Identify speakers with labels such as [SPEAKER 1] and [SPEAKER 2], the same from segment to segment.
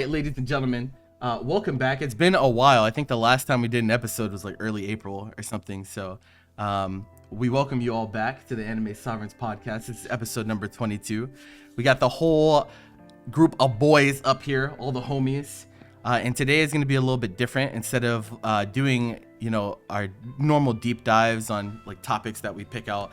[SPEAKER 1] right, ladies and gentlemen, welcome back. It's been a while. I think the last time we did an episode was like early April or something. So we welcome you all back to the Anime Sovereigns podcast. This is episode number 22. We got the whole group of boys up here, all the homies. And today is going to be a little bit different. Instead of doing, our normal deep dives on like topics that we pick out,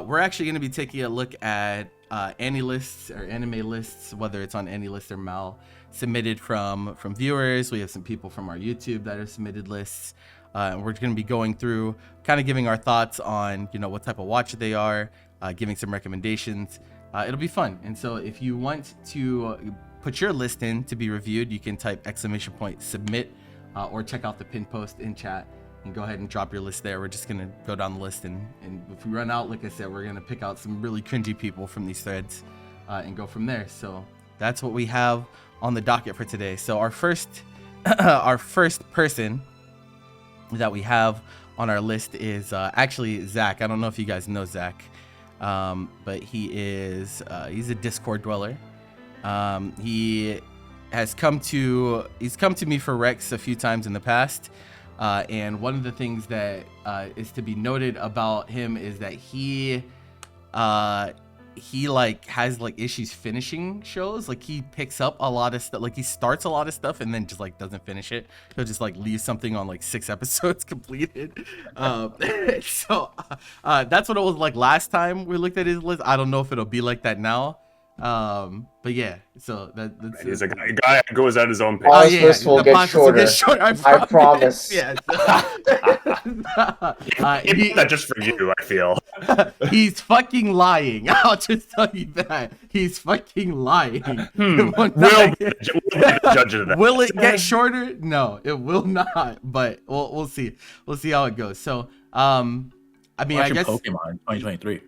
[SPEAKER 1] we're actually going to be taking a look at AniLists or anime lists, whether it's on AniList or Mal, submitted from viewers. We have some people from our YouTube that have submitted lists. And we're going to be going through, kind of giving our thoughts on, what type of watch they are, giving some recommendations. It'll be fun. And so if you want to put your list in to be reviewed, you can type !submit or check out the pin post in chat and go ahead and drop your list there. We're just going to go down the list. And if we run out, like I said, we're going to pick out some really cringy people from these threads and go from there. So that's what we have on the docket for today. So our first person that we have on our list is actually Zach. I don't know if you guys know Zach, but he's a Discord dweller. He's come to me for Rex a few times in the past, and one of the things that is to be noted about him is that he like has like issues finishing shows. Like he picks up a lot of stuff, like he starts a lot of stuff and then just like doesn't finish it. He'll just like leave something on like 6 episodes completed. So that's what it was like last time we looked at his list. I don't know if it'll be like that now. But yeah, so that's
[SPEAKER 2] he's a guy who goes at his own pace.
[SPEAKER 3] Our list will get shorter. I promise.
[SPEAKER 1] Yeah.
[SPEAKER 2] Not just for you, I feel.
[SPEAKER 1] He's fucking lying. I'll just tell you that. He's fucking lying.
[SPEAKER 2] We'll judge it.
[SPEAKER 1] Will it get shorter? No, it will not. But we'll see. We'll see how it goes. So, I mean, I guess
[SPEAKER 4] Pokemon 2023.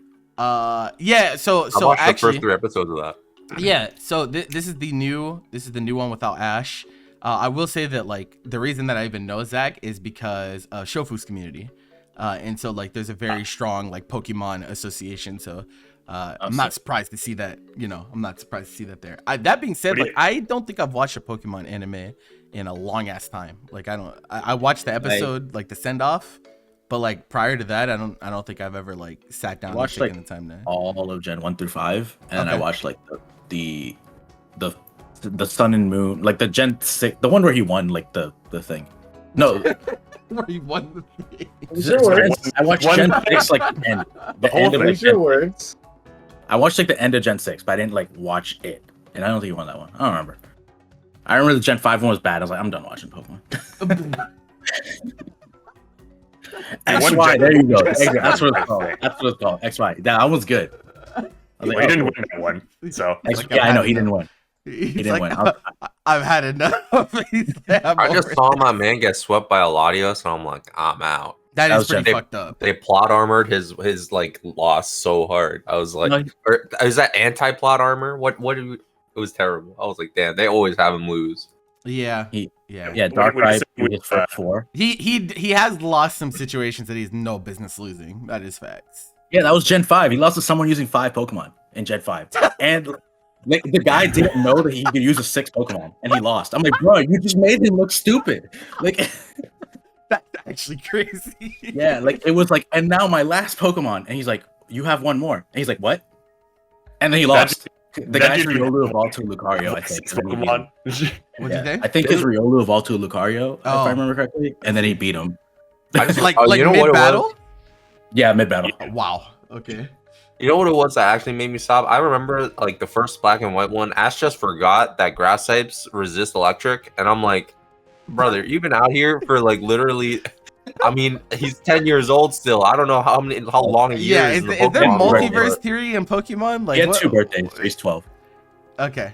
[SPEAKER 1] Yeah. So
[SPEAKER 5] I watched
[SPEAKER 1] actually,
[SPEAKER 5] the first 3 episodes of that.
[SPEAKER 1] Yeah. So this is the new one without Ash. I will say that like the reason that I even know Zach is because of Shofu's community, and so like there's a very strong like Pokemon association. So I'm not surprised to see that. I'm not surprised to see that there. That being said, like I don't think I've watched a Pokemon anime in a long ass time. Like I watched the episode like the send off. But like prior to that, I don't think I've ever like sat down and taken the time to
[SPEAKER 4] all of Gen 1 through 5, and I watched like the Sun and Moon, like the Gen 6, the one where he won like the thing. No,
[SPEAKER 1] where he won the
[SPEAKER 4] thing. I watched Gen 6 like the end of
[SPEAKER 3] your words.
[SPEAKER 4] I watched like the end of Gen 6, but I didn't like watch it, and I don't think he won that one. I don't remember. I remember the Gen 5 one was bad. I was like, I'm done watching Pokemon. XY, there you go. That's what it's called. XY. That one's good.
[SPEAKER 2] He didn't win that one. So
[SPEAKER 4] yeah, I know he didn't win.
[SPEAKER 1] He didn't win. I've had enough.
[SPEAKER 5] I just saw my man get swept by Eladios, and I'm like, I'm out.
[SPEAKER 1] That is pretty fucked up.
[SPEAKER 5] They plot armored his like loss so hard. I was like, is that anti-plot armor? What? It was terrible. I was like, damn, they always have him lose.
[SPEAKER 1] Yeah.
[SPEAKER 4] Darkrai is for 4.
[SPEAKER 1] He has lost some situations that he's no business losing. That is facts.
[SPEAKER 4] Yeah, that was Gen 5. He lost to someone using 5 Pokemon in Gen 5, and like the guy didn't know that he could use a 6 Pokemon, and he lost. I'm like, bro, you just made him look stupid. Like
[SPEAKER 1] that's actually crazy.
[SPEAKER 4] Yeah, like it was like, and now my last Pokemon, and he's like, you have one more, and he's like, what? And then he lost. The guy's Riolu evolved to Lucario, I think.
[SPEAKER 2] Pokemon.
[SPEAKER 1] What'd you say?
[SPEAKER 4] I think his Riolu evolved to Lucario, if I remember correctly, and then he beat him.
[SPEAKER 1] like mid-battle?
[SPEAKER 4] Yeah, mid-battle.
[SPEAKER 1] Wow. Okay.
[SPEAKER 5] You know what it was that actually made me stop? I remember like the first black and white one, Ash just forgot that grass types resist electric, and I'm like, brother, you've been out here for like literally. I mean, he's 10 years old still. I don't know how long a year is.
[SPEAKER 1] Is there multiverse theory in Pokemon? Like,
[SPEAKER 4] he had 2 birthdays, so he's 12.
[SPEAKER 1] Okay.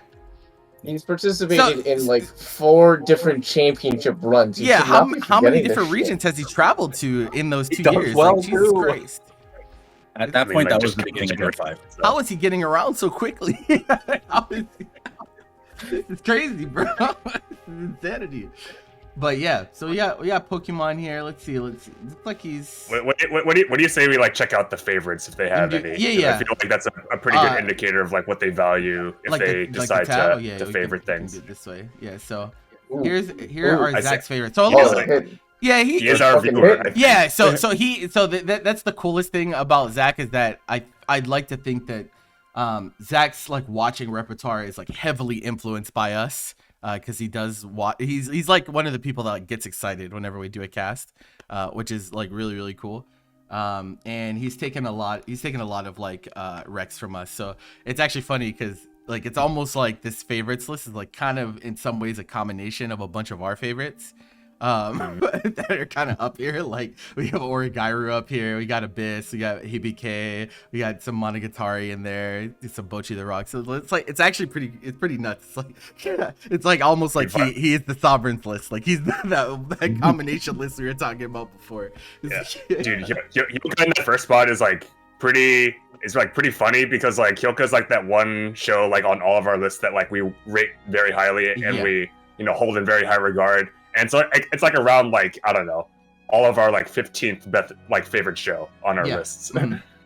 [SPEAKER 3] He's participated in like 4 different championship runs.
[SPEAKER 1] How many different regions has he traveled to in those 2 years?
[SPEAKER 5] Well,
[SPEAKER 1] like, Jesus Christ.
[SPEAKER 4] At that point, that was the beginning of Gen 5.
[SPEAKER 1] So. How is he getting around so quickly? It's crazy, bro. It's insanity. But yeah, so we got Pokemon here. Let's see. It looks like he's.
[SPEAKER 2] What do you say we like check out the favorites if they have any?
[SPEAKER 1] Yeah.
[SPEAKER 2] I feel like that's a pretty good indicator of like what they value if
[SPEAKER 1] like
[SPEAKER 2] they decide to favorite things.
[SPEAKER 1] We can do it this way. Yeah. So
[SPEAKER 3] Ooh.
[SPEAKER 1] here are
[SPEAKER 2] I
[SPEAKER 1] Zach's
[SPEAKER 2] see.
[SPEAKER 1] favorites. So
[SPEAKER 2] He is
[SPEAKER 3] Oh,
[SPEAKER 2] like-
[SPEAKER 3] hit.
[SPEAKER 1] yeah,
[SPEAKER 2] He is our
[SPEAKER 3] fucking
[SPEAKER 2] viewer.
[SPEAKER 3] hit.
[SPEAKER 2] I think.
[SPEAKER 1] yeah. So that's the coolest thing about Zach is that I'd like to think that Zach's like watching repertoire is like heavily influenced by us. Because he does he's like one of the people that like, gets excited whenever we do a cast, which is like really cool. And he's taken a lot of like recs from us, so it's actually funny because like it's almost like this favorites list is like kind of in some ways a combination of a bunch of our favorites that are kind of up here. Like we have Origairu up here, we got Abyss, we got Hibike, we got some Monogatari in there, some Bocchi the Rock. So it's actually pretty nuts. It's like almost like he is the Sovereign's list. Like he's that combination list we were talking about before.
[SPEAKER 2] Yeah. Dude, Hyoka in that first spot is like pretty funny because like Hyoka's like that one show like on all of our lists that like we rate very highly and we hold in very high regard. And so it's like around like I don't know, all of our like 15th best like favorite show on our lists.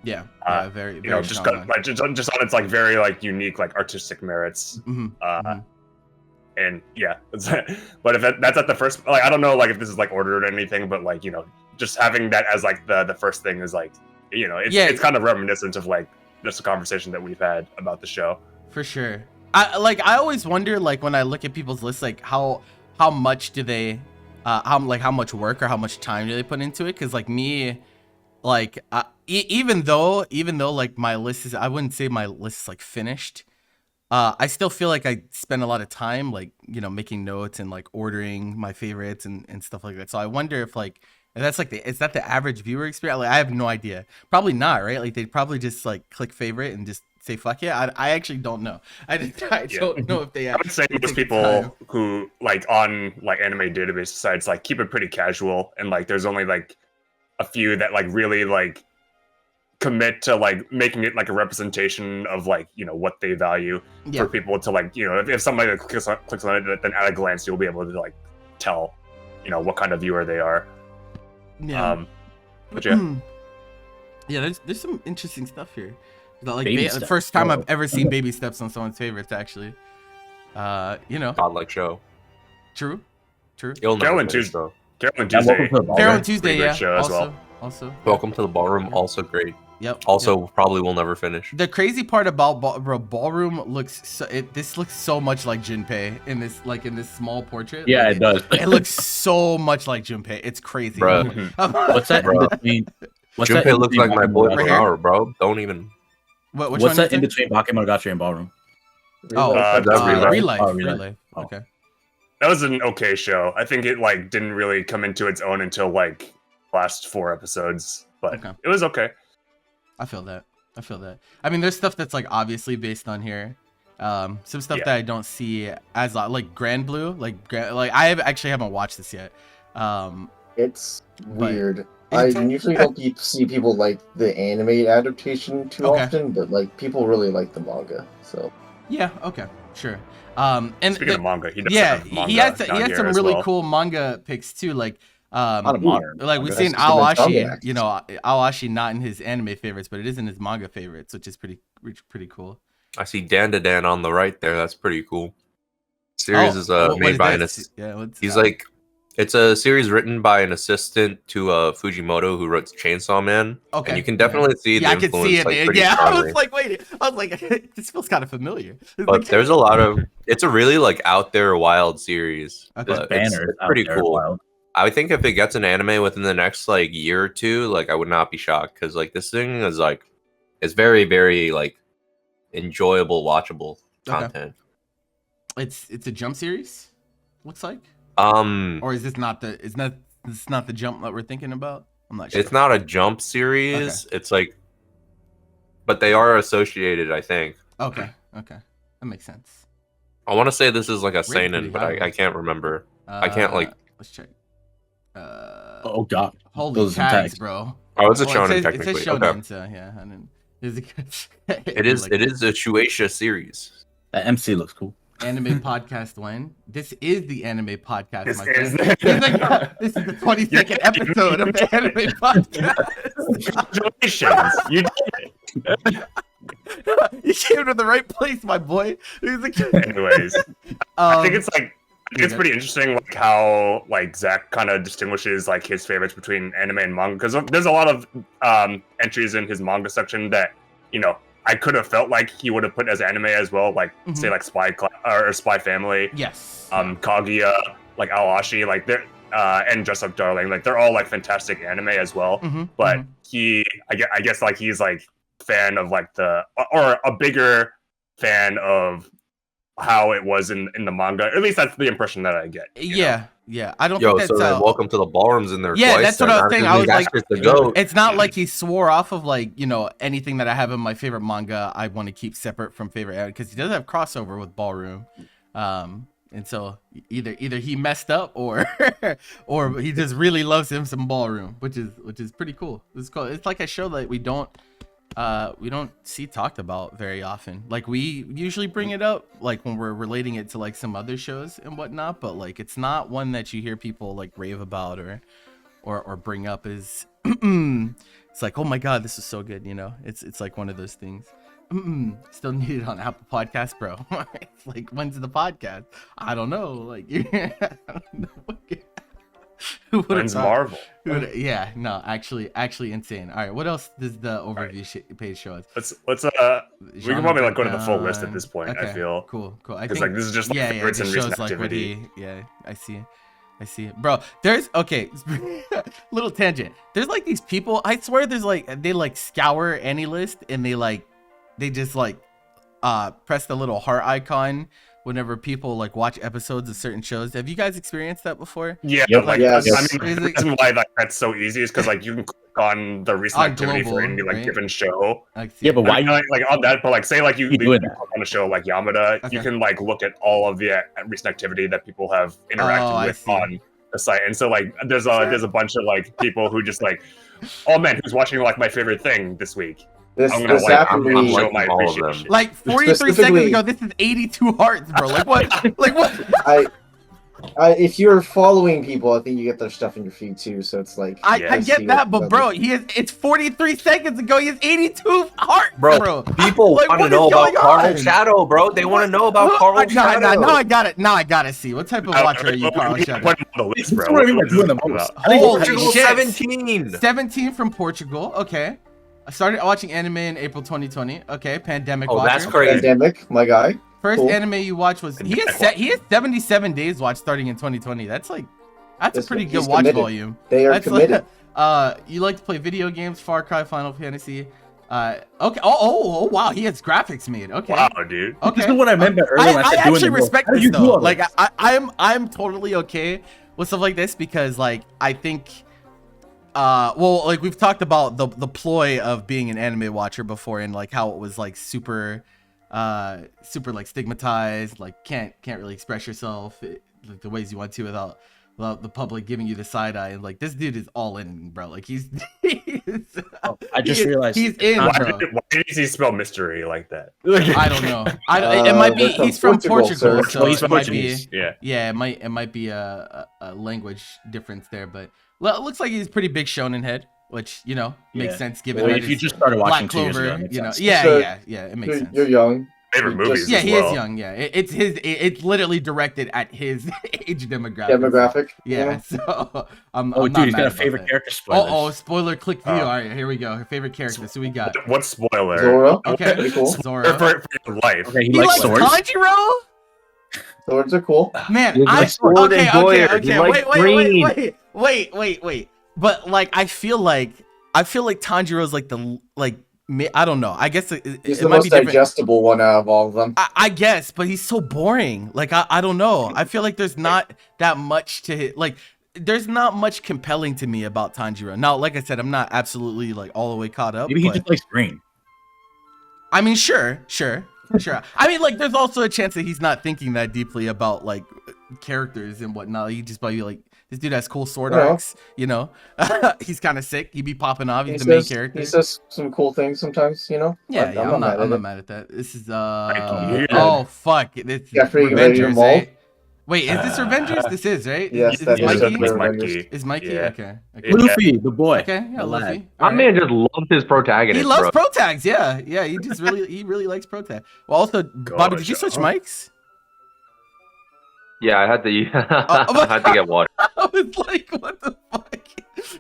[SPEAKER 1] Yeah, very
[SPEAKER 2] just
[SPEAKER 1] strong
[SPEAKER 2] on, like just on its like very like unique like artistic merits. And yeah, but if that's at the first, like I don't know like if this is like ordered or anything, but like just having that as like the first thing is like it's kind of reminiscent of like just a conversation that we've had about the show.
[SPEAKER 1] For sure. I always wonder like when I look at people's lists like how much do they how much work or how much time do they put into it? Because like me, like even though like my list is, I wouldn't say my list is like finished, I still feel like I spend a lot of time like making notes and like ordering my favorites and stuff like that. So I wonder if like that's like is that the average viewer experience? Like I have no idea. Probably not, right? Like they'd probably just like click favorite and just say fuck yeah. I actually don't know. I don't know if they have.
[SPEAKER 2] I would say most people who like on like anime database sites like keep it pretty casual, and like there's only like a few that like really like commit to like making it like a representation of like what they value for people to like if somebody clicks on it, then at a glance you'll be able to like tell what kind of viewer they are.
[SPEAKER 1] Yeah.
[SPEAKER 2] But yeah.
[SPEAKER 1] Yeah, there's some interesting stuff here. Like
[SPEAKER 4] Baby
[SPEAKER 1] first time I've ever seen baby steps on someone's favorites, actually.
[SPEAKER 5] Godlike show.
[SPEAKER 1] True.
[SPEAKER 5] You'll never
[SPEAKER 2] Carolyn
[SPEAKER 5] finish, though.
[SPEAKER 2] Carolyn Tuesday.
[SPEAKER 1] Carolyn Tuesday,
[SPEAKER 2] great
[SPEAKER 1] yeah.
[SPEAKER 2] show as well.
[SPEAKER 1] Also.
[SPEAKER 5] Welcome to the Ballroom, also great.
[SPEAKER 1] Yep.
[SPEAKER 5] Also, probably will never finish.
[SPEAKER 1] The crazy part about Ballroom this looks so much like Junpei in this small portrait.
[SPEAKER 4] Yeah,
[SPEAKER 1] like,
[SPEAKER 4] it does.
[SPEAKER 1] It looks so much like Junpei. It's crazy.
[SPEAKER 5] Bruh.
[SPEAKER 4] What's that in between?
[SPEAKER 5] Junpei looks like my boy
[SPEAKER 1] Right here?
[SPEAKER 5] Minoru, bro. Don't even.
[SPEAKER 4] What's that in between Bakemonogatari and Ballroom?
[SPEAKER 1] Oh,
[SPEAKER 2] that's
[SPEAKER 1] Real Life.
[SPEAKER 4] Oh,
[SPEAKER 1] Real
[SPEAKER 4] Real
[SPEAKER 1] Life.
[SPEAKER 4] Oh.
[SPEAKER 1] Okay.
[SPEAKER 2] That was an okay show. I think it like didn't really come into its own until like last 4 episodes, but
[SPEAKER 1] Okay.
[SPEAKER 2] it was okay.
[SPEAKER 1] I feel that. I mean, there's stuff that's like obviously based on here. Some stuff that I don't see as like Grand Blue, like I haven't watched this yet.
[SPEAKER 3] It's weird. I usually don't see people like the anime adaptation too often, but like people really like the manga. So
[SPEAKER 1] yeah, okay, sure. And
[SPEAKER 2] Speaking of manga, he does have manga
[SPEAKER 1] he had
[SPEAKER 2] down here
[SPEAKER 1] some
[SPEAKER 2] as
[SPEAKER 1] really
[SPEAKER 2] well.
[SPEAKER 1] cool manga picks too, like
[SPEAKER 4] Not a modern.
[SPEAKER 1] like we've
[SPEAKER 3] manga.
[SPEAKER 1] seen
[SPEAKER 3] That's just the
[SPEAKER 1] Aoashi,
[SPEAKER 3] manga.
[SPEAKER 1] Aoashi not in his anime favorites, but it is in his manga favorites, which is pretty cool.
[SPEAKER 5] I see Dan on the right there. That's pretty cool. Series is
[SPEAKER 1] what
[SPEAKER 5] made
[SPEAKER 1] is
[SPEAKER 5] by
[SPEAKER 1] this?
[SPEAKER 5] He's like, it's a series written by an assistant to Fujimoto who wrote Chainsaw Man.
[SPEAKER 1] Okay.
[SPEAKER 5] And you can definitely see the
[SPEAKER 1] I can
[SPEAKER 5] influence.
[SPEAKER 1] see it.
[SPEAKER 5] Like, pretty
[SPEAKER 1] I
[SPEAKER 5] strongly.
[SPEAKER 1] was like, wait. I was like, this feels kind of familiar.
[SPEAKER 5] But there's a lot of. It's a really like out there wild series.
[SPEAKER 1] Okay.
[SPEAKER 5] But
[SPEAKER 4] Banner.
[SPEAKER 5] it's pretty cool. I think if it gets an anime within the next like year or two, like I would not be shocked because like this thing is like, it's very very like enjoyable, watchable content.
[SPEAKER 1] It's a Jump series, looks like.
[SPEAKER 5] Or
[SPEAKER 1] is this not the Jump that we're thinking about? I'm not sure.
[SPEAKER 5] it's not a Jump series. It's like, but they are associated. I think.
[SPEAKER 1] Okay, that makes sense.
[SPEAKER 5] I want to say this is like a
[SPEAKER 1] pretty
[SPEAKER 5] seinen, but
[SPEAKER 1] high.
[SPEAKER 5] I can't remember. I can't like.
[SPEAKER 1] Let's check.
[SPEAKER 4] Oh god.
[SPEAKER 1] Holy
[SPEAKER 4] Those are
[SPEAKER 1] tags,
[SPEAKER 4] tags.
[SPEAKER 1] bro.
[SPEAKER 5] Oh, it's a
[SPEAKER 1] It
[SPEAKER 5] shonen
[SPEAKER 1] says
[SPEAKER 5] technically.
[SPEAKER 1] shonen,
[SPEAKER 5] Okay.
[SPEAKER 1] so yeah. And then
[SPEAKER 5] It is a Shueisha series.
[SPEAKER 4] That MC looks cool.
[SPEAKER 1] Anime podcast when? This is the anime podcast,
[SPEAKER 2] This
[SPEAKER 1] my
[SPEAKER 2] is
[SPEAKER 1] friend. This is the 22nd episode of the anime podcast.
[SPEAKER 2] Congratulations, you did it.
[SPEAKER 1] You came to the right place, my boy.
[SPEAKER 2] Anyways, I think it's pretty interesting like how like Zach kind of distinguishes like his favorites between anime and manga, because there's a lot of entries in his manga section that I could have felt like he would have put as anime as well, like say like Spy Family,
[SPEAKER 1] Yes,
[SPEAKER 2] Kaguya, like Awashi, like they're and Dress Up Darling, like they're all like fantastic anime as well. But I guess like he's like fan of like or a bigger fan of how it was in the manga. At least that's the impression that I get.
[SPEAKER 1] Yeah. I don't
[SPEAKER 5] Yo,
[SPEAKER 1] think
[SPEAKER 5] so
[SPEAKER 1] that's
[SPEAKER 5] then welcome to the ballrooms in there.
[SPEAKER 1] Yeah,
[SPEAKER 5] twice,
[SPEAKER 1] that's what I was saying. I was like,
[SPEAKER 5] go.
[SPEAKER 1] it's not like he swore off of like anything that I have in my favorite manga. I want to keep separate from favorite because he does have crossover with Ballroom, and so either he messed up or or he just really loves him some Ballroom, which is pretty cool. It's cool. It's like a show that we don't see talked about very often. Like we usually bring it up like when we're relating it to like some other shows and whatnot, but like it's not one that you hear people like rave about or bring up as it's like, oh my god, this is so good, it's like one of those things. Still need it on Apple Podcasts, bro. It's like, when's the podcast? I don't know, like I don't know.
[SPEAKER 2] When's Marvel?
[SPEAKER 1] Yeah, no, actually insane. All right, what else does the overview page show us?
[SPEAKER 2] Let's we can probably like go to the full list at this point.
[SPEAKER 1] Okay,
[SPEAKER 2] I feel
[SPEAKER 1] cool.
[SPEAKER 2] Because like this is just like favorites and recent activity.
[SPEAKER 1] I see it, bro. There's little tangent. There's like these people. I swear, there's like they like scour any list and they just like press the little heart icon whenever people like watch episodes of certain shows. Have you guys experienced that before?
[SPEAKER 2] Yeah,
[SPEAKER 3] Yep.
[SPEAKER 2] like
[SPEAKER 3] Yes.
[SPEAKER 2] I mean, the reason why that's so easy is because like you can click on the recent activity for any like
[SPEAKER 1] right?
[SPEAKER 2] given show.
[SPEAKER 4] Yeah, but why?
[SPEAKER 2] I mean, like on that, but like say like you
[SPEAKER 4] doing
[SPEAKER 2] click
[SPEAKER 4] that?
[SPEAKER 2] on a show like Yamada, you
[SPEAKER 1] Okay.
[SPEAKER 2] can like look at all of the recent activity that people have interacted
[SPEAKER 1] I
[SPEAKER 2] with
[SPEAKER 1] see.
[SPEAKER 2] on the site, and so like there's a bunch of like people who just like, oh man, who's watching like my favorite thing this week?
[SPEAKER 3] This
[SPEAKER 2] I'm gonna
[SPEAKER 3] happened to
[SPEAKER 2] I'm
[SPEAKER 3] me.
[SPEAKER 2] show my
[SPEAKER 5] all of them.
[SPEAKER 2] appreciation.
[SPEAKER 1] Like 43 seconds
[SPEAKER 3] Specifically-
[SPEAKER 1] ago, this is 82 hearts, bro. Like what? Like what?
[SPEAKER 3] I if you're following people, I think you get their stuff in your feed too. So it's like
[SPEAKER 1] I
[SPEAKER 2] Yes.
[SPEAKER 1] get that, but bro, it's 43 seconds ago. He has 82 hearts,
[SPEAKER 5] Bro, people
[SPEAKER 1] Like,
[SPEAKER 5] want
[SPEAKER 1] what
[SPEAKER 5] to know
[SPEAKER 1] is
[SPEAKER 5] about
[SPEAKER 1] going
[SPEAKER 5] Carl
[SPEAKER 1] on?
[SPEAKER 5] Shadow, bro. They want to know about Carl Shadow.
[SPEAKER 1] Now I got it. Now I gotta see. What type of watcher are you, Carl Shadow?
[SPEAKER 2] Put him on the list,
[SPEAKER 4] That's
[SPEAKER 2] bro.
[SPEAKER 4] what I mean by doing the
[SPEAKER 2] What are you
[SPEAKER 4] most.
[SPEAKER 2] talking
[SPEAKER 4] I think
[SPEAKER 1] Holy
[SPEAKER 5] Portugal
[SPEAKER 1] shit.
[SPEAKER 5] 17.
[SPEAKER 1] 17 from Portugal. Okay. I started watching anime in April 2020. Okay, pandemic
[SPEAKER 5] Oh,
[SPEAKER 1] watcher.
[SPEAKER 5] that's crazy.
[SPEAKER 3] Pandemic, my guy.
[SPEAKER 1] First
[SPEAKER 3] Cool.
[SPEAKER 1] anime you watched was he has 77 days watched starting in 2020. That's a
[SPEAKER 3] That's
[SPEAKER 1] pretty
[SPEAKER 3] good.
[SPEAKER 1] good
[SPEAKER 3] He's
[SPEAKER 1] watch
[SPEAKER 3] committed.
[SPEAKER 1] volume.
[SPEAKER 3] They are
[SPEAKER 1] That's
[SPEAKER 3] committed.
[SPEAKER 1] You like to play video games, Far Cry, Final Fantasy. Okay. Oh, wow, he has graphics made. Okay.
[SPEAKER 2] Wow, dude.
[SPEAKER 1] Okay.
[SPEAKER 4] This is what I meant by earlier. when
[SPEAKER 1] I
[SPEAKER 4] said doing
[SPEAKER 1] actually
[SPEAKER 4] the most.
[SPEAKER 1] respect
[SPEAKER 4] How do
[SPEAKER 1] this
[SPEAKER 4] you do
[SPEAKER 1] though.
[SPEAKER 4] all
[SPEAKER 1] Like
[SPEAKER 4] this?
[SPEAKER 1] I'm totally okay with stuff like this because like I think well, like we've talked about the ploy of being an anime watcher before and like how it was like super like stigmatized, like can't really express yourself like the ways you want to without the public giving you the side eye. And like this dude is all in, bro. Like he's
[SPEAKER 4] I just realized
[SPEAKER 1] he's in,
[SPEAKER 2] Why
[SPEAKER 1] bro.
[SPEAKER 2] did he spell mystery like that?
[SPEAKER 1] I don't know. It might be
[SPEAKER 3] That's from
[SPEAKER 1] he's from
[SPEAKER 3] Portugal,
[SPEAKER 1] Portugal,
[SPEAKER 3] sir.
[SPEAKER 1] so
[SPEAKER 4] Well, he's
[SPEAKER 1] it might be
[SPEAKER 4] Portuguese.
[SPEAKER 2] Yeah.
[SPEAKER 1] yeah, it might be a language difference there, but well, it looks like he's pretty big shonen head, which makes
[SPEAKER 4] Yeah.
[SPEAKER 1] sense given
[SPEAKER 4] Well,
[SPEAKER 1] that
[SPEAKER 4] if you
[SPEAKER 1] it's
[SPEAKER 4] just started watching
[SPEAKER 1] Black
[SPEAKER 4] 2 years ago,
[SPEAKER 1] Clover,
[SPEAKER 4] it makes sense.
[SPEAKER 1] yeah,
[SPEAKER 3] So,
[SPEAKER 1] it makes sense.
[SPEAKER 3] You're young.
[SPEAKER 2] Favorite movies.
[SPEAKER 3] Just-
[SPEAKER 1] Yeah,
[SPEAKER 2] as
[SPEAKER 1] he
[SPEAKER 2] well.
[SPEAKER 1] is young. Yeah, it's literally directed at his age demographic.
[SPEAKER 3] Demographic.
[SPEAKER 1] Yeah, so I'm
[SPEAKER 4] Oh,
[SPEAKER 1] I'm
[SPEAKER 4] dude,
[SPEAKER 1] not
[SPEAKER 4] he's
[SPEAKER 1] mad
[SPEAKER 4] got a
[SPEAKER 1] about
[SPEAKER 4] favorite
[SPEAKER 1] that.
[SPEAKER 4] character spoiler.
[SPEAKER 1] Oh, spoiler! Click view.
[SPEAKER 2] Oh.
[SPEAKER 1] All right, here we go. Her favorite character. So we got
[SPEAKER 2] What spoiler?
[SPEAKER 3] Zoro.
[SPEAKER 1] okay,
[SPEAKER 3] Pretty cool.
[SPEAKER 1] Zoro.
[SPEAKER 2] For your life.
[SPEAKER 4] Okay, he
[SPEAKER 1] He
[SPEAKER 4] likes
[SPEAKER 1] likes
[SPEAKER 4] swords.
[SPEAKER 1] Tanjiro.
[SPEAKER 3] Swords are cool.
[SPEAKER 1] Man,
[SPEAKER 5] He likes sword
[SPEAKER 1] okay,
[SPEAKER 5] and
[SPEAKER 1] okay,
[SPEAKER 5] Goyer.
[SPEAKER 1] okay.
[SPEAKER 5] He likes
[SPEAKER 1] Wait. But like, I feel like Tanjiro's like I don't know. I guess it
[SPEAKER 3] He's
[SPEAKER 1] it
[SPEAKER 3] the
[SPEAKER 1] might
[SPEAKER 3] most
[SPEAKER 1] be different.
[SPEAKER 3] digestible one out of all of them.
[SPEAKER 1] I guess, but he's so boring. Like I don't know. I feel like there's not that much to hit. Like there's not much compelling to me about Tanjiro. Now, like I said, I'm not absolutely like all the way caught up.
[SPEAKER 4] Maybe he
[SPEAKER 1] but-
[SPEAKER 4] just likes green.
[SPEAKER 1] I mean, sure. I mean, like, there's also a chance that he's not thinking that deeply about like characters and whatnot. He just probably like This dude has cool sword
[SPEAKER 3] You know.
[SPEAKER 1] arcs. You know, he's kind of sick. He be popping off. He's
[SPEAKER 3] He
[SPEAKER 1] the main
[SPEAKER 3] says,
[SPEAKER 1] character.
[SPEAKER 3] he says some cool things sometimes, you know.
[SPEAKER 1] Yeah,
[SPEAKER 3] But
[SPEAKER 1] yeah, I'm not
[SPEAKER 3] at it.
[SPEAKER 1] mad at that. This is
[SPEAKER 2] yeah.
[SPEAKER 1] oh fuck, it's
[SPEAKER 3] Jeffrey, you ready to
[SPEAKER 1] Revengers,
[SPEAKER 3] mold?
[SPEAKER 1] right? Wait, is this Revengers? This is right.
[SPEAKER 3] Yes,
[SPEAKER 1] is
[SPEAKER 3] that
[SPEAKER 1] this
[SPEAKER 3] is
[SPEAKER 1] Mikey?
[SPEAKER 3] Jeffrey.
[SPEAKER 2] It's
[SPEAKER 3] Revengers.
[SPEAKER 2] Mikey.
[SPEAKER 1] Is Mikey?
[SPEAKER 2] Yeah.
[SPEAKER 1] Okay.
[SPEAKER 2] Yeah.
[SPEAKER 4] Luffy, the boy.
[SPEAKER 1] Okay, yeah,
[SPEAKER 4] the lad.
[SPEAKER 1] Luffy.
[SPEAKER 6] My
[SPEAKER 1] All
[SPEAKER 6] man
[SPEAKER 1] right.
[SPEAKER 6] just loves his protagonist,
[SPEAKER 1] He loves
[SPEAKER 6] bro.
[SPEAKER 1] pro tags. Yeah, yeah. He really likes pro tag. Well, also, Bobby, did you switch
[SPEAKER 2] Gotcha.
[SPEAKER 1] mics?
[SPEAKER 6] Yeah, I had to.
[SPEAKER 1] Oh,
[SPEAKER 6] I had to get water.
[SPEAKER 1] I was like, what the fuck?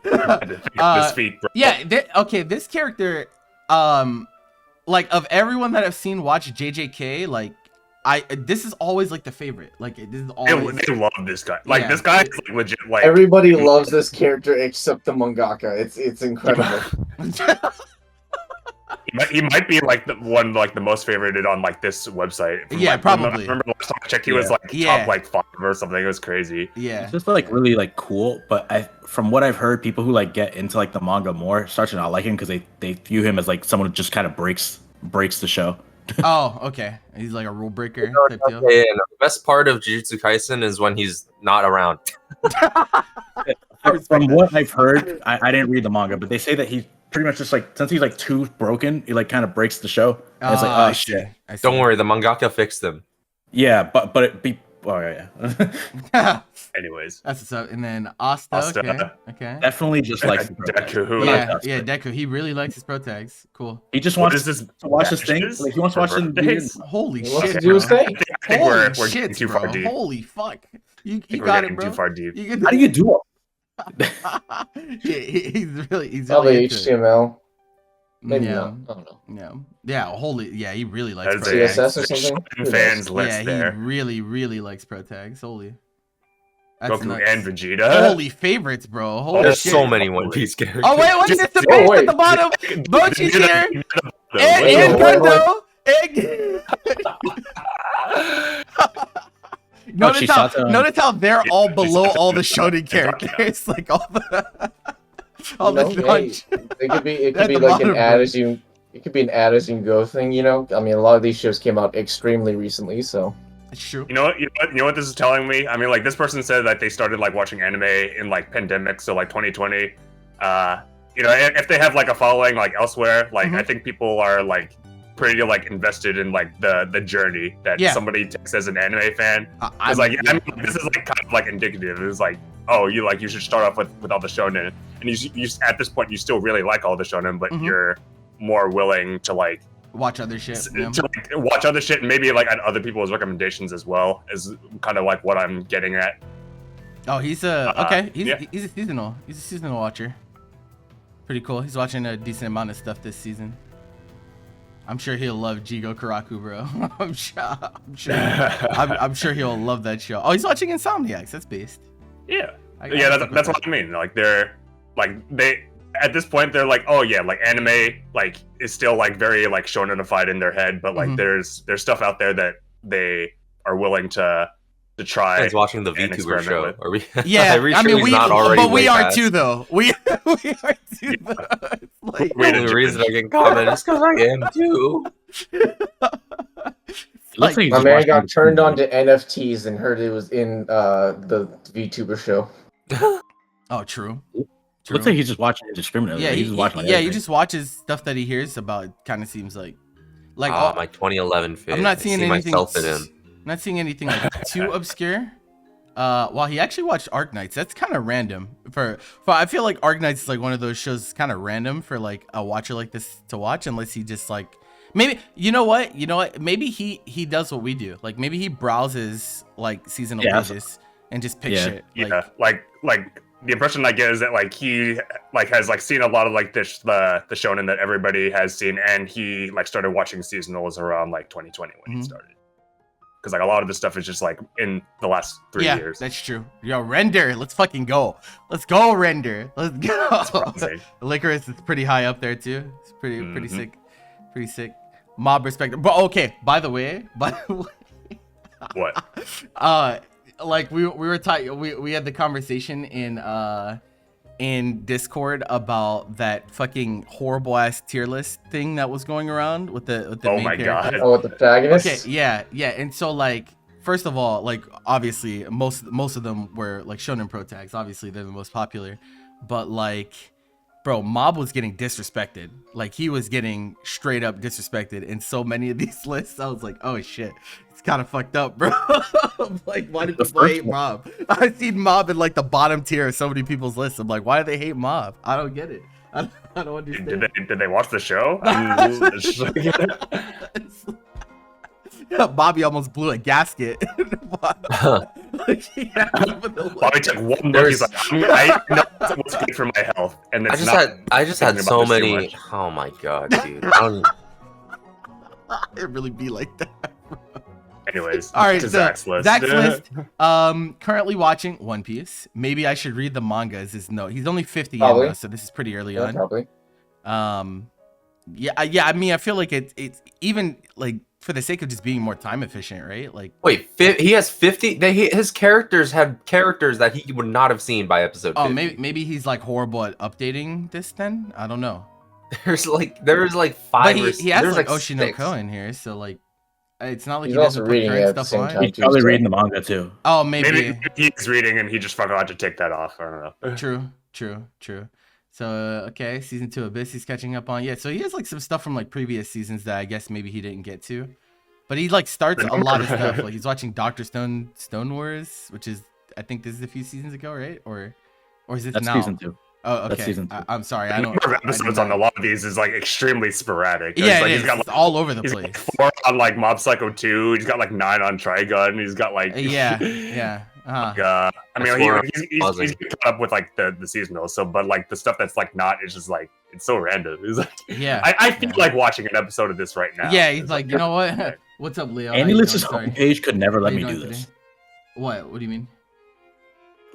[SPEAKER 2] This feet, bro.
[SPEAKER 1] Yeah. Okay, this character, like of everyone that I've seen watch JJK, like this is always like the favorite. Like this is always.
[SPEAKER 2] They love this guy. Like
[SPEAKER 1] Yeah.
[SPEAKER 2] this guy is like legit. Like
[SPEAKER 3] Everybody loves this character except the mangaka. It's incredible.
[SPEAKER 2] he might be like the one like the most favorited on like this website. From,
[SPEAKER 1] Yeah,
[SPEAKER 2] like,
[SPEAKER 1] probably.
[SPEAKER 2] Remember last time I checked, he was like
[SPEAKER 1] Yeah.
[SPEAKER 2] top like 5 or something. It was crazy.
[SPEAKER 1] Yeah.
[SPEAKER 4] It's just like really like cool, but from what I've heard, people who like get into like the manga more start to not like him because they view him as like someone who just kind of breaks the show.
[SPEAKER 1] Oh, okay. He's like a rule breaker type deal.
[SPEAKER 5] Okay, and the best part of Jujutsu Kaisen is when he's not around.
[SPEAKER 4] From what I've heard, I didn't read the manga, but they say that he's pretty much just like since he's like too broken, he like kind of breaks the show. And it's like,
[SPEAKER 1] I
[SPEAKER 4] oh
[SPEAKER 1] see,
[SPEAKER 4] shit.
[SPEAKER 1] I see.
[SPEAKER 5] Don't worry, the mangaka fixed him.
[SPEAKER 4] Yeah, but it be oh yeah.
[SPEAKER 2] Anyways,
[SPEAKER 1] That's what's up. And then Asta.
[SPEAKER 2] Asta.
[SPEAKER 1] Okay.
[SPEAKER 4] Definitely just likes the pro tags.
[SPEAKER 2] Deku.
[SPEAKER 1] Yeah, Deku. He really likes his pro tags. Cool.
[SPEAKER 4] He just
[SPEAKER 2] What
[SPEAKER 4] wants
[SPEAKER 2] is this?
[SPEAKER 4] to watch this thing.
[SPEAKER 2] Dashes
[SPEAKER 4] Like he wants to watch
[SPEAKER 2] for
[SPEAKER 4] the
[SPEAKER 2] birthdays?
[SPEAKER 1] Holy
[SPEAKER 3] He wants
[SPEAKER 1] shit,
[SPEAKER 3] to do his
[SPEAKER 1] bro.
[SPEAKER 3] thing.
[SPEAKER 2] I think
[SPEAKER 1] Holy
[SPEAKER 2] we're getting
[SPEAKER 1] shit,
[SPEAKER 2] too
[SPEAKER 1] bro.
[SPEAKER 2] far deep.
[SPEAKER 1] Holy fuck. You
[SPEAKER 2] I think we're
[SPEAKER 1] got
[SPEAKER 2] getting
[SPEAKER 1] it, bro.
[SPEAKER 2] too far deep.
[SPEAKER 1] You
[SPEAKER 4] How do you do it?
[SPEAKER 1] he's really
[SPEAKER 3] Probably
[SPEAKER 1] into it.
[SPEAKER 3] HTML. Maybe
[SPEAKER 1] yeah.
[SPEAKER 3] not. I don't know.
[SPEAKER 1] Yeah. Holy. Yeah. He really likes
[SPEAKER 2] That's
[SPEAKER 1] pro
[SPEAKER 2] a
[SPEAKER 1] tags.
[SPEAKER 3] CSS or something? Who
[SPEAKER 2] fans
[SPEAKER 3] knows?
[SPEAKER 2] list
[SPEAKER 1] Yeah,
[SPEAKER 2] there.
[SPEAKER 1] he really likes pro tags. Holy. That's
[SPEAKER 2] Goku
[SPEAKER 1] nuts.
[SPEAKER 2] and Vegeta.
[SPEAKER 1] Holy favorites, bro. Holy
[SPEAKER 5] There's
[SPEAKER 1] shit.
[SPEAKER 5] so many One Piece characters.
[SPEAKER 1] Oh wait, what's this? The
[SPEAKER 2] Oh,
[SPEAKER 1] base
[SPEAKER 3] wait.
[SPEAKER 1] at the bottom. Bochi's here. And
[SPEAKER 3] wait,
[SPEAKER 1] Gundo.
[SPEAKER 4] Chisato.
[SPEAKER 1] Notice how they're all below all the shonen characters. Like all the all
[SPEAKER 3] You know,
[SPEAKER 1] the
[SPEAKER 3] hey, it could be
[SPEAKER 1] At the
[SPEAKER 3] like
[SPEAKER 1] bottom,
[SPEAKER 3] an
[SPEAKER 1] bro.
[SPEAKER 3] add as you. It could be an add as you go thing, you know. I mean, a lot of these shows came out extremely recently, so
[SPEAKER 1] It's true.
[SPEAKER 2] You know what this is telling me? I mean, like this person said that they started like watching anime in like pandemic, so like 2020. You know, if they have like a following like elsewhere, like
[SPEAKER 1] Mhm.
[SPEAKER 2] I think people are like pretty like invested in like the journey that
[SPEAKER 1] Yeah.
[SPEAKER 2] somebody takes as an anime fan.
[SPEAKER 1] I
[SPEAKER 2] It's like I mean, this is like kind of like indicative. It's like, oh, you should start off with all the shonen, and you at this point you still really like all the shonen, but
[SPEAKER 1] Mhm.
[SPEAKER 2] you're more willing to like
[SPEAKER 1] watch other shit. Yeah.
[SPEAKER 2] to like, watch other shit and maybe like add other people's recommendations as well is kind of like what I'm getting at.
[SPEAKER 1] Oh, he's okay. He's
[SPEAKER 2] yeah.
[SPEAKER 1] he's a seasonal. He's a seasonal watcher. Pretty cool. He's watching a decent amount of stuff this season. I'm sure he'll love Jigo Karaku, bro. I'm sure he'll love that show. Oh, he's watching Insomniacs. That's based.
[SPEAKER 2] Yeah,
[SPEAKER 1] I
[SPEAKER 2] yeah,
[SPEAKER 1] fuck with
[SPEAKER 2] that's
[SPEAKER 1] that.
[SPEAKER 2] what I mean. Like they at this point they're like, oh yeah, like anime like is still like very like shonenified in their head, but like
[SPEAKER 1] Mhm.
[SPEAKER 2] there's stuff out there that they are willing to try.
[SPEAKER 5] He's watching the
[SPEAKER 2] and
[SPEAKER 5] VTuber
[SPEAKER 2] experiment
[SPEAKER 5] show.
[SPEAKER 2] with.
[SPEAKER 5] Are we?
[SPEAKER 1] Yeah,
[SPEAKER 5] are we
[SPEAKER 1] I
[SPEAKER 5] sure
[SPEAKER 1] mean
[SPEAKER 5] he's
[SPEAKER 1] we,
[SPEAKER 5] not already
[SPEAKER 1] but we
[SPEAKER 5] way
[SPEAKER 1] are
[SPEAKER 5] past?
[SPEAKER 1] too though. We are too. Though. It's like,
[SPEAKER 2] Wait,
[SPEAKER 5] The only reason I can comment is because I am too.
[SPEAKER 4] Looks like he's
[SPEAKER 3] my
[SPEAKER 4] just
[SPEAKER 3] man
[SPEAKER 4] watching
[SPEAKER 3] got
[SPEAKER 4] the-
[SPEAKER 3] turned on to NFTs and heard it was in the VTuber show.
[SPEAKER 1] oh, true.
[SPEAKER 4] Looks like he's just watching indiscriminately.
[SPEAKER 1] Yeah,
[SPEAKER 4] Like,
[SPEAKER 1] he,
[SPEAKER 4] he's just watching.
[SPEAKER 1] he
[SPEAKER 4] everything.
[SPEAKER 1] just watches stuff that he hears about. Kind of seems like
[SPEAKER 5] Ah, my 2011 fit.
[SPEAKER 1] I'm not seeing
[SPEAKER 5] I see
[SPEAKER 1] anything.
[SPEAKER 5] myself in him.
[SPEAKER 1] Not seeing anything like too obscure. While he actually watched Arknights, that's kind of random. For I feel like Arknights is like one of those shows kind of random for like a watcher like this to watch, unless he just like maybe you know what maybe he does what we do. Like maybe he browses like seasonal
[SPEAKER 4] Yeah.
[SPEAKER 1] pages and just picks
[SPEAKER 4] Yeah.
[SPEAKER 1] shit.
[SPEAKER 2] Yeah, like the impression I get is that like he like has like seen a lot of like the shonen that everybody has seen, and he like started watching seasonals around like 2020 when
[SPEAKER 1] Mhm.
[SPEAKER 2] he started. Because like a lot of this stuff is just like in the last 3
[SPEAKER 1] Yeah,
[SPEAKER 2] years.
[SPEAKER 1] that's true. Yo, Render, let's fucking go. Let's go, Render. Let's go.
[SPEAKER 2] Promising.
[SPEAKER 1] Licorice is pretty high up there too. It's pretty
[SPEAKER 2] Mhm.
[SPEAKER 1] sick. Pretty sick. Mob respect. But okay, by the way,
[SPEAKER 2] What?
[SPEAKER 1] like we were talking, we had the conversation in Discord about that fucking horrible ass tier list thing that was going around with the
[SPEAKER 2] Oh
[SPEAKER 1] main
[SPEAKER 2] my
[SPEAKER 1] character.
[SPEAKER 2] God.
[SPEAKER 3] Oh, with the protagonist.
[SPEAKER 1] Okay, yeah, and so like first of all, like obviously most of them were like shonen pro tags. Obviously they're the most popular, but like, bro, Mob was getting disrespected. Like he was getting straight up disrespected in so many of these lists. I was like, oh shit, it's kind of fucked up, bro. Like, why do people hate Mob? I've seen Mob in like the bottom tier of so many people's lists. I'm like, why do they hate Mob? I don't get it. I don't understand.
[SPEAKER 2] Did they watch the show?
[SPEAKER 1] Bobby almost blew a gasket. Like, yeah,
[SPEAKER 2] Bobby took one look. He's like, I know what's good for my health, and it's
[SPEAKER 5] I just had so
[SPEAKER 2] about this too
[SPEAKER 5] many.
[SPEAKER 2] much.
[SPEAKER 5] Oh my god, dude. I don't-
[SPEAKER 1] it really be like that.
[SPEAKER 2] Anyways,
[SPEAKER 1] All right,
[SPEAKER 2] to
[SPEAKER 1] so
[SPEAKER 2] Zach's list.
[SPEAKER 1] Zach's list. Currently watching One Piece. Maybe I should read the manga as his note. He's only 50 in
[SPEAKER 3] Probably.
[SPEAKER 1] though, so this is pretty early
[SPEAKER 3] Yeah,
[SPEAKER 1] on.
[SPEAKER 3] probably.
[SPEAKER 1] Yeah. I mean, I feel like it's even like for the sake of just being more time efficient, right? Like,
[SPEAKER 5] Wait, he has 50. His characters have characters that he would not have seen by episode 50.
[SPEAKER 1] oh, maybe he's like horrible at updating this. Then I don't know.
[SPEAKER 5] There's like five.
[SPEAKER 1] But
[SPEAKER 5] or
[SPEAKER 1] he has
[SPEAKER 5] there's
[SPEAKER 1] like Oshinoko
[SPEAKER 5] 6.
[SPEAKER 1] in here, so like it's not like
[SPEAKER 3] He's
[SPEAKER 1] he doesn't
[SPEAKER 3] also
[SPEAKER 1] put
[SPEAKER 3] reading
[SPEAKER 1] current
[SPEAKER 3] it at the
[SPEAKER 1] stuff
[SPEAKER 3] same
[SPEAKER 1] on.
[SPEAKER 3] time.
[SPEAKER 4] He's probably reading the manga too.
[SPEAKER 1] Oh, maybe.
[SPEAKER 2] Maybe he's reading and he just forgot to take that off. I don't know.
[SPEAKER 1] True. So okay, season 2 Abyss he's catching up on. Yeah, so he has like some stuff from like previous seasons that I guess maybe he didn't get to. But he like starts a lot of stuff. Like he's watching Dr. Stone Wars, which is I think this is a few seasons ago, right? Or is it
[SPEAKER 4] That's
[SPEAKER 1] now?
[SPEAKER 4] season 2.
[SPEAKER 1] Oh, okay.
[SPEAKER 4] That's season 2.
[SPEAKER 1] I'm sorry. I
[SPEAKER 2] The
[SPEAKER 1] don't.
[SPEAKER 2] number of episodes on a lot of these is like extremely sporadic.
[SPEAKER 1] Yeah,
[SPEAKER 2] like,
[SPEAKER 1] it
[SPEAKER 2] he's
[SPEAKER 1] is.
[SPEAKER 2] got
[SPEAKER 1] It's
[SPEAKER 2] like,
[SPEAKER 1] all over the
[SPEAKER 2] he's
[SPEAKER 1] place.
[SPEAKER 2] got 4 on like Mob Psycho 2. He's got like 9 on Trigun. He's got like
[SPEAKER 1] Yeah.
[SPEAKER 2] I
[SPEAKER 5] That's
[SPEAKER 2] mean,
[SPEAKER 5] where
[SPEAKER 2] he's caught up with like the seasonal. So, but like the stuff that's like not, it's just like it's so random. It's like
[SPEAKER 1] Yeah.
[SPEAKER 2] I feel like watching an episode of this right now.
[SPEAKER 1] Yeah, he's
[SPEAKER 2] It's
[SPEAKER 1] like, you know what? What's up, Leo? How you
[SPEAKER 4] AniList's
[SPEAKER 1] doing? Sorry.
[SPEAKER 4] homepage could never let
[SPEAKER 1] How
[SPEAKER 4] me
[SPEAKER 1] you
[SPEAKER 4] do
[SPEAKER 1] doing
[SPEAKER 4] this.
[SPEAKER 1] today? What do you mean?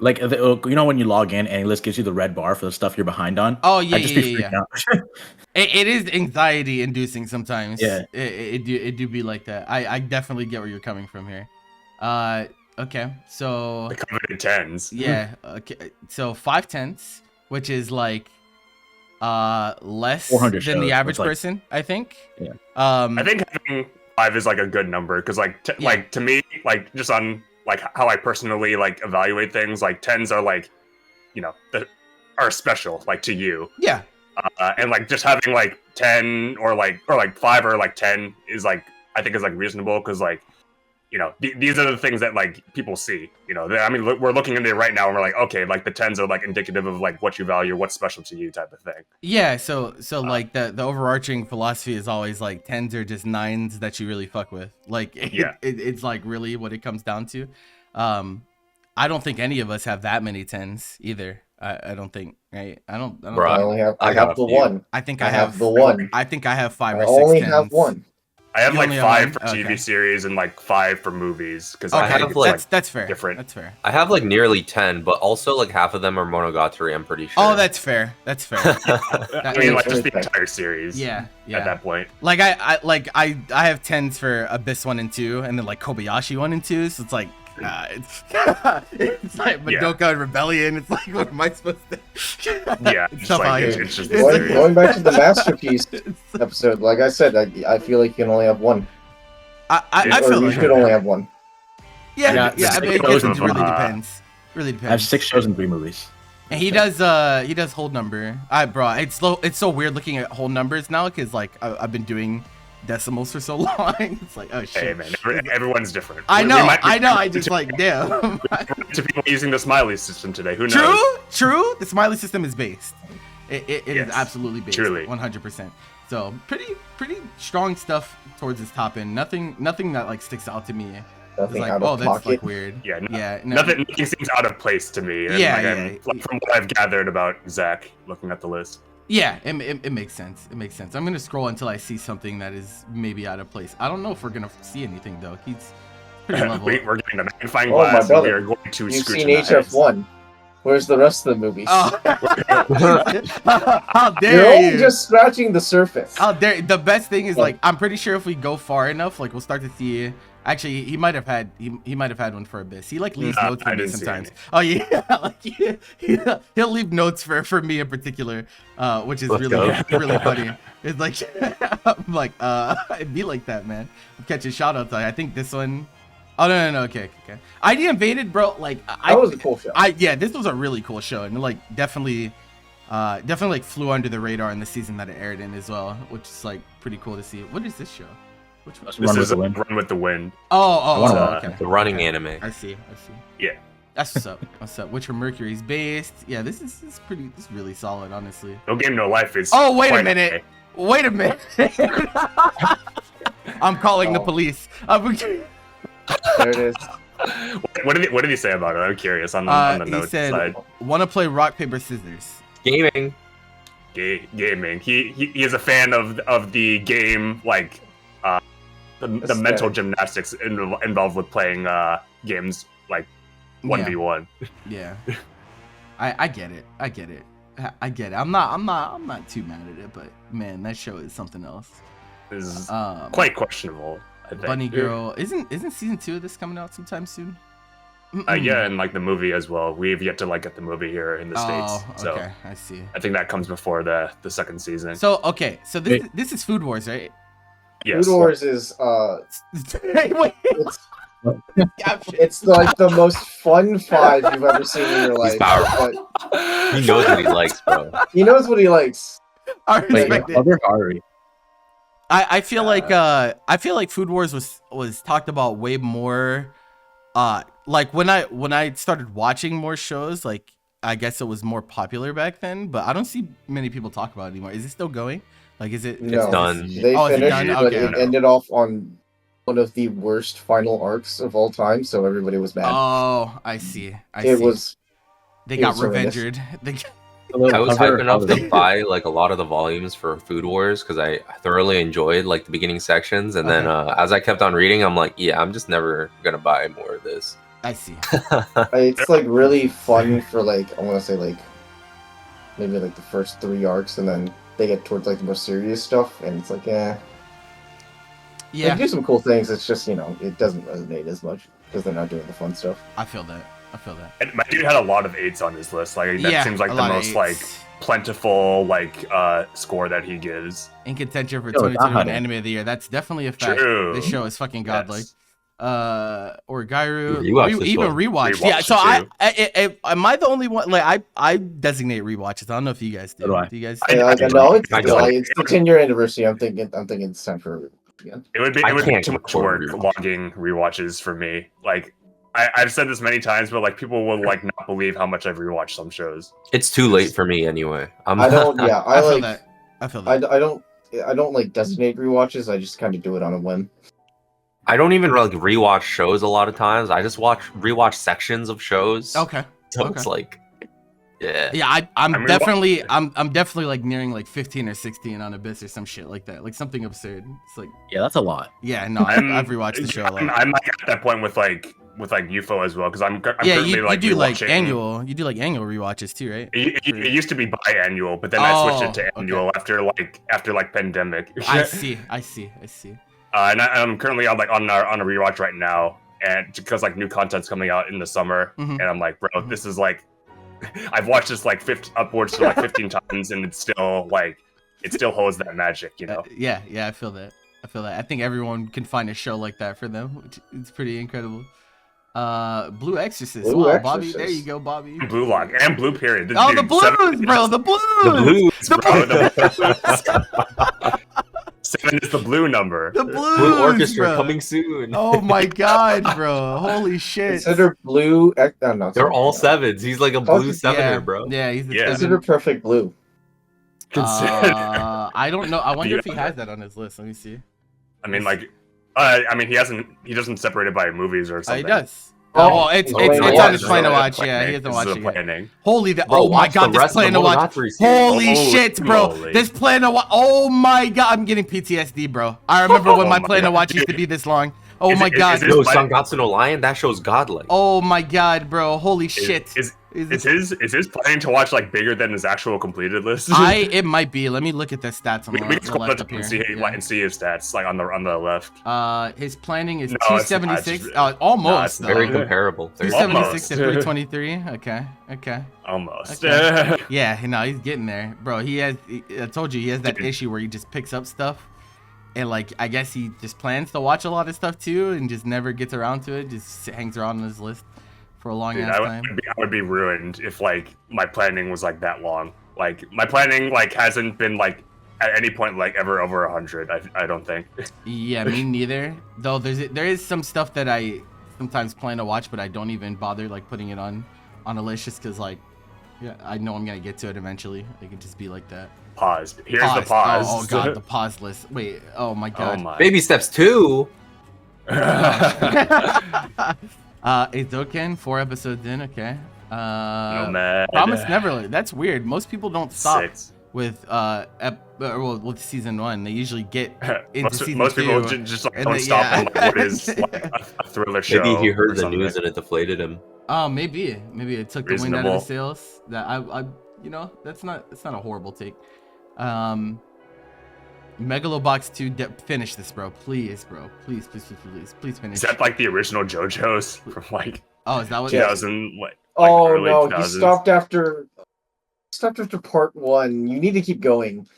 [SPEAKER 4] Like, you know, when you log in, AniList gives you the red bar for the stuff you're behind on.
[SPEAKER 1] Oh yeah,
[SPEAKER 4] I'd just be
[SPEAKER 1] yeah.
[SPEAKER 4] freaking out.
[SPEAKER 1] It is anxiety inducing sometimes.
[SPEAKER 4] Yeah.
[SPEAKER 1] It do be like that. I definitely get where you're coming from here. Okay, so
[SPEAKER 2] the coveted tens.
[SPEAKER 1] yeah, okay, so 5/10, which is like less
[SPEAKER 4] 400
[SPEAKER 1] than the
[SPEAKER 4] shows,
[SPEAKER 1] average
[SPEAKER 4] that's like-
[SPEAKER 1] person, I think.
[SPEAKER 4] Yeah.
[SPEAKER 2] I think having 5 is like a good number because like
[SPEAKER 1] Yeah.
[SPEAKER 2] like to me like just on like how I personally like evaluate things, like 10s are like, you know, are special like to you.
[SPEAKER 1] Yeah.
[SPEAKER 2] And like just having like 10 or like 5 or like 10 is like I think is like reasonable because like, you know, these are the things that like people see, you know. I mean, we're looking into it right now and we're like, okay, like the 10s are like indicative of like what you value, what's special to you type of thing.
[SPEAKER 1] Yeah, so like the overarching philosophy is always like 10s are just 9s that you really fuck with. Like
[SPEAKER 2] Yeah.
[SPEAKER 1] it's like really what it comes down to. I don't think any of us have that many 10s either. I don't think, right? I don't
[SPEAKER 5] Bruh.
[SPEAKER 3] I only have.
[SPEAKER 5] I
[SPEAKER 3] I
[SPEAKER 5] got
[SPEAKER 3] have
[SPEAKER 5] a
[SPEAKER 3] the
[SPEAKER 5] few.
[SPEAKER 3] one.
[SPEAKER 1] I think
[SPEAKER 3] I have the one.
[SPEAKER 1] I think I have 5
[SPEAKER 3] I
[SPEAKER 1] or 6
[SPEAKER 3] only
[SPEAKER 1] 10s.
[SPEAKER 3] have one.
[SPEAKER 2] I have
[SPEAKER 1] You
[SPEAKER 2] like
[SPEAKER 1] only have
[SPEAKER 2] 5
[SPEAKER 1] one?
[SPEAKER 2] for
[SPEAKER 1] Okay.
[SPEAKER 2] TV series and like 5 for movies because
[SPEAKER 1] Okay,
[SPEAKER 5] I have,
[SPEAKER 2] it's,
[SPEAKER 5] like,
[SPEAKER 1] that's fair.
[SPEAKER 2] different.
[SPEAKER 1] That's fair.
[SPEAKER 5] I have like nearly 10, but also like half of them are Monogatari. I'm pretty sure.
[SPEAKER 1] Oh, that's fair. That's fair.
[SPEAKER 2] I mean, like just the
[SPEAKER 3] Okay.
[SPEAKER 2] entire series.
[SPEAKER 1] yeah.
[SPEAKER 2] At that point,
[SPEAKER 1] Like I have 10s for Abyss 1 and 2, and then like Kobayashi 1 and 2. So it's like it's like Madoka and Rebellion. It's like, what am I supposed to?
[SPEAKER 2] yeah,
[SPEAKER 1] It's
[SPEAKER 2] it's
[SPEAKER 1] tough out
[SPEAKER 2] like
[SPEAKER 1] here.
[SPEAKER 2] it's just
[SPEAKER 1] It's
[SPEAKER 2] the
[SPEAKER 1] like-
[SPEAKER 2] series.
[SPEAKER 3] Going back to the masterpiece episode, like I said, I feel like you can only have one.
[SPEAKER 1] I
[SPEAKER 3] Or
[SPEAKER 1] feel
[SPEAKER 3] you
[SPEAKER 1] like
[SPEAKER 3] should only have one.
[SPEAKER 1] yeah.
[SPEAKER 4] Yeah,
[SPEAKER 1] I mean, it
[SPEAKER 4] those
[SPEAKER 1] really
[SPEAKER 2] are-
[SPEAKER 1] depends. Really depends.
[SPEAKER 4] I have 6 shows and 3 movies.
[SPEAKER 1] And he does whole number. Bro, it's so weird looking at whole numbers now because like I've been doing decimals for so long. It's like, oh shit.
[SPEAKER 2] Hey man, everyone's different.
[SPEAKER 1] I
[SPEAKER 2] We
[SPEAKER 1] know,
[SPEAKER 2] might be
[SPEAKER 1] I just like damn.
[SPEAKER 2] to people using the smiley system today. Who knows?
[SPEAKER 1] True. The smiley system is based. It is
[SPEAKER 2] Yes,
[SPEAKER 1] absolutely based.
[SPEAKER 2] truly.
[SPEAKER 1] 100%. So pretty strong stuff towards this top end. Nothing that like sticks out to me. It's
[SPEAKER 3] Nothing
[SPEAKER 1] like,
[SPEAKER 3] out
[SPEAKER 1] oh,
[SPEAKER 3] of
[SPEAKER 1] that's
[SPEAKER 3] pocket.
[SPEAKER 1] like weird.
[SPEAKER 2] Yeah,
[SPEAKER 1] No.
[SPEAKER 2] nothing seems out of place to me. And,
[SPEAKER 1] Yeah,
[SPEAKER 2] like,
[SPEAKER 1] yeah.
[SPEAKER 2] like, from what I've gathered about Zach, looking at the list.
[SPEAKER 1] Yeah, it makes sense. It makes sense. I'm gonna scroll until I see something that is maybe out of place. I don't know if we're gonna see anything though. He's pretty level.
[SPEAKER 2] We're getting the magnifying
[SPEAKER 3] Oh, my
[SPEAKER 2] glass, and we
[SPEAKER 3] brother.
[SPEAKER 2] are going to
[SPEAKER 3] You've seen
[SPEAKER 2] scrutinize.
[SPEAKER 3] HF1. Where's the rest of the movies?
[SPEAKER 1] Oh. How
[SPEAKER 3] You're
[SPEAKER 1] dare
[SPEAKER 3] only
[SPEAKER 1] you?
[SPEAKER 3] just scratching the surface.
[SPEAKER 1] How dare the best thing is like I'm pretty sure if we go far enough, like we'll start to see. Actually, he might have had one for Abyss. He like leaves
[SPEAKER 2] No,
[SPEAKER 1] notes for
[SPEAKER 2] I
[SPEAKER 1] me
[SPEAKER 2] didn't see
[SPEAKER 1] sometimes.
[SPEAKER 2] any.
[SPEAKER 1] Oh yeah, like he'll leave notes for me in particular, which is
[SPEAKER 5] Let's
[SPEAKER 1] really
[SPEAKER 5] go.
[SPEAKER 1] really funny. It's like I'm like it'd be like that, man. I'm catching shout outs. I think this one Oh no, okay. ID Invaded, bro. Like
[SPEAKER 3] That was a cool show.
[SPEAKER 1] Yeah, this was a really cool show, and like definitely like flew under the radar in the season that it aired in as well, which is like pretty cool to see. What is this show? Which one?
[SPEAKER 4] That's
[SPEAKER 2] This
[SPEAKER 4] Run
[SPEAKER 2] is
[SPEAKER 4] with the Wind.
[SPEAKER 2] Run with the Wind.
[SPEAKER 1] Okay.
[SPEAKER 5] The running
[SPEAKER 1] Okay.
[SPEAKER 5] anime.
[SPEAKER 1] I see.
[SPEAKER 2] Yeah.
[SPEAKER 1] That's what's up. What's up? Witcher Mercury's based. Yeah, this is really solid, honestly.
[SPEAKER 2] No Game No Life is.
[SPEAKER 1] Oh, wait a
[SPEAKER 2] quite
[SPEAKER 1] minute.
[SPEAKER 2] okay.
[SPEAKER 1] Wait a minute. I'm calling the
[SPEAKER 3] Oh.
[SPEAKER 1] police.
[SPEAKER 3] There it is.
[SPEAKER 2] What did he say about it? I'm curious on the
[SPEAKER 1] He
[SPEAKER 2] notes
[SPEAKER 1] said,
[SPEAKER 2] side.
[SPEAKER 1] "Want to play rock paper scissors?"
[SPEAKER 5] Gaming.
[SPEAKER 2] Gaming. He is a fan of the game, like the
[SPEAKER 3] Aesthetic.
[SPEAKER 2] mental gymnastics involved with playing games like 1v1.
[SPEAKER 1] Yeah. I get it. I get it. I'm not too mad at it, but man, that show is something else.
[SPEAKER 2] This is
[SPEAKER 1] Quite
[SPEAKER 2] quite questionable. I think.
[SPEAKER 1] Bunny Girl. Isn't season 2 of this coming out sometime soon?
[SPEAKER 2] Yeah, and like the movie as well. We've yet to like get the movie here in the states, so
[SPEAKER 1] okay, I see.
[SPEAKER 2] I think that comes before the second season.
[SPEAKER 1] So so this is Food Wars, right?
[SPEAKER 2] Yes.
[SPEAKER 3] Food Wars is
[SPEAKER 1] Hey, wait.
[SPEAKER 3] it's
[SPEAKER 1] Caption.
[SPEAKER 3] it's like the most fun 5 you've ever seen in your life.
[SPEAKER 5] He's powerful.
[SPEAKER 3] But
[SPEAKER 5] He knows what he likes, bro.
[SPEAKER 3] he knows what he likes.
[SPEAKER 1] I
[SPEAKER 4] Like,
[SPEAKER 1] respect it.
[SPEAKER 4] other Ari.
[SPEAKER 1] I feel like Food Wars was talked about way more. Like when I started watching more shows, like I guess it was more popular back then, but I don't see many people talk about it anymore. Is it still going? Like, is it?
[SPEAKER 3] No,
[SPEAKER 5] done.
[SPEAKER 3] They
[SPEAKER 1] Oh, is it
[SPEAKER 3] finished,
[SPEAKER 1] done?
[SPEAKER 3] but
[SPEAKER 1] Okay.
[SPEAKER 3] it ended off on one of the worst final arcs of all time, so everybody was mad.
[SPEAKER 1] Oh, I see.
[SPEAKER 3] It was
[SPEAKER 1] They
[SPEAKER 3] it
[SPEAKER 1] got
[SPEAKER 3] was horrendous.
[SPEAKER 1] revenged.
[SPEAKER 5] I was
[SPEAKER 4] Cover-
[SPEAKER 5] hyping up
[SPEAKER 4] cover-
[SPEAKER 5] to buy like a lot of the volumes for Food Wars because I thoroughly enjoyed like the beginning sections, and then as I kept on reading, I'm like, yeah, I'm just never gonna buy more of this.
[SPEAKER 1] I see.
[SPEAKER 3] It's like really fun for like I want to say like maybe like the first 3 arcs, and then they get towards like the more serious stuff, and it's like they
[SPEAKER 1] Yeah,
[SPEAKER 3] do some cool things. It's just it doesn't resonate as much because they're not doing the fun stuff.
[SPEAKER 1] I feel that.
[SPEAKER 2] And my dude had a lot of 8s on his list. Like that
[SPEAKER 1] Yeah,
[SPEAKER 2] seems like
[SPEAKER 1] a
[SPEAKER 2] the
[SPEAKER 1] lot of
[SPEAKER 2] most
[SPEAKER 1] 8s.
[SPEAKER 2] like plentiful like score that he gives.
[SPEAKER 1] In contention for
[SPEAKER 4] Yo,
[SPEAKER 1] 2021
[SPEAKER 4] God.
[SPEAKER 1] Anime of the Year. That's definitely a fact.
[SPEAKER 2] True.
[SPEAKER 1] This show is fucking godlike.
[SPEAKER 2] Yes.
[SPEAKER 1] Or Gairu,
[SPEAKER 5] You rewatched this
[SPEAKER 1] even
[SPEAKER 5] one.
[SPEAKER 1] rewatched. Yeah,
[SPEAKER 2] Rewatched
[SPEAKER 1] so
[SPEAKER 2] it too.
[SPEAKER 1] am I the only one? Like I designate rewatches. I don't know if you guys do.
[SPEAKER 4] So do I.
[SPEAKER 1] Do you guys?
[SPEAKER 2] I-
[SPEAKER 3] Yeah, no, it's
[SPEAKER 5] I
[SPEAKER 3] like,
[SPEAKER 5] don't.
[SPEAKER 3] it's the 10-year anniversary. I'm thinking it's time for again.
[SPEAKER 2] It would be
[SPEAKER 5] I
[SPEAKER 2] it would be
[SPEAKER 5] can't
[SPEAKER 2] too much
[SPEAKER 5] afford
[SPEAKER 2] work
[SPEAKER 5] rewatch.
[SPEAKER 2] logging rewatches for me. Like I've said this many times, but like people will like not believe how much I've rewatched some shows.
[SPEAKER 5] It's too late for me anyway.
[SPEAKER 3] I don't. Yeah,
[SPEAKER 1] I feel
[SPEAKER 3] like.
[SPEAKER 1] that. I feel that.
[SPEAKER 3] I don't like designate rewatches. I just kind of do it on a whim.
[SPEAKER 5] I don't even like rewatch shows a lot of times. I just rewatch sections of shows.
[SPEAKER 1] Okay.
[SPEAKER 5] So
[SPEAKER 1] okay.
[SPEAKER 5] it's like, yeah.
[SPEAKER 1] Yeah, I'm
[SPEAKER 2] I'm
[SPEAKER 1] definitely I'm definitely like nearing like 15 or 16 on Abyss or some shit like that. Like something absurd. It's like
[SPEAKER 4] Yeah, that's a lot.
[SPEAKER 1] yeah, no, I've rewatched the show a lot.
[SPEAKER 2] I'm like at that point with like UFO as well because I'm
[SPEAKER 1] Yeah,
[SPEAKER 2] currently
[SPEAKER 1] you
[SPEAKER 2] like
[SPEAKER 1] do like
[SPEAKER 2] rewatching-
[SPEAKER 1] annual
[SPEAKER 2] It
[SPEAKER 1] rewatches too, right?
[SPEAKER 2] used to be biannual, but then I switched it to
[SPEAKER 1] Oh,
[SPEAKER 2] annual after pandemic.
[SPEAKER 1] I see.
[SPEAKER 2] And I'm currently on a rewatch right now, and because like new content's coming out in the summer,
[SPEAKER 1] Mhm.
[SPEAKER 2] and I'm like, bro, this is like, I've watched this like upwards to like 15 times, and it's still like, it still holds that magic, you know.
[SPEAKER 1] Yeah, I feel that. I think everyone can find a show like that for them, which is pretty incredible. Blue Exorcist.
[SPEAKER 3] Blue
[SPEAKER 1] Wow, Bobby,
[SPEAKER 3] Exorcist.
[SPEAKER 1] there you go, Bobby.
[SPEAKER 2] Blue Lock and Blue Period.
[SPEAKER 1] Oh,
[SPEAKER 2] Dude,
[SPEAKER 1] the blues, bro, the blues.
[SPEAKER 5] The blues.
[SPEAKER 2] bro, the 7 is the blue number.
[SPEAKER 1] The blues,
[SPEAKER 5] Blue Orchestra
[SPEAKER 1] bro.
[SPEAKER 5] coming soon.
[SPEAKER 1] Oh my god, bro! Holy shit!
[SPEAKER 3] Consider blue. No,
[SPEAKER 5] They're all 7s. He's like a blue 7er,
[SPEAKER 1] yeah,
[SPEAKER 5] bro.
[SPEAKER 1] Yeah, he's the
[SPEAKER 2] Yeah.
[SPEAKER 1] seven.
[SPEAKER 3] Consider perfect blue.
[SPEAKER 1] I don't know. I wonder if he
[SPEAKER 2] Yeah.
[SPEAKER 1] has that on his list. Let me see.
[SPEAKER 2] I mean, like, he doesn't separate it by movies or
[SPEAKER 1] Oh,
[SPEAKER 2] something.
[SPEAKER 1] he does.
[SPEAKER 3] Oh,
[SPEAKER 1] Oh, it's
[SPEAKER 3] oh,
[SPEAKER 1] it's
[SPEAKER 3] yeah,
[SPEAKER 1] on his
[SPEAKER 3] yeah,
[SPEAKER 1] plan to
[SPEAKER 3] yeah,
[SPEAKER 1] watch. Yeah, he hasn't watched it yet.
[SPEAKER 2] Planning.
[SPEAKER 1] Holy that!
[SPEAKER 5] Bro,
[SPEAKER 1] Oh my
[SPEAKER 5] watch
[SPEAKER 1] god,
[SPEAKER 5] the
[SPEAKER 1] this
[SPEAKER 5] rest of
[SPEAKER 1] plan
[SPEAKER 5] the
[SPEAKER 1] to watch.
[SPEAKER 5] Monogatari series.
[SPEAKER 1] Holy
[SPEAKER 2] Holy
[SPEAKER 1] shit, bro!
[SPEAKER 2] moly.
[SPEAKER 1] This plan to watch. Oh my god, I'm getting PTSD, bro. I remember when
[SPEAKER 2] Oh
[SPEAKER 1] my
[SPEAKER 2] my
[SPEAKER 1] plan to
[SPEAKER 2] God.
[SPEAKER 1] watch used to be this long. Oh
[SPEAKER 2] Is
[SPEAKER 1] my
[SPEAKER 2] it- is
[SPEAKER 1] god.
[SPEAKER 2] it-
[SPEAKER 5] Yo,
[SPEAKER 2] Is
[SPEAKER 5] Sangatsu no Lion, that show's godlike.
[SPEAKER 1] Oh my god, bro. Holy shit.
[SPEAKER 2] Is his planning to watch like bigger than his actual completed list?
[SPEAKER 1] It might be. Let me look at the stats on
[SPEAKER 2] we
[SPEAKER 1] the,
[SPEAKER 2] can
[SPEAKER 1] the
[SPEAKER 2] scroll
[SPEAKER 1] left
[SPEAKER 2] up
[SPEAKER 1] up here.
[SPEAKER 2] and see
[SPEAKER 1] Yeah.
[SPEAKER 2] and see his stats like on the left.
[SPEAKER 1] His planning is
[SPEAKER 2] No, it's not. It's
[SPEAKER 1] 276.
[SPEAKER 2] just-
[SPEAKER 1] Almost.
[SPEAKER 2] it's
[SPEAKER 1] though.
[SPEAKER 5] Very
[SPEAKER 2] Yeah.
[SPEAKER 5] comparable. Very
[SPEAKER 1] 276 to
[SPEAKER 2] Almost.
[SPEAKER 1] 323. Okay.
[SPEAKER 2] Almost.
[SPEAKER 1] Yeah, no, he's getting there, bro. I told you he has that
[SPEAKER 2] Dude.
[SPEAKER 1] issue where he just picks up stuff, and like I guess he just plans to watch a lot of stuff too, and just never gets around to it. Just hangs around on his list for a long
[SPEAKER 2] Dude,
[SPEAKER 1] ass time.
[SPEAKER 2] I would be ruined if like my planning was like that long. Like my planning like hasn't been like at any point like ever over 100. I don't think.
[SPEAKER 1] Yeah, me neither. Though there is some stuff that I sometimes plan to watch, but I don't even bother like putting it on a list just because like, yeah, I know I'm gonna get to it eventually. It could just be like that.
[SPEAKER 2] Pause. Here's the pause.
[SPEAKER 1] Oh god, the pause list. Wait. Oh my god.
[SPEAKER 2] Oh my.
[SPEAKER 5] Baby steps 2.
[SPEAKER 1] Eizouken, 4 episodes in. Okay.
[SPEAKER 2] No man.
[SPEAKER 1] Promised Neverland. That's weird. Most people don't stop
[SPEAKER 2] 6.
[SPEAKER 1] with with season 1. They usually get into season
[SPEAKER 2] most
[SPEAKER 1] 2.
[SPEAKER 2] people just like
[SPEAKER 1] and
[SPEAKER 2] don't
[SPEAKER 1] they-
[SPEAKER 2] stop
[SPEAKER 1] yeah.
[SPEAKER 2] in like, what is like a thriller show.
[SPEAKER 5] Maybe he
[SPEAKER 2] or
[SPEAKER 5] heard the
[SPEAKER 2] something.
[SPEAKER 5] news and it deflated him.
[SPEAKER 1] Oh, maybe it took the wind out of
[SPEAKER 2] Reasonable.
[SPEAKER 1] the sails. That I you know, that's not a horrible take. Megalobox 2, finish this, bro. Please, bro. Please finish.
[SPEAKER 2] Is that like the original JoJo's from like
[SPEAKER 1] Oh, is that what?
[SPEAKER 2] 2000? Like
[SPEAKER 3] Oh
[SPEAKER 2] early
[SPEAKER 3] no,
[SPEAKER 2] 2000s?
[SPEAKER 3] he stopped after part 1. You need to keep going.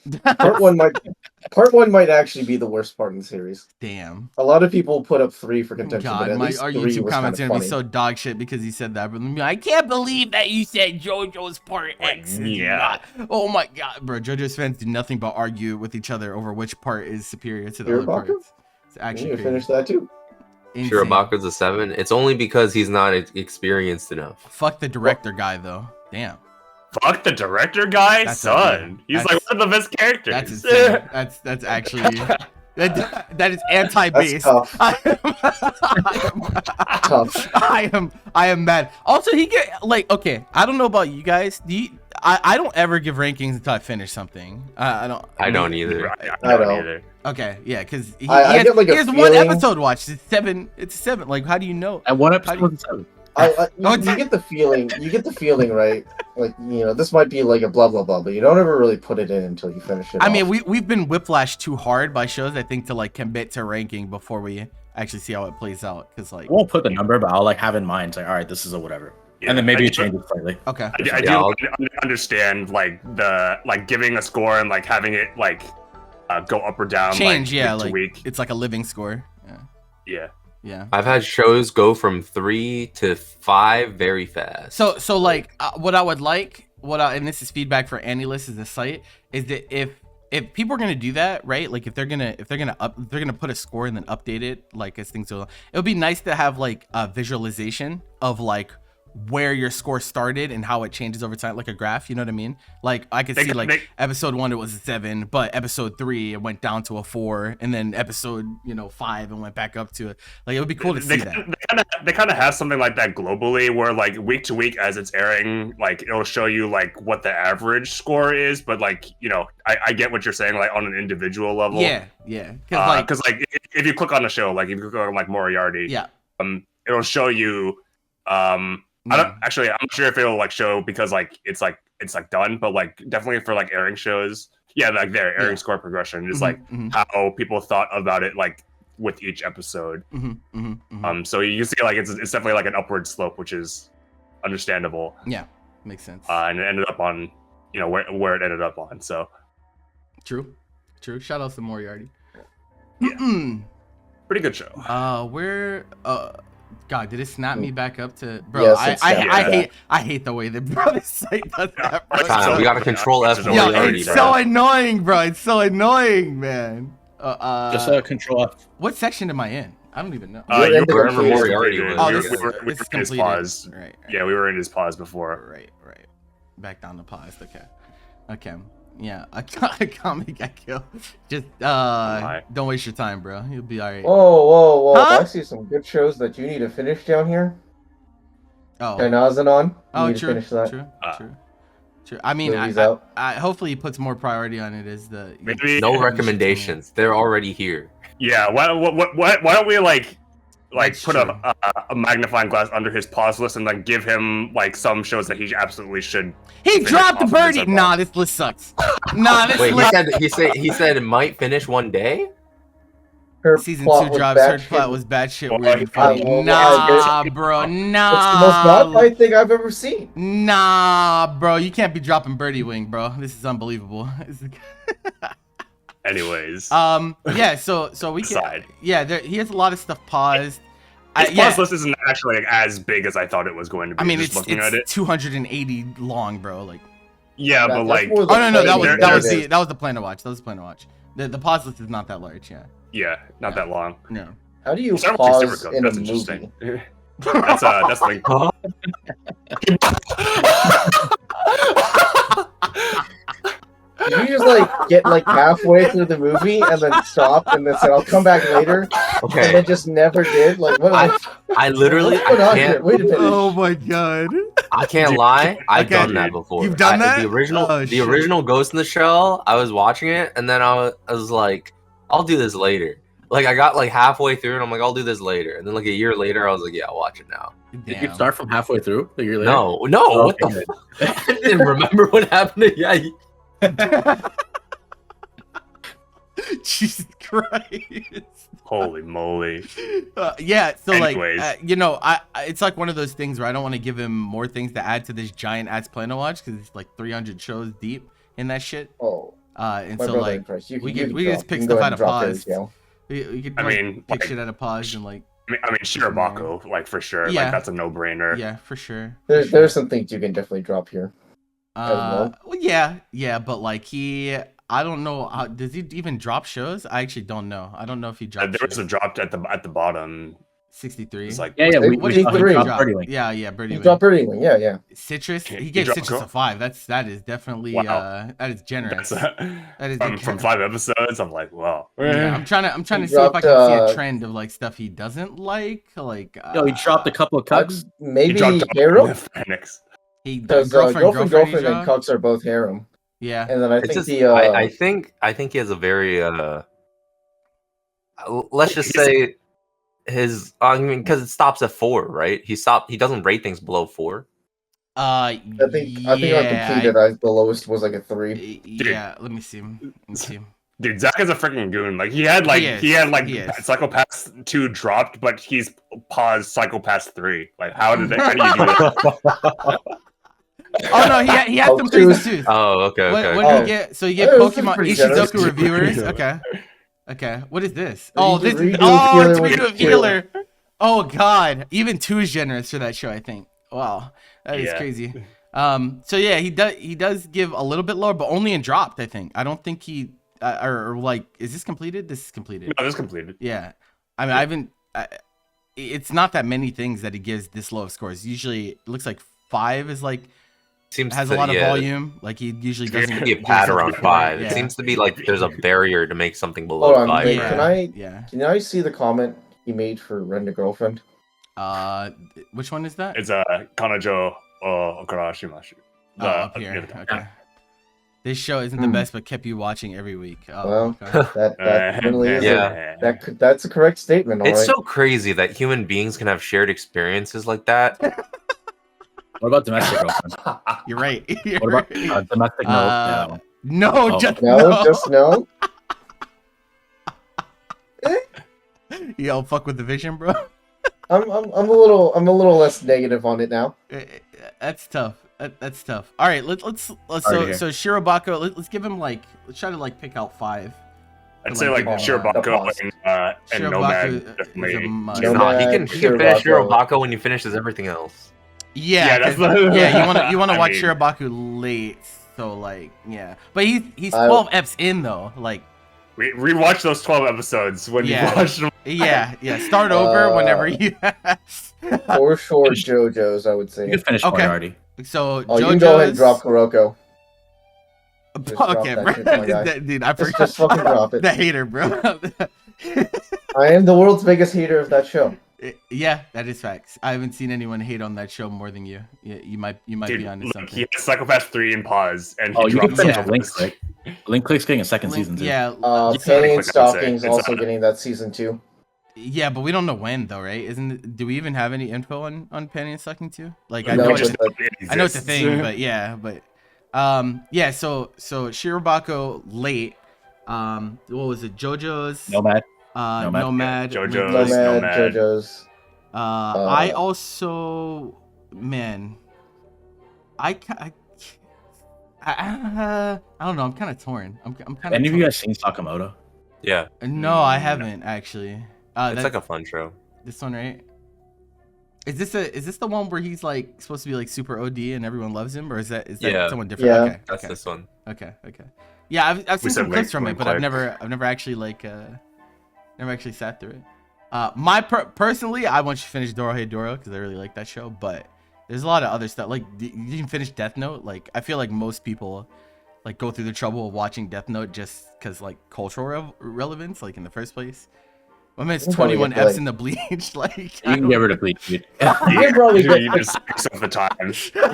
[SPEAKER 3] Part 1 might actually be the worst part in the series.
[SPEAKER 1] Damn.
[SPEAKER 3] A lot of people put up 3 for contention, but
[SPEAKER 1] God,
[SPEAKER 3] at least
[SPEAKER 1] our
[SPEAKER 3] 3
[SPEAKER 1] YouTube
[SPEAKER 3] was
[SPEAKER 1] comments
[SPEAKER 3] kind
[SPEAKER 1] gonna
[SPEAKER 3] of
[SPEAKER 1] be
[SPEAKER 3] funny.
[SPEAKER 1] so dog shit because he said that. But I can't believe that you said JoJo's Part X. is
[SPEAKER 2] Yeah.
[SPEAKER 1] not- Oh my god, bro. JoJo's fans do nothing but argue with each other over which part is superior to the other
[SPEAKER 3] Shirobako?
[SPEAKER 1] parts. It's
[SPEAKER 3] You
[SPEAKER 1] actually
[SPEAKER 3] need to
[SPEAKER 1] crazy.
[SPEAKER 3] finish that too.
[SPEAKER 1] Insane.
[SPEAKER 5] Shirabaku's a 7. It's only because he's not experienced enough.
[SPEAKER 1] Fuck the director guy though. Damn.
[SPEAKER 2] Fuck the director guy,
[SPEAKER 1] That's
[SPEAKER 2] son. He's
[SPEAKER 1] that's-
[SPEAKER 2] like one of the best characters.
[SPEAKER 1] That's insane. That's actually that is anti-base.
[SPEAKER 3] That's tough.
[SPEAKER 1] Tough. I am mad. Also, he get like okay. I don't know about you guys. I don't ever give rankings until I finish something. I don't.
[SPEAKER 5] I don't either.
[SPEAKER 2] I
[SPEAKER 3] I
[SPEAKER 2] don't
[SPEAKER 3] don't.
[SPEAKER 2] either.
[SPEAKER 1] Okay, yeah, because he
[SPEAKER 3] I get, like, a
[SPEAKER 1] has one
[SPEAKER 3] feeling-
[SPEAKER 1] episode watched. It's 7. It's 7. Like, how do you know?
[SPEAKER 4] And one
[SPEAKER 1] How
[SPEAKER 4] episode
[SPEAKER 1] do you-
[SPEAKER 4] was a 7.
[SPEAKER 3] You get the feeling. You get the feeling, right? Like this might be like a blah blah blah, but you don't ever really put it in until you finish it.
[SPEAKER 1] I mean,
[SPEAKER 3] off.
[SPEAKER 1] we've been whiplashed too hard by shows. I think to like commit to ranking before we actually see how it plays out. Because like,
[SPEAKER 4] I won't put the number, but I'll like have in mind. It's like, all right, this is a whatever, and then maybe
[SPEAKER 2] I
[SPEAKER 4] it
[SPEAKER 2] do-
[SPEAKER 4] changes slightly.
[SPEAKER 1] okay,
[SPEAKER 2] I
[SPEAKER 5] Yeah,
[SPEAKER 2] do
[SPEAKER 5] I'll-
[SPEAKER 2] understand like the like giving a score and like having it like go up or down.
[SPEAKER 1] change.
[SPEAKER 2] like,
[SPEAKER 1] Yeah,
[SPEAKER 2] week to
[SPEAKER 1] like
[SPEAKER 2] week.
[SPEAKER 1] it's like a living score. Yeah,
[SPEAKER 2] Yeah.
[SPEAKER 1] yeah.
[SPEAKER 5] I've had shows go from 3 to 5 very fast.
[SPEAKER 1] So like what I would like, and this is feedback for AniList as a site, is that if people are gonna do that, right? Like if they're gonna put a score and then update it, like as things go, it would be nice to have like a visualization of like where your score started and how it changes over time, like a graph. You know what I mean? Like I could see like episode 1 it was a 7, but episode 3 it went down to a 4, and then episode 5 it went back up to it. Like it would be cool to see that.
[SPEAKER 2] They kind of have something like that globally, where like week to week as it's airing, like it'll show you like what the average score is. But like I get what you're saying, like on an individual level.
[SPEAKER 1] Yeah, because
[SPEAKER 2] Because like if you click on the show, like if you click on like Moriarty,
[SPEAKER 1] yeah.
[SPEAKER 2] it'll show you. I don't actually. I'm not sure if it'll like show because like it's done, but like definitely for like airing shows, yeah, like their airing
[SPEAKER 1] Yeah.
[SPEAKER 2] score progression is
[SPEAKER 1] Mhm,
[SPEAKER 2] like
[SPEAKER 1] mhm,
[SPEAKER 2] how people thought about it like with each episode.
[SPEAKER 1] mhm, mhm, mhm.
[SPEAKER 2] So you see like it's definitely like an upward slope, which is understandable.
[SPEAKER 1] Yeah, makes sense.
[SPEAKER 2] And it ended up on where it ended up on. So
[SPEAKER 1] True. Shout out to Moriarty.
[SPEAKER 2] Yeah. pretty good show.
[SPEAKER 1] Where God, did it snap me back up to bro?
[SPEAKER 3] Yes,
[SPEAKER 1] I
[SPEAKER 3] it snapped.
[SPEAKER 1] I hate the way that bro this site does that, bro.
[SPEAKER 5] Time, we gotta control F.
[SPEAKER 2] Yo,
[SPEAKER 1] Yo,
[SPEAKER 5] Moriarty,
[SPEAKER 1] it's
[SPEAKER 5] bro.
[SPEAKER 1] so annoying, bro. It's so annoying, man.
[SPEAKER 4] Just control F.
[SPEAKER 1] What section am I in? I don't even know.
[SPEAKER 3] You're in the
[SPEAKER 5] wherever
[SPEAKER 3] completed.
[SPEAKER 5] Moriarty was.
[SPEAKER 1] Oh,
[SPEAKER 2] we
[SPEAKER 1] this
[SPEAKER 2] were
[SPEAKER 1] is
[SPEAKER 2] in his
[SPEAKER 1] completed.
[SPEAKER 2] pause.
[SPEAKER 1] Right.
[SPEAKER 2] Yeah, we were in his pause before.
[SPEAKER 1] Right. Back down to pause. Okay. Yeah, a comic got killed. Just don't waste your time, bro. You'll be all right.
[SPEAKER 3] Whoa!
[SPEAKER 1] Huh?
[SPEAKER 3] I see some good shows that you need to finish down here.
[SPEAKER 1] Oh,
[SPEAKER 3] Dainazanon. You
[SPEAKER 1] oh,
[SPEAKER 3] need
[SPEAKER 1] true,
[SPEAKER 3] to finish that.
[SPEAKER 1] true. I mean,
[SPEAKER 3] Movie's
[SPEAKER 1] I
[SPEAKER 3] out.
[SPEAKER 1] hopefully he puts more priority on it as the
[SPEAKER 2] Maybe
[SPEAKER 5] No recommendations. They're already here.
[SPEAKER 2] Yeah, why don't we like
[SPEAKER 1] That's
[SPEAKER 2] put
[SPEAKER 1] true.
[SPEAKER 2] a magnifying glass under his pause list and like give him like some shows that he absolutely should.
[SPEAKER 1] He
[SPEAKER 2] finish
[SPEAKER 1] dropped the
[SPEAKER 2] off of his
[SPEAKER 1] birdie.
[SPEAKER 2] own
[SPEAKER 1] Nah, this list sucks. Nah, this
[SPEAKER 5] Wait,
[SPEAKER 1] list.
[SPEAKER 5] he said it might finish one day.
[SPEAKER 3] Her
[SPEAKER 1] Season
[SPEAKER 3] plot
[SPEAKER 1] 2
[SPEAKER 3] was
[SPEAKER 1] drops. Her
[SPEAKER 3] batshit-
[SPEAKER 1] plot was bad shit.
[SPEAKER 2] Well,
[SPEAKER 1] Weird and funny.
[SPEAKER 3] well,
[SPEAKER 1] Nah,
[SPEAKER 3] yeah,
[SPEAKER 1] bro.
[SPEAKER 3] It's the most modified thing I've ever seen.
[SPEAKER 1] Nah, bro. You can't be dropping birdie wing, bro. This is unbelievable.
[SPEAKER 2] Anyways,
[SPEAKER 1] Yeah. So we can.
[SPEAKER 2] Aside.
[SPEAKER 1] Yeah. He has a lot of stuff paused.
[SPEAKER 2] his
[SPEAKER 1] Yeah.
[SPEAKER 2] pause list isn't actually like, as big as I thought it was going to be.
[SPEAKER 1] I mean,
[SPEAKER 2] just
[SPEAKER 1] it's
[SPEAKER 2] looking at it.
[SPEAKER 1] 280 long, bro. Like.
[SPEAKER 2] Yeah,
[SPEAKER 3] That-
[SPEAKER 2] but
[SPEAKER 3] that's
[SPEAKER 2] like,
[SPEAKER 3] more
[SPEAKER 1] Oh
[SPEAKER 3] the
[SPEAKER 1] no, that
[SPEAKER 3] play
[SPEAKER 1] was
[SPEAKER 3] than it is.
[SPEAKER 1] that was the plan to watch. That was the plan to watch. The pause list is not that large. Yeah.
[SPEAKER 2] yeah, not that long.
[SPEAKER 1] No.
[SPEAKER 3] How do you
[SPEAKER 2] Star Wars
[SPEAKER 3] pause
[SPEAKER 2] Super Cup,
[SPEAKER 3] in a
[SPEAKER 2] that's
[SPEAKER 3] movie?
[SPEAKER 2] interesting. That's like.
[SPEAKER 5] Huh?
[SPEAKER 3] Did you just like get like halfway through the movie and then stop and then say I'll come back later and
[SPEAKER 5] Okay.
[SPEAKER 3] then just never did? Like what?
[SPEAKER 5] I literally
[SPEAKER 3] what's going on here?
[SPEAKER 5] can't
[SPEAKER 3] Wait a minute.
[SPEAKER 1] Oh my god.
[SPEAKER 5] I can't
[SPEAKER 2] Dude,
[SPEAKER 5] lie. I've
[SPEAKER 1] okay.
[SPEAKER 5] done that before.
[SPEAKER 1] You've done that?
[SPEAKER 5] The original
[SPEAKER 1] Oh,
[SPEAKER 5] the
[SPEAKER 1] shit.
[SPEAKER 5] original Ghost in the Shell, I was watching it and then I was like, I'll do this later. Like I got like halfway through and I'm like, I'll do this later. And then like a year later I was like, yeah, I'll watch it now.
[SPEAKER 4] Did you
[SPEAKER 1] Damn.
[SPEAKER 4] start from halfway through a year later?
[SPEAKER 5] No,
[SPEAKER 4] Oh,
[SPEAKER 5] what the fuck? I didn't remember what happened. Yeah,
[SPEAKER 1] Jesus Christ.
[SPEAKER 2] Holy moly!
[SPEAKER 1] Yeah, so
[SPEAKER 2] Anyways.
[SPEAKER 1] like, it's like one of those things where I don't want to give him more things to add to this giant ass plan to watch because it's like 300 shows deep in that shit.
[SPEAKER 3] Oh,
[SPEAKER 1] And
[SPEAKER 3] my
[SPEAKER 1] so
[SPEAKER 3] brother
[SPEAKER 1] like,
[SPEAKER 3] in Christ. You
[SPEAKER 1] we
[SPEAKER 3] can,
[SPEAKER 1] can- we can just pick
[SPEAKER 3] you can go
[SPEAKER 1] stuff
[SPEAKER 3] ahead
[SPEAKER 1] out
[SPEAKER 3] and
[SPEAKER 1] of
[SPEAKER 3] drop
[SPEAKER 1] pause.
[SPEAKER 3] those, Gail.
[SPEAKER 1] we could
[SPEAKER 2] I
[SPEAKER 1] like,
[SPEAKER 2] mean,
[SPEAKER 1] pick
[SPEAKER 2] like-
[SPEAKER 1] shit out of pause and like,
[SPEAKER 2] I mean, Shira Baku, like for sure.
[SPEAKER 1] Yeah.
[SPEAKER 2] Like that's a no-brainer.
[SPEAKER 1] yeah, for sure.
[SPEAKER 3] There's some things you can definitely drop here. well.
[SPEAKER 1] Well, yeah, but like I don't know. Does he even drop shows? I actually don't know. I don't know if he dropped.
[SPEAKER 2] There was a drop at the bottom.
[SPEAKER 1] 63.
[SPEAKER 2] It's like
[SPEAKER 4] Yeah, we
[SPEAKER 1] What
[SPEAKER 3] did
[SPEAKER 1] did
[SPEAKER 3] he
[SPEAKER 1] he
[SPEAKER 3] three.
[SPEAKER 1] drop?
[SPEAKER 4] dropped Birdie Wing.
[SPEAKER 1] Yeah, Birdie
[SPEAKER 3] You
[SPEAKER 1] Wing.
[SPEAKER 3] drop Birdie Wing, yeah.
[SPEAKER 1] Citrus.
[SPEAKER 2] He
[SPEAKER 1] He gave
[SPEAKER 2] dropped
[SPEAKER 1] Citrus
[SPEAKER 2] Go-
[SPEAKER 1] a 5. That is definitely
[SPEAKER 2] Wow.
[SPEAKER 1] that is generous.
[SPEAKER 2] that's
[SPEAKER 1] That is
[SPEAKER 2] from 5 episodes. I'm like, wow.
[SPEAKER 1] Yeah, I'm trying to
[SPEAKER 3] He
[SPEAKER 1] see if I
[SPEAKER 3] dropped,
[SPEAKER 1] can see a
[SPEAKER 3] uh,
[SPEAKER 1] trend of like stuff he doesn't like. Like
[SPEAKER 4] Yo, he dropped a couple of cuts.
[SPEAKER 2] He
[SPEAKER 3] Maybe
[SPEAKER 2] dropped
[SPEAKER 3] Harem?
[SPEAKER 2] Phoenix.
[SPEAKER 1] He
[SPEAKER 3] Because
[SPEAKER 1] girlfriend
[SPEAKER 3] girlfriend and
[SPEAKER 1] job?
[SPEAKER 3] Cucks are both Harem.
[SPEAKER 1] Yeah.
[SPEAKER 3] And then I
[SPEAKER 5] it's
[SPEAKER 3] think
[SPEAKER 5] just,
[SPEAKER 3] the
[SPEAKER 5] I think he has a very let's just say his I mean because it stops at 4, right? He doesn't rate things below 4.
[SPEAKER 3] I think I completed. The lowest was like a 3.
[SPEAKER 1] Yeah, let me see.
[SPEAKER 2] Dude, Zach is a freaking goon. Like he had like
[SPEAKER 1] He is.
[SPEAKER 2] Psychopaths 2 dropped, but he's paused Psychopaths 3. Like how do you do that?
[SPEAKER 1] Oh no, he had some
[SPEAKER 3] Oh,
[SPEAKER 1] threes and twos.
[SPEAKER 5] Oh, okay,
[SPEAKER 1] What,
[SPEAKER 5] okay.
[SPEAKER 1] what did
[SPEAKER 3] Oh.
[SPEAKER 1] you get? So you get
[SPEAKER 3] Oh, this is
[SPEAKER 1] Pokemon
[SPEAKER 3] pretty generous.
[SPEAKER 1] Ishizoku reviewers. Okay. What is this? Oh,
[SPEAKER 3] Redo-
[SPEAKER 1] this is
[SPEAKER 3] redo
[SPEAKER 1] it's
[SPEAKER 3] Healer
[SPEAKER 1] redo
[SPEAKER 3] with
[SPEAKER 1] of Healer. Oh God, even 2 is generous for that show. I think. Wow, that is
[SPEAKER 2] Yeah.
[SPEAKER 1] crazy. So yeah, he does give a little bit lower, but only in dropped. I think. I don't think he or like is this completed? This is completed.
[SPEAKER 2] No, this is completed.
[SPEAKER 1] Yeah, I mean I haven't. It's not that many things that he gives this low of scores. Usually, it looks like 5 is like.
[SPEAKER 5] Seems
[SPEAKER 1] Has
[SPEAKER 5] to,
[SPEAKER 1] a lot of
[SPEAKER 5] yeah,
[SPEAKER 1] volume. Like he usually
[SPEAKER 2] It's
[SPEAKER 1] doesn't
[SPEAKER 5] be a
[SPEAKER 1] give
[SPEAKER 5] pad
[SPEAKER 1] something
[SPEAKER 5] around
[SPEAKER 1] before.
[SPEAKER 5] 5.
[SPEAKER 1] Yeah.
[SPEAKER 5] It seems to be like there's a barrier to make something below
[SPEAKER 3] Hold on,
[SPEAKER 5] 5.
[SPEAKER 3] wait,
[SPEAKER 5] right?
[SPEAKER 1] Yeah.
[SPEAKER 3] Can I see the comment he made for Rent a Girlfriend?
[SPEAKER 1] Which one is that?
[SPEAKER 2] It's Kanojo Okurashimasu.
[SPEAKER 1] Oh, up here. Okay. This show isn't the best, but kept you watching every week. Oh,
[SPEAKER 3] Well,
[SPEAKER 1] okay.
[SPEAKER 3] that really is
[SPEAKER 5] Yeah.
[SPEAKER 3] that's a correct statement. All
[SPEAKER 5] It's
[SPEAKER 3] right.
[SPEAKER 5] so crazy that human beings can have shared experiences like that.
[SPEAKER 4] What about domestic girlfriend?
[SPEAKER 1] You're right. You're
[SPEAKER 4] What about
[SPEAKER 1] right.
[SPEAKER 4] domestic? No.
[SPEAKER 1] No,
[SPEAKER 4] Oh.
[SPEAKER 1] just
[SPEAKER 3] No,
[SPEAKER 1] no.
[SPEAKER 3] just no.
[SPEAKER 1] Yo, fuck with the vision, bro.
[SPEAKER 3] I'm a little less negative on it now.
[SPEAKER 1] That's tough. That's tough. All right, let's
[SPEAKER 4] Sorry to
[SPEAKER 1] so
[SPEAKER 4] hear.
[SPEAKER 1] Shirobako. Let's give him like let's try to like pick out 5.
[SPEAKER 2] I'd say like
[SPEAKER 3] the
[SPEAKER 2] Shirobako
[SPEAKER 3] pause.
[SPEAKER 2] and
[SPEAKER 1] Shirobako
[SPEAKER 2] Nomad
[SPEAKER 1] is
[SPEAKER 2] definitely.
[SPEAKER 1] a must.
[SPEAKER 3] No,
[SPEAKER 5] Nah, he
[SPEAKER 3] Nomad,
[SPEAKER 5] can finish
[SPEAKER 3] Shirobako.
[SPEAKER 5] Shirobako when he finishes everything else.
[SPEAKER 1] Yeah,
[SPEAKER 2] Yeah, that's
[SPEAKER 1] 'cause-
[SPEAKER 2] the-
[SPEAKER 1] yeah. You wanna
[SPEAKER 2] I
[SPEAKER 1] watch
[SPEAKER 2] mean-
[SPEAKER 1] Shirobako late, so like yeah. But he's
[SPEAKER 3] I-
[SPEAKER 1] 12 eps in though. Like
[SPEAKER 2] Rewatch those 12 episodes when
[SPEAKER 1] Yeah.
[SPEAKER 2] you watched them.
[SPEAKER 1] yeah. Start over whenever you.
[SPEAKER 3] For sure, JoJo's, I would say.
[SPEAKER 4] You can finish
[SPEAKER 1] Okay.
[SPEAKER 4] Moriarty.
[SPEAKER 1] So
[SPEAKER 3] Oh, you can go ahead and drop
[SPEAKER 1] JoJo's.
[SPEAKER 3] Kuroko. Just drop
[SPEAKER 1] Okay,
[SPEAKER 3] that
[SPEAKER 1] bro.
[SPEAKER 3] shit, my guy.
[SPEAKER 1] Dude, I
[SPEAKER 3] Just
[SPEAKER 1] forgot.
[SPEAKER 3] fucking drop it.
[SPEAKER 1] The hater, bro.
[SPEAKER 3] I am the world's biggest hater of that show.
[SPEAKER 1] Yeah, that is facts. I haven't seen anyone hate on that show more than you. Yeah, you might
[SPEAKER 2] Dude,
[SPEAKER 1] be onto
[SPEAKER 2] look,
[SPEAKER 1] something.
[SPEAKER 2] he has Psychopath 3 in pause, and
[SPEAKER 4] Oh,
[SPEAKER 2] he
[SPEAKER 4] you can
[SPEAKER 2] drops
[SPEAKER 4] finish
[SPEAKER 1] Yeah.
[SPEAKER 4] Link Click. Link Click's getting a second season too.
[SPEAKER 1] Yeah,
[SPEAKER 2] Yeah,
[SPEAKER 3] Penny and
[SPEAKER 2] like I said,
[SPEAKER 3] Stocking's
[SPEAKER 2] it's
[SPEAKER 3] also
[SPEAKER 2] on-
[SPEAKER 3] getting that season 2.
[SPEAKER 1] yeah, but we don't know when though, right? Do we even have any info on Penny and Sucking too? Like I
[SPEAKER 3] No,
[SPEAKER 1] know
[SPEAKER 3] but
[SPEAKER 1] it's,
[SPEAKER 3] the-
[SPEAKER 1] I know it's a thing, but yeah, but yeah. So Shirobako late. What was it? JoJo's.
[SPEAKER 4] Nomad.
[SPEAKER 1] Nomad.
[SPEAKER 2] JoJo's.
[SPEAKER 3] Nomad,
[SPEAKER 2] Nomad.
[SPEAKER 3] JoJo's.
[SPEAKER 1] I also, man, I I don't know. I'm kind of torn. I'm kind
[SPEAKER 4] Any
[SPEAKER 1] of.
[SPEAKER 4] of you guys seen Sakamoto?
[SPEAKER 5] Yeah,
[SPEAKER 1] No, I haven't actually.
[SPEAKER 5] it's
[SPEAKER 1] That's
[SPEAKER 5] like a fun show.
[SPEAKER 1] this one, right? Is this the one where he's like supposed to be like super OD and everyone loves him, or is that
[SPEAKER 5] Yeah.
[SPEAKER 1] someone different?
[SPEAKER 3] Yeah.
[SPEAKER 1] Okay,
[SPEAKER 5] That's
[SPEAKER 1] okay,
[SPEAKER 5] this one.
[SPEAKER 1] okay. Yeah, I've seen
[SPEAKER 2] said
[SPEAKER 1] some clips
[SPEAKER 2] link-
[SPEAKER 1] from it,
[SPEAKER 2] link
[SPEAKER 1] but I've
[SPEAKER 2] click.
[SPEAKER 1] never actually like never actually sat through it. Personally, I want you to finish Dorohedoro because I really like that show, but there's a lot of other stuff. Like you can finish Death Note. Like I feel like most people like go through the trouble of watching Death Note just because like cultural relevance, like in the first place. I mean, it's
[SPEAKER 3] You can probably
[SPEAKER 1] 21
[SPEAKER 3] get to,
[SPEAKER 1] F's
[SPEAKER 3] like-
[SPEAKER 1] in the bleach. Like
[SPEAKER 4] You can get rid of Bleach, dude.
[SPEAKER 3] You can probably get
[SPEAKER 2] You just fix up the time.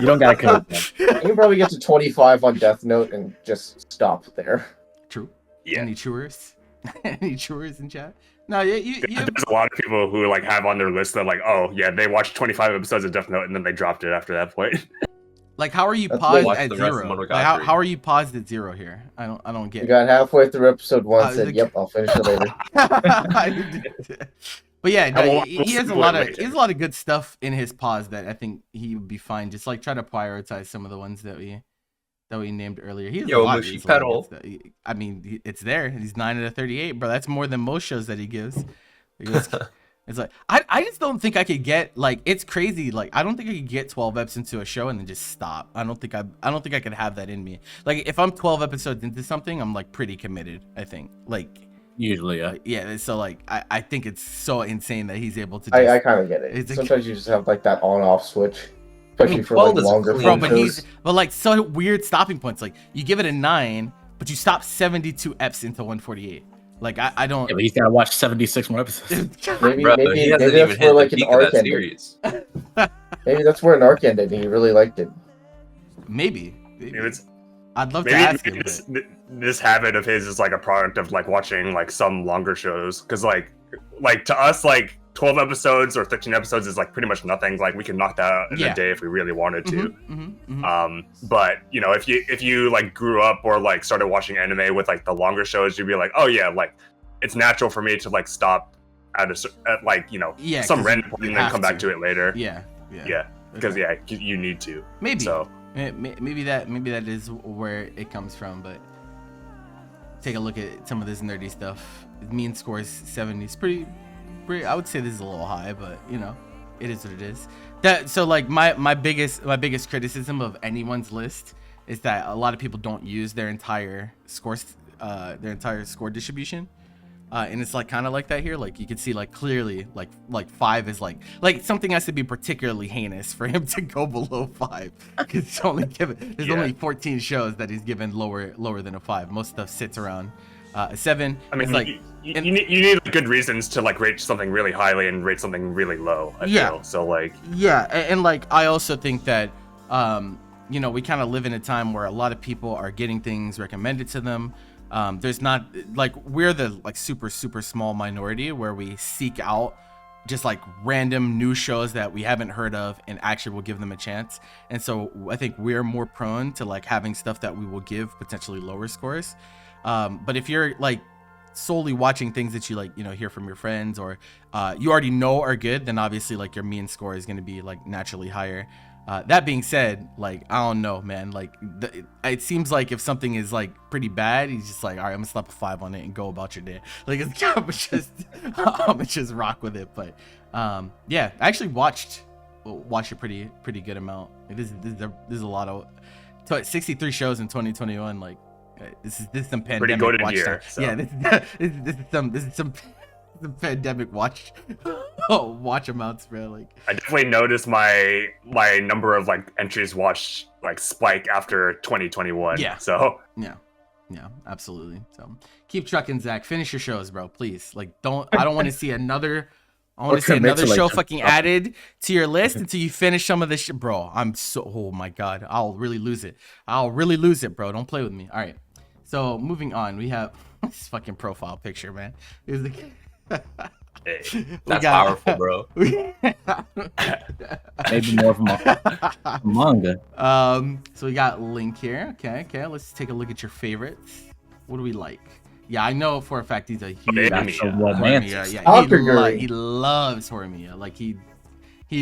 [SPEAKER 4] You don't gotta commit that.
[SPEAKER 3] you can probably get to 25 on Death Note and just stop there.
[SPEAKER 1] True.
[SPEAKER 2] Yeah.
[SPEAKER 1] Any chewers? Any chewers in chat? No, you
[SPEAKER 2] There's a lot of people who like have on their list that like, oh yeah, they watched 25 episodes of Death Note and then they dropped it after that point.
[SPEAKER 1] like how are you
[SPEAKER 3] That's
[SPEAKER 1] paused
[SPEAKER 5] watch
[SPEAKER 1] at
[SPEAKER 5] the rest of
[SPEAKER 1] zero?
[SPEAKER 5] Monogatari.
[SPEAKER 1] Like, how are you paused at zero here? I don't get
[SPEAKER 3] You
[SPEAKER 1] it.
[SPEAKER 3] got halfway through episode 1,
[SPEAKER 1] I was
[SPEAKER 3] said,
[SPEAKER 1] like-
[SPEAKER 3] "Yep, I'll finish it later."
[SPEAKER 1] But yeah, no,
[SPEAKER 2] will-
[SPEAKER 1] he
[SPEAKER 2] we'll
[SPEAKER 1] has a
[SPEAKER 2] see
[SPEAKER 1] lot
[SPEAKER 2] what
[SPEAKER 1] of
[SPEAKER 2] later.
[SPEAKER 1] he has a lot of good stuff in his pause that I think he would be fine. Just like try to prioritize some of the ones that we named earlier. He has
[SPEAKER 5] Yo,
[SPEAKER 1] a lot,
[SPEAKER 5] Mushi
[SPEAKER 1] he has a lot of
[SPEAKER 5] Pedal.
[SPEAKER 1] good stuff. I mean, it's there. He's 9 out of 38, bro. That's more than most shows that he gives. He goes- It's like I just don't think I could get like it's crazy. Like I don't think I could get 12 eps into a show and then just stop. I don't think I could have that in me. Like if I'm 12 episodes into something, I'm like pretty committed. I think
[SPEAKER 4] Usually, yeah.
[SPEAKER 1] yeah. So like I think it's so insane that he's able to. Just,
[SPEAKER 3] I kind of get it.
[SPEAKER 1] It's a-
[SPEAKER 3] Sometimes you just have like that on-off switch, especially for
[SPEAKER 5] 12
[SPEAKER 3] like
[SPEAKER 5] is a
[SPEAKER 3] longer
[SPEAKER 5] clean
[SPEAKER 1] bro,
[SPEAKER 3] film
[SPEAKER 1] but
[SPEAKER 3] shows.
[SPEAKER 1] he's like so weird stopping points. Like you give it a 9, but you stop 72 eps into 148. Like I don't.
[SPEAKER 4] Yeah, but he's gotta watch 76 more episodes.
[SPEAKER 3] Maybe
[SPEAKER 5] Bro,
[SPEAKER 3] maybe,
[SPEAKER 5] he
[SPEAKER 3] maybe
[SPEAKER 5] hasn't
[SPEAKER 3] that's
[SPEAKER 5] even
[SPEAKER 3] where
[SPEAKER 5] hit
[SPEAKER 3] like
[SPEAKER 5] the
[SPEAKER 3] an
[SPEAKER 5] peak of
[SPEAKER 3] arc
[SPEAKER 5] that
[SPEAKER 3] ended.
[SPEAKER 5] series.
[SPEAKER 3] Maybe that's where an arc ended and he really liked it.
[SPEAKER 1] Maybe.
[SPEAKER 2] Maybe it's
[SPEAKER 1] I'd love to
[SPEAKER 2] maybe,
[SPEAKER 1] ask
[SPEAKER 2] maybe
[SPEAKER 1] him.
[SPEAKER 2] this,
[SPEAKER 1] but-
[SPEAKER 2] this habit of his is like a product of like watching like some longer shows because like to us like 12 episodes or 13 episodes is like pretty much nothing. Like we can knock that out in
[SPEAKER 1] Yeah.
[SPEAKER 2] a day if we really wanted to.
[SPEAKER 1] Mhm.
[SPEAKER 2] But you know, if you like grew up or like started watching anime with like the longer shows, you'd be like, oh yeah, like it's natural for me to like stop at like you know
[SPEAKER 1] Yeah,
[SPEAKER 2] some
[SPEAKER 1] 'cause
[SPEAKER 2] random point
[SPEAKER 1] you
[SPEAKER 2] and then
[SPEAKER 1] have
[SPEAKER 2] come back
[SPEAKER 1] to.
[SPEAKER 2] to it later.
[SPEAKER 1] Yeah.
[SPEAKER 2] Yeah, because
[SPEAKER 1] Okay.
[SPEAKER 2] you need to.
[SPEAKER 1] Maybe.
[SPEAKER 2] So
[SPEAKER 1] Maybe that is where it comes from, but take a look at some of this nerdy stuff. Mean scores 70s, pretty. I would say this is a little high, but you know, it is what it is. That so like my biggest criticism of anyone's list is that a lot of people don't use their entire score distribution. And it's like kind of like that here. Like you can see like clearly like 5 is like something has to be particularly heinous for him to go below 5. Because he's only given there's
[SPEAKER 2] Yeah.
[SPEAKER 1] only 14 shows that he's given lower than a 5. Most stuff sits around a 7.
[SPEAKER 2] I mean,
[SPEAKER 1] it's like
[SPEAKER 2] you
[SPEAKER 1] and-
[SPEAKER 2] need good reasons to like rate something really highly and rate something really low. I
[SPEAKER 1] Yeah.
[SPEAKER 2] feel so like
[SPEAKER 1] yeah, and like I also think that you know we kind of live in a time where a lot of people are getting things recommended to them. There's not like we're the like super small minority where we seek out just like random new shows that we haven't heard of and actually will give them a chance. And so I think we're more prone to like having stuff that we will give potentially lower scores. But if you're like solely watching things that you like, you know, hear from your friends or you already know are good, then obviously like your mean score is going to be like naturally higher. That being said, like I don't know, man. Like it seems like if something is like pretty bad, he's just like, all right, I'm gonna slap a 5 on it and go about your day. Like it's I'm just rock with it. But yeah, I actually watched a pretty good amount. Like, this is a lot of 63 shows in 2021. Like this is some pandemic
[SPEAKER 2] golden
[SPEAKER 1] watch
[SPEAKER 2] year,
[SPEAKER 1] time.
[SPEAKER 2] so.
[SPEAKER 1] Yeah, this is some pandemic watch amounts, bro. Like
[SPEAKER 2] I definitely noticed my number of like entries watched like spike after 2021.
[SPEAKER 1] Yeah.
[SPEAKER 2] So
[SPEAKER 1] yeah, absolutely. So keep trucking, Zach. Finish your shows, bro. Please. Like I don't want to see another. I want to see
[SPEAKER 4] commit to,
[SPEAKER 1] another
[SPEAKER 4] like,
[SPEAKER 1] show
[SPEAKER 4] some
[SPEAKER 1] fucking
[SPEAKER 4] stuff.
[SPEAKER 1] added to your list until you finish some of this shit, bro. Oh my god, I'll really lose it, bro. Don't play with me. All right. So moving on, we have this fucking profile picture, man. It was like.
[SPEAKER 2] hey,
[SPEAKER 5] That's powerful, bro.
[SPEAKER 4] Maybe more from manga.
[SPEAKER 1] So we got Link here. Okay. Let's take a look at your favorites. What do we like? Yeah, I know for a fact he's a huge
[SPEAKER 2] That's
[SPEAKER 4] a
[SPEAKER 1] Horimiya.
[SPEAKER 4] romantic.
[SPEAKER 1] Yeah,
[SPEAKER 3] Akaguri.
[SPEAKER 1] he loves Horimiya. Like he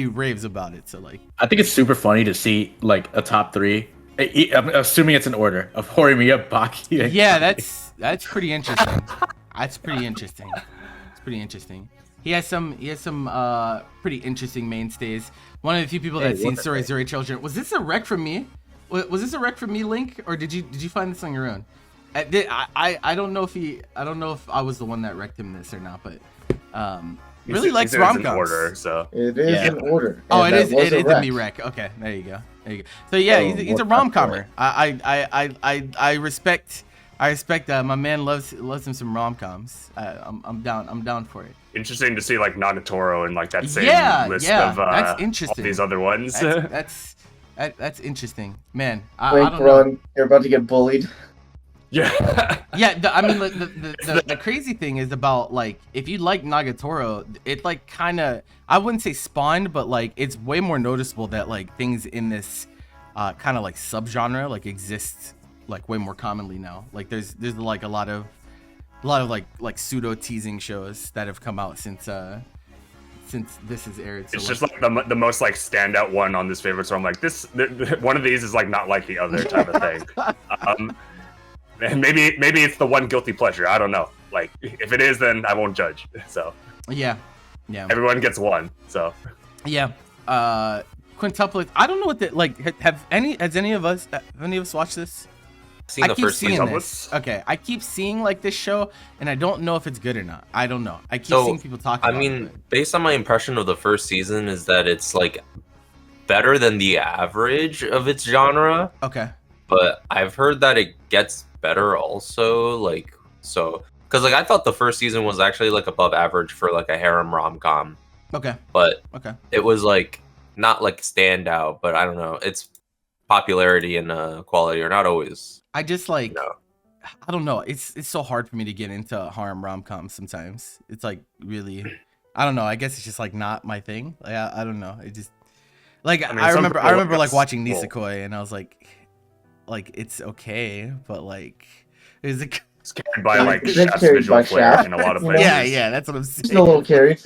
[SPEAKER 1] raves about it. So like,
[SPEAKER 4] I think it's super funny to see like a top 3 I'm assuming it's an order of Horimiya, Baki.
[SPEAKER 1] Yeah, that's pretty interesting. That's pretty interesting. It's pretty interesting. He has some pretty interesting mainstays. One of the few people that's seen Zuri Children. Was this a rec from me? Was this a rec from me, Link, or did you find this on your own? I don't know if I was the one that wrecked him this or not, but really likes rom-coms.
[SPEAKER 2] Order, so
[SPEAKER 3] It is in order.
[SPEAKER 1] Oh,
[SPEAKER 3] and
[SPEAKER 1] it is.
[SPEAKER 3] that was
[SPEAKER 1] It
[SPEAKER 3] a
[SPEAKER 1] is a
[SPEAKER 3] wreck.
[SPEAKER 1] me rec. Okay, there you go. So yeah, he's a rom-commer. I respect. My man loves him some rom-coms. I'm down for it.
[SPEAKER 2] interesting to see like Nagatoro and like that same list
[SPEAKER 1] that's
[SPEAKER 2] of all
[SPEAKER 1] interesting.
[SPEAKER 2] these other ones.
[SPEAKER 1] That's interesting, man. I
[SPEAKER 3] Blink,
[SPEAKER 1] don't know.
[SPEAKER 3] run. You're about to get bullied.
[SPEAKER 2] Yeah.
[SPEAKER 1] Yeah, I mean, the crazy thing is about like if you like Nagatoro, it like kind of I wouldn't say spawned, but like it's way more noticeable that like things in this kind of like subgenre like exist like way more commonly now. Like there's like a lot of like pseudo teasing shows that have come out since this is aired. So
[SPEAKER 2] It's just like the most like standout one on this favorite. So I'm like one of these is like not like the other type of thing. And maybe it's the one guilty pleasure. I don't know. Like if it is, then I won't judge. So
[SPEAKER 1] yeah.
[SPEAKER 2] everyone gets one. So
[SPEAKER 1] Yeah. Quintuplets. I don't know what the like has any of us watched this?
[SPEAKER 5] Seen the first season.
[SPEAKER 1] this. Okay, I keep seeing like this show, and I don't know if it's good or not. I don't know. I keep
[SPEAKER 5] So,
[SPEAKER 1] seeing people talking.
[SPEAKER 5] I
[SPEAKER 1] about
[SPEAKER 5] mean,
[SPEAKER 1] it.
[SPEAKER 5] based on my impression of the first season, is that it's like better than the average of its genre.
[SPEAKER 1] Okay.
[SPEAKER 5] But I've heard that it gets better also. Like so, because like I thought the first season was actually like above average for like a harem rom com,
[SPEAKER 1] Okay.
[SPEAKER 5] but
[SPEAKER 1] Okay.
[SPEAKER 5] it was like not like standout. But I don't know, its popularity and quality are not always.
[SPEAKER 1] I just like.
[SPEAKER 5] No.
[SPEAKER 1] I don't know. It's so hard for me to get into harem rom coms sometimes. It's like really. I don't know. I guess it's just like not my thing. Like I don't know. It just like
[SPEAKER 2] I mean,
[SPEAKER 1] I
[SPEAKER 2] some
[SPEAKER 1] remember
[SPEAKER 2] people
[SPEAKER 1] like
[SPEAKER 2] that's
[SPEAKER 1] watching
[SPEAKER 2] cool.
[SPEAKER 1] Nisekoi, and I was like it's okay, but like is it?
[SPEAKER 2] it's carried by like
[SPEAKER 3] It's
[SPEAKER 2] Shaft's
[SPEAKER 3] carried
[SPEAKER 2] visual
[SPEAKER 3] by
[SPEAKER 2] flair
[SPEAKER 3] Shaft.
[SPEAKER 2] in a lot of
[SPEAKER 3] Yeah.
[SPEAKER 2] places.
[SPEAKER 1] Yeah, that's what I'm
[SPEAKER 3] Just a
[SPEAKER 1] saying.
[SPEAKER 3] little carried.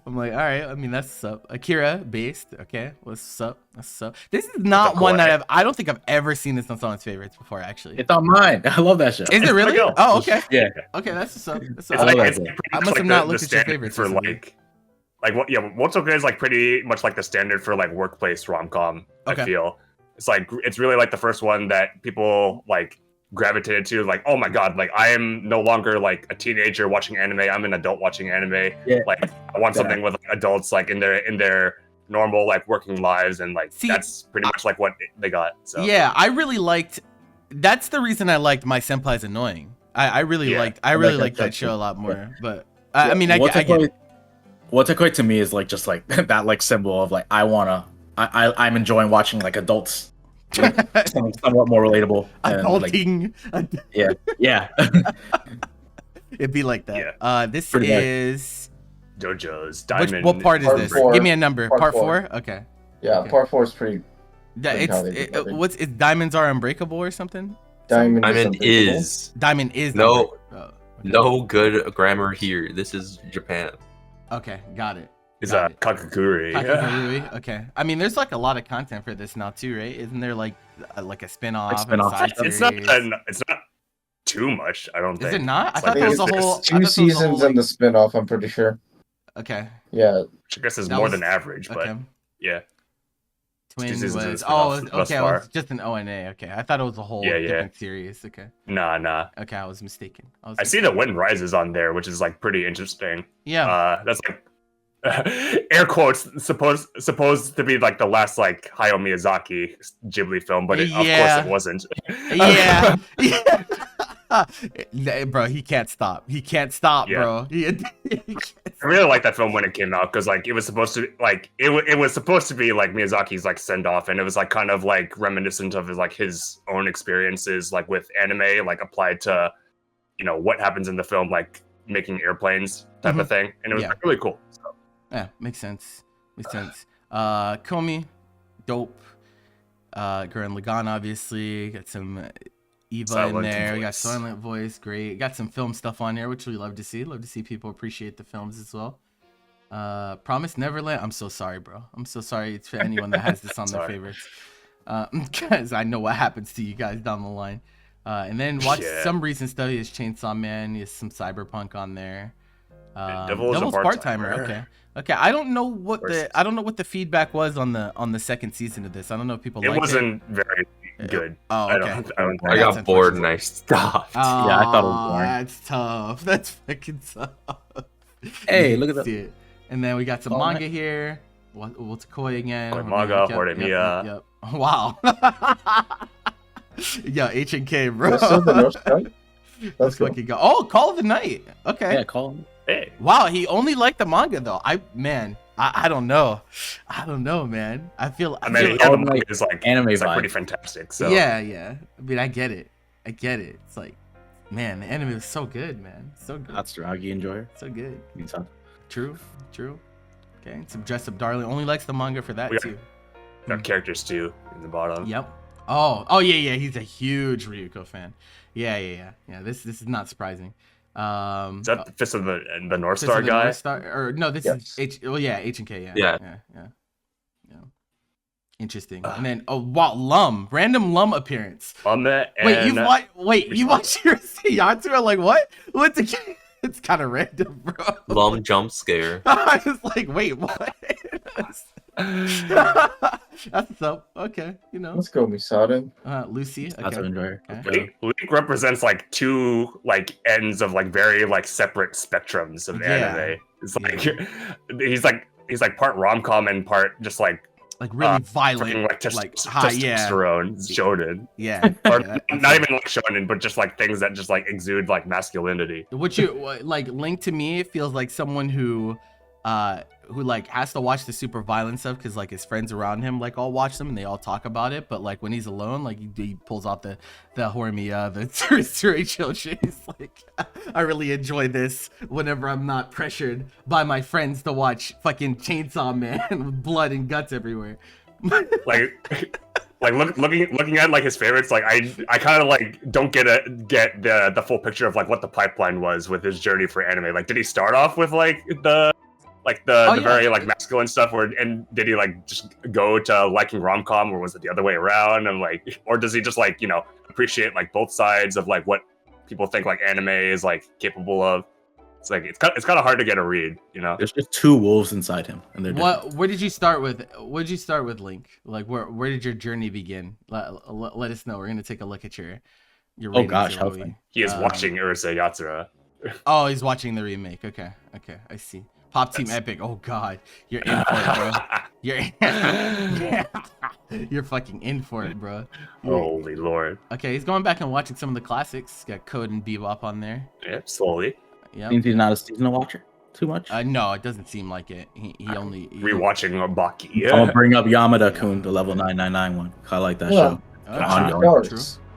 [SPEAKER 1] I'm like, all right. I mean, that's Akira based. Okay, what's up? This is not
[SPEAKER 2] cool
[SPEAKER 1] one that
[SPEAKER 2] idea.
[SPEAKER 1] I don't think I've ever seen this on someone's favorites before. Actually,
[SPEAKER 4] It's on mine. I love that show.
[SPEAKER 1] is it really?
[SPEAKER 2] go.
[SPEAKER 1] Oh, okay.
[SPEAKER 4] Yeah.
[SPEAKER 1] Okay, that's what's up. That's
[SPEAKER 2] It's
[SPEAKER 1] what's
[SPEAKER 4] I
[SPEAKER 1] up.
[SPEAKER 4] love
[SPEAKER 2] like,
[SPEAKER 4] that
[SPEAKER 2] it's
[SPEAKER 4] show.
[SPEAKER 2] pretty
[SPEAKER 1] I
[SPEAKER 2] much
[SPEAKER 1] must have
[SPEAKER 2] like
[SPEAKER 1] not
[SPEAKER 2] the
[SPEAKER 1] looked at your
[SPEAKER 2] standard
[SPEAKER 1] favorites
[SPEAKER 2] for
[SPEAKER 1] recently.
[SPEAKER 2] like what Motoko is like pretty much like the standard for like workplace rom-com.
[SPEAKER 1] Okay.
[SPEAKER 2] I feel it's really like the first one that people like gravitated to, like, oh my god, like I am no longer like a teenager watching anime, I'm an adult watching anime.
[SPEAKER 4] Yeah.
[SPEAKER 2] Like I want something with like, adults like in their normal like working lives, and like
[SPEAKER 1] See,
[SPEAKER 2] that's pretty much like what they got. So
[SPEAKER 1] Yeah, I really liked. That's the reason I liked My Senpai's Annoying. I really
[SPEAKER 2] Yeah.
[SPEAKER 1] liked. I
[SPEAKER 3] I
[SPEAKER 1] really
[SPEAKER 3] like
[SPEAKER 1] liked
[SPEAKER 3] that
[SPEAKER 1] that show a lot
[SPEAKER 3] too.
[SPEAKER 1] more. But I mean, I get it.
[SPEAKER 4] Watakoi to me is like just like that like symbol of like I'm enjoying watching like adults something somewhat more relatable. And, like,
[SPEAKER 1] Adulting.
[SPEAKER 4] yeah.
[SPEAKER 1] It'd be like that.
[SPEAKER 2] Yeah.
[SPEAKER 1] This
[SPEAKER 4] Pretty much.
[SPEAKER 1] is
[SPEAKER 2] JoJo's Diamond.
[SPEAKER 1] what part is
[SPEAKER 3] Part
[SPEAKER 1] this?
[SPEAKER 3] four.
[SPEAKER 1] Give me a number.
[SPEAKER 3] Part
[SPEAKER 1] Part
[SPEAKER 3] four.
[SPEAKER 1] 4. Okay.
[SPEAKER 3] Yeah,
[SPEAKER 1] Okay.
[SPEAKER 3] part 4 is pretty.
[SPEAKER 1] Yeah,
[SPEAKER 3] Pretty how they do
[SPEAKER 1] it's
[SPEAKER 3] that.
[SPEAKER 1] what's it's Diamonds Are Unbreakable or something.
[SPEAKER 3] Diamond,
[SPEAKER 5] Diamond
[SPEAKER 3] unbreakable.
[SPEAKER 5] is
[SPEAKER 1] Diamond is
[SPEAKER 5] No.
[SPEAKER 1] unbreakable. Oh, okay.
[SPEAKER 5] no good grammar here. This is Japan.
[SPEAKER 1] Okay, got it.
[SPEAKER 2] is
[SPEAKER 1] Got it.
[SPEAKER 2] Kakaguri.
[SPEAKER 1] Kakegurui. Okay. I mean, there's like a lot of content for this now too, right? Isn't there like a spin-off?
[SPEAKER 4] Like
[SPEAKER 1] and
[SPEAKER 4] spin-off.
[SPEAKER 1] side
[SPEAKER 2] It's not
[SPEAKER 1] series?
[SPEAKER 2] it's not too much, I don't think.
[SPEAKER 1] Is it not? I
[SPEAKER 2] It's
[SPEAKER 1] thought
[SPEAKER 2] like
[SPEAKER 1] there was a
[SPEAKER 2] this-
[SPEAKER 1] whole.
[SPEAKER 3] It's 2 seasons and the spin-off, I'm pretty sure.
[SPEAKER 1] Okay.
[SPEAKER 3] Yeah,
[SPEAKER 2] which I guess is
[SPEAKER 1] That
[SPEAKER 2] more
[SPEAKER 1] was-
[SPEAKER 2] than average, but
[SPEAKER 1] Okay.
[SPEAKER 2] yeah.
[SPEAKER 1] Twin
[SPEAKER 2] seasons and
[SPEAKER 1] was.
[SPEAKER 2] spin-off
[SPEAKER 1] Oh,
[SPEAKER 2] thus
[SPEAKER 1] okay. It
[SPEAKER 2] far.
[SPEAKER 1] was just an ONA. Okay, I thought it was a whole
[SPEAKER 2] Yeah, yeah.
[SPEAKER 1] different series. Okay.
[SPEAKER 2] Nah.
[SPEAKER 1] Okay, I was mistaken.
[SPEAKER 2] I see the Wind Rises on there, which is like pretty interesting.
[SPEAKER 1] Yeah.
[SPEAKER 2] That's like air quotes supposed to be like the last like Hayao Miyazaki Ghibli film, but of
[SPEAKER 1] Yeah.
[SPEAKER 2] course it wasn't.
[SPEAKER 1] Yeah. Bro, he can't stop. He can't stop,
[SPEAKER 2] Yeah.
[SPEAKER 1] bro. He can't
[SPEAKER 2] I really liked that film when it came out because like it was supposed to like it was supposed to be like Miyazaki's like send off, and it was like kind of like reminiscent of his own experiences like with anime, like applied to what happens in the film, like making airplanes type of thing, and it was
[SPEAKER 1] Yeah.
[SPEAKER 2] like, really cool. So,
[SPEAKER 1] Yeah, makes sense. Komi, dope. Gurren Lagann, obviously. Got some Eva
[SPEAKER 2] Silent
[SPEAKER 1] in there. We got
[SPEAKER 2] Voice.
[SPEAKER 1] Silent Voice, great. Got some film stuff on here, which we love to see. Love to see people appreciate the films as well. Promise Neverland. I'm so sorry, bro. I'm so sorry. It's for anyone that has this on their
[SPEAKER 2] Sorry.
[SPEAKER 1] favorites. because I know what happens to you guys down the line. And then watch some recent stuff. Is Chainsaw Man. Is some Cyberpunk on there. Devil's Part-Timer. Okay. I don't know what the feedback was on the second season of this. I don't know if people liked it.
[SPEAKER 2] It wasn't very good.
[SPEAKER 1] Oh, okay.
[SPEAKER 5] I got bored and I stopped.
[SPEAKER 4] Yeah, I thought it was boring.
[SPEAKER 1] That's tough. That's fucking tough.
[SPEAKER 4] Hey, look at
[SPEAKER 1] that. And then we got some manga here. What's Koi again?
[SPEAKER 2] Manga, Horimiya.
[SPEAKER 1] Yep. Wow. Yo, H&K, bro.
[SPEAKER 3] That's still the North Sky?
[SPEAKER 1] Let's fucking go. Oh, Call of the Night. Okay.
[SPEAKER 4] Yeah, Call him.
[SPEAKER 2] Hey.
[SPEAKER 1] Wow, he only liked the manga though. I don't know. I don't know, man. I feel
[SPEAKER 2] like is like
[SPEAKER 4] anime
[SPEAKER 2] it's like
[SPEAKER 4] vibe.
[SPEAKER 2] pretty fantastic. So
[SPEAKER 1] yeah. I mean, I get it. It's like, man, the anime is so good, man. So good.
[SPEAKER 4] Natsuragi enjoyer.
[SPEAKER 1] So good.
[SPEAKER 4] Means something.
[SPEAKER 1] True. Okay, some Dress Up Darling only likes the manga for that too.
[SPEAKER 2] got characters too in the bottom.
[SPEAKER 1] Yep. Oh yeah. He's a huge Ryuko fan. Yeah. This is not surprising.
[SPEAKER 2] Is that the Fist of the North
[SPEAKER 1] Fist
[SPEAKER 2] Star
[SPEAKER 1] of the
[SPEAKER 2] guy?
[SPEAKER 1] North Star, or no? This is H. Oh yeah, H&K. Yeah. Interesting. And then wow, random Lum appearance. Wait, you watched your Yatsura? Like what? What's the? It's kind of random, bro.
[SPEAKER 5] Lum jump scare.
[SPEAKER 1] I was like, wait, what? That's up. Okay,
[SPEAKER 3] Let's go, Misada.
[SPEAKER 1] Lucy. Okay.
[SPEAKER 4] That's an enjoyer.
[SPEAKER 1] Okay.
[SPEAKER 2] Link represents like two like ends of like very like separate spectrums of anime. It's like he's like part rom-com and part just like
[SPEAKER 1] really violent,
[SPEAKER 2] like testosterone shonen.
[SPEAKER 1] Yeah.
[SPEAKER 2] Or not even like shonen, but just like things that just like exude like masculinity.
[SPEAKER 1] What you like Link to me feels like someone who like has to watch the super violent stuff because like his friends around him like all watch them and they all talk about it, but like when he's alone, like he pulls out the Horimiya, the Tsuruichi shit. He's like, I really enjoy this whenever I'm not pressured by my friends to watch fucking Chainsaw Man with blood and guts everywhere.
[SPEAKER 2] looking at like his favorites, like I kind of like don't get the full picture of like what the pipeline was with his journey for anime. Like, did he start off with like the very like masculine stuff, and did he like just go to liking rom-com, or was it the other way around? And like, or does he just like appreciate like both sides of like what people think like anime is like capable of? It's like it's kind of hard to get a read,
[SPEAKER 4] There's just two wolves inside him, and they're different.
[SPEAKER 1] Where did you start with? Where did you start with Link? Like where did your journey begin? Let us know. We're gonna take a look at your.
[SPEAKER 4] Oh gosh, how fun.
[SPEAKER 2] He is watching Urusei Yatsura.
[SPEAKER 1] Oh, he's watching the remake. Okay, I see. Pop Team Epic. Oh god, you're in for it, bro. You're fucking in for it, bro.
[SPEAKER 2] Holy lord.
[SPEAKER 1] Okay, he's going back and watching some of the classics. Got Code and Bebop on there.
[SPEAKER 2] Yeah, slowly.
[SPEAKER 1] Yeah.
[SPEAKER 4] Seems he's not a seasonal watcher too much.
[SPEAKER 1] No, it doesn't seem like it. He only
[SPEAKER 2] rewatching Baki.
[SPEAKER 4] Yeah. I'll bring up Yamada-kun, the level 999 one. I like that show.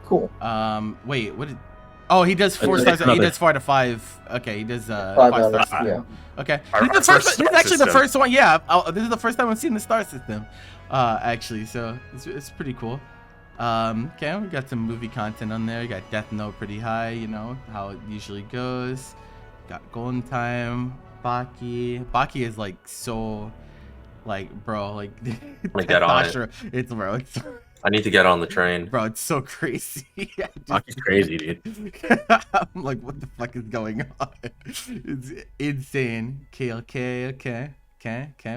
[SPEAKER 3] Cool.
[SPEAKER 1] Wait, what did? Oh, he does 4 stars. He does 4 out of 5. Okay, he does 5 stars.
[SPEAKER 3] Yeah.
[SPEAKER 1] Okay. This is actually the first one. Yeah. This is the first time I've seen the star system. Actually, so it's pretty cool. Okay, we got some movie content on there. We got Death Note pretty high, how it usually goes. Got Golden Time, Baki. Baki is like so, like bro, like
[SPEAKER 5] get on it.
[SPEAKER 1] It's
[SPEAKER 5] I need to get on the train.
[SPEAKER 1] Bro, it's so crazy.
[SPEAKER 4] Baki's crazy, dude.
[SPEAKER 1] I'm like, what the fuck is going on? It's insane. Okay.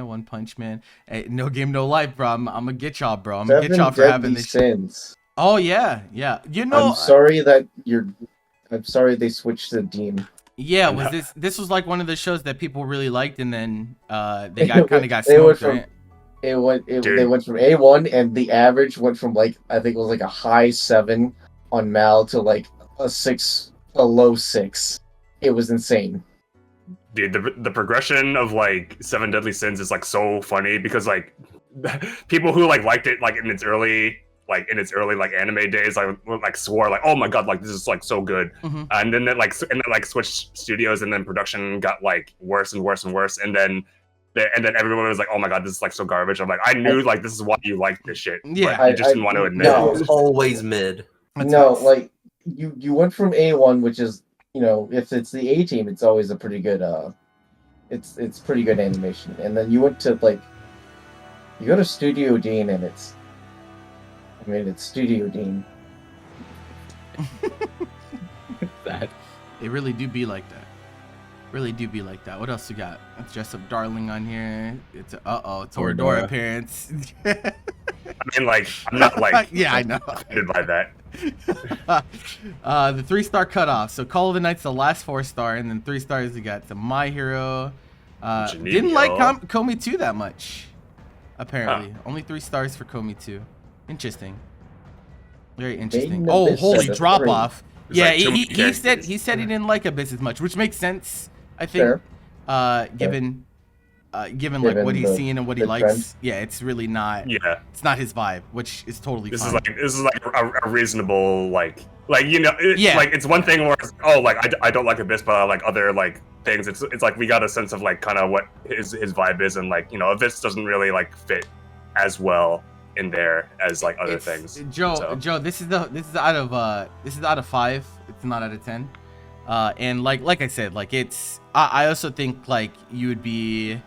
[SPEAKER 1] One Punch Man. Hey, No Game, No Life, bro. I'm gonna get y'all, bro. I'm gonna get y'all for having this
[SPEAKER 3] sins.
[SPEAKER 1] Oh yeah.
[SPEAKER 3] I'm sorry I'm sorry they switched to Dean.
[SPEAKER 1] Yeah, was this was like one of the shows that people really liked, and then they got smoked, right?
[SPEAKER 3] They went from A1, and the average went from like I think it was like a high 7 on Mal to like a low 6. It was insane.
[SPEAKER 2] Dude, the progression of like Seven Deadly Sins is like so funny because like people who like liked it like in its early like anime days like swore like, oh my god, like this is like so good.
[SPEAKER 1] Mm-hmm.
[SPEAKER 2] And then it switched studios, and then production got like worse and worse and worse, and then everyone was like, oh my god, this is like so garbage. I'm like, I knew like this is why you liked this shit.
[SPEAKER 1] Yeah,
[SPEAKER 2] but you just didn't want to admit
[SPEAKER 3] no.
[SPEAKER 2] it.
[SPEAKER 5] It's always mid.
[SPEAKER 3] Like you went from A1, which is if it's the A team, it's always a pretty good it's pretty good animation, and then you went to like you go to Studio Dean, and I mean, it's Studio Dean.
[SPEAKER 4] That.
[SPEAKER 1] They really do be like that. Really do be like that. What else we got? Let's dress up Darling on here. It's Toradora
[SPEAKER 4] Toradora.
[SPEAKER 1] appearance.
[SPEAKER 2] I mean, like, I'm not like
[SPEAKER 1] yeah, I know.
[SPEAKER 2] offended by that.
[SPEAKER 1] The 3-star cutoff. So Call of the Night's the last 4-star, and then 3 stars we got to My Hero. Didn't like Komi 2 that much. Apparently, only 3 stars for Komi 2. Interesting. Very interesting.
[SPEAKER 3] no
[SPEAKER 1] Oh,
[SPEAKER 3] business
[SPEAKER 1] holy
[SPEAKER 3] at
[SPEAKER 1] drop
[SPEAKER 3] 3.
[SPEAKER 1] off.
[SPEAKER 2] It's
[SPEAKER 1] Yeah,
[SPEAKER 2] like too many
[SPEAKER 1] he said
[SPEAKER 2] characters.
[SPEAKER 1] he didn't like Abyss as much, which makes sense. I think. Given like what he's
[SPEAKER 3] the-
[SPEAKER 1] seeing and what he
[SPEAKER 3] the
[SPEAKER 1] likes.
[SPEAKER 3] trend.
[SPEAKER 1] Yeah, it's really not.
[SPEAKER 2] Yeah,
[SPEAKER 1] It's not his vibe, which is totally
[SPEAKER 2] this
[SPEAKER 1] fine.
[SPEAKER 2] is like a reasonable like you know
[SPEAKER 1] Yeah.
[SPEAKER 2] like it's one thing where it's, oh like I don't like Abyss, but I like other like things. It's like we got a sense of like kind of what his vibe is, and like, you know, Abyss doesn't really like fit as well in there as like other
[SPEAKER 1] It's-
[SPEAKER 2] things.
[SPEAKER 1] Joe,
[SPEAKER 2] so.
[SPEAKER 1] Joe, this is out of 5. It's not out of 10. And like I said, like I also think like you would be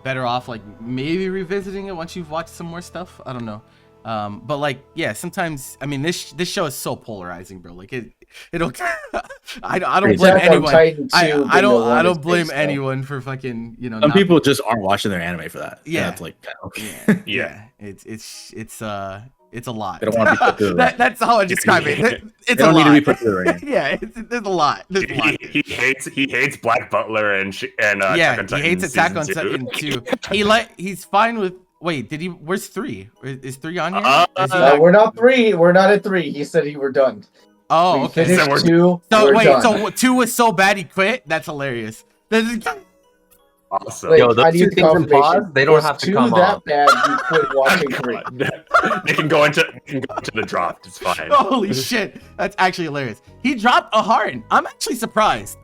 [SPEAKER 1] better off like maybe revisiting it once you've watched some more stuff. I don't know. But like, yeah, sometimes, I mean, this show is so polarizing, bro. Like it'll I don't blame
[SPEAKER 3] Attack on
[SPEAKER 1] anyone.
[SPEAKER 3] Titan 2
[SPEAKER 1] I
[SPEAKER 3] being the one
[SPEAKER 1] don't
[SPEAKER 3] that's
[SPEAKER 1] blame
[SPEAKER 3] based on.
[SPEAKER 1] anyone for fucking, you know,
[SPEAKER 4] Some
[SPEAKER 1] not-
[SPEAKER 4] people just aren't watching their anime for that.
[SPEAKER 1] Yeah.
[SPEAKER 4] And that's like kind of okay.
[SPEAKER 1] yeah, it's a lot.
[SPEAKER 4] They don't wanna be put through the
[SPEAKER 1] That's how I describe it.
[SPEAKER 4] They
[SPEAKER 1] It's
[SPEAKER 4] don't
[SPEAKER 1] a
[SPEAKER 4] need
[SPEAKER 1] lot.
[SPEAKER 4] to be put through the ringer.
[SPEAKER 1] Yeah, there's a lot. There's a lot.
[SPEAKER 2] He hates Black Butler and
[SPEAKER 1] Yeah,
[SPEAKER 2] Attack on
[SPEAKER 1] he hates
[SPEAKER 2] Titan
[SPEAKER 1] Attack on
[SPEAKER 2] season
[SPEAKER 1] Titan 2. He's fine with. Wait, did he? Where's 3? Is 3 on here? Is he
[SPEAKER 3] No,
[SPEAKER 1] not-
[SPEAKER 3] we're not 3. We're not at 3. He said we're done.
[SPEAKER 1] oh,
[SPEAKER 3] We
[SPEAKER 1] okay.
[SPEAKER 3] finished
[SPEAKER 2] So we're-
[SPEAKER 3] 2.
[SPEAKER 1] So
[SPEAKER 3] we're
[SPEAKER 1] wait,
[SPEAKER 3] done.
[SPEAKER 1] so 2 was so bad he quit? That's hilarious. This is-
[SPEAKER 2] Awesome.
[SPEAKER 3] Wait,
[SPEAKER 6] Yo, those
[SPEAKER 3] I need
[SPEAKER 6] two
[SPEAKER 3] the
[SPEAKER 6] things in
[SPEAKER 3] confirmation.
[SPEAKER 6] pause, they don't
[SPEAKER 3] Was
[SPEAKER 6] have to
[SPEAKER 3] 2
[SPEAKER 6] come
[SPEAKER 3] that
[SPEAKER 6] off.
[SPEAKER 3] bad you quit watching 3?
[SPEAKER 2] they can go into the drop. It's fine.
[SPEAKER 1] Holy shit, that's actually hilarious. He dropped a Harn. I'm actually surprised.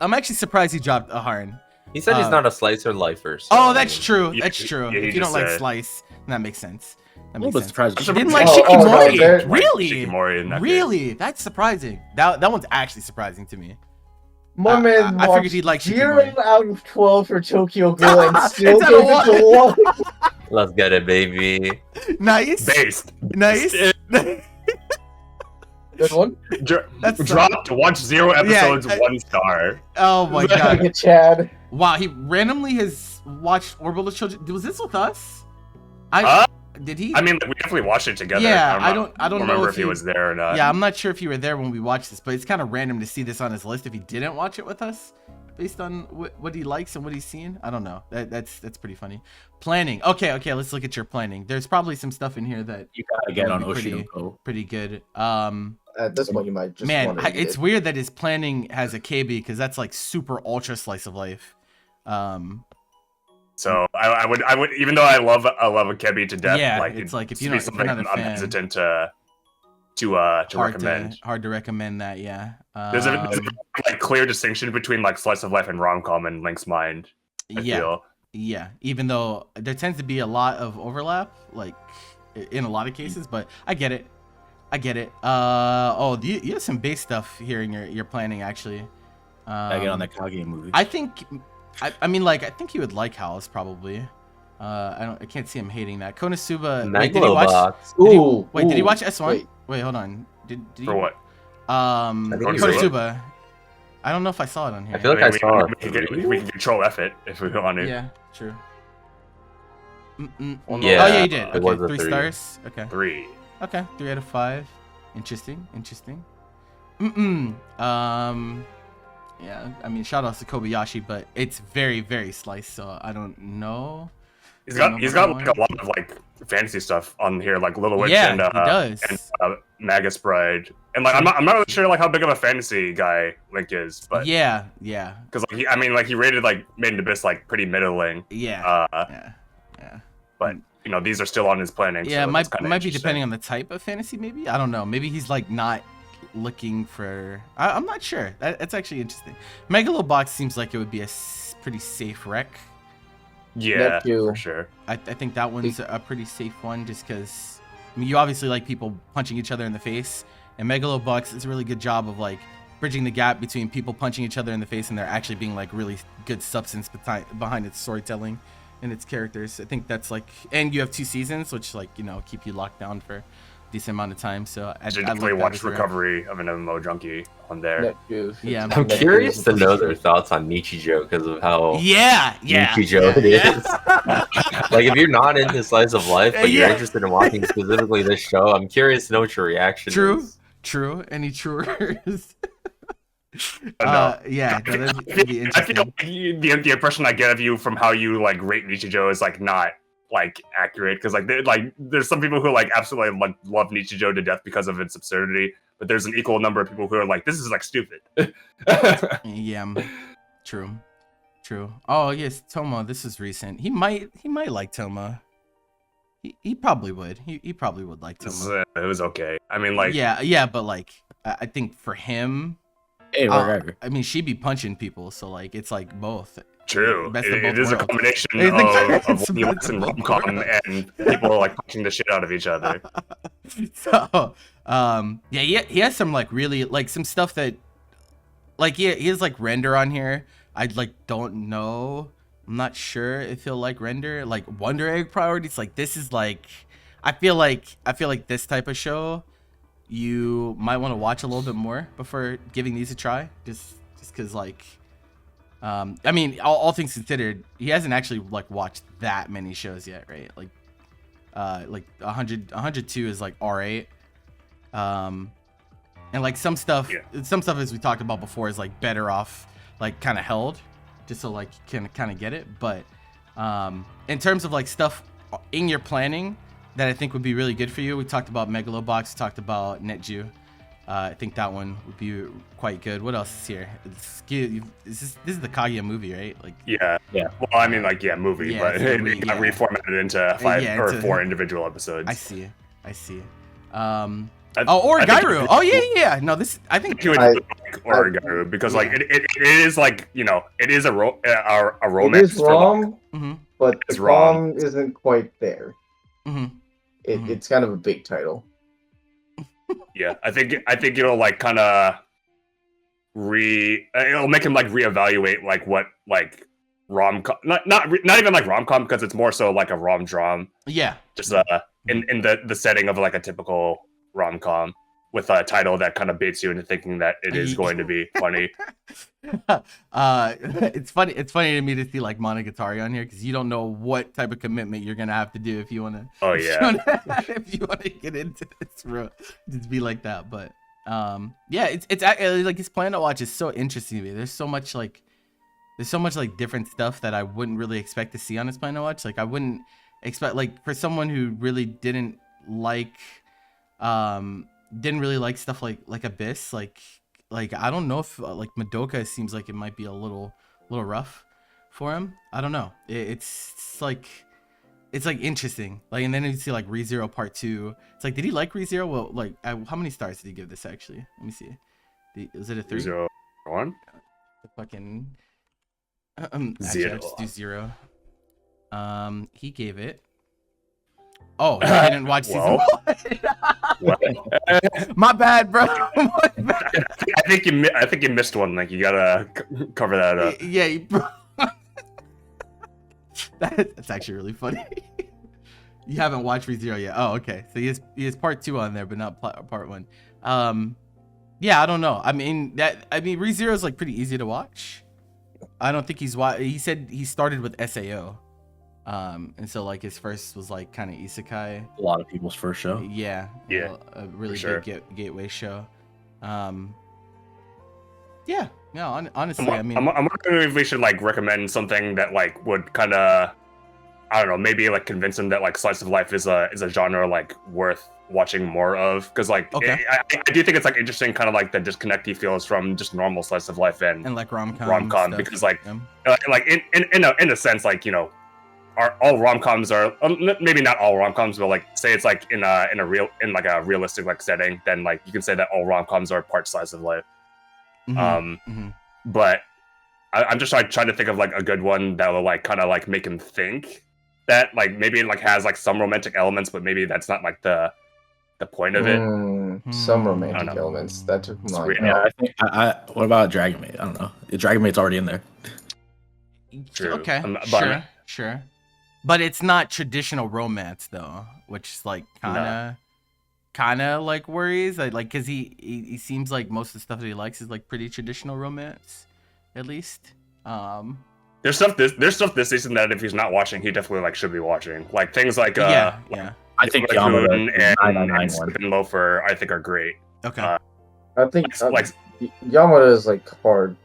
[SPEAKER 1] He dropped a Harn.
[SPEAKER 5] He said he's not a slicer lifer. So,
[SPEAKER 1] Oh,
[SPEAKER 5] I
[SPEAKER 1] that's
[SPEAKER 5] mean,
[SPEAKER 1] true.
[SPEAKER 2] Yeah,
[SPEAKER 1] That's true.
[SPEAKER 2] yeah, he
[SPEAKER 1] If you don't
[SPEAKER 2] just
[SPEAKER 1] like
[SPEAKER 2] said-
[SPEAKER 1] Slice, that makes sense. That
[SPEAKER 4] A
[SPEAKER 1] makes
[SPEAKER 4] little bit
[SPEAKER 1] sense.
[SPEAKER 4] surprised.
[SPEAKER 1] You didn't like
[SPEAKER 3] Oh, oh, no,
[SPEAKER 1] Shikimori?
[SPEAKER 3] there-
[SPEAKER 1] Really?
[SPEAKER 2] Shikimori in that
[SPEAKER 1] Really? That's surprising. That one's actually surprising to me.
[SPEAKER 3] My man
[SPEAKER 1] I figured
[SPEAKER 3] watched
[SPEAKER 1] he'd like
[SPEAKER 3] 0
[SPEAKER 1] Shikimori.
[SPEAKER 3] out of 12 for Tokyo Ghoul and still
[SPEAKER 1] It's at
[SPEAKER 3] gave
[SPEAKER 1] a
[SPEAKER 3] it to 1.
[SPEAKER 5] Let's get it, baby.
[SPEAKER 1] Nice.
[SPEAKER 2] Based.
[SPEAKER 1] Nice.
[SPEAKER 3] Good one.
[SPEAKER 1] That's
[SPEAKER 2] Dropped to watch 0 episodes,
[SPEAKER 1] Yeah,
[SPEAKER 2] 1 star.
[SPEAKER 1] Oh my
[SPEAKER 3] Look
[SPEAKER 1] god.
[SPEAKER 3] at Chad.
[SPEAKER 1] Wow, he randomly has watched Orbital Children. Was this with us? Did he?
[SPEAKER 2] I mean, we definitely watched it together.
[SPEAKER 1] Yeah, I don't know
[SPEAKER 2] remember
[SPEAKER 1] if
[SPEAKER 2] if he
[SPEAKER 1] he-
[SPEAKER 2] was there or not.
[SPEAKER 1] Yeah, I'm not sure if you were there when we watched this, but it's kind of random to see this on his list if he didn't watch it with us, based on what he likes and what he's seeing. I don't know. That's pretty funny. Planning. Okay, let's look at your planning. There's probably some stuff in here that
[SPEAKER 4] You gotta get on
[SPEAKER 1] would be
[SPEAKER 4] Oshinoko.
[SPEAKER 1] pretty good.
[SPEAKER 3] At this point, you might just
[SPEAKER 1] Man,
[SPEAKER 3] want to
[SPEAKER 1] it's weird that his planning has a KB because that's like super ultra slice of life.
[SPEAKER 2] So I would, even though I love Akebi to death.
[SPEAKER 1] Yeah,
[SPEAKER 2] like
[SPEAKER 1] it's like if
[SPEAKER 2] it'd
[SPEAKER 1] you're
[SPEAKER 2] be
[SPEAKER 1] not- if you're
[SPEAKER 2] something
[SPEAKER 1] not a
[SPEAKER 2] I'm
[SPEAKER 1] fan-
[SPEAKER 2] hesitant to recommend.
[SPEAKER 1] Hard to recommend that. Yeah.
[SPEAKER 2] There's a like clear distinction between like slice of life and rom-com in Link's mind. I
[SPEAKER 1] yeah.
[SPEAKER 2] feel.
[SPEAKER 1] Yeah, even though there tends to be a lot of overlap, like in a lot of cases, but I get it. You have some base stuff here in your planning actually.
[SPEAKER 4] I get on that Kage movie.
[SPEAKER 1] I think, I mean, like I think you would like House probably. I can't see him hating that. Konosuba. Wait, did he watch?
[SPEAKER 5] Megalobox.
[SPEAKER 1] Did he
[SPEAKER 3] Ooh,
[SPEAKER 1] watch S1?
[SPEAKER 3] wait.
[SPEAKER 1] Wait, hold on. Did he?
[SPEAKER 2] For what?
[SPEAKER 5] think
[SPEAKER 1] Konosuba. I don't know if I saw it on here.
[SPEAKER 5] I feel like I saw
[SPEAKER 2] we
[SPEAKER 5] it.
[SPEAKER 2] can control F it if we want to.
[SPEAKER 1] Yeah, true.
[SPEAKER 5] Yeah,
[SPEAKER 1] Oh yeah, you did.
[SPEAKER 5] it was
[SPEAKER 1] Okay,
[SPEAKER 5] a
[SPEAKER 1] 3
[SPEAKER 5] 3.
[SPEAKER 1] stars. Okay.
[SPEAKER 2] 3.
[SPEAKER 1] Okay, 3 out of 5. Interesting. Yeah, I mean, shout outs to Kobayashi, but it's very, very sliced, so I don't know.
[SPEAKER 2] He's got like a lot of like fantasy stuff on here, like Little Witch
[SPEAKER 1] Yeah,
[SPEAKER 2] and
[SPEAKER 1] he does.
[SPEAKER 2] Magus Bride, and like I'm not really sure like how big of a fantasy guy Link is, but
[SPEAKER 1] Yeah.
[SPEAKER 2] because like he rated like Made in Abyss like pretty middling,
[SPEAKER 1] Yeah.
[SPEAKER 2] but you know these are still on his planning.
[SPEAKER 1] Yeah,
[SPEAKER 2] so
[SPEAKER 1] might
[SPEAKER 2] it's kinda
[SPEAKER 1] be
[SPEAKER 2] interesting.
[SPEAKER 1] depending on the type of fantasy, maybe. I don't know. Maybe he's like not looking for. I'm not sure. That's actually interesting. Megalobox seems like it would be a pretty safe rec.
[SPEAKER 2] Yeah,
[SPEAKER 3] Neptune.
[SPEAKER 2] for sure.
[SPEAKER 1] I think that one's a pretty safe one just because I mean, you obviously like people punching each other in the face, and Megalobox does a really good job of like bridging the gap between people punching each other in the face and there actually being like really good substance behind its storytelling in its characters. I think that's like, and you have 2 seasons, which like keep you locked down for a decent amount of time. So I
[SPEAKER 2] definitely watch Recovery of an MMO Junkie on there.
[SPEAKER 1] Yeah,
[SPEAKER 5] I'm curious to know their thoughts on Nichijou because of how Nichijou it is. Like, if you're not into slice of life, but you're interested in watching specifically this show, I'm curious to know what your reaction is.
[SPEAKER 1] True. Any truers?
[SPEAKER 2] Yeah, I feel like the impression I get of you from how you like rate Nichijou is like not like accurate, because like there's some people who like absolutely like love Nichijou to death because of its absurdity, but there's an equal number of people who are like, this is like stupid.
[SPEAKER 1] Yeah, true. Oh yes, Toma. This is recent. He might like Toma. He probably would. He probably would like Toma.
[SPEAKER 2] It was okay. I mean, like
[SPEAKER 1] yeah, but like I think for him.
[SPEAKER 4] Hey, whatever.
[SPEAKER 1] I mean, she be punching people, so like it's like both.
[SPEAKER 2] True. It is a combination of nuance and rom-com and people like punching the shit out of each other.
[SPEAKER 1] So, yeah, he has some like really like some stuff that, like he has like Render on here. I like don't know. I'm not sure if he'll like Render. Like Wonder Egg Priorities. Like this is like, I feel like this type of show, you might want to watch a little bit more before giving these a try. Just because like, I mean, all things considered, he hasn't actually like watched that many shows yet, right? Like 102 is like R8. And like some stuff as we talked about before is like better off like kind of held, just so like you can kind of get it. But in terms of like stuff in your planning that I think would be really good for you, we talked about Megalobox, we talked about NetJu. I think that one would be quite good. What else is here? This is the Kaguya movie, right? Like
[SPEAKER 2] yeah. Well, I mean, like movie, but it got reformatted into 5 or 4 individual episodes.
[SPEAKER 1] I see. Origairu. Oh yeah. No, this I think
[SPEAKER 2] you would like Origairu because like it is like it is a romance.
[SPEAKER 3] It is rom, but
[SPEAKER 2] it's
[SPEAKER 3] the rom isn't quite there.
[SPEAKER 1] Mm-hmm.
[SPEAKER 3] It's kind of a big title.
[SPEAKER 2] Yeah, I think it'll like kind of it'll make him like reevaluate like what like rom-com, not even like rom-com, because it's more so like a rom-dram.
[SPEAKER 1] Yeah.
[SPEAKER 2] Just in the setting of like a typical rom-com with a title that kind of baits you into thinking that it is going to be funny.
[SPEAKER 1] It's funny to me to see like Monogatari on here, because you don't know what type of commitment you're gonna have to do if you want to.
[SPEAKER 2] Oh yeah.
[SPEAKER 1] If you want to get into this, bro, just be like that. But yeah, it's like his plan to watch is so interesting to me. There's so much like different stuff that I wouldn't really expect to see on his plan to watch. Like I wouldn't expect, like, for someone who really didn't really like stuff like Abyss, like I don't know if like Madoka seems like it might be a little rough for him. I don't know. It's like interesting. Like, and then you see like ReZero Part 2. It's like, did he like ReZero? Well, like how many stars did he give this actually? Let me see. Is it a 3?
[SPEAKER 2] 0, 1?
[SPEAKER 1] Fucking
[SPEAKER 2] 0.
[SPEAKER 1] Actually, I'll just do 0. He gave it. Oh, he didn't watch season 1. My bad, bro. My bad.
[SPEAKER 2] I think you missed one. Like, you gotta cover that up.
[SPEAKER 1] Yeah, that's actually really funny. You haven't watched ReZero yet. Oh, okay. So he has part 2 on there, but not part 1. Yeah, I don't know. I mean, ReZero is like pretty easy to watch. I don't think he said he started with SAO. And so like his first was like kind of isekai.
[SPEAKER 4] A lot of people's first show.
[SPEAKER 1] Yeah. A really big gateway show. Yeah. No, honestly, I mean,
[SPEAKER 2] I'm wondering if we should like recommend something that like would kind of, I don't know, maybe like convince him that like slice of life is a genre like worth watching more of, because like I do think it's like interesting, kind of like the disconnect he feels from just normal slice of life and
[SPEAKER 1] like rom-com
[SPEAKER 2] because like in a sense, like, all rom-coms are, maybe not all rom-coms, but like say it's like in a realistic like setting, then like you can say that all rom-coms are part slice of life. But I'm just like trying to think of like a good one that will like kind of like make him think that like maybe it like has like some romantic elements, but maybe that's not like the point of it.
[SPEAKER 3] Some romantic elements that took mine.
[SPEAKER 4] Yeah, I think what about Dragon Maid? I don't know. Dragon Maid's already in there.
[SPEAKER 2] True.
[SPEAKER 1] Okay. Sure. But it's not traditional romance though, which is like kind of like worries. Like because he seems like most of the stuff that he likes is like pretty traditional romance, at least.
[SPEAKER 2] There's stuff this season that if he's not watching, he definitely like should be watching. Like things like
[SPEAKER 1] yeah.
[SPEAKER 4] I think
[SPEAKER 2] Yamada
[SPEAKER 4] Yamada
[SPEAKER 2] and
[SPEAKER 4] 999 one.
[SPEAKER 2] Skip and Loafer I think are great.
[SPEAKER 1] Okay.
[SPEAKER 3] I think
[SPEAKER 2] Like
[SPEAKER 3] Yamada is like hard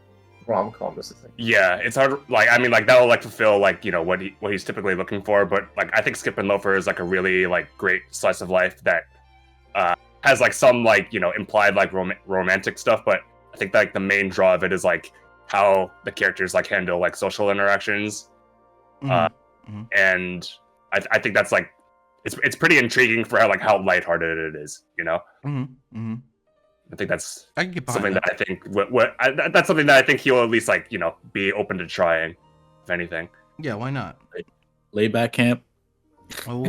[SPEAKER 3] rom-com is the thing.
[SPEAKER 2] yeah, it's hard. Like I mean, like that will like fulfill like what he's typically looking for. But like I think Skip and Loafer is like a really like great slice of life that has like some like implied like romantic stuff. But I think like the main draw of it is like how the characters like handle like social interactions, and I think that's like it's pretty intriguing for how lighthearted it is. I think that's
[SPEAKER 1] I can get behind
[SPEAKER 2] something
[SPEAKER 1] that.
[SPEAKER 2] that I think that's something that I think he'll at least like be open to trying, if anything.
[SPEAKER 1] Yeah, why not?
[SPEAKER 4] Laid back camp.
[SPEAKER 1] Oh,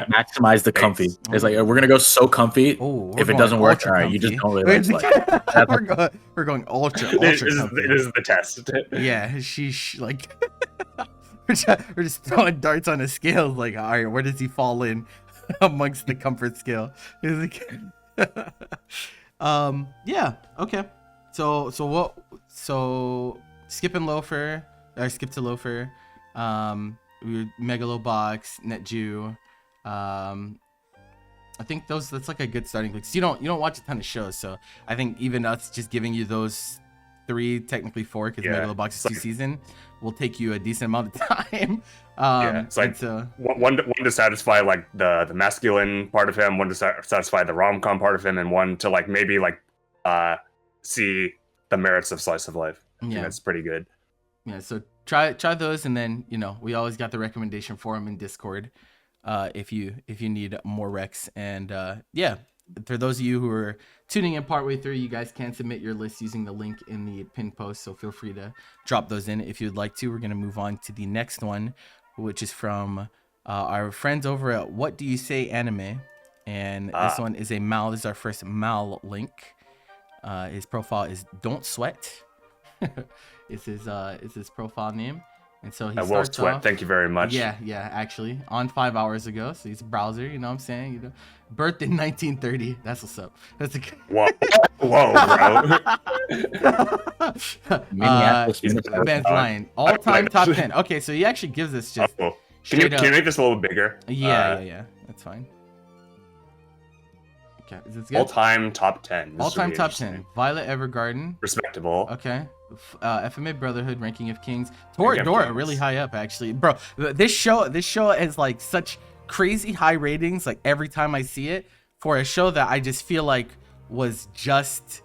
[SPEAKER 4] Maximize the comfy. It's like we're gonna go so comfy. If it doesn't work, all right, you just don't really like.
[SPEAKER 1] We're going ultra
[SPEAKER 2] It
[SPEAKER 1] comfy.
[SPEAKER 2] is the test.
[SPEAKER 1] Yeah, she's like we're just throwing darts on a scale. Like, all right, where does he fall in amongst the comfort scale? It's like, yeah, okay. So Skip and Loafer, or Skip to Loafer, Megalobox, NetJew. I think that's like a good starting place. You don't watch a ton of shows, so I think even us just giving you those 3, technically 4, because Megalobox is 2 season, will take you a decent amount of time.
[SPEAKER 2] It's like one to satisfy like the masculine part of him, one to satisfy the rom-com part of him, and one to like maybe like see the merits of slice of life. I think that's pretty good.
[SPEAKER 1] Yeah, so try those, and then we always got the recommendation forum in Discord if you need more recs. And yeah, for those of you who are tuning in partway through, you guys can submit your list using the link in the pinned post, so feel free to drop those in if you'd like to. We're gonna move on to the next one, which is from our friends over at What Do You Say Anime, and this one is a Mal. This is our first Mal link. His profile is Don't Sweat. It's his profile name, and so he
[SPEAKER 2] I will
[SPEAKER 1] starts
[SPEAKER 2] sweat.
[SPEAKER 1] off,
[SPEAKER 2] Thank you very much.
[SPEAKER 1] Yeah, actually, on 5 hours ago. So he's a browser, you know what I'm saying? Birthed in 1930. That's what's up. That's a
[SPEAKER 2] Whoa, bro.
[SPEAKER 1] Man's lying. All-time top 10. Okay, so he actually gives us just.
[SPEAKER 2] Can you make this a little bigger?
[SPEAKER 1] Yeah. That's fine. Okay, is this good?
[SPEAKER 2] All-time top 10.
[SPEAKER 1] All-time top 10. Violet Evergarden.
[SPEAKER 2] Respectable.
[SPEAKER 1] Okay. FMA Brotherhood, Ranking of Kings. Toradora really high up, actually. Bro, this show has like such crazy high ratings like every time I see it, for a show that I just feel like was just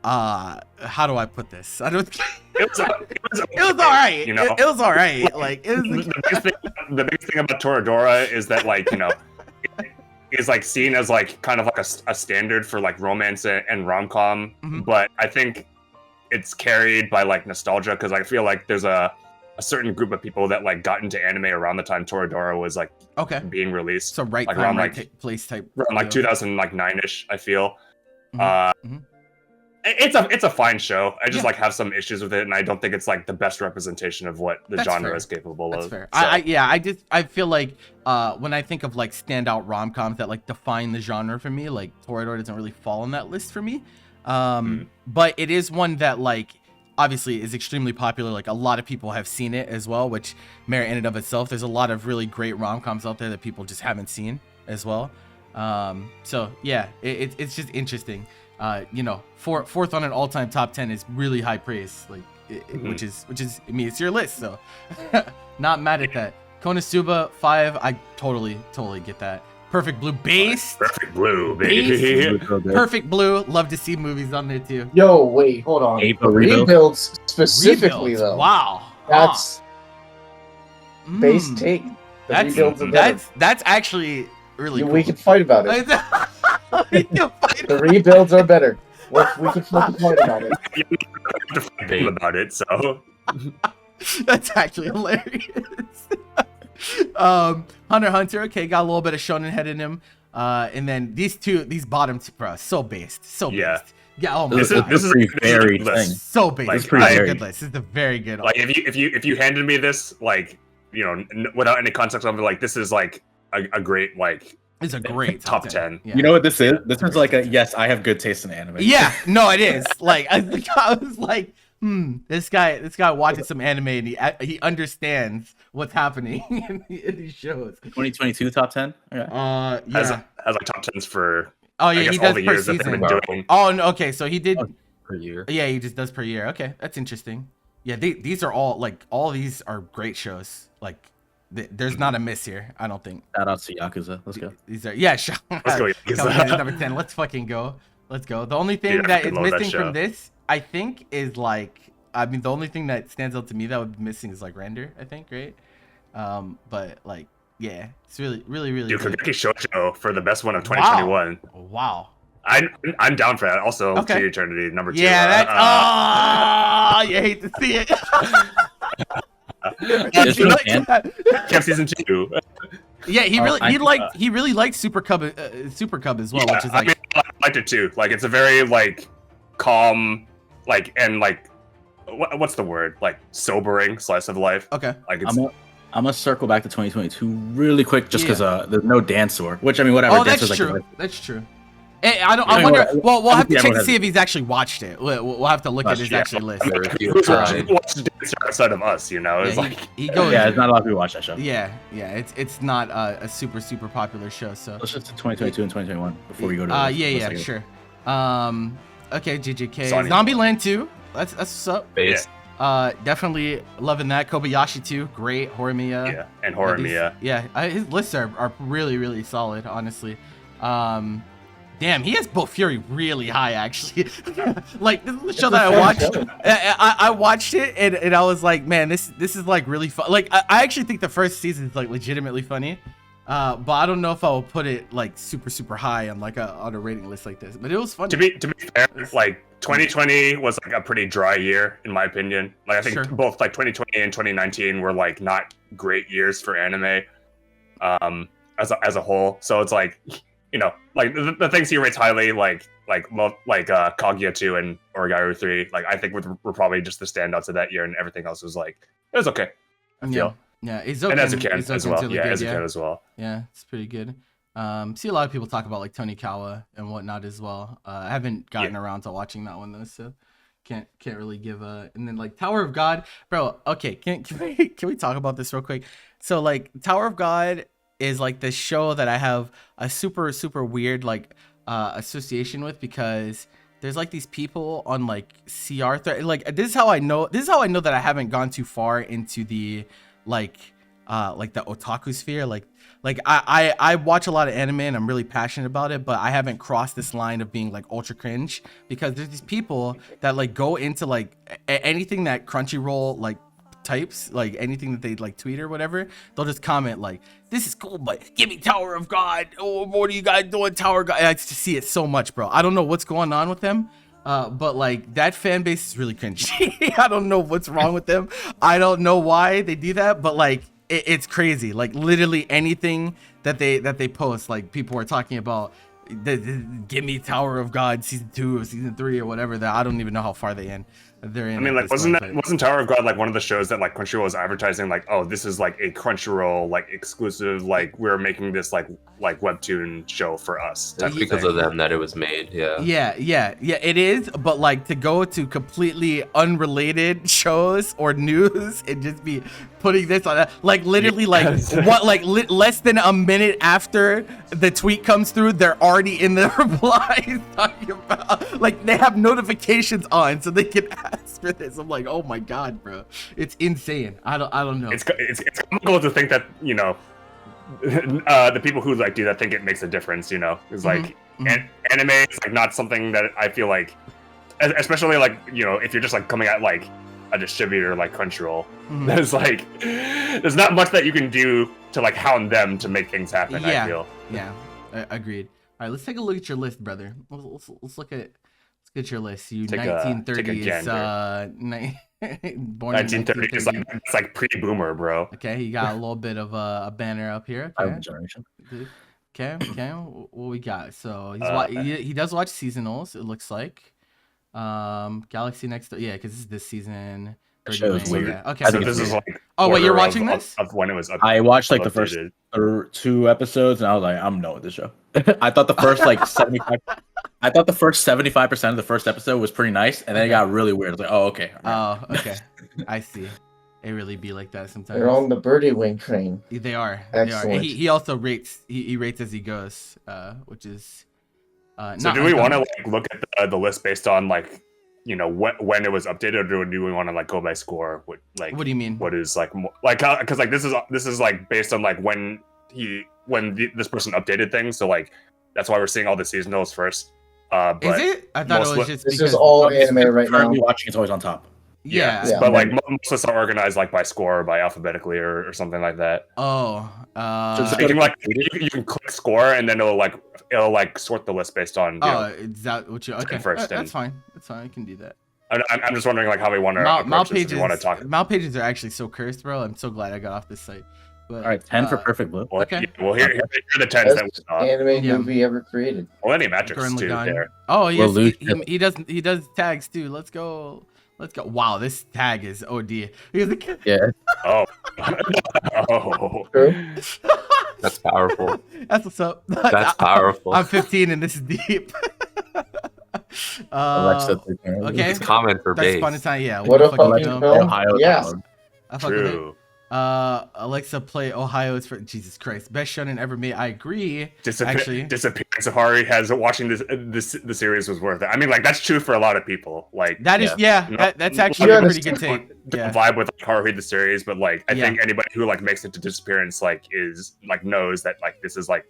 [SPEAKER 1] how do I put this? I don't it was all right. It was all right. Like it was
[SPEAKER 2] the biggest thing about Toradora is that like is like seen as like kind of like a standard for like romance and rom-com, but I think it's carried by like nostalgia, because I feel like there's a certain group of people that like got into anime around the time Toradora was like being released.
[SPEAKER 1] So right
[SPEAKER 2] like
[SPEAKER 1] time,
[SPEAKER 2] around
[SPEAKER 1] right place type.
[SPEAKER 2] Around like 2009-ish, I feel. It's a fine show. I just like have some issues with it, and I don't think it's like the best representation of what the genre is capable of.
[SPEAKER 1] That's fair.
[SPEAKER 2] So.
[SPEAKER 1] I feel like when I think of like standout rom-coms that like define the genre for me, like Toradora doesn't really fall on that list for me. But it is one that like obviously is extremely popular. Like a lot of people have seen it as well, which merit in and of itself. There's a lot of really great rom-coms out there that people just haven't seen as well. So yeah, it's just interesting. Fourth on an all-time top 10 is really high praise, like which is I mean, it's your list, so not mad at that. Konosuba 5, I totally get that. Perfect Blue based.
[SPEAKER 2] Perfect Blue, baby.
[SPEAKER 1] Perfect Blue. Love to see movies on there too.
[SPEAKER 3] Yo, wait, hold on. Rebuilds specifically though.
[SPEAKER 1] Wow.
[SPEAKER 3] That's base take.
[SPEAKER 1] That's actually really cool.
[SPEAKER 3] We can fight about it. The rebuilds are better. We can fucking fight about it.
[SPEAKER 2] About it, so
[SPEAKER 1] that's actually hilarious. Hunter x Hunter, okay, got a little bit of shonen head in him. And then these bottom two, bro, so based. Yeah, oh my god.
[SPEAKER 4] This is a very thing.
[SPEAKER 1] So based.
[SPEAKER 2] Like,
[SPEAKER 1] This is a very good list. This is a very good
[SPEAKER 2] like if you handed me this like without any context of it, like this is like a great like
[SPEAKER 1] It's a great
[SPEAKER 2] top 10.
[SPEAKER 1] Yeah.
[SPEAKER 4] You know what this is? This is like a yes, I have good taste in anime.
[SPEAKER 1] Yeah, no, it is. Like I was like, this guy watches some anime and he understands what's happening in these shows.
[SPEAKER 4] 2022 top 10. Okay.
[SPEAKER 1] Yeah.
[SPEAKER 2] Has like top 10s for
[SPEAKER 1] Oh yeah,
[SPEAKER 2] I guess
[SPEAKER 1] he
[SPEAKER 2] all
[SPEAKER 1] does
[SPEAKER 2] the
[SPEAKER 1] per
[SPEAKER 2] years that they've
[SPEAKER 1] season.
[SPEAKER 2] been doing.
[SPEAKER 1] Oh no, okay, so he did.
[SPEAKER 5] per year.
[SPEAKER 1] Yeah, he just does per year. Okay, that's interesting. Yeah, these are all these are great shows. Like, there's not a miss here. I don't think.
[SPEAKER 4] Shout out to Yakuza. Let's go.
[SPEAKER 1] These are
[SPEAKER 2] Let's go, Yakuza.
[SPEAKER 1] Coming in at number 10. Let's fucking go. Let's go. The only thing
[SPEAKER 2] Dude, I
[SPEAKER 1] that is
[SPEAKER 2] fucking love that
[SPEAKER 1] missing
[SPEAKER 2] show.
[SPEAKER 1] from this, I think, is like, I mean, the only thing that stands out to me that would be missing is like render. I think, right? But like, yeah, it's really
[SPEAKER 2] Dude,
[SPEAKER 1] good.
[SPEAKER 2] Kageki Shoujo for the best one of 2021.
[SPEAKER 1] Wow.
[SPEAKER 2] I'm down for that. Also,
[SPEAKER 1] Okay.
[SPEAKER 2] To Eternity number 2.
[SPEAKER 1] Yeah, that's you hate to see it.
[SPEAKER 4] There's
[SPEAKER 1] You
[SPEAKER 4] no
[SPEAKER 1] like
[SPEAKER 4] end.
[SPEAKER 1] that?
[SPEAKER 2] Camp season 2.
[SPEAKER 1] Yeah, he
[SPEAKER 4] I-
[SPEAKER 1] really liked Super Cub as well,
[SPEAKER 2] Yeah,
[SPEAKER 1] which is like,
[SPEAKER 2] I mean, I liked it too. Like, it's a very like calm, like, and like, what's the word? Like sobering slice of life.
[SPEAKER 1] okay.
[SPEAKER 2] Like it's
[SPEAKER 4] I'm gonna circle back to 2022 really quick, just because there's no dance sword. Which I mean, whatever.
[SPEAKER 1] Oh,
[SPEAKER 4] dance
[SPEAKER 1] that's
[SPEAKER 4] is
[SPEAKER 1] true.
[SPEAKER 4] like
[SPEAKER 1] That's true. Hey, I
[SPEAKER 4] I mean,
[SPEAKER 1] wonder.
[SPEAKER 4] what-
[SPEAKER 1] Well, we'll have to
[SPEAKER 4] obviously
[SPEAKER 1] check to
[SPEAKER 4] everyone
[SPEAKER 1] see if he's actually watched it. We'll have to look at his
[SPEAKER 2] Yeah.
[SPEAKER 1] actually list.
[SPEAKER 2] who's
[SPEAKER 1] Uh,
[SPEAKER 2] watched Dance outside of us, you know? It's
[SPEAKER 1] Yeah,
[SPEAKER 2] like
[SPEAKER 1] he goes.
[SPEAKER 4] yeah, it's not a lot of people watch that show.
[SPEAKER 1] Yeah. It's not a super popular show. So.
[SPEAKER 4] Let's just do 2022 and 2021 before we go to.
[SPEAKER 1] Yeah, sure. Okay, JJK.
[SPEAKER 2] Sonic.
[SPEAKER 1] Zombieland 2. That's what's up.
[SPEAKER 5] Base.
[SPEAKER 1] Definitely loving that. Kobayashi 2, great. Horimiya.
[SPEAKER 2] yeah, and Horimiya.
[SPEAKER 1] His lists are really solid, honestly. Damn, he has Boat Fury really high, actually. Like, this is the show that I watched. I watched it, and I was like, man, this is like really fun. Like, I actually think the first season is like legitimately funny. But I don't know if I will put it like super high on like on a rating list like this. But it was funny.
[SPEAKER 2] To be fair, like 2020 was like a pretty dry year in my opinion. Like I think
[SPEAKER 1] Sure.
[SPEAKER 2] both like 2020 and 2019 were like not great years for anime, as a whole. So it's like, you know, like the things he rates highly, like Kaguya 2 and Origairu 3, like I think were probably just the standouts of that year, and everything else was like it was okay. I feel.
[SPEAKER 1] Yeah,
[SPEAKER 2] And Ezuken as
[SPEAKER 1] Ezuken's
[SPEAKER 2] well.
[SPEAKER 1] really
[SPEAKER 2] Yeah,
[SPEAKER 1] good,
[SPEAKER 2] Ezuken as well.
[SPEAKER 1] Yeah, it's pretty good. See a lot of people talk about like Tony Kawa and whatnot as well. I haven't gotten around to watching that one though, so can't really give a. And then like Tower of God, bro. Okay, can we talk about this real quick? So like Tower of God is like this show that I have a super weird like association with, because there's like these people on like CR like this is how I know that I haven't gone too far into the like the otaku sphere. Like I watch a lot of anime and I'm really passionate about it, but I haven't crossed this line of being like ultra cringe, because there's these people that like go into like anything that Crunchyroll like types, like anything that they like tweet or whatever, they'll just comment like, this is cool, but give me Tower of God. Oh, what are you guys doing, Tower of God? I just see it so much, bro. I don't know what's going on with them. But like that fan base is really cringy. I don't know what's wrong with them. I don't know why they do that, but like it's crazy. Like literally anything that they post, like people are talking about give me Tower of God season 2 or season 3 or whatever, that I don't even know how far they're in.
[SPEAKER 2] I mean, like, wasn't Tower of God like one of the shows that like Crunchyroll was advertising, like, oh, this is like a Crunchyroll like exclusive, like we're making this like webtoon show for us. type
[SPEAKER 5] It's because
[SPEAKER 2] thing.
[SPEAKER 5] of them that it was made. Yeah.
[SPEAKER 1] Yeah, it is. But like to go to completely unrelated shows or news and just be putting this on, like literally like what, like less than a minute after the tweet comes through, they're already in the replies talking about, like they have notifications on so they can ask for this. I'm like, oh my god, bro, it's insane. I don't know.
[SPEAKER 2] It's comical to think that, you know, the people who like do that think it makes a difference. You know, it's like anime is like not something that I feel like, especially like, you know, if you're just like coming at like a distributor like Crunchyroll, there's like there's not much that you can do to like hound them to make things happen. I feel.
[SPEAKER 1] Yeah, agreed. All right, let's take a look at your list, brother. Let's look at your list. You
[SPEAKER 2] Take a
[SPEAKER 1] 1930s, born in
[SPEAKER 2] 1930 is like, it's like pre-boomer, bro.
[SPEAKER 1] Okay, you got a little bit of a banner up here.
[SPEAKER 4] Silent
[SPEAKER 1] Okay,
[SPEAKER 4] generation.
[SPEAKER 1] okay. What we got? So he does watch seasonals. It looks like. Galaxy Next Door. Yeah, because this is this season.
[SPEAKER 4] That show is weird.
[SPEAKER 1] Yeah. Okay.
[SPEAKER 4] I
[SPEAKER 2] So
[SPEAKER 4] think
[SPEAKER 2] this
[SPEAKER 4] it's
[SPEAKER 2] is like
[SPEAKER 1] Oh, wait, you're
[SPEAKER 2] order
[SPEAKER 1] watching this?
[SPEAKER 2] of when it was
[SPEAKER 4] I watched like the first
[SPEAKER 2] updated.
[SPEAKER 4] 2 episodes, and I was like, I'm done with this show. I thought the first like 75. I thought the first 75% of the first episode was pretty nice, and then it got really weird. I was like, oh, okay.
[SPEAKER 1] Oh, okay. I see. It really be like that sometimes.
[SPEAKER 3] They're on the birdie wing train.
[SPEAKER 1] They are. They are.
[SPEAKER 3] Excellent.
[SPEAKER 1] He also rates. He rates as he goes, which is.
[SPEAKER 2] So do we want to like look at the list based on like, you know, when it was updated, or do we want to like go by score? What
[SPEAKER 1] do you mean?
[SPEAKER 2] What is like because like this is like based on like when this person updated things. So like that's why we're seeing all the seasonals first. But
[SPEAKER 1] is it? I thought it was just
[SPEAKER 3] This
[SPEAKER 1] because.
[SPEAKER 3] is all anime right now.
[SPEAKER 4] Currently watching, it's always on top.
[SPEAKER 1] Yeah.
[SPEAKER 3] Yeah.
[SPEAKER 2] But like most of us are organized like by score or by alphabetically or something like that.
[SPEAKER 1] Oh.
[SPEAKER 2] So you can like you can click score and then it'll like sort the list based on.
[SPEAKER 1] Oh, is that what you? Okay.
[SPEAKER 2] first
[SPEAKER 1] That's
[SPEAKER 2] and-
[SPEAKER 1] fine. That's fine. I can do that.
[SPEAKER 2] I'm just wondering like how we want to
[SPEAKER 1] Mal
[SPEAKER 2] approach this. If
[SPEAKER 1] pages.
[SPEAKER 2] we want to talk.
[SPEAKER 1] Mal pages are actually so cursed, bro. I'm so glad I got off this site. But,
[SPEAKER 4] All right, 10 for Perfect Blue.
[SPEAKER 2] Well,
[SPEAKER 1] Okay.
[SPEAKER 2] yeah, well here are the tens that we
[SPEAKER 3] Best
[SPEAKER 2] saw.
[SPEAKER 3] anime
[SPEAKER 1] Yeah.
[SPEAKER 3] movie ever created.
[SPEAKER 2] Millennium Matrix
[SPEAKER 1] Gurren
[SPEAKER 2] too.
[SPEAKER 1] Lagann.
[SPEAKER 2] There.
[SPEAKER 1] Oh yes,
[SPEAKER 4] We'll lose
[SPEAKER 1] he does tags too. Let's go. Wow, this tag is OD. He's like,
[SPEAKER 4] Yeah.
[SPEAKER 2] Oh. Oh.
[SPEAKER 3] True.
[SPEAKER 5] That's powerful.
[SPEAKER 1] That's what's up.
[SPEAKER 5] That's powerful.
[SPEAKER 1] I'm 15 and this is deep.
[SPEAKER 4] Alexa.
[SPEAKER 1] okay.
[SPEAKER 5] It's common for
[SPEAKER 1] That's
[SPEAKER 5] base.
[SPEAKER 1] fun time. Yeah.
[SPEAKER 3] What
[SPEAKER 1] we
[SPEAKER 3] a
[SPEAKER 1] fucking
[SPEAKER 3] fucking
[SPEAKER 1] know.
[SPEAKER 3] film.
[SPEAKER 4] Ohio.
[SPEAKER 3] Yeah.
[SPEAKER 1] I fuck with it.
[SPEAKER 2] True.
[SPEAKER 1] Alexa, play Ohio is for Jesus Christ. Best shonen ever made. I agree. Actually.
[SPEAKER 2] Disappearance of Hari has watching the series was worth it. I mean, like that's true for a lot of people. Like
[SPEAKER 1] That is
[SPEAKER 2] no-
[SPEAKER 1] that's actually
[SPEAKER 3] Yeah,
[SPEAKER 1] a pretty
[SPEAKER 3] that's
[SPEAKER 1] good take.
[SPEAKER 2] don't
[SPEAKER 1] Yeah.
[SPEAKER 2] vibe with like, Haruhi the series, but like I
[SPEAKER 1] Yeah.
[SPEAKER 2] think anybody who like makes it to Disappearance like is like knows that like this is like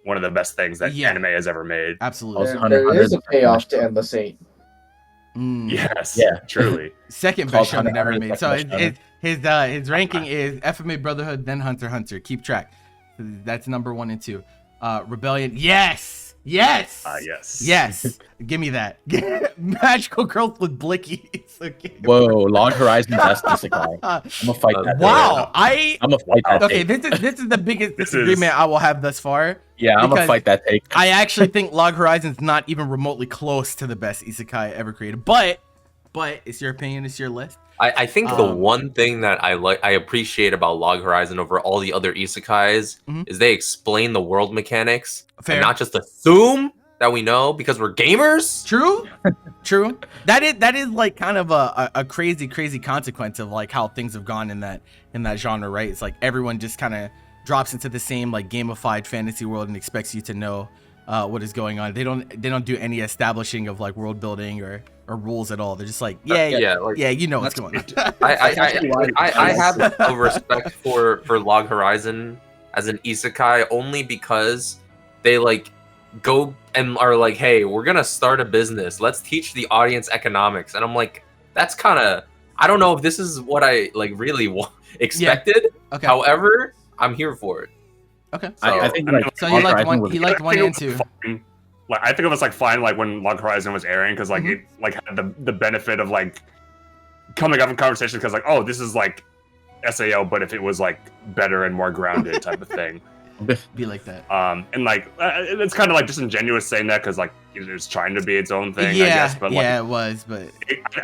[SPEAKER 2] one of the best things that
[SPEAKER 1] Yeah.
[SPEAKER 2] anime has ever made.
[SPEAKER 1] Absolutely.
[SPEAKER 4] Also-
[SPEAKER 3] There is a
[SPEAKER 4] 100%
[SPEAKER 3] payoff to Endless 8.
[SPEAKER 1] Mm.
[SPEAKER 2] Yes.
[SPEAKER 4] Yeah.
[SPEAKER 2] Truly.
[SPEAKER 1] Second
[SPEAKER 4] Called
[SPEAKER 1] best shonen
[SPEAKER 4] Hunter
[SPEAKER 1] ever
[SPEAKER 4] x Hunter,
[SPEAKER 1] made. So
[SPEAKER 4] second best
[SPEAKER 1] his ranking is FMA Brotherhood, then Hunter x Hunter. Keep track. That's number 1 and 2. Rebellion. Yes. Yes.
[SPEAKER 2] Yes.
[SPEAKER 1] Yes. Give me that. Magical girls with blickies. Okay.
[SPEAKER 4] Whoa, Long Horizon best isekai. I'm gonna fight that.
[SPEAKER 1] Wow.
[SPEAKER 4] I'm gonna fight that.
[SPEAKER 1] Okay,
[SPEAKER 4] take.
[SPEAKER 1] this is the biggest
[SPEAKER 2] This
[SPEAKER 1] disagreement I will have thus far.
[SPEAKER 4] Yeah, I'm gonna
[SPEAKER 1] because
[SPEAKER 4] fight that take.
[SPEAKER 1] I actually think Log Horizon's not even remotely close to the best isekai ever created. But it's your opinion, it's your list.
[SPEAKER 5] I think the
[SPEAKER 1] Um,
[SPEAKER 5] one thing that I appreciate about Log Horizon over all the other isekais
[SPEAKER 1] Mhm.
[SPEAKER 5] is they explain the world mechanics
[SPEAKER 1] Fair.
[SPEAKER 5] and not just assume that we know because we're gamers.
[SPEAKER 1] True. True. That is like kind of a crazy consequence of like how things have gone in that genre, right? It's like everyone just kind of drops into the same like gamified fantasy world and expects you to know what is going on. They don't do any establishing of like world building or rules at all. They're just like, yeah, you know what's going on.
[SPEAKER 5] I have a respect for Log Horizon as an isekai only because they like go and are like, hey, we're gonna start a business. Let's teach the audience economics. And I'm like, that's kind of, I don't know if this is what I like really expected.
[SPEAKER 1] Okay.
[SPEAKER 5] However, I'm here for it.
[SPEAKER 1] Okay.
[SPEAKER 5] So,
[SPEAKER 4] I think
[SPEAKER 2] I mean,
[SPEAKER 4] like,
[SPEAKER 1] So
[SPEAKER 4] Long
[SPEAKER 1] he liked
[SPEAKER 4] Horizon
[SPEAKER 1] one.
[SPEAKER 4] was-
[SPEAKER 1] He liked 1 and 2.
[SPEAKER 2] Like I think it was like fine like when Log Horizon was airing because like
[SPEAKER 1] Mhm.
[SPEAKER 2] it like had the benefit of like coming up in conversation because like oh this is like SAO but if it was like better and more grounded type of thing.
[SPEAKER 1] Be like that.
[SPEAKER 2] And like it's kind of like disingenuous saying that because like it's trying to be its own thing,
[SPEAKER 1] Yeah.
[SPEAKER 2] I guess. But like
[SPEAKER 1] Yeah, it was, but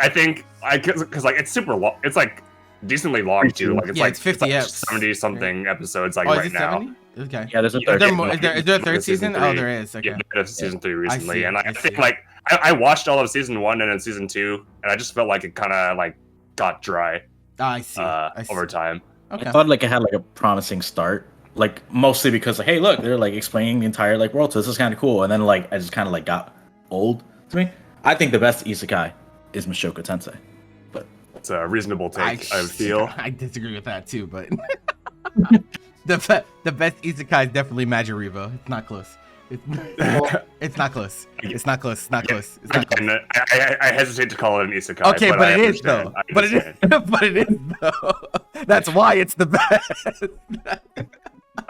[SPEAKER 2] I think because like it's super long. It's like decently long too. Like it's
[SPEAKER 1] Yeah,
[SPEAKER 2] like
[SPEAKER 1] it's 50
[SPEAKER 2] like
[SPEAKER 1] eps,
[SPEAKER 2] 70 something episodes like
[SPEAKER 1] oh, is
[SPEAKER 2] right
[SPEAKER 1] it
[SPEAKER 2] now.
[SPEAKER 1] 70? Okay.
[SPEAKER 4] Yeah, there's a
[SPEAKER 2] Yeah,
[SPEAKER 1] Is
[SPEAKER 4] third.
[SPEAKER 1] there,
[SPEAKER 2] yeah,
[SPEAKER 1] more, is there a third
[SPEAKER 2] season
[SPEAKER 1] season? Oh,
[SPEAKER 2] 3.
[SPEAKER 1] there is. Okay.
[SPEAKER 2] Yeah, that's season 3 recently,
[SPEAKER 1] see,
[SPEAKER 2] and
[SPEAKER 1] I
[SPEAKER 2] I think
[SPEAKER 1] see.
[SPEAKER 2] like I watched all of season 1 and then season 2, and I just felt like it kind of like got dry
[SPEAKER 1] Ah, I see. I see.
[SPEAKER 2] over time.
[SPEAKER 1] Okay.
[SPEAKER 4] I thought like it had like a promising start, like mostly because like, hey, look, they're like explaining the entire like world, so this is kind of cool. And then like I just kind of like got old to me. I think the best isekai is Mushoku Tensei.
[SPEAKER 2] It's a reasonable take, I feel.
[SPEAKER 1] I disagree with that too, but the best isekai is definitely Majorivo. It's not close. It's not close. It's not close. It's not close. It's not
[SPEAKER 2] Again,
[SPEAKER 1] close.
[SPEAKER 2] I hesitate to call it an isekai.
[SPEAKER 1] Okay, but
[SPEAKER 2] I
[SPEAKER 1] it is
[SPEAKER 2] understand.
[SPEAKER 1] though.
[SPEAKER 2] I
[SPEAKER 1] But it is.
[SPEAKER 2] understand.
[SPEAKER 1] But it is though. That's why it's the best.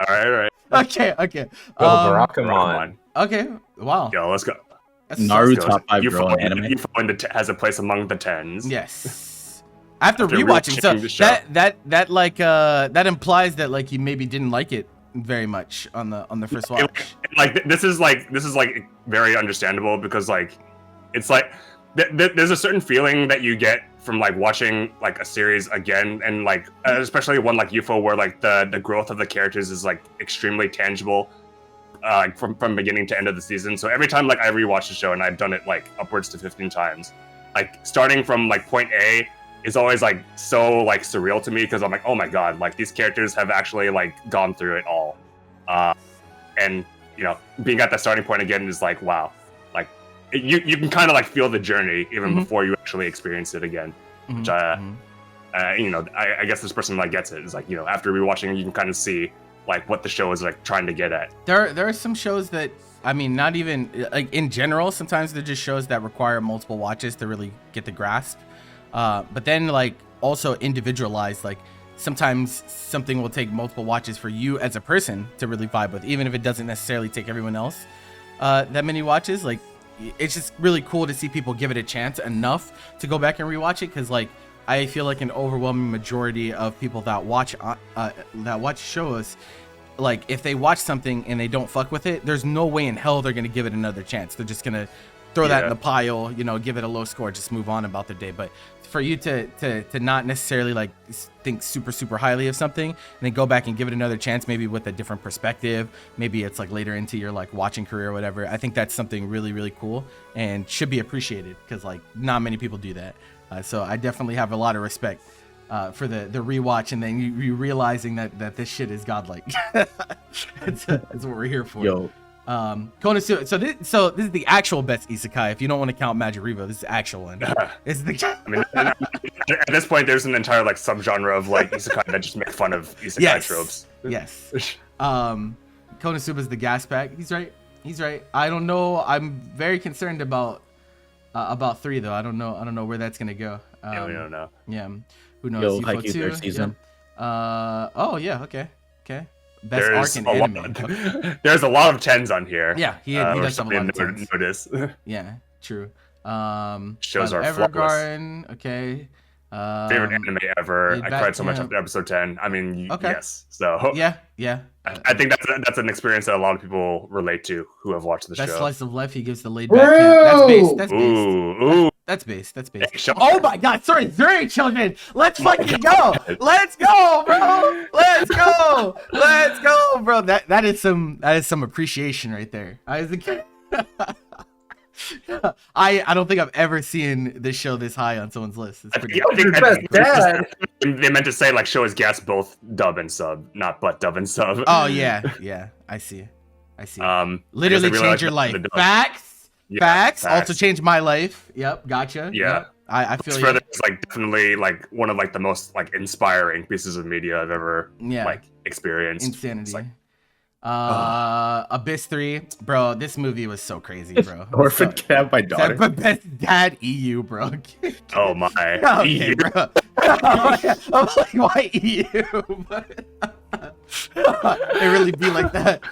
[SPEAKER 2] All right.
[SPEAKER 1] Okay.
[SPEAKER 5] Go
[SPEAKER 1] Um,
[SPEAKER 5] Barakamon.
[SPEAKER 1] okay. Wow.
[SPEAKER 2] Yo, let's go.
[SPEAKER 1] That's
[SPEAKER 4] Naruto
[SPEAKER 2] Let's go.
[SPEAKER 4] top 5
[SPEAKER 2] You
[SPEAKER 4] girl in
[SPEAKER 2] find-
[SPEAKER 4] anime.
[SPEAKER 2] you find has a place among the tens.
[SPEAKER 1] Yes. After
[SPEAKER 2] After
[SPEAKER 1] rewatching, so
[SPEAKER 2] rewatching the show.
[SPEAKER 1] that like that implies that like you maybe didn't like it very much on the first watch.
[SPEAKER 2] Like this is like very understandable because like it's like there's a certain feeling that you get from like watching like a series again, and like especially one like UFO where like the growth of the characters is like extremely tangible, like from beginning to end of the season. So every time like I rewatch the show, and I've done it like upwards to 15 times, like starting from like point A is always like so like surreal to me, because I'm like, oh my god, like these characters have actually like gone through it all, and you know, being at that starting point again is like, wow, like you can kind of like feel the journey even before you actually experience it again. Which you know, I guess this person like gets it. It's like, you know, after rewatching, you can kind of see like what the show is like trying to get at.
[SPEAKER 1] There are some shows that, I mean, not even like in general, sometimes they're just shows that require multiple watches to really get the grasp. But then like also individualized, like sometimes something will take multiple watches for you as a person to really vibe with, even if it doesn't necessarily take everyone else that many watches. Like it's just really cool to see people give it a chance enough to go back and rewatch it, because like I feel like an overwhelming majority of people that watch shows, like if they watch something and they don't fuck with it, there's no way in hell they're gonna give it another chance. They're just gonna throw that in the pile, you know, give it a low score, just move on about their day. But for you to not necessarily like think super highly of something and then go back and give it another chance, maybe with a different perspective, maybe it's like later into your like watching career or whatever, I think that's something really cool and should be appreciated, because like not many people do that. So I definitely have a lot of respect for the rewatch, and then you realizing that this shit is godlike. that's what we're here for.
[SPEAKER 4] Yo.
[SPEAKER 1] Konosuba. So this is the actual best isekai. If you don't want to count Majirivo, this is the actual one. It's the.
[SPEAKER 2] I mean, at this point, there's an entire like subgenre of like isekai that just make fun of isekai tropes.
[SPEAKER 1] Yes. Konosuba's the gas pack. He's right. I don't know. I'm very concerned about 3 though. I don't know where that's gonna go.
[SPEAKER 2] Yeah, we don't know.
[SPEAKER 1] Yeah. Who knows?
[SPEAKER 4] Yo, Haikyuu third season.
[SPEAKER 1] Yeah. Oh yeah. Okay. Best
[SPEAKER 2] There's
[SPEAKER 1] arc in anime.
[SPEAKER 2] There's a lot of 10s on here.
[SPEAKER 1] Yeah, he does have a lot of 10s.
[SPEAKER 2] Notice.
[SPEAKER 1] Yeah, true.
[SPEAKER 2] Shows are
[SPEAKER 1] Evergarden, okay.
[SPEAKER 2] Favorite anime ever. I cried so much after episode 10. I mean, yes. So
[SPEAKER 1] yeah.
[SPEAKER 2] I think that's an experience that a lot of people relate to who have watched the show.
[SPEAKER 1] Best slice of life. He gives the laid back. That's based. That's based.
[SPEAKER 2] Ooh.
[SPEAKER 1] That's based.
[SPEAKER 2] Hey,
[SPEAKER 1] oh my god, sorry, 3 children. Let's fucking go. Let's go, bro. Let's go, bro. That is some appreciation right there. I was a kid. I don't think I've ever seen this show this high on someone's list. It's pretty
[SPEAKER 2] they meant to say like show is gas both dub and sub, not but dub and sub.
[SPEAKER 1] Oh yeah. I see. Literally change your life. Facts. Also changed my life. Yep, gotcha.
[SPEAKER 2] Yeah.
[SPEAKER 1] Yep. I feel you.
[SPEAKER 2] Further, it's like definitely like one of like the most like inspiring pieces of media I've ever like experienced.
[SPEAKER 1] Insanity. Like, Abyss 3, bro. This movie was so crazy, bro.
[SPEAKER 4] Orphan can have my daughter.
[SPEAKER 1] Best dad EU, bro.
[SPEAKER 2] Oh my.
[SPEAKER 1] Okay,
[SPEAKER 2] EU.
[SPEAKER 1] bro. I'm like, why EU? It really be like that.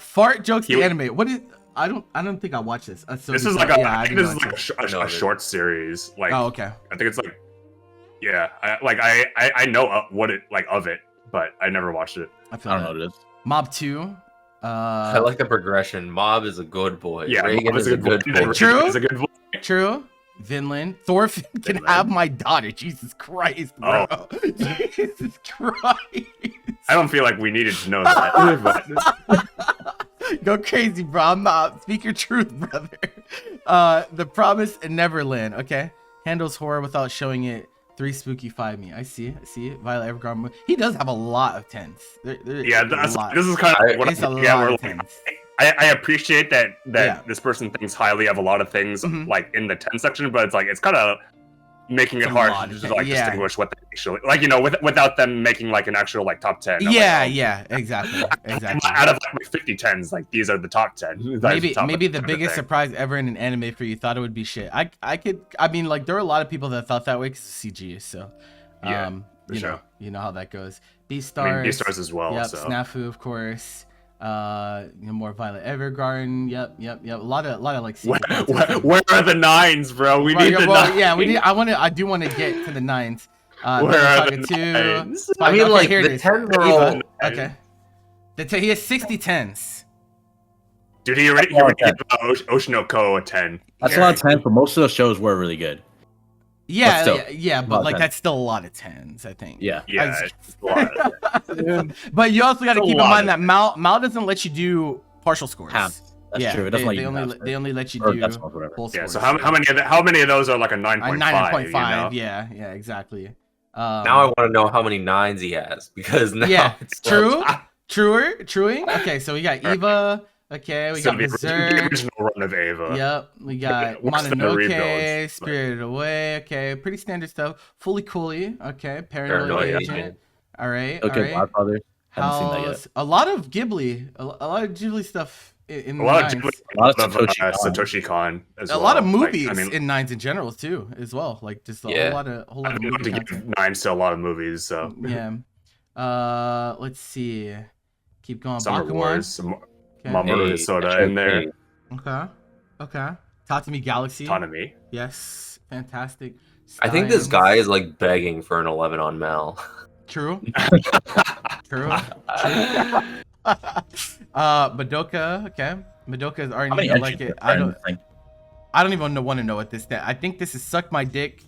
[SPEAKER 1] Fart jokes the anime. What is? I don't think I watched this. So
[SPEAKER 2] this is like a short series. Like,
[SPEAKER 1] oh, okay.
[SPEAKER 2] I think it's like, yeah. I know what it like of it, but I never watched it.
[SPEAKER 4] I don't know what it is.
[SPEAKER 1] Mob 2.
[SPEAKER 5] I like the progression. Mob is a good boy.
[SPEAKER 2] Yeah,
[SPEAKER 5] Reagan is a good boy.
[SPEAKER 1] True.
[SPEAKER 2] Is a good boy.
[SPEAKER 1] True. Vinland. Thorfinn can have my daughter. Jesus Christ, bro. Oh. Jesus Christ.
[SPEAKER 2] I don't feel like we needed to know that. But...
[SPEAKER 1] Go crazy, bro. I'm not. Speak your truth, brother. The Promise and Neverland. Okay. Handles horror without showing it. 3 spooky 5 me. I see it. Violet Evergarden. He does have a lot of 10s.
[SPEAKER 2] This is kind of what we're like. I appreciate that this person thinks highly of a lot of things like in the 10 section, but it's kind of making it hard to like distinguish what they actually like, you know, without them making like an actual like top 10.
[SPEAKER 1] Exactly.
[SPEAKER 2] Out of like 50 10s, like these are the top 10.
[SPEAKER 1] Maybe the biggest surprise ever in an anime for you thought it would be shit. I mean, like there were a lot of people that thought that way because of CG. So you know how that goes. Beastars.
[SPEAKER 2] Beastars as well.
[SPEAKER 1] Yep.
[SPEAKER 2] So.
[SPEAKER 1] Snafu, of course. More Violet Evergarden. Yep. A lot of like.
[SPEAKER 2] Where are the 9s, bro? We need the 9s.
[SPEAKER 1] Yeah, we need. I do want to get to the 9s.
[SPEAKER 2] Where are the 9s?
[SPEAKER 5] I mean, like the 10 are all
[SPEAKER 1] okay. He has 60 10s.
[SPEAKER 2] Dude, he already gave Oshinoko a 10.
[SPEAKER 4] That's a lot of 10, but most of those shows were really good.
[SPEAKER 1] Yeah,
[SPEAKER 4] still,
[SPEAKER 1] but like
[SPEAKER 4] 10.
[SPEAKER 1] that's still a lot of 10s, I think.
[SPEAKER 4] Yeah.
[SPEAKER 2] Yeah, it's a lot.
[SPEAKER 1] But you also got to
[SPEAKER 2] It's a
[SPEAKER 1] keep in
[SPEAKER 2] lot
[SPEAKER 1] mind
[SPEAKER 2] of
[SPEAKER 1] that Mal doesn't let you do partial scores.
[SPEAKER 4] Half. That's
[SPEAKER 1] yeah,
[SPEAKER 4] true. It doesn't let
[SPEAKER 1] they
[SPEAKER 4] you
[SPEAKER 1] only
[SPEAKER 4] half
[SPEAKER 1] they only let you
[SPEAKER 4] or
[SPEAKER 1] do
[SPEAKER 4] decimals, whatever.
[SPEAKER 1] full
[SPEAKER 2] Yeah,
[SPEAKER 1] scores.
[SPEAKER 2] so how many of those are like a 9.5?
[SPEAKER 1] A 9.5,
[SPEAKER 2] you know?
[SPEAKER 1] yeah, exactly.
[SPEAKER 5] Now I want to know how many 9s he has because now
[SPEAKER 1] Yeah,
[SPEAKER 5] it's
[SPEAKER 1] truing. Okay, so we got Eva. Okay, we
[SPEAKER 2] So
[SPEAKER 1] got
[SPEAKER 2] the
[SPEAKER 1] Berserk.
[SPEAKER 2] original run of Ava.
[SPEAKER 1] Yep, we got
[SPEAKER 2] Worse than the
[SPEAKER 1] Mononoke,
[SPEAKER 2] rebuilds, but-
[SPEAKER 1] Spirited Away. Okay, pretty standard stuff. Fully Cooley. Okay, Paranoid
[SPEAKER 5] Paranoia,
[SPEAKER 1] Agent. All right,
[SPEAKER 4] Okay,
[SPEAKER 1] all right.
[SPEAKER 4] Godfather. Haven't seen that yet.
[SPEAKER 1] How's a lot of Ghibli, a lot of Ghibli stuff in
[SPEAKER 2] A lot
[SPEAKER 1] the
[SPEAKER 2] of,
[SPEAKER 1] nines.
[SPEAKER 4] A lot of
[SPEAKER 2] Satoshi Kon as
[SPEAKER 1] A
[SPEAKER 2] well.
[SPEAKER 1] lot of
[SPEAKER 2] Like,
[SPEAKER 1] movies
[SPEAKER 2] I mean,
[SPEAKER 1] in nines in general too, as well. Like just a
[SPEAKER 5] Yeah.
[SPEAKER 1] whole lot
[SPEAKER 2] I've
[SPEAKER 1] of
[SPEAKER 2] been
[SPEAKER 1] movie
[SPEAKER 2] to give
[SPEAKER 1] content.
[SPEAKER 2] 9s to a lot of movies, so
[SPEAKER 1] Yeah. Let's see. Keep going.
[SPEAKER 2] Summer
[SPEAKER 1] Bakuman.
[SPEAKER 2] Wars, some
[SPEAKER 1] Okay.
[SPEAKER 2] Mamoru Hosoda in there.
[SPEAKER 1] Okay. Tatami Galaxy.
[SPEAKER 2] Autonomy.
[SPEAKER 1] Yes. Fantastic.
[SPEAKER 5] I think this
[SPEAKER 1] Steins.
[SPEAKER 5] guy is like begging for an 11 on Mal.
[SPEAKER 1] True. True. Madoka. Okay. Madoka is already
[SPEAKER 4] How many
[SPEAKER 1] like
[SPEAKER 4] entries
[SPEAKER 1] it.
[SPEAKER 4] are in this thing?
[SPEAKER 1] I don't even want to know what this. I think this is suck my dick.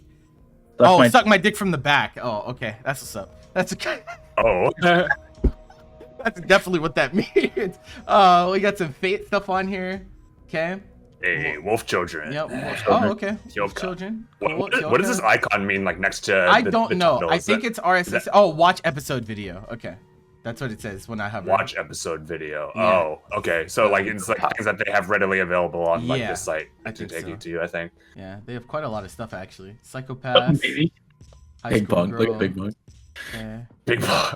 [SPEAKER 4] That's
[SPEAKER 1] Suck my dick from the back. Oh, okay. That's what's up. That's okay.
[SPEAKER 2] Oh.
[SPEAKER 1] That's definitely what that means. We got some Fate stuff on here. Okay.
[SPEAKER 2] Hey, Wolf Children.
[SPEAKER 1] Yep.
[SPEAKER 4] Children.
[SPEAKER 1] Oh, okay. Wolf
[SPEAKER 2] Kyoka.
[SPEAKER 1] Children.
[SPEAKER 2] What,
[SPEAKER 1] Cool.
[SPEAKER 2] what does
[SPEAKER 1] Kyoka.
[SPEAKER 2] this icon mean, like next to?
[SPEAKER 1] I
[SPEAKER 2] the
[SPEAKER 1] don't know.
[SPEAKER 2] title?
[SPEAKER 1] I
[SPEAKER 2] Is
[SPEAKER 1] think
[SPEAKER 2] that-
[SPEAKER 1] it's RSS. Oh, watch episode video. Okay. That's what it says when I have
[SPEAKER 2] watch episode video.
[SPEAKER 1] Yeah.
[SPEAKER 2] Oh, okay. So like it's like things that they have readily available on like
[SPEAKER 1] Yeah,
[SPEAKER 2] this site
[SPEAKER 1] I
[SPEAKER 2] to
[SPEAKER 1] think
[SPEAKER 2] take
[SPEAKER 1] so.
[SPEAKER 2] you to. I think.
[SPEAKER 1] Yeah, they have quite a lot of stuff actually. Psychopath.
[SPEAKER 4] Maybe.
[SPEAKER 1] High
[SPEAKER 4] Big
[SPEAKER 1] School
[SPEAKER 4] Bug. Look
[SPEAKER 1] Girl.
[SPEAKER 4] at Big Bug.
[SPEAKER 1] Yeah.
[SPEAKER 2] Big ball.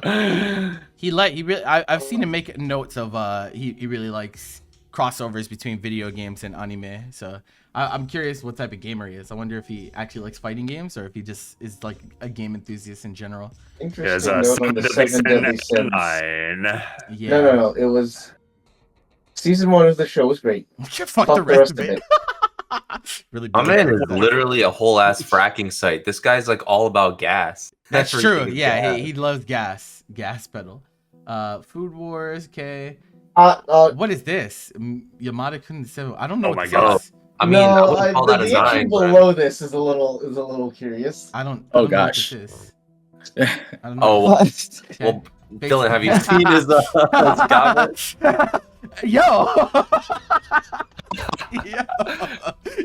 [SPEAKER 1] He really. I've seen him make notes of. He really likes crossovers between video games and anime. So I'm curious what type of gamer he is. I wonder if he actually likes fighting games or if he just is like a game enthusiast in general.
[SPEAKER 2] There's
[SPEAKER 3] Interesting note on the 7 Deadly Sins.
[SPEAKER 2] 9.
[SPEAKER 1] Yeah.
[SPEAKER 3] No. It was season 1 of the show was great.
[SPEAKER 1] Fuck
[SPEAKER 3] Fuck
[SPEAKER 1] the rest of it. Really.
[SPEAKER 5] My
[SPEAKER 1] big.
[SPEAKER 5] man is literally a whole ass fracking site. This guy's like all about gas.
[SPEAKER 1] That's true.
[SPEAKER 5] Everything is
[SPEAKER 1] Yeah,
[SPEAKER 5] gas.
[SPEAKER 1] he loves gas pedal. Food Wars. Okay.
[SPEAKER 3] What
[SPEAKER 1] What is this? Yamada Kun 7. I don't know
[SPEAKER 2] Oh
[SPEAKER 1] what
[SPEAKER 2] my
[SPEAKER 1] this
[SPEAKER 2] God.
[SPEAKER 1] is.
[SPEAKER 5] I mean, I wouldn't call that a
[SPEAKER 3] the entry
[SPEAKER 5] 9. but-
[SPEAKER 3] below this is a little curious.
[SPEAKER 1] I don't.
[SPEAKER 4] Oh,
[SPEAKER 1] I don't know what
[SPEAKER 4] gosh.
[SPEAKER 1] this is. I don't know.
[SPEAKER 5] Oh, well,
[SPEAKER 1] Okay.
[SPEAKER 5] well, Dylan, have you seen his goblet?
[SPEAKER 1] Yo.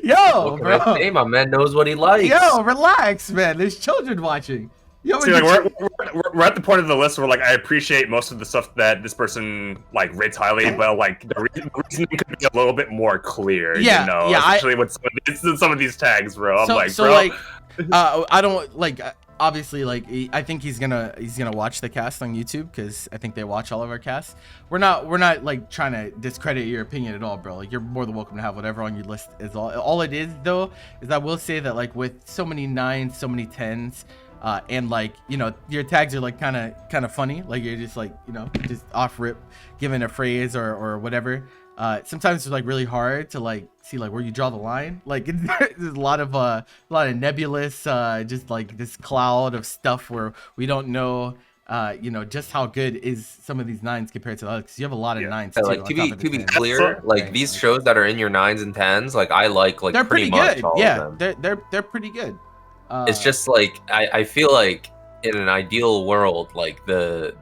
[SPEAKER 1] Yo,
[SPEAKER 5] What can I
[SPEAKER 1] bro.
[SPEAKER 5] say? My man knows what he likes.
[SPEAKER 1] Yo, relax, man. There's children watching. Yo,
[SPEAKER 2] See, like we're at the point of the list where like I appreciate most of the stuff that this person like rates highly, but like the reasoning could be a little bit more clear.
[SPEAKER 1] Yeah,
[SPEAKER 2] you know,
[SPEAKER 1] yeah,
[SPEAKER 2] especially with some of these tags, bro. I'm like, bro.
[SPEAKER 1] like, I don't like. Obviously, like, I think he's gonna watch the cast on YouTube because I think they watch all of our casts. We're not like trying to discredit your opinion at all, bro. Like, you're more than welcome to have whatever on your list. Is all it is though is I will say that like with so many 9s, so many 10s. And like, you know, your tags are like kind of funny, like you're just like, you know, just off rip giving a phrase or whatever. Sometimes it's like really hard to like see like where you draw the line. Like there's a lot of nebulous just like this cloud of stuff where we don't know you know, just how good is some of these 9s compared to the others, because you have a lot of 9s
[SPEAKER 5] Yeah,
[SPEAKER 1] too,
[SPEAKER 5] like
[SPEAKER 1] on
[SPEAKER 5] to
[SPEAKER 1] top
[SPEAKER 5] be
[SPEAKER 1] of the 10s.
[SPEAKER 5] clear, like
[SPEAKER 1] Right.
[SPEAKER 5] these shows that are in your 9s and 10s, like I like
[SPEAKER 1] They're
[SPEAKER 5] pretty
[SPEAKER 1] pretty
[SPEAKER 5] much
[SPEAKER 1] good.
[SPEAKER 5] all
[SPEAKER 1] Yeah,
[SPEAKER 5] of them.
[SPEAKER 1] they're pretty good.
[SPEAKER 5] It's just like I feel like in an ideal world, like the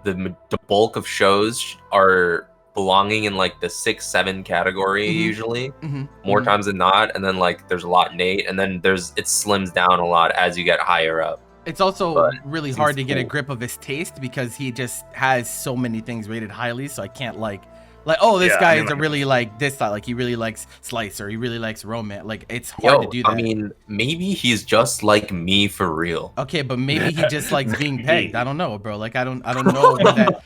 [SPEAKER 5] bulk of shows are belonging in like the 6-7 category
[SPEAKER 1] Mhm.
[SPEAKER 5] usually,
[SPEAKER 1] Mhm,
[SPEAKER 5] more
[SPEAKER 1] mhm.
[SPEAKER 5] times than not, and then like there's a lot in 8, and then it slims down a lot as you get higher up.
[SPEAKER 1] It's also
[SPEAKER 5] But
[SPEAKER 1] really
[SPEAKER 5] seems
[SPEAKER 1] hard to get a
[SPEAKER 5] cool.
[SPEAKER 1] grip of his taste because he just has so many things rated highly. So I can't like, oh, this
[SPEAKER 2] Yeah,
[SPEAKER 1] guy
[SPEAKER 2] I mean,
[SPEAKER 1] is a
[SPEAKER 2] like-
[SPEAKER 1] really like this style. Like he really likes Slice or he really likes Romance. Like it's hard to do that.
[SPEAKER 5] I mean, maybe he's just like me for real.
[SPEAKER 1] Okay, but maybe he just likes being pegged. I don't know, bro. Like I don't know that.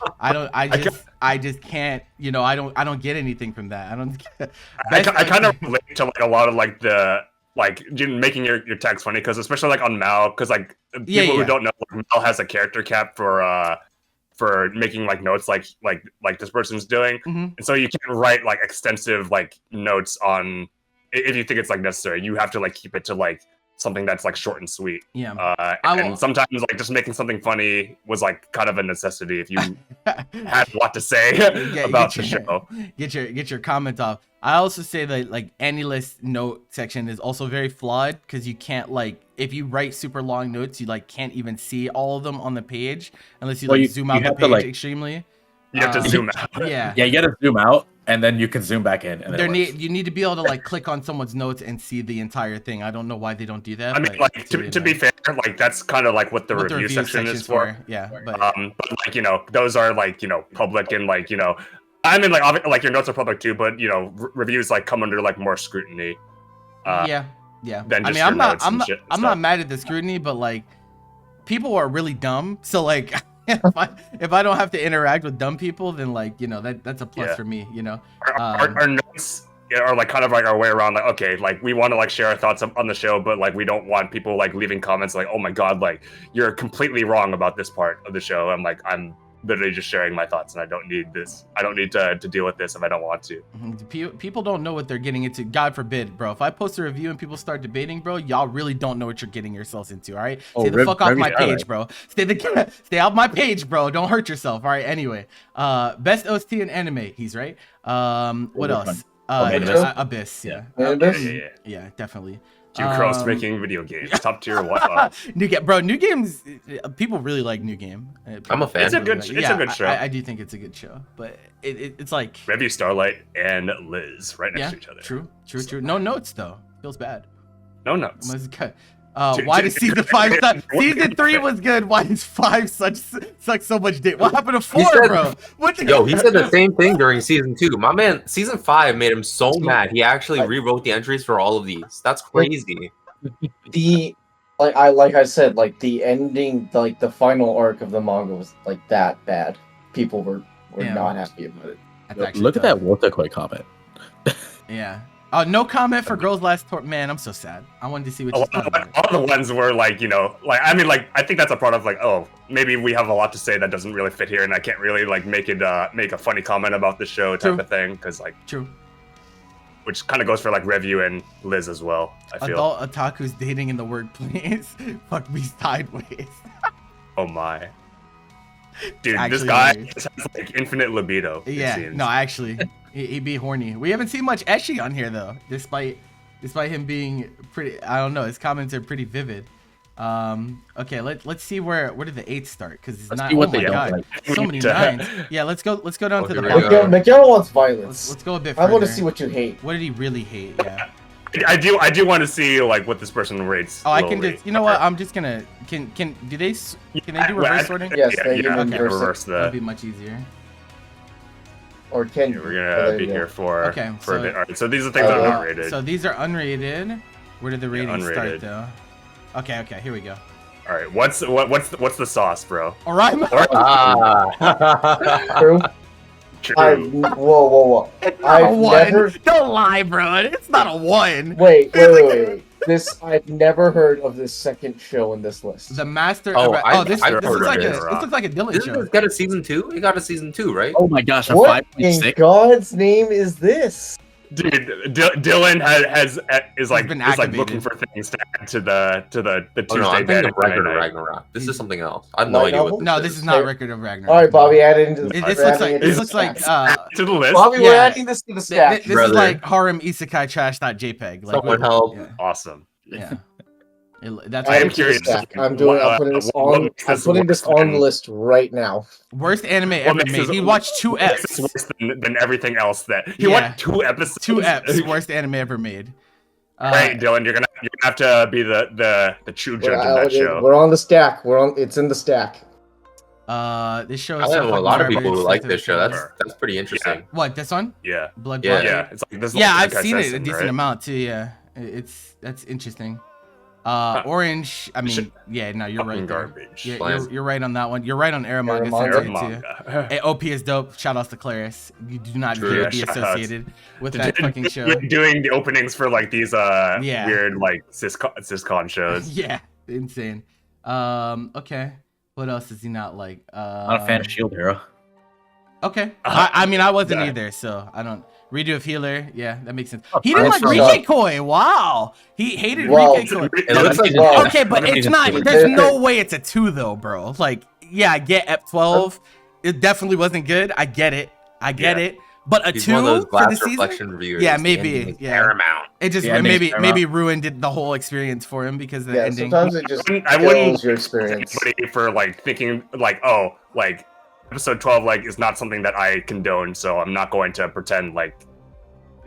[SPEAKER 1] I just can't. You know, I don't get anything from that. I don't.
[SPEAKER 2] I kind of relate to like a lot of like the like making your tags funny, because especially like on Mal, because like people
[SPEAKER 1] Yeah.
[SPEAKER 2] who don't know, like, Mal has a character cap for making like notes like this person's doing,
[SPEAKER 1] Mhm.
[SPEAKER 2] and so you can't write like extensive like notes on if you think it's like necessary. You have to like keep it to like something that's like short and sweet.
[SPEAKER 1] Yeah.
[SPEAKER 2] And sometimes like just making something funny was like kind of a necessity if you had a lot to say about the show.
[SPEAKER 1] Get your comment off. I also say that like AniList note section is also very flawed because you can't like if you write super long notes, you like can't even see all of them on the page unless you zoom out the page extremely.
[SPEAKER 2] You have to zoom out.
[SPEAKER 1] Yeah.
[SPEAKER 4] Yeah, you gotta zoom out and then you can zoom back in. And
[SPEAKER 1] you need to be able to like click on someone's notes and see the entire thing. I don't know why they don't do that.
[SPEAKER 2] I mean, like to be fair, like that's kind of like what the review section is for.
[SPEAKER 1] Yeah, but
[SPEAKER 2] like you know, those are like you know public and like you know, I mean like your notes are public too, but you know reviews like come under like more scrutiny.
[SPEAKER 1] Yeah.
[SPEAKER 2] Than just
[SPEAKER 1] I'm not
[SPEAKER 2] I'm
[SPEAKER 1] not mad at the scrutiny, but like people are really dumb. So like. if I don't have to interact with dumb people, then like you know that's a plus for me. You know,
[SPEAKER 2] our notes are like kind of like our way around. Like okay, like we want to like share our thoughts on the show, but like we don't want people like leaving comments like, oh my god, like you're completely wrong about this part of the show. I'm literally just sharing my thoughts, and I don't need this. I don't need to deal with this if I don't want to.
[SPEAKER 1] People don't know what they're getting into. God forbid, bro. If I post a review and people start debating, bro, y'all really don't know what you're getting yourselves into. All right, stay the fuck off my page, bro. Stay off my page, bro. Don't hurt yourself. All right. Anyway, best OST in anime. He's right. What else? Abyss. Yeah. Yeah, definitely.
[SPEAKER 2] Two girls making video games, top tier. What?
[SPEAKER 1] New games. People really like New Game.
[SPEAKER 5] I'm a fan.
[SPEAKER 2] It's a good show.
[SPEAKER 1] I do think it's a good show, but it's like
[SPEAKER 2] Review Starlight and Liz right next to each other.
[SPEAKER 1] True. No notes though. Feels bad.
[SPEAKER 2] No notes.
[SPEAKER 1] Why does season 5 suck? Season 3 was good. Why does 5 suck so much dick? What happened to 4, bro?
[SPEAKER 5] He said the same thing during season 2. My man, season 5 made him so mad. He actually rewrote the entries for all of these. That's crazy.
[SPEAKER 3] Like I said, like the ending, like the final arc of the manga was like that bad. People were not happy about it.
[SPEAKER 4] Look at that Wotakoi comment.
[SPEAKER 1] Yeah. Oh, no comment for Girls Last Tour. Man, I'm so sad. I wanted to see what you thought about it.
[SPEAKER 2] All the ones were like, you know, like I mean, like I think that's a part of like, oh, maybe we have a lot to say that doesn't really fit here, and I can't really like make a funny comment about the show type of thing, because like, which kind of goes for like Review and Liz as well. I feel.
[SPEAKER 1] Adult otaku's dating in the workplace. Fuck me sideways.
[SPEAKER 2] Oh my. Dude,
[SPEAKER 1] Actually,
[SPEAKER 2] this guy has like infinite libido.
[SPEAKER 1] Yeah, no, actually, he'd be horny. We haven't seen much Eshi on here though, despite him being pretty. I don't know. His comments are pretty vivid. Okay, let's see where did the 8 start? Because it's not. Oh my god, like. So many 9s. Yeah, let's go down to the bottom.
[SPEAKER 3] Miguel wants violence.
[SPEAKER 1] Let's go a bit further.
[SPEAKER 3] I want to see what you hate.
[SPEAKER 1] What did he really hate? Yeah.
[SPEAKER 2] I do want to see like what this person rates.
[SPEAKER 1] Oh, I can just. You know what? I'm just gonna. Can they do reverse sorting?
[SPEAKER 3] Yes, they can
[SPEAKER 2] reverse that.
[SPEAKER 1] That'd be much easier.
[SPEAKER 3] Or can
[SPEAKER 2] you? We're gonna be here for
[SPEAKER 1] a bit.
[SPEAKER 2] All right, so these are things that are unrated.
[SPEAKER 1] So these are unrated. Where did the ratings start though? Okay, here we go.
[SPEAKER 2] All right, what's the sauce, bro?
[SPEAKER 1] All right.
[SPEAKER 3] True. Whoa. I've never.
[SPEAKER 1] Don't lie, bro. It's not a 1.
[SPEAKER 3] Wait. I've never heard of this second show in this list.
[SPEAKER 1] The Master.
[SPEAKER 5] This
[SPEAKER 1] looks like a Dylan show.
[SPEAKER 5] This got a season 2. It got a season 2, right?
[SPEAKER 4] Oh my gosh!
[SPEAKER 3] What in God's name is this?
[SPEAKER 2] Dude, Dylan is like looking for things to add to the Tuesday.
[SPEAKER 5] I'm thinking of Record of Ragnarok. This is something else. I have no idea what.
[SPEAKER 1] No, this is not Record of Ragnarok.
[SPEAKER 3] All right, Bobby, add it into the.
[SPEAKER 1] This looks like
[SPEAKER 2] to the list.
[SPEAKER 3] Bobby, we're adding this to the stack.
[SPEAKER 1] This is like harem isekai trash.jpg. Like,
[SPEAKER 5] someone help!
[SPEAKER 1] Yeah.
[SPEAKER 2] Awesome.
[SPEAKER 1] Yeah. That's
[SPEAKER 2] I am curious.
[SPEAKER 3] I'm putting this on the list right now.
[SPEAKER 1] Worst anime ever made. He watched 2 Fs.
[SPEAKER 2] Worse than everything else that he watched 2 episodes.
[SPEAKER 1] 2 Fs. Worst anime ever made.
[SPEAKER 2] Right, Dylan, you're gonna have to be the true judge of that show.
[SPEAKER 3] We're on the stack. It's in the stack.
[SPEAKER 1] This show.
[SPEAKER 5] I know a lot of people who like this show. That's pretty interesting.
[SPEAKER 1] Yeah. What, this one?
[SPEAKER 2] Yeah.
[SPEAKER 1] Blood.
[SPEAKER 2] Yeah. It's like this.
[SPEAKER 1] Yeah, I've seen it a decent amount too. Yeah, that's interesting. Orange. I mean, you're right.
[SPEAKER 2] Garbage.
[SPEAKER 1] You're right on that one. You're right on Aramanga too. Hey, OP is dope. Shout outs to Claris. You do not need to be associated with that fucking show.
[SPEAKER 2] Doing the openings for like these weird like syscon shows.
[SPEAKER 1] Yeah, insane. Okay. What else does he not like?
[SPEAKER 4] Not a fan of Shield Hero.
[SPEAKER 1] Okay. I mean, I wasn't either, so I don't. Redo of Healer. Yeah, that makes sense.
[SPEAKER 4] Oh,
[SPEAKER 1] He didn't like
[SPEAKER 3] that's
[SPEAKER 1] Rike Koi. Wow. He hated
[SPEAKER 3] Well,
[SPEAKER 1] Rike Koi.
[SPEAKER 5] It looks like
[SPEAKER 3] Well,
[SPEAKER 1] Okay, but it's not. There's no way it's a 2 though, bro. Like, yeah, I get F12. It definitely wasn't good. I get it. But a
[SPEAKER 5] He's
[SPEAKER 1] 2
[SPEAKER 5] one of those
[SPEAKER 1] for the
[SPEAKER 5] glass
[SPEAKER 1] season?
[SPEAKER 5] reflection reviewers.
[SPEAKER 1] Yeah,
[SPEAKER 5] The
[SPEAKER 1] maybe,
[SPEAKER 5] ending is
[SPEAKER 1] yeah.
[SPEAKER 5] Paramount.
[SPEAKER 1] It just
[SPEAKER 4] Yeah,
[SPEAKER 1] maybe ruined the whole experience for him because of the
[SPEAKER 3] Yeah,
[SPEAKER 1] ending.
[SPEAKER 3] sometimes it just
[SPEAKER 2] I wouldn't
[SPEAKER 3] kills your experience.
[SPEAKER 2] anybody for like thinking like, oh, like episode 12 like is not something that I condone, so I'm not going to pretend like,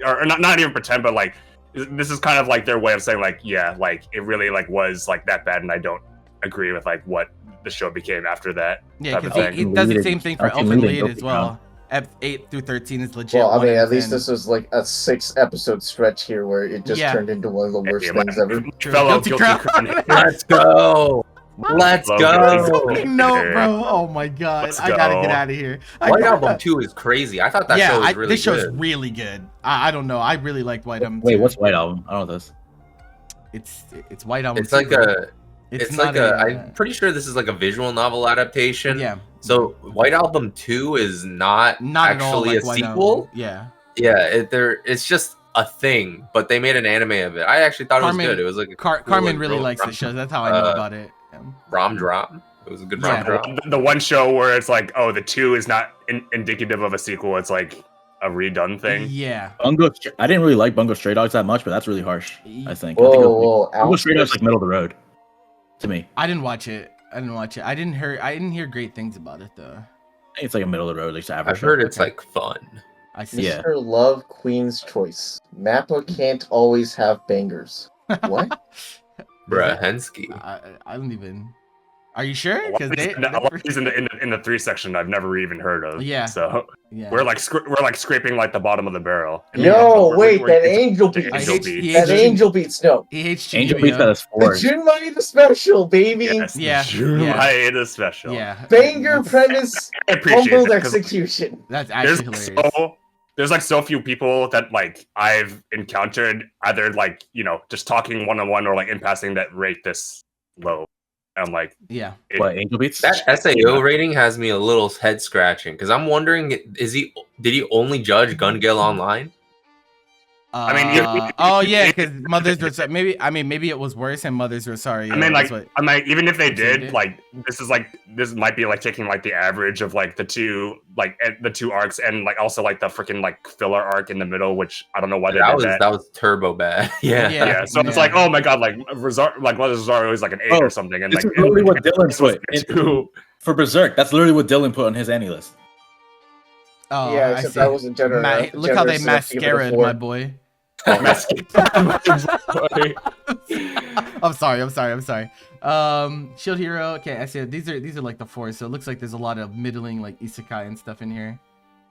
[SPEAKER 2] or not even pretend, but like this is kind of like their way of saying like, yeah, like it really like was like that bad, and I don't agree with like what the show became after that.
[SPEAKER 1] Yeah,
[SPEAKER 2] type of
[SPEAKER 1] because
[SPEAKER 2] thing.
[SPEAKER 1] he does the same thing for
[SPEAKER 4] Elfin
[SPEAKER 1] Elfin
[SPEAKER 4] Lied
[SPEAKER 1] Lied as well. F8 through 13 is legit.
[SPEAKER 3] Well, I
[SPEAKER 1] one
[SPEAKER 3] mean,
[SPEAKER 1] out
[SPEAKER 3] at
[SPEAKER 1] of
[SPEAKER 3] least
[SPEAKER 1] 10.
[SPEAKER 3] this was like a 6-episode stretch here where it just
[SPEAKER 1] Yeah.
[SPEAKER 3] turned into one of the worst
[SPEAKER 2] Yeah,
[SPEAKER 3] things ever.
[SPEAKER 2] fellow
[SPEAKER 1] Guilty
[SPEAKER 2] Guilty
[SPEAKER 1] Crown.
[SPEAKER 2] Crown.
[SPEAKER 5] Let's go. Let's
[SPEAKER 2] Love
[SPEAKER 5] go.
[SPEAKER 2] Guilty
[SPEAKER 1] No, bro. Oh my god.
[SPEAKER 2] Let's
[SPEAKER 1] I gotta get
[SPEAKER 2] go.
[SPEAKER 1] out of here.
[SPEAKER 5] White Album 2 is crazy. I thought that show was really
[SPEAKER 1] this show's
[SPEAKER 5] good.
[SPEAKER 1] really good. I don't know. I really liked White Album.
[SPEAKER 4] Wait,
[SPEAKER 1] too.
[SPEAKER 4] what's White Album? I don't know this.
[SPEAKER 1] It's White Album.
[SPEAKER 5] It's like
[SPEAKER 1] 2, bro.
[SPEAKER 5] a. It's
[SPEAKER 1] not
[SPEAKER 5] like a. I'm pretty sure this is like a visual novel adaptation.
[SPEAKER 1] yeah.
[SPEAKER 5] So White Album 2 is not
[SPEAKER 1] Not at all
[SPEAKER 5] actually
[SPEAKER 1] like
[SPEAKER 5] a
[SPEAKER 1] White
[SPEAKER 5] sequel.
[SPEAKER 1] Album. Yeah.
[SPEAKER 5] Yeah, it's just a thing, but they made an anime of it. I actually thought
[SPEAKER 1] Carmen-
[SPEAKER 5] it was good. It was like a cool,
[SPEAKER 1] Carmen
[SPEAKER 5] like,
[SPEAKER 1] really
[SPEAKER 5] rom-
[SPEAKER 1] likes the show. That's how I know about it.
[SPEAKER 5] rom drop. It was a good
[SPEAKER 1] Yeah.
[SPEAKER 5] rom drop.
[SPEAKER 2] The one show where it's like, oh, the 2 is not indicative of a sequel. It's like a redone thing.
[SPEAKER 1] Yeah.
[SPEAKER 4] I didn't really like Bungo Stray Dogs that much, but that's really harsh. I think. I
[SPEAKER 3] Whoa,
[SPEAKER 4] think it was,
[SPEAKER 3] whoa,
[SPEAKER 4] Bungo Stray Dogs
[SPEAKER 3] Alex,
[SPEAKER 4] is like middle of the road to me.
[SPEAKER 1] I didn't watch it. I didn't hear great things about it though.
[SPEAKER 4] I think it's like a middle of the road, like average.
[SPEAKER 5] I've heard
[SPEAKER 4] show.
[SPEAKER 5] it's like fun.
[SPEAKER 1] I see.
[SPEAKER 4] Yeah.
[SPEAKER 3] Mr. Love Queen's Choice. Mappa can't always have bangers. What?
[SPEAKER 5] Bruh, Hensky.
[SPEAKER 1] I don't even. Are you sure?
[SPEAKER 2] A lot
[SPEAKER 1] Because
[SPEAKER 2] of these- a lot of these in the 3 section I've never even heard of.
[SPEAKER 1] Yeah.
[SPEAKER 2] So
[SPEAKER 1] yeah.
[SPEAKER 2] we're like scraping like the bottom of the barrel. And
[SPEAKER 3] Yo,
[SPEAKER 2] we're-
[SPEAKER 3] wait,
[SPEAKER 2] we're-
[SPEAKER 3] that Angel
[SPEAKER 2] we're-
[SPEAKER 3] Beats.
[SPEAKER 1] I
[SPEAKER 2] Angel
[SPEAKER 1] hate-
[SPEAKER 2] Beats.
[SPEAKER 1] he
[SPEAKER 3] That
[SPEAKER 1] hates-
[SPEAKER 3] Angel Beats, no.
[SPEAKER 1] He hates
[SPEAKER 4] Angel
[SPEAKER 1] Chibiuya.
[SPEAKER 4] Beats that is
[SPEAKER 3] The
[SPEAKER 4] 4.
[SPEAKER 3] Junmai the special, baby.
[SPEAKER 2] Yes,
[SPEAKER 1] Yeah,
[SPEAKER 2] Junmai the special.
[SPEAKER 1] Yeah.
[SPEAKER 3] Banger
[SPEAKER 1] That's-
[SPEAKER 3] premise,
[SPEAKER 2] I appreciate
[SPEAKER 3] humbled
[SPEAKER 2] it, 'cause
[SPEAKER 3] execution.
[SPEAKER 1] That's
[SPEAKER 2] there's
[SPEAKER 1] actually hilarious.
[SPEAKER 2] there's like so few people that like I've encountered either like, you know, just talking one-on-one or like in passing that rate this low. I'm like,
[SPEAKER 1] Yeah.
[SPEAKER 4] What, Angel Beats?
[SPEAKER 5] That SAO rating has me a little head scratching because I'm wondering, did he only judge Gun Gale Online?
[SPEAKER 2] I mean,
[SPEAKER 1] oh yeah, because mothers were maybe. I mean, maybe it was worse, and mothers were sorry.
[SPEAKER 2] I mean, like,
[SPEAKER 1] that's what-
[SPEAKER 2] I'm like, even if they
[SPEAKER 1] That's what they
[SPEAKER 2] did,
[SPEAKER 1] did.
[SPEAKER 2] like, this might be like taking like the average of like the two arcs and like also like the freaking like filler arc in the middle, which I don't know why they
[SPEAKER 5] That
[SPEAKER 2] did
[SPEAKER 5] was
[SPEAKER 2] that.
[SPEAKER 5] that was turbo bad. Yeah.
[SPEAKER 1] Yeah.
[SPEAKER 2] Yeah, so it's
[SPEAKER 1] Yeah.
[SPEAKER 2] like, oh my god, like Rosario is like an 8
[SPEAKER 4] Oh,
[SPEAKER 2] or something, and
[SPEAKER 4] this
[SPEAKER 2] like
[SPEAKER 4] is literally what
[SPEAKER 2] and
[SPEAKER 4] Dylan
[SPEAKER 2] this was
[SPEAKER 4] put
[SPEAKER 2] a
[SPEAKER 4] in-
[SPEAKER 2] 2.
[SPEAKER 4] For Berserk, that's literally what Dylan put on his Annie list.
[SPEAKER 1] oh,
[SPEAKER 3] Yeah,
[SPEAKER 1] I
[SPEAKER 3] except
[SPEAKER 1] see.
[SPEAKER 3] that wasn't generous.
[SPEAKER 1] Look how they
[SPEAKER 3] generous enough to give it a
[SPEAKER 1] mascaraed
[SPEAKER 3] 4.
[SPEAKER 1] my boy. I'm sorry. Shield Hero. Okay, I see. These are like the 4. So it looks like there's a lot of middling like isekai and stuff in here.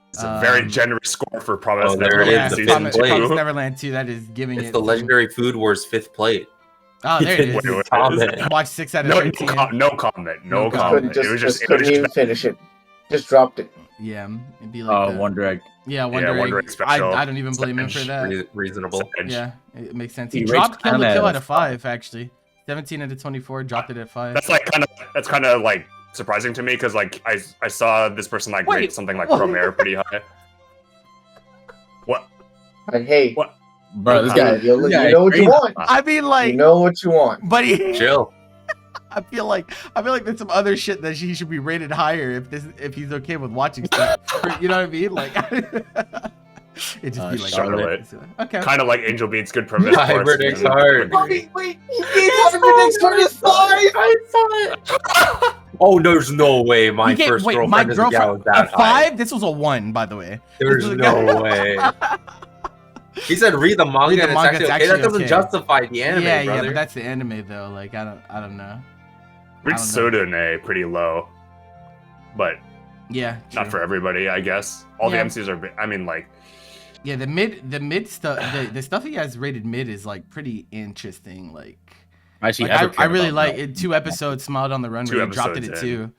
[SPEAKER 2] It's a very generous score for Promise
[SPEAKER 5] Oh, there it
[SPEAKER 2] Neverland
[SPEAKER 5] is, the
[SPEAKER 2] season
[SPEAKER 5] fifth
[SPEAKER 2] 2.
[SPEAKER 5] place.
[SPEAKER 1] Promise Neverland 2. That is giving
[SPEAKER 5] It's
[SPEAKER 1] it.
[SPEAKER 5] the legendary Food Wars 5th plate.
[SPEAKER 1] Oh, there it
[SPEAKER 2] Wait,
[SPEAKER 1] is.
[SPEAKER 2] wait,
[SPEAKER 5] Comment.
[SPEAKER 1] Watch 6 out of
[SPEAKER 2] No,
[SPEAKER 1] 13.
[SPEAKER 2] no comment. No
[SPEAKER 1] No
[SPEAKER 3] Just
[SPEAKER 2] comment.
[SPEAKER 3] couldn't,
[SPEAKER 2] It was
[SPEAKER 3] just
[SPEAKER 2] just
[SPEAKER 3] couldn't even finish it. Just dropped it.
[SPEAKER 1] Yeah, it'd be like that.
[SPEAKER 4] Wonder Egg.
[SPEAKER 1] Yeah, Wonder
[SPEAKER 2] Wonder
[SPEAKER 1] Egg.
[SPEAKER 2] Egg special.
[SPEAKER 1] I don't even blame him for that.
[SPEAKER 5] Reasonable.
[SPEAKER 1] Yeah, it makes sense.
[SPEAKER 4] He
[SPEAKER 1] He
[SPEAKER 4] rates
[SPEAKER 1] dropped Kill the
[SPEAKER 4] Anna
[SPEAKER 1] Kill
[SPEAKER 4] as
[SPEAKER 1] out of 5 actually. 17 out of 24, dropped it at 5.
[SPEAKER 2] That's like kind of like surprising to me because like I saw this person like
[SPEAKER 1] Wait,
[SPEAKER 2] rate something like
[SPEAKER 1] what?
[SPEAKER 2] Promare pretty high. What?
[SPEAKER 3] Like, hey,
[SPEAKER 2] What?
[SPEAKER 4] Bro, this
[SPEAKER 3] yeah,
[SPEAKER 4] guy.
[SPEAKER 3] you
[SPEAKER 4] this guy
[SPEAKER 3] know what
[SPEAKER 4] is
[SPEAKER 3] you want.
[SPEAKER 1] I mean,
[SPEAKER 3] You
[SPEAKER 1] like,
[SPEAKER 3] know what you want.
[SPEAKER 1] but he,
[SPEAKER 5] Chill.
[SPEAKER 1] I feel like there's some other shit that he should be rated higher if he's okay with watching stuff. You know what I mean? Like, it just be like
[SPEAKER 2] Charlotte.
[SPEAKER 1] Okay.
[SPEAKER 2] Kind of like Angel Beats good premise. for us.
[SPEAKER 5] Cybernetics hard.
[SPEAKER 3] Wait, he gave Cybernetics for his 5!
[SPEAKER 5] I saw it. Oh, there's no way my
[SPEAKER 1] You can't-
[SPEAKER 5] first
[SPEAKER 1] wait,
[SPEAKER 5] girlfriend
[SPEAKER 1] my
[SPEAKER 5] is a gal
[SPEAKER 1] girlfriend
[SPEAKER 5] with that
[SPEAKER 1] a
[SPEAKER 5] high.
[SPEAKER 1] 5. This was a 1, by the way.
[SPEAKER 5] There's
[SPEAKER 1] This is a
[SPEAKER 5] no
[SPEAKER 1] guy-
[SPEAKER 5] way. He said read the manga.
[SPEAKER 1] Read the
[SPEAKER 5] and
[SPEAKER 1] manga,
[SPEAKER 5] it's
[SPEAKER 1] it's
[SPEAKER 5] actually okay. That
[SPEAKER 1] actually
[SPEAKER 5] doesn't
[SPEAKER 1] okay.
[SPEAKER 5] justify the anime,
[SPEAKER 1] yeah,
[SPEAKER 5] brother.
[SPEAKER 1] but that's the anime though. Like, I don't know.
[SPEAKER 2] Reach
[SPEAKER 1] I don't know.
[SPEAKER 2] Sodune pretty low, but
[SPEAKER 1] Yeah,
[SPEAKER 2] not
[SPEAKER 1] true.
[SPEAKER 2] for everybody, I guess. All
[SPEAKER 1] Yeah.
[SPEAKER 2] the MCs are. I mean, like
[SPEAKER 1] Yeah, the mid stuff, the stuff he has rated mid is like pretty interesting. Like,
[SPEAKER 4] Actually,
[SPEAKER 1] I really like it. 2 episodes, Smiled on the Run,
[SPEAKER 2] 2
[SPEAKER 1] where he dropped it
[SPEAKER 2] episodes
[SPEAKER 1] at
[SPEAKER 2] in.
[SPEAKER 1] 2.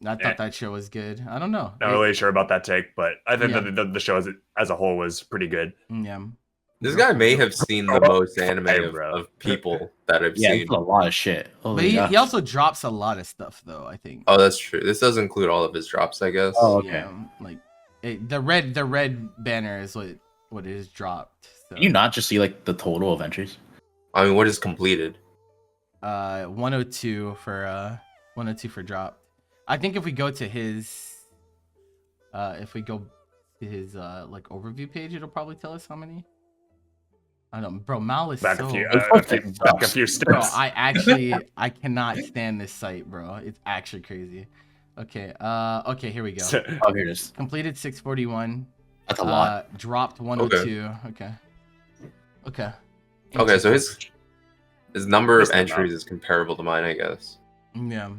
[SPEAKER 1] I thought that show was good. I don't know.
[SPEAKER 2] not really sure about that take, but I think
[SPEAKER 1] Yeah.
[SPEAKER 2] that the show as a whole was pretty good.
[SPEAKER 1] Yeah.
[SPEAKER 5] This guy may have seen the most anime
[SPEAKER 2] Hey,
[SPEAKER 5] of,
[SPEAKER 2] bro.
[SPEAKER 5] of people that I've
[SPEAKER 4] Yeah,
[SPEAKER 5] seen.
[SPEAKER 4] it's a lot of shit.
[SPEAKER 1] But
[SPEAKER 4] Holy
[SPEAKER 1] he
[SPEAKER 4] gosh.
[SPEAKER 1] also drops a lot of stuff though, I think.
[SPEAKER 5] Oh, that's true. This does include all of his drops, I guess.
[SPEAKER 4] Oh, okay.
[SPEAKER 1] Yeah, like the red banner is what is dropped. So.
[SPEAKER 4] Can you not just see like the total of entries?
[SPEAKER 5] I mean, what is completed?
[SPEAKER 1] 102 for dropped. I think if we go to his like overview page, it'll probably tell us how many. I don't know, bro. Mal is
[SPEAKER 2] Back
[SPEAKER 1] so.
[SPEAKER 2] a few
[SPEAKER 1] Bro,
[SPEAKER 2] steps.
[SPEAKER 1] I cannot stand this site, bro. It's actually crazy. Okay, okay, here we go.
[SPEAKER 4] Oh, here it is.
[SPEAKER 1] Completed 641.
[SPEAKER 4] That's a lot.
[SPEAKER 1] Dropped 102. Okay.
[SPEAKER 5] Okay, so
[SPEAKER 1] Interesting.
[SPEAKER 5] his number of
[SPEAKER 2] That's not
[SPEAKER 5] entries is comparable to mine, I guess.
[SPEAKER 1] Yeah.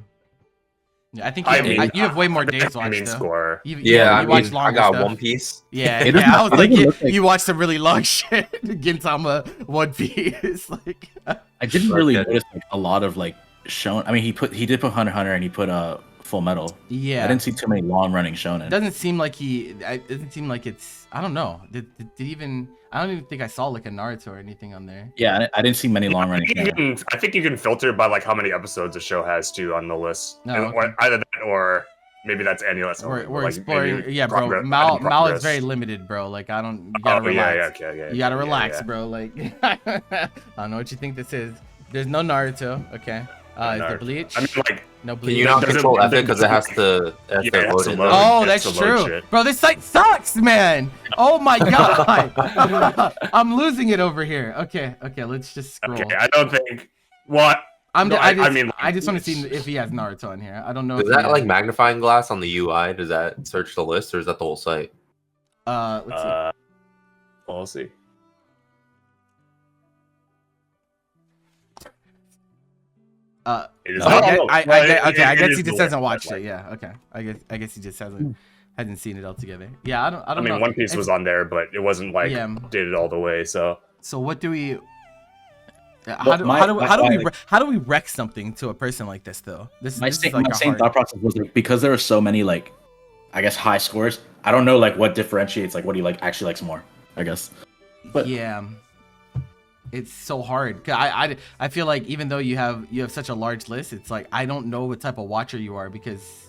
[SPEAKER 1] Yeah, I think
[SPEAKER 2] I
[SPEAKER 1] you,
[SPEAKER 2] mean,
[SPEAKER 1] you have way more days
[SPEAKER 2] I
[SPEAKER 1] watched
[SPEAKER 2] mean,
[SPEAKER 1] though.
[SPEAKER 2] score.
[SPEAKER 1] You,
[SPEAKER 5] Yeah,
[SPEAKER 1] you
[SPEAKER 5] I
[SPEAKER 1] watch
[SPEAKER 5] mean, I
[SPEAKER 1] longer
[SPEAKER 5] got
[SPEAKER 1] stuff.
[SPEAKER 5] One Piece.
[SPEAKER 1] Yeah,
[SPEAKER 4] It
[SPEAKER 1] yeah. I was
[SPEAKER 4] doesn't
[SPEAKER 1] like,
[SPEAKER 4] look like-
[SPEAKER 1] you watched some really long shit. Gintama One Piece, like.
[SPEAKER 4] I didn't really
[SPEAKER 5] Okay.
[SPEAKER 4] notice like a lot of like shown. I mean, he did put Hunter x Hunter and he put Full Metal.
[SPEAKER 1] Yeah.
[SPEAKER 4] I didn't see too many long running shonen.
[SPEAKER 1] It doesn't seem like it doesn't seem like it's. I don't know. Did even? I don't even think I saw like a Naruto or anything on there.
[SPEAKER 4] Yeah, I didn't see many long
[SPEAKER 2] I
[SPEAKER 4] running.
[SPEAKER 2] think you can filter by like how many episodes a show has too on the list.
[SPEAKER 1] No,
[SPEAKER 2] And-
[SPEAKER 1] okay.
[SPEAKER 2] or either that or maybe that's any list.
[SPEAKER 1] We're
[SPEAKER 2] like,
[SPEAKER 1] exploring.
[SPEAKER 2] maybe
[SPEAKER 1] Yeah, bro.
[SPEAKER 2] progress-
[SPEAKER 1] Mal is
[SPEAKER 2] progress.
[SPEAKER 1] very limited, bro. Like I don't. You
[SPEAKER 2] Oh
[SPEAKER 1] gotta relax.
[SPEAKER 2] yeah, okay,
[SPEAKER 1] You gotta
[SPEAKER 2] yeah,
[SPEAKER 1] relax,
[SPEAKER 2] yeah.
[SPEAKER 1] bro. Like I don't know what you think this is. There's no Naruto. Okay. Is there
[SPEAKER 2] Naruto.
[SPEAKER 1] Bleach?
[SPEAKER 2] I mean, like,
[SPEAKER 1] No
[SPEAKER 5] Can
[SPEAKER 1] Bleach.
[SPEAKER 5] you not
[SPEAKER 2] Does it-
[SPEAKER 5] control
[SPEAKER 2] does
[SPEAKER 5] Epic
[SPEAKER 2] it-
[SPEAKER 5] because it has to
[SPEAKER 2] Yeah, it has
[SPEAKER 5] load
[SPEAKER 2] to
[SPEAKER 5] it?
[SPEAKER 2] load.
[SPEAKER 1] Oh,
[SPEAKER 2] It's
[SPEAKER 1] that's
[SPEAKER 2] a load
[SPEAKER 1] true,
[SPEAKER 2] shit.
[SPEAKER 1] bro. This site sucks, man. Oh my god, I'm losing it over here. Okay, let's just scroll.
[SPEAKER 2] okay, I don't think. What?
[SPEAKER 1] I'm.
[SPEAKER 2] no,
[SPEAKER 1] I just,
[SPEAKER 2] I mean,
[SPEAKER 1] I just want to see if he has Naruto in here. I don't know.
[SPEAKER 5] Is
[SPEAKER 1] if he
[SPEAKER 5] that
[SPEAKER 1] has-
[SPEAKER 5] like magnifying glass on the UI? Does that search the list or is that the whole site?
[SPEAKER 1] Let's see.
[SPEAKER 2] Well, we'll see. It is
[SPEAKER 1] So
[SPEAKER 2] not-
[SPEAKER 1] I
[SPEAKER 2] well,
[SPEAKER 1] guess, okay. I
[SPEAKER 2] it
[SPEAKER 1] guess
[SPEAKER 2] is
[SPEAKER 1] he just
[SPEAKER 2] the
[SPEAKER 1] hasn't
[SPEAKER 2] list,
[SPEAKER 1] watched
[SPEAKER 2] like,
[SPEAKER 1] it. Yeah. Okay. I guess he just hasn't seen it all together. Yeah. I don't
[SPEAKER 2] I mean,
[SPEAKER 1] know.
[SPEAKER 2] One Piece was on there, but it wasn't like
[SPEAKER 1] Yeah.
[SPEAKER 2] did it all the way. So
[SPEAKER 1] So what do we? How
[SPEAKER 4] Well,
[SPEAKER 1] do
[SPEAKER 4] my-
[SPEAKER 1] how do
[SPEAKER 4] my-
[SPEAKER 1] how do we
[SPEAKER 4] my-
[SPEAKER 1] how do we wreck something to a person like this though? This
[SPEAKER 4] My
[SPEAKER 1] is
[SPEAKER 4] same,
[SPEAKER 1] like
[SPEAKER 4] my
[SPEAKER 1] a
[SPEAKER 4] same
[SPEAKER 1] hard.
[SPEAKER 4] thought process was like because there are so many like, I guess high scores. I don't know like what differentiates like what he like actually likes more. I guess. But
[SPEAKER 1] Yeah. It's so hard. 'Cause I feel like even though you have such a large list, it's like I don't know what type of watcher you are because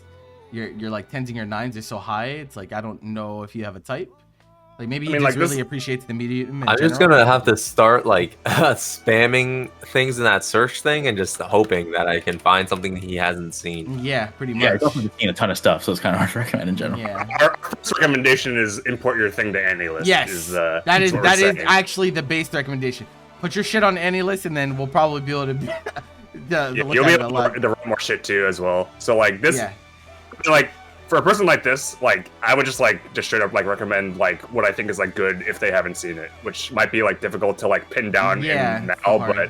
[SPEAKER 1] you're like tens and your nines are so high. It's like I don't know if you have a type. Like maybe he
[SPEAKER 2] I mean,
[SPEAKER 1] just
[SPEAKER 2] like, this-
[SPEAKER 1] really appreciates the medium. In
[SPEAKER 5] I'm just
[SPEAKER 1] general.
[SPEAKER 5] gonna have to start like spamming things in that search thing and just hoping that I can find something he hasn't seen.
[SPEAKER 1] Yeah, pretty
[SPEAKER 4] yeah,
[SPEAKER 1] much.
[SPEAKER 4] I've definitely seen a ton of stuff, so it's kind of hard to recommend in general.
[SPEAKER 1] Yeah.
[SPEAKER 2] our first recommendation is import your thing to AnyList.
[SPEAKER 1] Yes. That is
[SPEAKER 2] what we're saying.
[SPEAKER 1] actually the base recommendation. Put your shit on AnyList and then we'll probably be able to
[SPEAKER 2] Yeah,
[SPEAKER 1] look
[SPEAKER 2] you'll
[SPEAKER 1] at
[SPEAKER 2] be
[SPEAKER 1] it a
[SPEAKER 2] able
[SPEAKER 1] lot.
[SPEAKER 2] to write more shit too as well. So like this,
[SPEAKER 1] Yeah.
[SPEAKER 2] like for a person like this, like I would just straight up like recommend like what I think is like good if they haven't seen it, which might be like difficult to like pin down
[SPEAKER 1] Yeah,
[SPEAKER 2] in
[SPEAKER 1] it's
[SPEAKER 2] now,
[SPEAKER 1] so hard.
[SPEAKER 2] but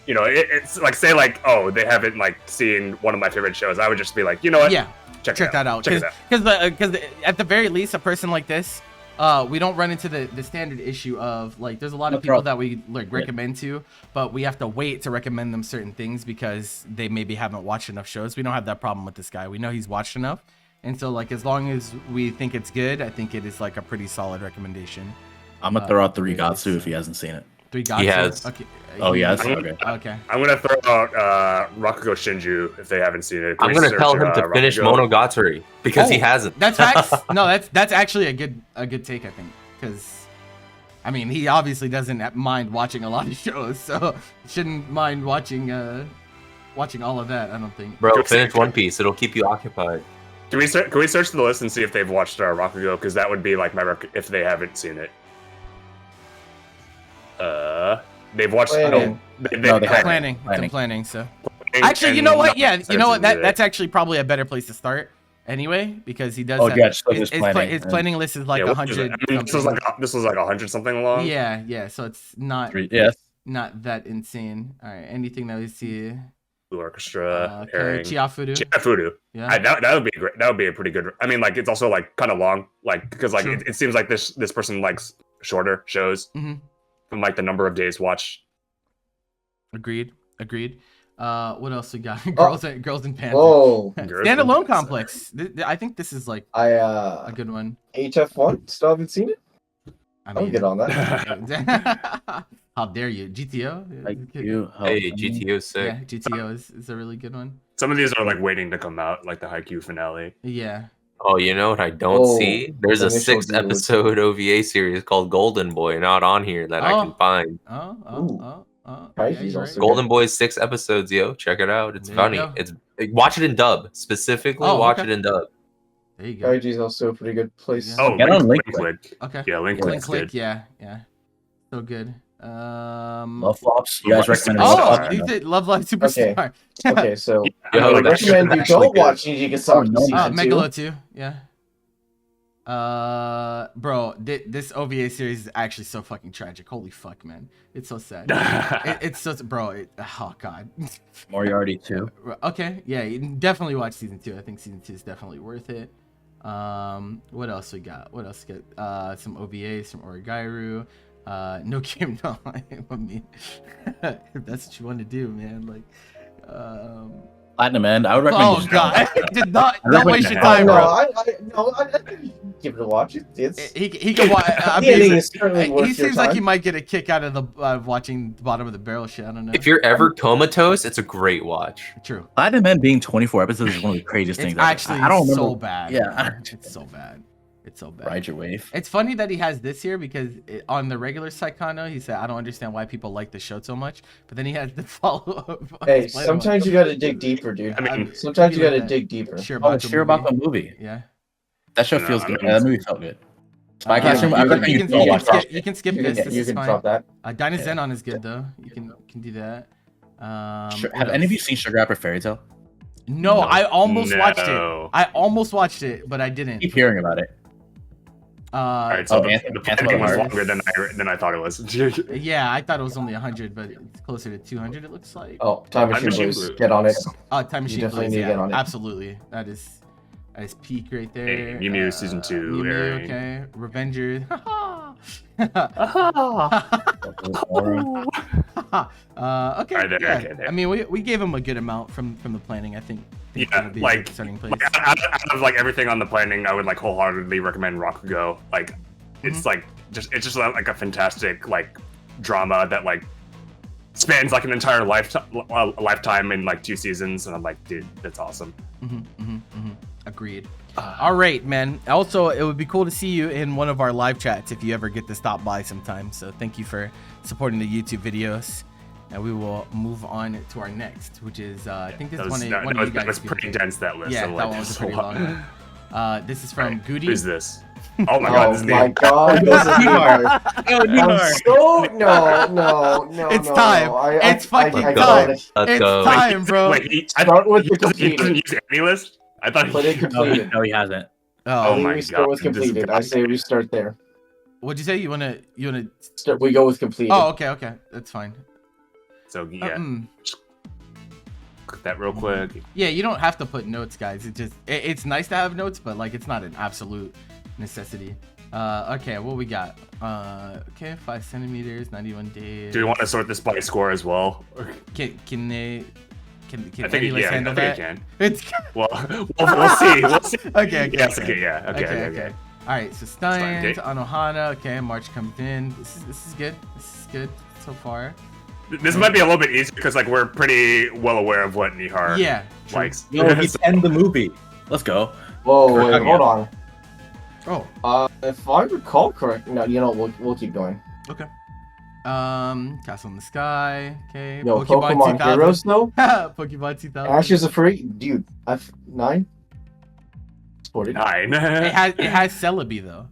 [SPEAKER 2] you know it's like say like oh they haven't like seen one of my favorite shows. I would just be like you know what
[SPEAKER 1] Yeah.
[SPEAKER 2] check
[SPEAKER 1] That out
[SPEAKER 2] check it out.
[SPEAKER 1] because at the very least a person like this we don't run into the standard issue of like there's a lot of
[SPEAKER 4] No
[SPEAKER 1] people
[SPEAKER 4] problem.
[SPEAKER 1] that we like recommend to but we have to wait to recommend them certain things because they maybe haven't watched enough shows. We don't have that problem with this guy. We know he's watched enough, and so like as long as we think it's good, I think it is like a pretty solid recommendation.
[SPEAKER 4] I'm gonna throw out the
[SPEAKER 1] it
[SPEAKER 4] Rigatsu
[SPEAKER 1] is.
[SPEAKER 4] if he hasn't seen it.
[SPEAKER 1] Three gods.
[SPEAKER 5] He has.
[SPEAKER 1] Okay.
[SPEAKER 4] Oh, yes?
[SPEAKER 2] I'm-
[SPEAKER 4] Okay.
[SPEAKER 1] Okay.
[SPEAKER 2] I'm gonna throw out Rakugo Shinju if they haven't seen it.
[SPEAKER 5] I'm
[SPEAKER 2] Please
[SPEAKER 5] gonna tell
[SPEAKER 2] search,
[SPEAKER 5] him to finish
[SPEAKER 2] Rakugo.
[SPEAKER 5] Monogatari because he
[SPEAKER 1] Oh,
[SPEAKER 5] hasn't.
[SPEAKER 1] That's facts. No, that's actually a good take, I think, because I mean he obviously doesn't mind watching a lot of shows, so shouldn't mind watching all of that. I don't think.
[SPEAKER 5] Bro,
[SPEAKER 2] Go
[SPEAKER 5] finish
[SPEAKER 2] see-
[SPEAKER 5] One Piece. It'll keep you occupied.
[SPEAKER 2] Can we search the list and see if they've watched Rakugo? Because that would be like if they haven't seen it. They've watched.
[SPEAKER 3] Planning.
[SPEAKER 4] No, they haven't.
[SPEAKER 1] Planning. It's in
[SPEAKER 4] Planning.
[SPEAKER 1] planning. So actually, you know what? Yeah, you know what? That's actually probably a better place to start anyway because he does.
[SPEAKER 4] Oh,
[SPEAKER 1] have,
[SPEAKER 4] yeah, just look at his planning,
[SPEAKER 1] his
[SPEAKER 4] and-
[SPEAKER 1] planning list is like 100.
[SPEAKER 2] this was like 100 something long.
[SPEAKER 1] Yeah. So it's not
[SPEAKER 4] Yes.
[SPEAKER 1] not that insane. All right. Anything that we see.
[SPEAKER 2] Blue Orchestra, Herring,
[SPEAKER 1] Chiafudu.
[SPEAKER 2] Chiafudu.
[SPEAKER 1] Yeah.
[SPEAKER 2] That would be great. That would be a pretty good. I mean, like it's also like kind of long, like because like
[SPEAKER 1] True.
[SPEAKER 2] it seems like this person likes shorter shows
[SPEAKER 1] Mhm.
[SPEAKER 2] from like the number of days watched.
[SPEAKER 1] Agreed. What else we got? Girls and Panther.
[SPEAKER 3] Whoa.
[SPEAKER 1] Standalone complex. I think this is like
[SPEAKER 3] I
[SPEAKER 1] a good one.
[SPEAKER 3] HF1 still haven't seen it.
[SPEAKER 1] I
[SPEAKER 3] I'll
[SPEAKER 1] mean,
[SPEAKER 3] get on that.
[SPEAKER 1] how dare you? GTO.
[SPEAKER 4] Like you.
[SPEAKER 5] Hey, GTO sick.
[SPEAKER 1] Yeah, GTO is a really good one.
[SPEAKER 2] Some of these are like waiting to come out, like the Haikyuu finale.
[SPEAKER 1] Yeah.
[SPEAKER 5] Oh, you know what I don't
[SPEAKER 3] Oh,
[SPEAKER 5] see? There's a
[SPEAKER 3] initial
[SPEAKER 5] 6-episode OVA series called Golden Boy, not on here that I can
[SPEAKER 1] Oh.
[SPEAKER 5] find.
[SPEAKER 3] Ooh.
[SPEAKER 1] Yeah,
[SPEAKER 3] Kaiji's
[SPEAKER 1] you're
[SPEAKER 3] also
[SPEAKER 1] right.
[SPEAKER 5] Golden Boy's 6 episodes, yo. Check it out. It's
[SPEAKER 1] There you
[SPEAKER 5] funny.
[SPEAKER 1] go.
[SPEAKER 5] It's watch it in dub. Specifically,
[SPEAKER 1] Oh,
[SPEAKER 5] watch
[SPEAKER 1] okay.
[SPEAKER 5] it in dub.
[SPEAKER 1] There you go.
[SPEAKER 3] Kaiji's also a pretty good place.
[SPEAKER 2] Oh,
[SPEAKER 4] Get on
[SPEAKER 2] Link
[SPEAKER 4] Link
[SPEAKER 2] Click.
[SPEAKER 1] Okay.
[SPEAKER 2] Yeah, Link
[SPEAKER 1] Link
[SPEAKER 2] Click's
[SPEAKER 1] click.
[SPEAKER 2] good.
[SPEAKER 1] Yeah. So good.
[SPEAKER 4] Love flops. You guys recommend
[SPEAKER 2] Oh,
[SPEAKER 4] Love
[SPEAKER 1] Oh,
[SPEAKER 4] Flops?
[SPEAKER 1] you did Love Live Superstar.
[SPEAKER 3] Okay, so
[SPEAKER 5] Yo,
[SPEAKER 3] I
[SPEAKER 5] that's
[SPEAKER 3] recommend you
[SPEAKER 2] actually
[SPEAKER 3] don't
[SPEAKER 2] good.
[SPEAKER 3] watch Nijigasaki
[SPEAKER 4] no,
[SPEAKER 3] season 2.
[SPEAKER 1] Megalo 2. Yeah. Bro, this OVA series is actually so fucking tragic. Holy fuck, man. It's so sad. It's so, bro. Oh god.
[SPEAKER 4] Moriarty too.
[SPEAKER 1] Okay, yeah, you can definitely watch season 2. I think season 2 is definitely worth it. What else we got? What else we got? Some OVAs from Origairu. No Game No Life. I mean, if that's what you want to do, man. Like,
[SPEAKER 4] Platinum End. I would recommend.
[SPEAKER 1] oh
[SPEAKER 4] you just
[SPEAKER 1] god, did not
[SPEAKER 4] recommend
[SPEAKER 1] waste your
[SPEAKER 4] that.
[SPEAKER 1] time, bro.
[SPEAKER 3] I think give it a watch. It's
[SPEAKER 1] He can watch. I
[SPEAKER 3] the ending
[SPEAKER 1] mean,
[SPEAKER 3] is certainly worth
[SPEAKER 1] he
[SPEAKER 3] your
[SPEAKER 1] seems like
[SPEAKER 3] time.
[SPEAKER 1] he might get a kick out of the watching the bottom of the barrel shit. I don't know.
[SPEAKER 5] If you're ever comatose, it's a great watch.
[SPEAKER 1] True,
[SPEAKER 4] Platinum End being 24 episodes is one of the craziest
[SPEAKER 1] it's
[SPEAKER 4] things. ever.
[SPEAKER 1] actually
[SPEAKER 4] I don't remember.
[SPEAKER 1] so bad.
[SPEAKER 4] Yeah.
[SPEAKER 1] man. It's so bad. It's so bad.
[SPEAKER 4] Ride your wave.
[SPEAKER 1] It's funny that he has this here because on the regular Saikano, he said, I don't understand why people like the show so much. But then he has the follow-up.
[SPEAKER 3] Hey, sometimes you gotta dig deeper, dude.
[SPEAKER 2] I mean,
[SPEAKER 3] Sometimes you
[SPEAKER 1] like
[SPEAKER 3] gotta
[SPEAKER 1] that.
[SPEAKER 3] dig deeper.
[SPEAKER 1] Sure
[SPEAKER 4] Oh,
[SPEAKER 1] about
[SPEAKER 4] the Shirobako movie.
[SPEAKER 1] Yeah.
[SPEAKER 4] That show
[SPEAKER 2] No,
[SPEAKER 4] feels
[SPEAKER 2] I
[SPEAKER 4] good.
[SPEAKER 2] don't
[SPEAKER 4] That movie felt good. Spy
[SPEAKER 1] Uh,
[SPEAKER 4] Classroom.
[SPEAKER 3] you
[SPEAKER 4] I
[SPEAKER 3] can-
[SPEAKER 4] recommend
[SPEAKER 1] you
[SPEAKER 4] you
[SPEAKER 1] can,
[SPEAKER 4] go
[SPEAKER 1] you, can
[SPEAKER 4] watch
[SPEAKER 1] skip,
[SPEAKER 4] it.
[SPEAKER 1] you can skip
[SPEAKER 3] You
[SPEAKER 1] this.
[SPEAKER 3] can,
[SPEAKER 1] This
[SPEAKER 3] you
[SPEAKER 1] is
[SPEAKER 3] can
[SPEAKER 1] fine.
[SPEAKER 3] drop that.
[SPEAKER 1] Dynazenon is good though. You can do that.
[SPEAKER 4] Have any of you seen Sugar Rapper Fairy Tale?
[SPEAKER 1] No, I almost watched it.
[SPEAKER 2] No.
[SPEAKER 1] I almost watched it, but I didn't.
[SPEAKER 4] Keep hearing about it.
[SPEAKER 2] All right, so
[SPEAKER 4] Oh,
[SPEAKER 2] the
[SPEAKER 4] Anthem
[SPEAKER 2] ending was
[SPEAKER 4] of
[SPEAKER 2] longer than I thought it was.
[SPEAKER 1] Yeah, I thought it was only 100, but it's closer to 200. It looks like.
[SPEAKER 3] Oh, Time
[SPEAKER 2] Time
[SPEAKER 3] Machine
[SPEAKER 2] Machine
[SPEAKER 3] Blues.
[SPEAKER 2] Blues.
[SPEAKER 3] Get on it.
[SPEAKER 1] Time Machine
[SPEAKER 3] definitely
[SPEAKER 1] Blues,
[SPEAKER 3] need to
[SPEAKER 1] yeah,
[SPEAKER 3] get on it.
[SPEAKER 1] absolutely. That is peak right there.
[SPEAKER 2] Hey, Mew Mew Season 2
[SPEAKER 1] Mew Mew,
[SPEAKER 2] airing.
[SPEAKER 1] okay. Revengers. Okay.
[SPEAKER 2] Alright,
[SPEAKER 1] Yeah.
[SPEAKER 2] okay, there.
[SPEAKER 1] I mean, we gave him a good amount from the planning. I think.
[SPEAKER 2] Yeah,
[SPEAKER 1] it'll be a
[SPEAKER 2] like-
[SPEAKER 1] good starting place.
[SPEAKER 2] Like, out of like everything on the planning, I would like wholeheartedly recommend Rakugo. Like, it's like it's just like a fantastic like drama that like spans like an entire lifetime in like 2 seasons, and I'm like, dude, that's awesome.
[SPEAKER 1] Agreed. All right, man. Also, it would be cool to see you in one of our live chats if you ever get to stop by sometime. So thank you for supporting the YouTube videos. And we will move on to our next, which is I think this
[SPEAKER 2] That
[SPEAKER 1] is
[SPEAKER 2] was,
[SPEAKER 1] one
[SPEAKER 2] that,
[SPEAKER 1] of you
[SPEAKER 2] that
[SPEAKER 1] guys.
[SPEAKER 2] was pretty dense, that list.
[SPEAKER 1] Yeah,
[SPEAKER 2] I'm
[SPEAKER 1] that
[SPEAKER 2] like,
[SPEAKER 1] one was
[SPEAKER 2] this is
[SPEAKER 1] pretty
[SPEAKER 2] a lot.
[SPEAKER 1] long. This is from
[SPEAKER 2] Alright,
[SPEAKER 1] Goody.
[SPEAKER 2] Who's this? Oh my god, this is
[SPEAKER 3] Oh my
[SPEAKER 2] the
[SPEAKER 3] god, this is hard. I'm so no.
[SPEAKER 1] It's
[SPEAKER 3] no,
[SPEAKER 1] time.
[SPEAKER 3] no.
[SPEAKER 1] It's fucking
[SPEAKER 3] I
[SPEAKER 1] time.
[SPEAKER 3] got it.
[SPEAKER 5] Let's
[SPEAKER 1] It's
[SPEAKER 5] go.
[SPEAKER 1] time, bro.
[SPEAKER 2] Wait,
[SPEAKER 3] Start with the
[SPEAKER 2] he doesn't
[SPEAKER 3] completed.
[SPEAKER 2] use any list? I thought
[SPEAKER 3] Put it
[SPEAKER 2] he
[SPEAKER 4] No,
[SPEAKER 3] completed.
[SPEAKER 4] no, he hasn't.
[SPEAKER 3] I
[SPEAKER 1] Oh,
[SPEAKER 3] think
[SPEAKER 2] my
[SPEAKER 3] we start with
[SPEAKER 2] God, this is
[SPEAKER 3] completed.
[SPEAKER 2] bad.
[SPEAKER 3] I say we start there.
[SPEAKER 1] what'd you say? You wanna?
[SPEAKER 3] We go with completed.
[SPEAKER 1] Oh, okay. That's fine.
[SPEAKER 2] So yeah,
[SPEAKER 1] Mm.
[SPEAKER 2] click that real quick.
[SPEAKER 1] Yeah, you don't have to put notes, guys. It's nice to have notes, but like it's not an absolute necessity. Okay, what we got? Okay, 5 centimeters, 91 days.
[SPEAKER 2] Do we want to sort this by score as well?
[SPEAKER 1] Can they? Can
[SPEAKER 2] I think
[SPEAKER 1] Anylist
[SPEAKER 2] yeah, I
[SPEAKER 1] handle
[SPEAKER 2] think
[SPEAKER 1] that?
[SPEAKER 2] it can.
[SPEAKER 1] It's
[SPEAKER 2] Well, we'll see. We'll see.
[SPEAKER 1] okay.
[SPEAKER 2] Yes, okay, yeah, okay.
[SPEAKER 1] All right, so
[SPEAKER 2] fine,
[SPEAKER 1] Steins,
[SPEAKER 2] okay.
[SPEAKER 1] Anohana. Okay, March comes in. This is good. This is good so far.
[SPEAKER 2] This might be a little bit easier because like we're pretty well aware of what Nihar
[SPEAKER 1] Yeah. true.
[SPEAKER 2] likes.
[SPEAKER 4] No, he's in the movie. Let's go.
[SPEAKER 3] Whoa, wait,
[SPEAKER 4] Okay.
[SPEAKER 3] hold on.
[SPEAKER 1] Oh.
[SPEAKER 3] If I recall correct, no, you know, we'll keep going.
[SPEAKER 1] Okay. Castle in the Sky. Okay.
[SPEAKER 3] Yo, Pokemon Heroes though.
[SPEAKER 1] Pokemon 2000.
[SPEAKER 3] Ash is a free dude. I've 9. Sported.
[SPEAKER 2] 9.
[SPEAKER 1] It has Celebi though.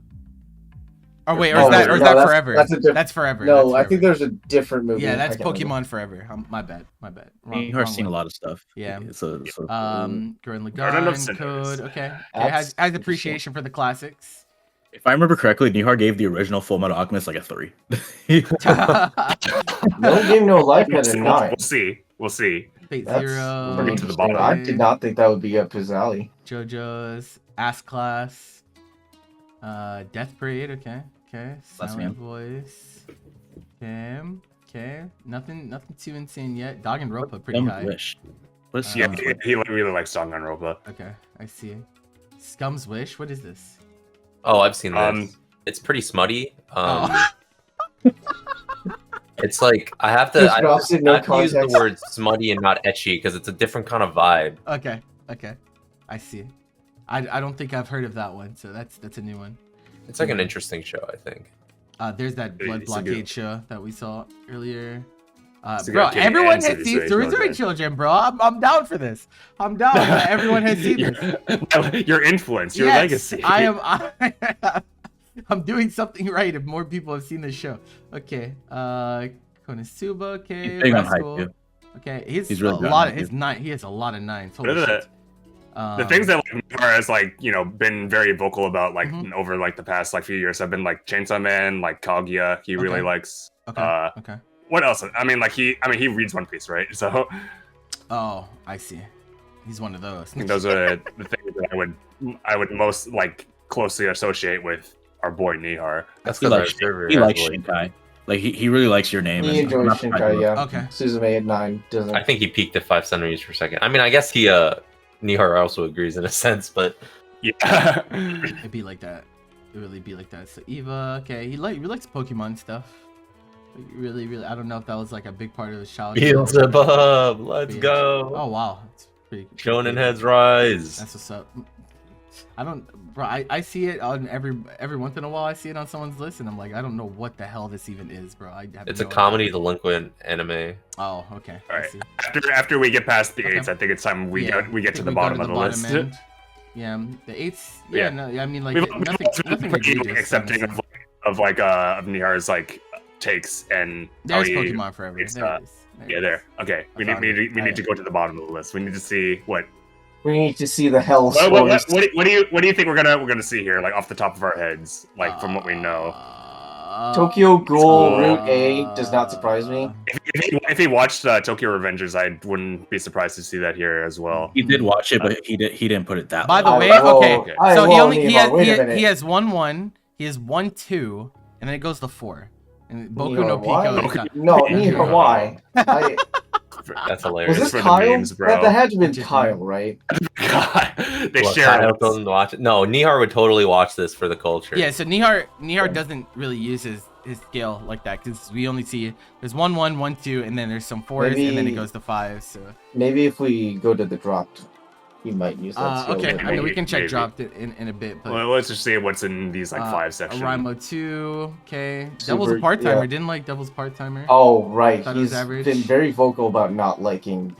[SPEAKER 1] Oh wait, or
[SPEAKER 3] Oh,
[SPEAKER 1] is that
[SPEAKER 3] no,
[SPEAKER 1] that
[SPEAKER 3] that's-
[SPEAKER 1] forever?
[SPEAKER 3] that's a diff-
[SPEAKER 1] That's forever.
[SPEAKER 3] No,
[SPEAKER 1] that's
[SPEAKER 3] I think
[SPEAKER 1] forever.
[SPEAKER 3] there's a different movie.
[SPEAKER 1] Yeah,
[SPEAKER 3] I
[SPEAKER 1] that's
[SPEAKER 3] can't remember.
[SPEAKER 1] Pokemon Forever. My bad.
[SPEAKER 4] You've seen a lot of stuff.
[SPEAKER 1] Yeah.
[SPEAKER 4] So
[SPEAKER 1] Gurren
[SPEAKER 2] I don't know if
[SPEAKER 1] Lagann
[SPEAKER 2] it's
[SPEAKER 1] code.
[SPEAKER 2] in
[SPEAKER 1] Okay. It
[SPEAKER 3] That's
[SPEAKER 1] has appreciation for the classics.
[SPEAKER 4] if I remember correctly, Nihar gave the original Full Metal Alchemist like a 3.
[SPEAKER 3] No Game No Life
[SPEAKER 2] We'll
[SPEAKER 3] had
[SPEAKER 2] see.
[SPEAKER 3] a 9.
[SPEAKER 2] We'll see.
[SPEAKER 1] Fate
[SPEAKER 3] That's
[SPEAKER 1] Zero.
[SPEAKER 3] pretty
[SPEAKER 2] Get to the
[SPEAKER 3] interesting.
[SPEAKER 2] bottom.
[SPEAKER 3] I did not think that would be up his alley.
[SPEAKER 1] JoJo's Ass Class. Death Parade. Okay.
[SPEAKER 4] Last
[SPEAKER 1] Silent Voice. Okay. Nothing too insane yet. Danganronpa pretty high.
[SPEAKER 4] Wish. What is
[SPEAKER 1] Uh,
[SPEAKER 2] Yeah,
[SPEAKER 4] Scum's Wish?
[SPEAKER 2] he really likes Danganronpa.
[SPEAKER 1] Okay, I see. Scum's Wish. What is this?
[SPEAKER 5] Oh, I've seen this.
[SPEAKER 2] Um,
[SPEAKER 5] It's pretty smutty.
[SPEAKER 1] Oh.
[SPEAKER 5] It's like I have to,
[SPEAKER 3] Just
[SPEAKER 5] I
[SPEAKER 3] drops it, no
[SPEAKER 5] have to use the
[SPEAKER 3] context.
[SPEAKER 5] word smutty and not etchy because it's a different kind of vibe.
[SPEAKER 1] Okay. I see. I don't think I've heard of that one, so that's a new one.
[SPEAKER 5] It's like an interesting show, I think.
[SPEAKER 1] There's that Blood
[SPEAKER 2] It's a good-
[SPEAKER 1] Blockade show that we saw earlier.
[SPEAKER 2] It's a
[SPEAKER 1] Bro,
[SPEAKER 2] good kid
[SPEAKER 1] everyone
[SPEAKER 2] and
[SPEAKER 1] has
[SPEAKER 2] City
[SPEAKER 1] seen
[SPEAKER 2] Stage
[SPEAKER 1] Story
[SPEAKER 2] Children.
[SPEAKER 1] Children, bro. I'm down for this. I'm down. Everyone has seen this.
[SPEAKER 2] Your influence, your
[SPEAKER 1] Yes,
[SPEAKER 2] legacy.
[SPEAKER 1] I am. I'm doing something right if more people have seen this show. Okay. Konosuba. Okay.
[SPEAKER 4] He's big on
[SPEAKER 1] Rascal.
[SPEAKER 4] Haikyuu.
[SPEAKER 1] Okay.
[SPEAKER 4] He's really
[SPEAKER 1] a
[SPEAKER 4] good
[SPEAKER 1] lot
[SPEAKER 4] on
[SPEAKER 1] of his
[SPEAKER 4] Haikyuu.
[SPEAKER 1] nine. He has a lot of nines.
[SPEAKER 2] What
[SPEAKER 1] Holy
[SPEAKER 2] are
[SPEAKER 1] shit.
[SPEAKER 2] the things that like Mihara has like been very vocal about like
[SPEAKER 1] Mhm.
[SPEAKER 2] over like the past like few years have been like Chainsaw Man, like Kaguya. He really
[SPEAKER 1] Okay.
[SPEAKER 2] likes.
[SPEAKER 1] Okay. Okay.
[SPEAKER 2] What else? I mean, he reads One Piece, right? So
[SPEAKER 1] Oh, I see. He's one of those.
[SPEAKER 2] I think those are the things that I would most like closely associate with our boy Nihar.
[SPEAKER 5] That's
[SPEAKER 4] He
[SPEAKER 5] because
[SPEAKER 4] likes, he likes Shinkai. Like he really likes your name.
[SPEAKER 3] He
[SPEAKER 4] and I'm
[SPEAKER 3] enjoys
[SPEAKER 4] not surprised
[SPEAKER 3] Shinkai,
[SPEAKER 4] about
[SPEAKER 3] yeah.
[SPEAKER 1] Okay.
[SPEAKER 3] Suzume at 9 doesn't.
[SPEAKER 5] I think he peaked at 5 centimeters per second. I mean, I guess Nihar also agrees in a sense, but
[SPEAKER 2] Yeah.
[SPEAKER 1] It'd be like that. It really be like that. So Eva, okay, he likes Pokemon stuff. Like, really, I don't know if that was like a big part of his childhood.
[SPEAKER 5] Beelzebub, let's
[SPEAKER 1] Yeah.
[SPEAKER 5] go.
[SPEAKER 1] Oh wow, it's pretty.
[SPEAKER 5] Shonen heads rise.
[SPEAKER 1] That's what's up. I don't, bro. I see it on every once in a while. I see it on someone's list, and I'm like, I don't know what the hell this even is, bro. I have
[SPEAKER 5] It's
[SPEAKER 1] no
[SPEAKER 5] a
[SPEAKER 1] idea.
[SPEAKER 5] comedy delinquent anime.
[SPEAKER 1] Oh, okay. I
[SPEAKER 2] Alright.
[SPEAKER 1] see.
[SPEAKER 2] After we get past the
[SPEAKER 1] Okay.
[SPEAKER 2] eights, I think it's time we
[SPEAKER 1] Yeah,
[SPEAKER 2] get
[SPEAKER 1] I
[SPEAKER 2] to
[SPEAKER 1] think
[SPEAKER 2] the
[SPEAKER 1] we go
[SPEAKER 2] bottom of the
[SPEAKER 1] bottom
[SPEAKER 2] list.
[SPEAKER 1] end. Yeah, the eights. Yeah,
[SPEAKER 2] Yeah.
[SPEAKER 1] no, I mean like
[SPEAKER 2] We've
[SPEAKER 1] nothing
[SPEAKER 2] been pretty
[SPEAKER 1] egregious,
[SPEAKER 2] accepting
[SPEAKER 1] honestly.
[SPEAKER 2] of Nihar's like takes and how
[SPEAKER 1] There's
[SPEAKER 2] he-
[SPEAKER 1] Pokemon Forever.
[SPEAKER 2] it's,
[SPEAKER 1] There it is.
[SPEAKER 2] Yeah, there. Okay, we
[SPEAKER 1] I found
[SPEAKER 2] need
[SPEAKER 1] it.
[SPEAKER 2] we need to go to the bottom of the list. We need to see what
[SPEAKER 3] We need to see the hell
[SPEAKER 2] what,
[SPEAKER 3] scores.
[SPEAKER 2] what do you think we're gonna see here, like off the top of our heads, like from what we know.
[SPEAKER 3] Tokyo Ghoul
[SPEAKER 2] Uh,
[SPEAKER 3] Route A does not surprise me.
[SPEAKER 2] If he watched Tokyo Revengers, I wouldn't be surprised to see that here as well.
[SPEAKER 4] He did watch it, but he didn't put it that
[SPEAKER 1] By
[SPEAKER 4] low.
[SPEAKER 1] the
[SPEAKER 3] I
[SPEAKER 1] way,
[SPEAKER 3] will-
[SPEAKER 1] okay.
[SPEAKER 3] I
[SPEAKER 1] So he
[SPEAKER 3] will,
[SPEAKER 1] only he
[SPEAKER 3] Nemo, wait a
[SPEAKER 1] has
[SPEAKER 3] minute.
[SPEAKER 1] he has 1-1, he has 1-2, and then it goes to 4. And Boku no
[SPEAKER 3] Nihar, why?
[SPEAKER 1] Pico. is not-
[SPEAKER 3] No,
[SPEAKER 2] Yeah.
[SPEAKER 3] Nihar, why?
[SPEAKER 5] That's
[SPEAKER 3] Was
[SPEAKER 5] hilarious.
[SPEAKER 3] this
[SPEAKER 2] for the
[SPEAKER 3] Kyle?
[SPEAKER 2] memes, bro.
[SPEAKER 3] That had to have been
[SPEAKER 1] Just-
[SPEAKER 3] Kyle, right?
[SPEAKER 2] God, they
[SPEAKER 5] What,
[SPEAKER 2] share
[SPEAKER 5] Kyle
[SPEAKER 2] it.
[SPEAKER 5] doesn't watch it? No, Nihar would totally watch this for the culture.
[SPEAKER 1] Yeah, so Nihar doesn't really use his scale like that because we only see there's 1-1, 1-2, and then there's some 4s, and then it
[SPEAKER 3] Maybe-
[SPEAKER 1] goes to 5. So
[SPEAKER 3] Maybe if we go to the dropped, he might use that skill.
[SPEAKER 1] okay,
[SPEAKER 3] with
[SPEAKER 1] I mean we
[SPEAKER 2] Maybe,
[SPEAKER 1] can check
[SPEAKER 2] maybe.
[SPEAKER 1] dropped it in a bit, but
[SPEAKER 2] Well, let's just see what's in these like 5 sections.
[SPEAKER 1] Rimo 2, okay. Devil's a
[SPEAKER 3] Super-
[SPEAKER 1] part timer.
[SPEAKER 3] yeah.
[SPEAKER 1] Didn't like Devil's part timer.
[SPEAKER 3] Oh, right.
[SPEAKER 1] Thought it was
[SPEAKER 3] He's
[SPEAKER 1] average.
[SPEAKER 3] been very vocal about not liking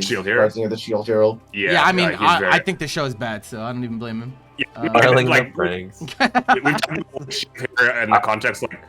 [SPEAKER 2] Shield Hero?
[SPEAKER 3] Rising of the Shield Hero.
[SPEAKER 1] Yeah, I mean
[SPEAKER 2] he's very-
[SPEAKER 1] I think the show is bad, so I don't even blame him.
[SPEAKER 2] Yeah,
[SPEAKER 5] Darling
[SPEAKER 2] like,
[SPEAKER 5] the pranks.
[SPEAKER 2] we've talked about Shield Hero in the context like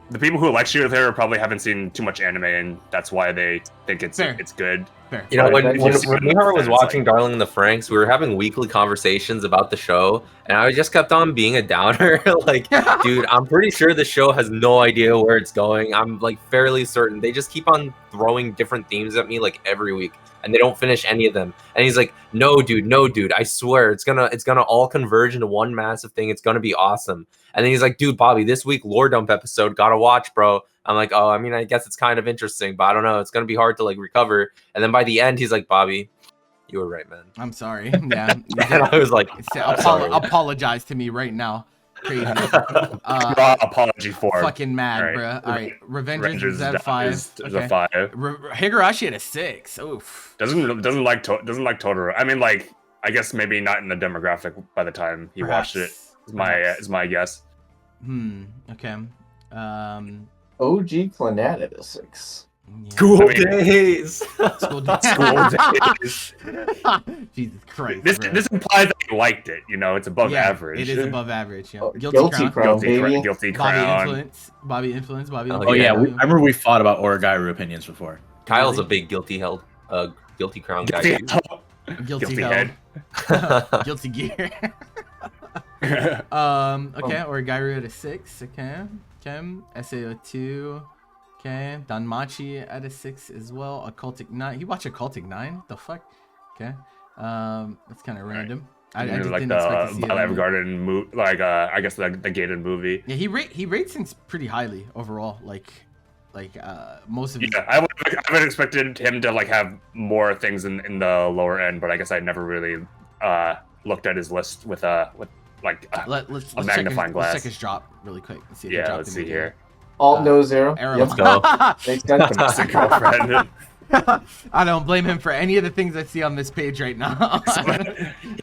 [SPEAKER 2] the people who like Shield Hero probably haven't seen too much anime, and that's why they think it's
[SPEAKER 1] Fair.
[SPEAKER 2] good.
[SPEAKER 1] Fair.
[SPEAKER 5] You know,
[SPEAKER 3] Right,
[SPEAKER 5] when
[SPEAKER 3] that's
[SPEAKER 5] when
[SPEAKER 3] just-
[SPEAKER 5] Nihar was
[SPEAKER 2] it's
[SPEAKER 5] watching
[SPEAKER 2] like-
[SPEAKER 5] Darling in the Franks, we were having weekly conversations about the show, and I just kept on being a downer. Like, dude, I'm pretty sure the show has no idea where it's going. I'm like fairly certain. They just keep on throwing different themes at me like every week, and they don't finish any of them. And he's like, no, dude, I swear it's gonna all converge into one massive thing. It's gonna be awesome. And then he's like, dude, Bobby, this week lore dump episode, gotta watch, bro. I'm like, oh, I mean, I guess it's kind of interesting, but I don't know. It's gonna be hard to like recover. And then by the end, he's like, Bobby, you were right, man.
[SPEAKER 1] I'm sorry. Yeah.
[SPEAKER 5] And I was like, sorry.
[SPEAKER 1] Apologize to me right now. Crazy.
[SPEAKER 2] Raw apology for
[SPEAKER 1] Fucking mad,
[SPEAKER 2] Alright.
[SPEAKER 1] bruh. All right, Revengers
[SPEAKER 2] Rangers
[SPEAKER 1] is at 5.
[SPEAKER 2] is
[SPEAKER 1] Okay.
[SPEAKER 2] a 5.
[SPEAKER 1] Higurashi at a 6. Oof.
[SPEAKER 2] Doesn't like Totoro. I mean, like, I guess maybe not in the demographic by the time he watched it.
[SPEAKER 1] Perhaps.
[SPEAKER 2] Is my guess.
[SPEAKER 1] Okay.
[SPEAKER 3] OG Clannad at a 6.
[SPEAKER 1] Yeah.
[SPEAKER 5] cool
[SPEAKER 2] I mean-
[SPEAKER 5] days.
[SPEAKER 1] School days.
[SPEAKER 2] School days.
[SPEAKER 1] Jesus Christ.
[SPEAKER 2] This
[SPEAKER 1] bro.
[SPEAKER 2] this implies that you liked it. You know, it's above
[SPEAKER 1] Yeah,
[SPEAKER 2] average.
[SPEAKER 1] It is above average. Yeah.
[SPEAKER 3] Oh,
[SPEAKER 1] Guilty,
[SPEAKER 3] Guilty
[SPEAKER 1] Crown.
[SPEAKER 3] Crown, baby.
[SPEAKER 2] Guilty
[SPEAKER 1] Bobby
[SPEAKER 2] Crown.
[SPEAKER 1] influence. Bobby influence. Bobby.
[SPEAKER 5] Oh,
[SPEAKER 4] Oh yeah,
[SPEAKER 1] influence.
[SPEAKER 4] I remember we fought about Origairu opinions before.
[SPEAKER 5] Kyle's a
[SPEAKER 1] Really?
[SPEAKER 5] big guilty crown guy.
[SPEAKER 2] Guilty,
[SPEAKER 5] too.
[SPEAKER 1] Guilty
[SPEAKER 2] guilty
[SPEAKER 1] hell.
[SPEAKER 2] head.
[SPEAKER 1] Guilty gear. Okay, Origairu at a 6. Okay. Sao 2. Okay, Danmachi at a 6 as well. Occultic 9. He watched Occultic 9? The fuck? Okay. That's kind of random. I just
[SPEAKER 2] like
[SPEAKER 1] didn't expect to see
[SPEAKER 2] the
[SPEAKER 1] it.
[SPEAKER 2] Violet Evergarden movie, like I guess the gated movie.
[SPEAKER 1] Yeah, he rates things pretty highly overall. Like most of his.
[SPEAKER 2] Yeah, I would have expected him to like have more things in the lower end, but I guess I never really looked at his list with like
[SPEAKER 1] Let's check
[SPEAKER 2] magnifying
[SPEAKER 1] his,
[SPEAKER 2] glass.
[SPEAKER 1] Let's check his drop really quick. Let's see if he
[SPEAKER 2] yeah.
[SPEAKER 1] dropped
[SPEAKER 2] Let's see
[SPEAKER 1] anything.
[SPEAKER 2] here.
[SPEAKER 3] Alt no 0.
[SPEAKER 1] Arrow.
[SPEAKER 3] Yep,
[SPEAKER 5] go.
[SPEAKER 3] makes sense.
[SPEAKER 2] Domestic girlfriend.
[SPEAKER 1] I don't blame him for any of the things I see on this page right now.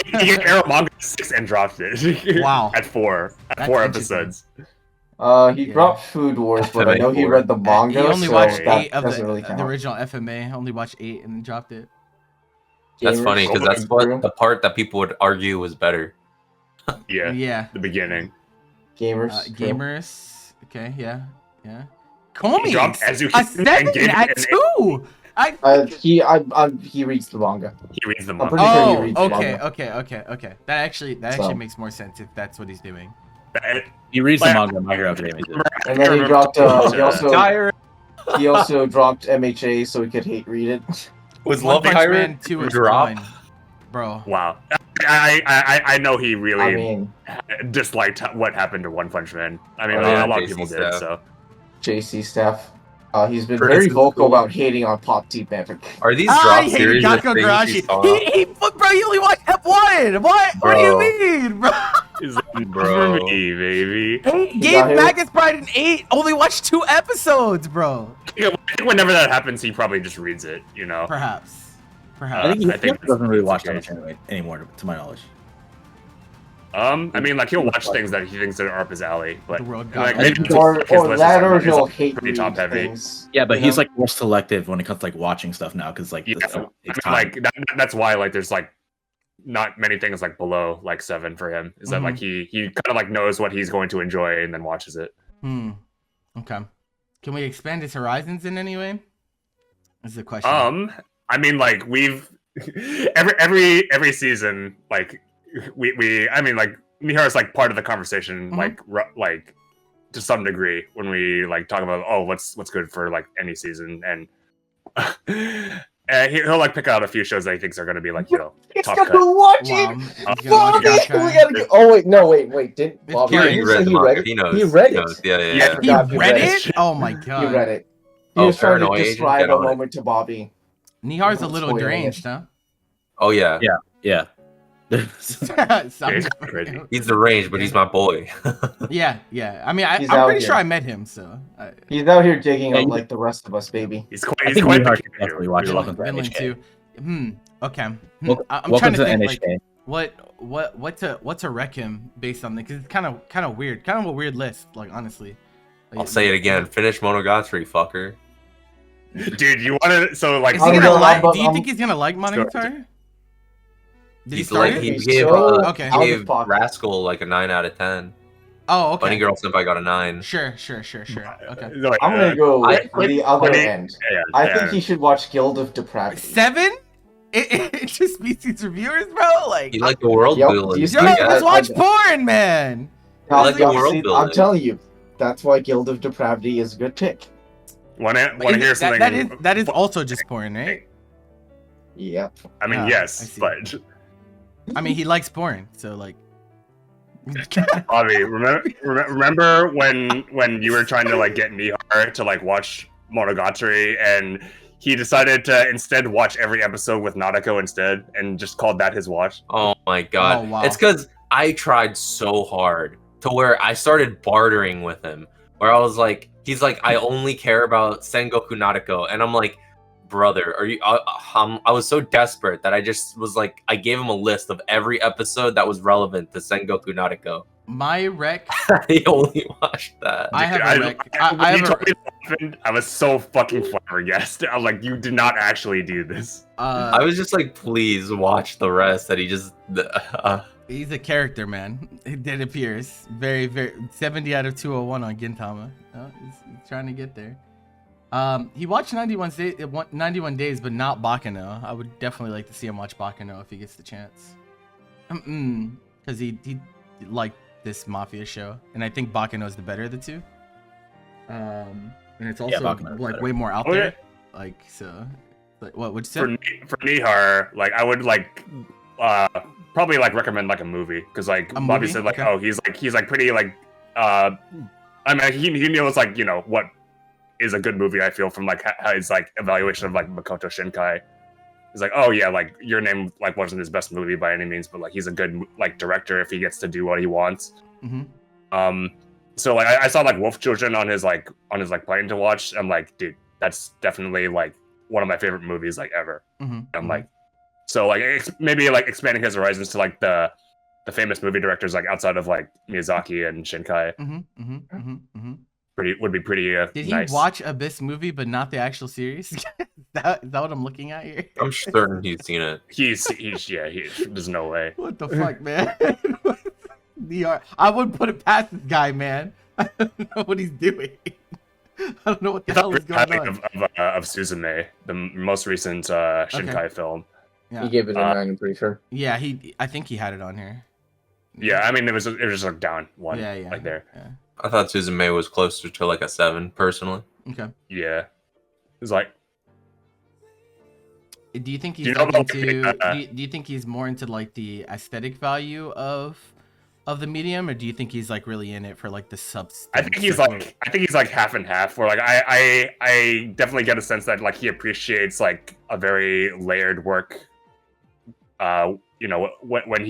[SPEAKER 2] He gave Arrow manga 6 and dropped it.
[SPEAKER 1] Wow.
[SPEAKER 2] At 4
[SPEAKER 1] That's
[SPEAKER 3] He
[SPEAKER 2] episodes.
[SPEAKER 1] Yeah.
[SPEAKER 3] dropped Food Wars, but I know he
[SPEAKER 5] FMA4.
[SPEAKER 3] read the manga,
[SPEAKER 1] he only
[SPEAKER 3] so
[SPEAKER 1] watched
[SPEAKER 3] that
[SPEAKER 1] 8 of
[SPEAKER 3] doesn't really
[SPEAKER 1] the
[SPEAKER 3] count.
[SPEAKER 1] original FMA. Only watched 8 and then dropped it.
[SPEAKER 5] That's
[SPEAKER 3] Gamers
[SPEAKER 5] funny because
[SPEAKER 3] going
[SPEAKER 5] that's what
[SPEAKER 3] through.
[SPEAKER 5] the part that people would argue was better.
[SPEAKER 2] Yeah,
[SPEAKER 1] Yeah.
[SPEAKER 2] the beginning.
[SPEAKER 3] Gamers. true.
[SPEAKER 1] Gamers. Okay. Yeah.
[SPEAKER 2] He dropped
[SPEAKER 1] Komi.
[SPEAKER 2] Ezuki
[SPEAKER 1] A 7
[SPEAKER 2] and gave
[SPEAKER 1] at
[SPEAKER 2] it an
[SPEAKER 1] 2.
[SPEAKER 3] He reads the manga.
[SPEAKER 2] He reads the
[SPEAKER 3] I'm
[SPEAKER 2] manga.
[SPEAKER 3] pretty sure he
[SPEAKER 1] Oh,
[SPEAKER 3] reads the
[SPEAKER 1] okay. That actually
[SPEAKER 3] So.
[SPEAKER 1] makes more sense if that's what he's doing.
[SPEAKER 4] He reads the
[SPEAKER 2] Like,
[SPEAKER 4] manga of My Hero Academia. too.
[SPEAKER 3] And then he dropped. He
[SPEAKER 5] Was
[SPEAKER 3] also dropped MHA so he could hate read it.
[SPEAKER 1] One
[SPEAKER 5] Love
[SPEAKER 1] Punch
[SPEAKER 5] Pirate
[SPEAKER 1] Man 2 is
[SPEAKER 5] drop?
[SPEAKER 1] fine, bro.
[SPEAKER 2] Wow. I know he really
[SPEAKER 3] I mean,
[SPEAKER 2] disliked what happened to One Punch Man. I mean,
[SPEAKER 5] Oh, yeah,
[SPEAKER 2] a lot of
[SPEAKER 5] JC
[SPEAKER 2] people did.
[SPEAKER 5] staff.
[SPEAKER 2] So
[SPEAKER 3] JC staff. He's been
[SPEAKER 5] Curtis
[SPEAKER 3] very
[SPEAKER 5] is
[SPEAKER 3] vocal
[SPEAKER 5] cool.
[SPEAKER 3] about hating on Pop Team Maverick.
[SPEAKER 5] Are these
[SPEAKER 1] I
[SPEAKER 5] drop
[SPEAKER 1] hate
[SPEAKER 5] series the
[SPEAKER 1] Gakko
[SPEAKER 5] things
[SPEAKER 1] Garashi.
[SPEAKER 5] you saw?
[SPEAKER 1] Bro, you only watched F1. What do you
[SPEAKER 5] Bro.
[SPEAKER 1] mean, bro?
[SPEAKER 2] he's like,
[SPEAKER 5] Bro.
[SPEAKER 2] for me, baby.
[SPEAKER 1] Game
[SPEAKER 3] got him?
[SPEAKER 1] Magus Pride in 8. Only watched 2 episodes, bro.
[SPEAKER 2] Yeah, whenever that happens, he probably just reads it. You know.
[SPEAKER 1] Perhaps.
[SPEAKER 4] I think he
[SPEAKER 2] I think
[SPEAKER 4] doesn't really
[SPEAKER 2] that's
[SPEAKER 4] watch
[SPEAKER 2] okay.
[SPEAKER 4] that much anyway, anymore, to my knowledge.
[SPEAKER 2] I mean, like he'll watch things that he thinks are up his alley, but
[SPEAKER 1] The World
[SPEAKER 2] like,
[SPEAKER 1] Cup.
[SPEAKER 2] maybe his
[SPEAKER 3] Or
[SPEAKER 2] list is,
[SPEAKER 3] that, or
[SPEAKER 2] like, is,
[SPEAKER 3] he'll
[SPEAKER 2] like,
[SPEAKER 3] hate
[SPEAKER 2] pretty
[SPEAKER 3] read
[SPEAKER 2] top heavy.
[SPEAKER 3] things.
[SPEAKER 4] Yeah, but
[SPEAKER 3] you
[SPEAKER 4] he's
[SPEAKER 3] know?
[SPEAKER 4] like more selective when it comes to like watching stuff now, because like
[SPEAKER 2] Yeah,
[SPEAKER 4] it's
[SPEAKER 2] I mean,
[SPEAKER 4] time.
[SPEAKER 2] like that's why like there's like not many things like below like 7 for him. Is that like he kind of like knows what he's going to enjoy and then watches it.
[SPEAKER 1] Okay. Can we expand his horizons in any way? Is the question.
[SPEAKER 2] I mean, like we've every season, like we I mean, like Miharu's like part of the conversation, like to some degree when we like talk about what's good for like any season, and he'll like pick out a few shows that he thinks are going to be like
[SPEAKER 3] It's
[SPEAKER 2] top
[SPEAKER 3] got
[SPEAKER 2] cut.
[SPEAKER 3] to watch
[SPEAKER 1] Wow.
[SPEAKER 3] it.
[SPEAKER 1] He's gonna
[SPEAKER 3] Bobby,
[SPEAKER 1] watch
[SPEAKER 3] we
[SPEAKER 1] Gakkai.
[SPEAKER 3] gotta go. Oh wait, no, wait. Didn't
[SPEAKER 1] It's
[SPEAKER 3] Bobby?
[SPEAKER 1] Kieran,
[SPEAKER 3] Did
[SPEAKER 5] He
[SPEAKER 3] you
[SPEAKER 5] read
[SPEAKER 3] say
[SPEAKER 5] the
[SPEAKER 3] he read
[SPEAKER 5] manga.
[SPEAKER 3] it?
[SPEAKER 5] He knows.
[SPEAKER 3] He read
[SPEAKER 5] He
[SPEAKER 3] it.
[SPEAKER 5] knows. Yeah.
[SPEAKER 2] Yeah.
[SPEAKER 1] He
[SPEAKER 3] God, he
[SPEAKER 1] read
[SPEAKER 3] read
[SPEAKER 1] it?
[SPEAKER 3] it.
[SPEAKER 1] Oh my
[SPEAKER 3] He
[SPEAKER 1] god.
[SPEAKER 3] read it. He
[SPEAKER 5] Oh,
[SPEAKER 3] was trying to
[SPEAKER 5] Paranoid Agent,
[SPEAKER 3] describe
[SPEAKER 5] get
[SPEAKER 3] a
[SPEAKER 5] on it.
[SPEAKER 3] moment to Bobby.
[SPEAKER 1] Nihar's a
[SPEAKER 3] I'm
[SPEAKER 1] little
[SPEAKER 3] spoiling
[SPEAKER 1] deranged,
[SPEAKER 3] it.
[SPEAKER 1] huh?
[SPEAKER 5] Oh yeah.
[SPEAKER 4] Yeah.
[SPEAKER 1] Sounds
[SPEAKER 2] It's crazy.
[SPEAKER 5] He's deranged, but he's my boy.
[SPEAKER 1] Yeah. I mean,
[SPEAKER 3] He's
[SPEAKER 1] I'm
[SPEAKER 3] out
[SPEAKER 1] pretty
[SPEAKER 3] here.
[SPEAKER 1] sure I met him, so.
[SPEAKER 3] He's out here digging
[SPEAKER 4] Yeah,
[SPEAKER 3] up
[SPEAKER 4] you-
[SPEAKER 3] like the rest of us, baby.
[SPEAKER 2] He's quite.
[SPEAKER 4] I
[SPEAKER 2] He's
[SPEAKER 4] think
[SPEAKER 2] quite
[SPEAKER 4] Mihar
[SPEAKER 2] the
[SPEAKER 4] should definitely watch
[SPEAKER 2] kid.
[SPEAKER 4] Welcome to
[SPEAKER 1] Vinland
[SPEAKER 4] NHK.
[SPEAKER 1] too. Okay.
[SPEAKER 4] Wel-
[SPEAKER 1] I'm
[SPEAKER 4] Welcome
[SPEAKER 1] trying
[SPEAKER 4] to
[SPEAKER 1] to think
[SPEAKER 4] NHK.
[SPEAKER 1] like what to wreck him based on, because it's kind of weird, kind of a weird list, like honestly. Like,
[SPEAKER 5] I'll say it again. Finish Monogatari, fucker.
[SPEAKER 2] Dude, you want to? So like,
[SPEAKER 1] Is he
[SPEAKER 3] I'm
[SPEAKER 1] gonna
[SPEAKER 3] gonna-
[SPEAKER 1] like?
[SPEAKER 3] I'm-
[SPEAKER 1] Do you
[SPEAKER 3] I'm-
[SPEAKER 1] think he's gonna like Monogatari? Did he
[SPEAKER 5] He's
[SPEAKER 1] start
[SPEAKER 5] like
[SPEAKER 1] it?
[SPEAKER 5] he
[SPEAKER 3] He's
[SPEAKER 5] gave
[SPEAKER 3] so
[SPEAKER 1] Okay.
[SPEAKER 3] out of
[SPEAKER 5] gave
[SPEAKER 3] pocket.
[SPEAKER 5] Rascal like a 9 out of 10.
[SPEAKER 1] Oh,
[SPEAKER 5] Bunny
[SPEAKER 1] okay.
[SPEAKER 5] Girl Senpai got a 9.
[SPEAKER 1] Sure. Okay.
[SPEAKER 2] like,
[SPEAKER 3] I'm gonna go
[SPEAKER 5] I-
[SPEAKER 3] the other
[SPEAKER 2] funny-
[SPEAKER 3] end.
[SPEAKER 2] Yeah,
[SPEAKER 3] I
[SPEAKER 2] yeah.
[SPEAKER 3] think he should watch Guild of Depravity.
[SPEAKER 1] 7? Interspecies reviewers, bro. Like,
[SPEAKER 5] He like the world
[SPEAKER 3] Yep,
[SPEAKER 5] building.
[SPEAKER 3] you
[SPEAKER 1] yo,
[SPEAKER 3] I
[SPEAKER 1] let's
[SPEAKER 3] I-
[SPEAKER 1] watch porn, man.
[SPEAKER 3] Now,
[SPEAKER 5] like the
[SPEAKER 3] y'all
[SPEAKER 5] world
[SPEAKER 3] see, I'm
[SPEAKER 5] building.
[SPEAKER 3] telling you, that's why Guild of Depravity is a good pick.
[SPEAKER 2] Want to hear something?
[SPEAKER 1] That is also just porn, right?
[SPEAKER 3] Yep.
[SPEAKER 2] I mean,
[SPEAKER 1] Ah, I
[SPEAKER 2] yes,
[SPEAKER 1] see.
[SPEAKER 2] but
[SPEAKER 1] I mean, he likes porn, so like.
[SPEAKER 2] Bobby, remember when you were trying to like get Nihar to like watch Monogatari, and he decided to instead watch every episode with Nadako instead, and just called that his watch.
[SPEAKER 5] Oh my god.
[SPEAKER 1] Oh, wow.
[SPEAKER 5] It's because I tried so hard to where I started bartering with him. Where I was like, he's like, I only care about Sengoku Nadako. And I'm like, brother, are you I was so desperate that I just was like, I gave him a list of every episode that was relevant to Sengoku Nadako.
[SPEAKER 1] My rec.
[SPEAKER 5] He only watched that.
[SPEAKER 1] I have
[SPEAKER 2] I-
[SPEAKER 1] a rec.
[SPEAKER 2] when
[SPEAKER 1] I
[SPEAKER 2] you
[SPEAKER 1] have
[SPEAKER 2] told
[SPEAKER 1] a.
[SPEAKER 2] me this happened, I was so fucking flabbergasted. I was like, you did not actually do this.
[SPEAKER 5] I was just like, please watch the rest. That he just
[SPEAKER 1] He's a character, man. It appears very, very 70 out of 201 on Gintama. He's trying to get there. He watched 91 days, but not Bakano. I would definitely like to see him watch Bakano if he gets the chance. Because he liked this Mafia show, and I think Bakano is the better of the two. And it's also
[SPEAKER 4] Bakano is
[SPEAKER 1] like
[SPEAKER 4] better.
[SPEAKER 1] way more out
[SPEAKER 2] Oh,
[SPEAKER 1] there. Like so, like what would you say?
[SPEAKER 2] For Nihar, like I would like probably like recommend like a movie, because like
[SPEAKER 1] A
[SPEAKER 2] Bobby
[SPEAKER 1] movie?
[SPEAKER 2] said like,
[SPEAKER 1] Okay.
[SPEAKER 2] oh, he's like pretty like I mean he knows like, you know, what is a good movie. I feel from like how his like evaluation of like Makoto Shinkai. He's like, oh yeah, like Your Name like wasn't his best movie by any means, but like he's a good like director if he gets to do what he wants.
[SPEAKER 1] Mhm.
[SPEAKER 2] So like I saw like Wolf Children on his like plane to watch. I'm like, dude, that's definitely like one of my favorite movies like ever.
[SPEAKER 1] Mhm,
[SPEAKER 2] I'm
[SPEAKER 1] mhm.
[SPEAKER 2] like, so like maybe like expanding his horizons to like the famous movie directors like outside of like Miyazaki and Shinkai would be pretty
[SPEAKER 1] Did
[SPEAKER 2] nice.
[SPEAKER 1] he watch Abyss movie but not the actual series? Is that what I'm looking at here?
[SPEAKER 5] I'm certain he's seen it.
[SPEAKER 2] He's there's no way.
[SPEAKER 1] What the fuck, man? I wouldn't put it past this guy, man. I don't know what he's doing. I don't know what the
[SPEAKER 2] I thought
[SPEAKER 1] hell
[SPEAKER 2] we
[SPEAKER 1] is
[SPEAKER 2] were
[SPEAKER 1] going
[SPEAKER 2] having
[SPEAKER 1] on.
[SPEAKER 2] of Suzume, the most recent Shinkai film.
[SPEAKER 3] He gave it a 9, I'm pretty sure.
[SPEAKER 1] Yeah, I think he had it on here.
[SPEAKER 2] Yeah, I mean it was just like down one,
[SPEAKER 1] Yeah.
[SPEAKER 2] like there.
[SPEAKER 1] Yeah.
[SPEAKER 5] I thought Suzume was closer to like a 7, personally.
[SPEAKER 1] Okay.
[SPEAKER 2] Yeah, it's like.
[SPEAKER 1] Do you think he's
[SPEAKER 2] Do you know
[SPEAKER 1] like
[SPEAKER 2] about
[SPEAKER 1] into?
[SPEAKER 2] the,
[SPEAKER 1] Do you think he's more into like the aesthetic value of the medium, or do you think he's like really in it for like the substance?
[SPEAKER 2] I think he's like half and half. Where like I definitely get a sense that like he appreciates like a very layered work. You know, when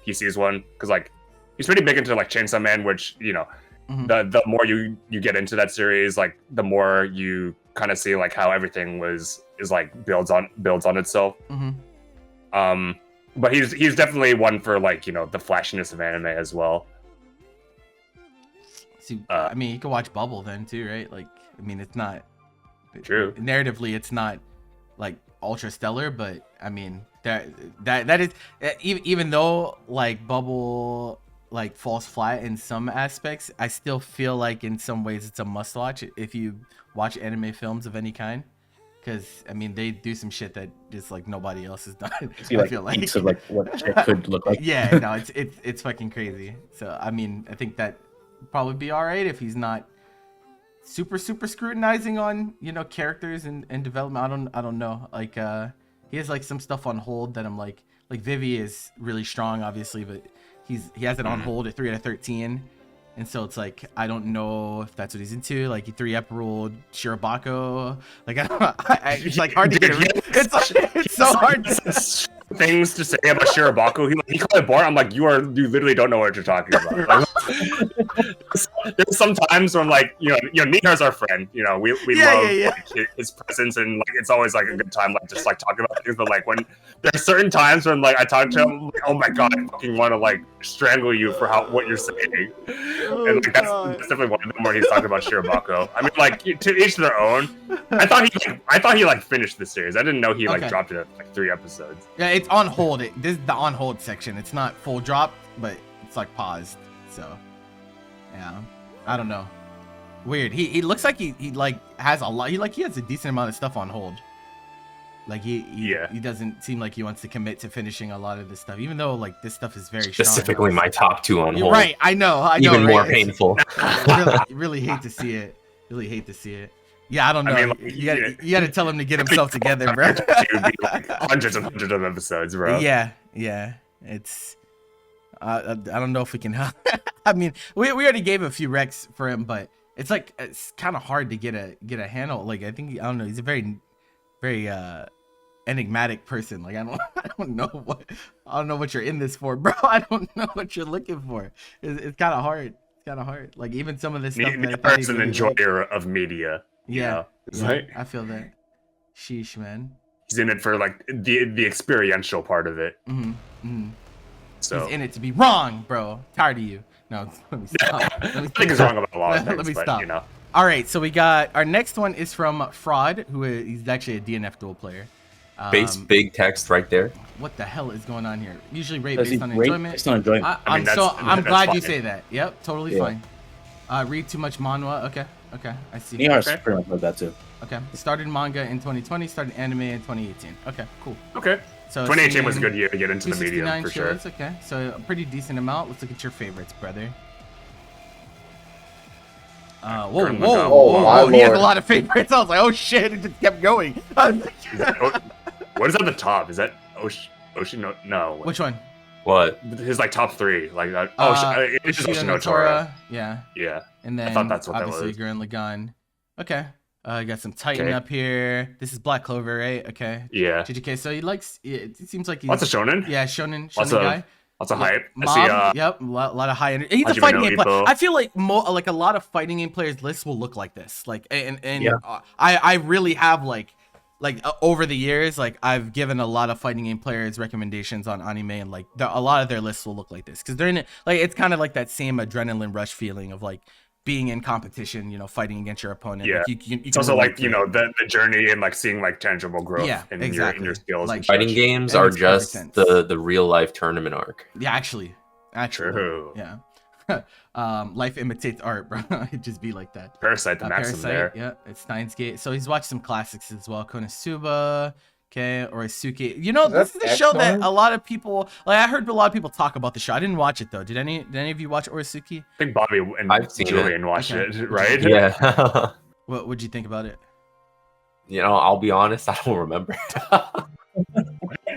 [SPEAKER 2] he sees one, because like he's pretty big into like Chainsaw Man, which you know,
[SPEAKER 1] Mhm.
[SPEAKER 2] the more you get into that series, like the more you kind of see like how everything is like builds on itself.
[SPEAKER 1] Mm-hmm.
[SPEAKER 2] But he's definitely one for like, you know, the flashiness of anime as well.
[SPEAKER 1] See, I mean, you could watch Bubble then too, right? Like, I mean, it's not
[SPEAKER 2] True.
[SPEAKER 1] narratively, it's not like ultra stellar, but I mean, that is even though like Bubble like falls flat in some aspects, I still feel like in some ways it's a must watch if you watch anime films of any kind. Because I mean, they do some shit that just like nobody else has done.
[SPEAKER 4] See, like,
[SPEAKER 1] I feel like
[SPEAKER 4] peaks of like what shit could look like.
[SPEAKER 1] yeah, no, it's fucking crazy. So I mean, I think that would probably be all right if he's not super scrutinizing on, you know, characters and development. I don't know. Like he has like some stuff on hold that I'm like Vivi is really strong, obviously, but he has it on hold at 3 out of 13. And so it's like, I don't know if that's what he's into. Like, he 3-ep ruled Shirobako. Like, I don't know. It's like hard to get it. It's so hard.
[SPEAKER 2] Things to say about Shirobako. He called it boring. I'm like, you literally don't know what you're talking about. Like, there's some times when like, you know, Nina's our friend. You know, we love like, his presence, and like it's always like a good time, like just like talking about things. But like when there's certain times when like I talk to him, like, oh my god, I fucking want to like strangle you for what you're saying. And like that's definitely one of them where he's talking about Shirobako. I mean, like to each their own. I thought he like finished the series. I didn't know he like dropped it at like 3 episodes.
[SPEAKER 1] Yeah, it's on hold. This is the on hold section. It's not full drop, but it's like paused. So yeah, I don't know. Weird. He looks like he like has a lot. He has a decent amount of stuff on hold. Like he doesn't seem like he wants to commit to finishing a lot of this stuff, even though like this stuff is very
[SPEAKER 5] Specifically,
[SPEAKER 1] strong.
[SPEAKER 5] my top 2 on hold.
[SPEAKER 1] Right, I know.
[SPEAKER 5] Even
[SPEAKER 1] right?
[SPEAKER 5] more painful.
[SPEAKER 1] really hate to see it. Really hate to see it. Yeah, I don't know.
[SPEAKER 2] I mean, like,
[SPEAKER 1] you got to tell him to get himself together, bro.
[SPEAKER 2] Like hundreds and hundreds of episodes, bro.
[SPEAKER 1] Yeah. It's. I don't know if we can. I mean, we already gave a few recs for him, but it's like it's kind of hard to get a handle. Like I don't know. He's a very enigmatic person. Like I don't know what you're in this for, bro. I don't know what you're looking for. It's kind of hard. It's kind of hard. Like even some of this stuff.
[SPEAKER 2] Neither's an enjoyer of media.
[SPEAKER 1] Yeah,
[SPEAKER 2] like,
[SPEAKER 1] I feel that. Sheesh, man.
[SPEAKER 2] He's in it for like the experiential part of it. So
[SPEAKER 1] he's in it to be wrong, bro. Tired of you. No, let me stop.
[SPEAKER 2] I think he's wrong about a lot of things.
[SPEAKER 1] Let me
[SPEAKER 2] but,
[SPEAKER 1] stop.
[SPEAKER 2] You know.
[SPEAKER 1] All right, so we got our next one is from Fraud, he's actually a DNF duel player.
[SPEAKER 5] Big text right there.
[SPEAKER 1] What the hell is going on here? Usually rate
[SPEAKER 4] Does
[SPEAKER 1] based
[SPEAKER 4] he
[SPEAKER 1] on
[SPEAKER 4] rate
[SPEAKER 1] enjoyment.
[SPEAKER 4] based on enjoyment?
[SPEAKER 2] I mean,
[SPEAKER 1] I'm
[SPEAKER 2] that's
[SPEAKER 1] glad you
[SPEAKER 2] fine.
[SPEAKER 1] say that. Yep, totally fine. Read too much manhwa. Okay, I see.
[SPEAKER 4] Niar's pretty much like that too.
[SPEAKER 1] Okay, started manga in 2020, started anime in 2018. Okay, cool.
[SPEAKER 2] Okay.
[SPEAKER 1] So
[SPEAKER 2] 2018 was a good year to get into the medium
[SPEAKER 1] 269
[SPEAKER 2] for sure.
[SPEAKER 1] shows, okay, so a pretty decent amount. Let's look at your favorites, brother. Whoa,
[SPEAKER 2] Gurren
[SPEAKER 1] whoa,
[SPEAKER 2] Lagann.
[SPEAKER 1] whoa,
[SPEAKER 3] my
[SPEAKER 1] whoa, he has a
[SPEAKER 3] lord.
[SPEAKER 1] lot of favorites. I was like, oh shit, it just kept going.
[SPEAKER 2] What is at the top? Is that Oshi? No.
[SPEAKER 1] Which one?
[SPEAKER 5] What?
[SPEAKER 2] His like top 3, like that. It's just
[SPEAKER 1] Ushio
[SPEAKER 2] Oshi no Tora.
[SPEAKER 1] Yeah,
[SPEAKER 2] Yeah.
[SPEAKER 1] and then
[SPEAKER 2] thought that's what that
[SPEAKER 1] obviously
[SPEAKER 2] was.
[SPEAKER 1] Gurren Lagann. Okay, got some Titan
[SPEAKER 2] Okay.
[SPEAKER 1] up here. This is Black Clover, right? Okay.
[SPEAKER 2] Yeah.
[SPEAKER 1] JJK, so he likes. It seems like he's
[SPEAKER 2] Lots of shonen.
[SPEAKER 1] yeah, shonen
[SPEAKER 2] Lots
[SPEAKER 1] guy.
[SPEAKER 2] of hype. I
[SPEAKER 1] Mob,
[SPEAKER 2] see.
[SPEAKER 1] yep, a lot of high energy. He's a
[SPEAKER 2] Hajime
[SPEAKER 1] fighting
[SPEAKER 2] no
[SPEAKER 1] game player.
[SPEAKER 2] Ippo.
[SPEAKER 1] I feel like like a lot of fighting game players' lists will look like this. Like, and
[SPEAKER 4] Yeah.
[SPEAKER 1] I really have like like over the years, like I've given a lot of fighting game players recommendations on anime, and like a lot of their lists will look like this because they're in it. Like it's kind of like that same adrenaline rush feeling of like being in competition, you know, fighting against your opponent.
[SPEAKER 2] Yeah,
[SPEAKER 1] like, you
[SPEAKER 2] it's also like, you know, the journey and like seeing like tangible growth in your skills.
[SPEAKER 1] Like,
[SPEAKER 2] and
[SPEAKER 5] Fighting
[SPEAKER 2] such.
[SPEAKER 5] games
[SPEAKER 1] It
[SPEAKER 5] are
[SPEAKER 1] makes perfect
[SPEAKER 5] just
[SPEAKER 1] sense.
[SPEAKER 5] the real life tournament arc.
[SPEAKER 1] Yeah, actually,
[SPEAKER 2] True.
[SPEAKER 1] yeah. Life imitates art, bro. It'd just be like that.
[SPEAKER 2] Parasite, the maxim there.
[SPEAKER 1] Yeah, it's Steins Gate. So he's watched some classics as well. Konosuba, okay, Orisuke. You know, this is a show that a lot of people like. I heard a lot of people talk about the show. I didn't watch it though. Did any of you watch Orisuke?
[SPEAKER 2] I think Bobby and
[SPEAKER 5] I've seen
[SPEAKER 2] Julian watched
[SPEAKER 1] Okay.
[SPEAKER 2] it, right?
[SPEAKER 5] Yeah.
[SPEAKER 1] What would you think about it?
[SPEAKER 5] You know, I'll be honest, I don't remember.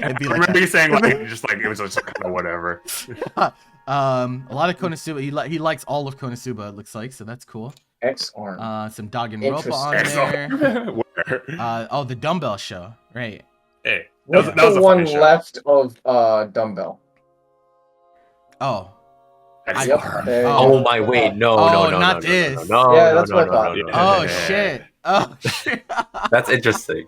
[SPEAKER 1] It'd be
[SPEAKER 2] I
[SPEAKER 1] like
[SPEAKER 2] remember
[SPEAKER 1] that.
[SPEAKER 2] you saying like just like it was just kind of whatever.
[SPEAKER 1] A lot of Konosuba. He likes all of Konosuba. It looks like, so that's cool.
[SPEAKER 3] X arm.
[SPEAKER 1] Some Danganronpa on
[SPEAKER 3] Interesting.
[SPEAKER 1] there.
[SPEAKER 2] Where?
[SPEAKER 1] The Dumbbell show, right?
[SPEAKER 2] Hey,
[SPEAKER 3] What's
[SPEAKER 2] that was
[SPEAKER 3] the
[SPEAKER 2] a
[SPEAKER 3] one
[SPEAKER 2] funny show.
[SPEAKER 3] left of Dumbbell?
[SPEAKER 1] Oh,
[SPEAKER 2] Excellent.
[SPEAKER 3] Yep. there you
[SPEAKER 5] Oh
[SPEAKER 3] go.
[SPEAKER 5] my wait, no,
[SPEAKER 1] Oh,
[SPEAKER 5] no,
[SPEAKER 1] not
[SPEAKER 5] no,
[SPEAKER 1] this.
[SPEAKER 5] No,
[SPEAKER 3] Yeah,
[SPEAKER 5] no,
[SPEAKER 3] that's
[SPEAKER 5] no,
[SPEAKER 3] what I
[SPEAKER 5] no,
[SPEAKER 3] thought.
[SPEAKER 5] no, no,
[SPEAKER 1] oh
[SPEAKER 5] no.
[SPEAKER 1] shit. Oh shit.
[SPEAKER 5] That's interesting.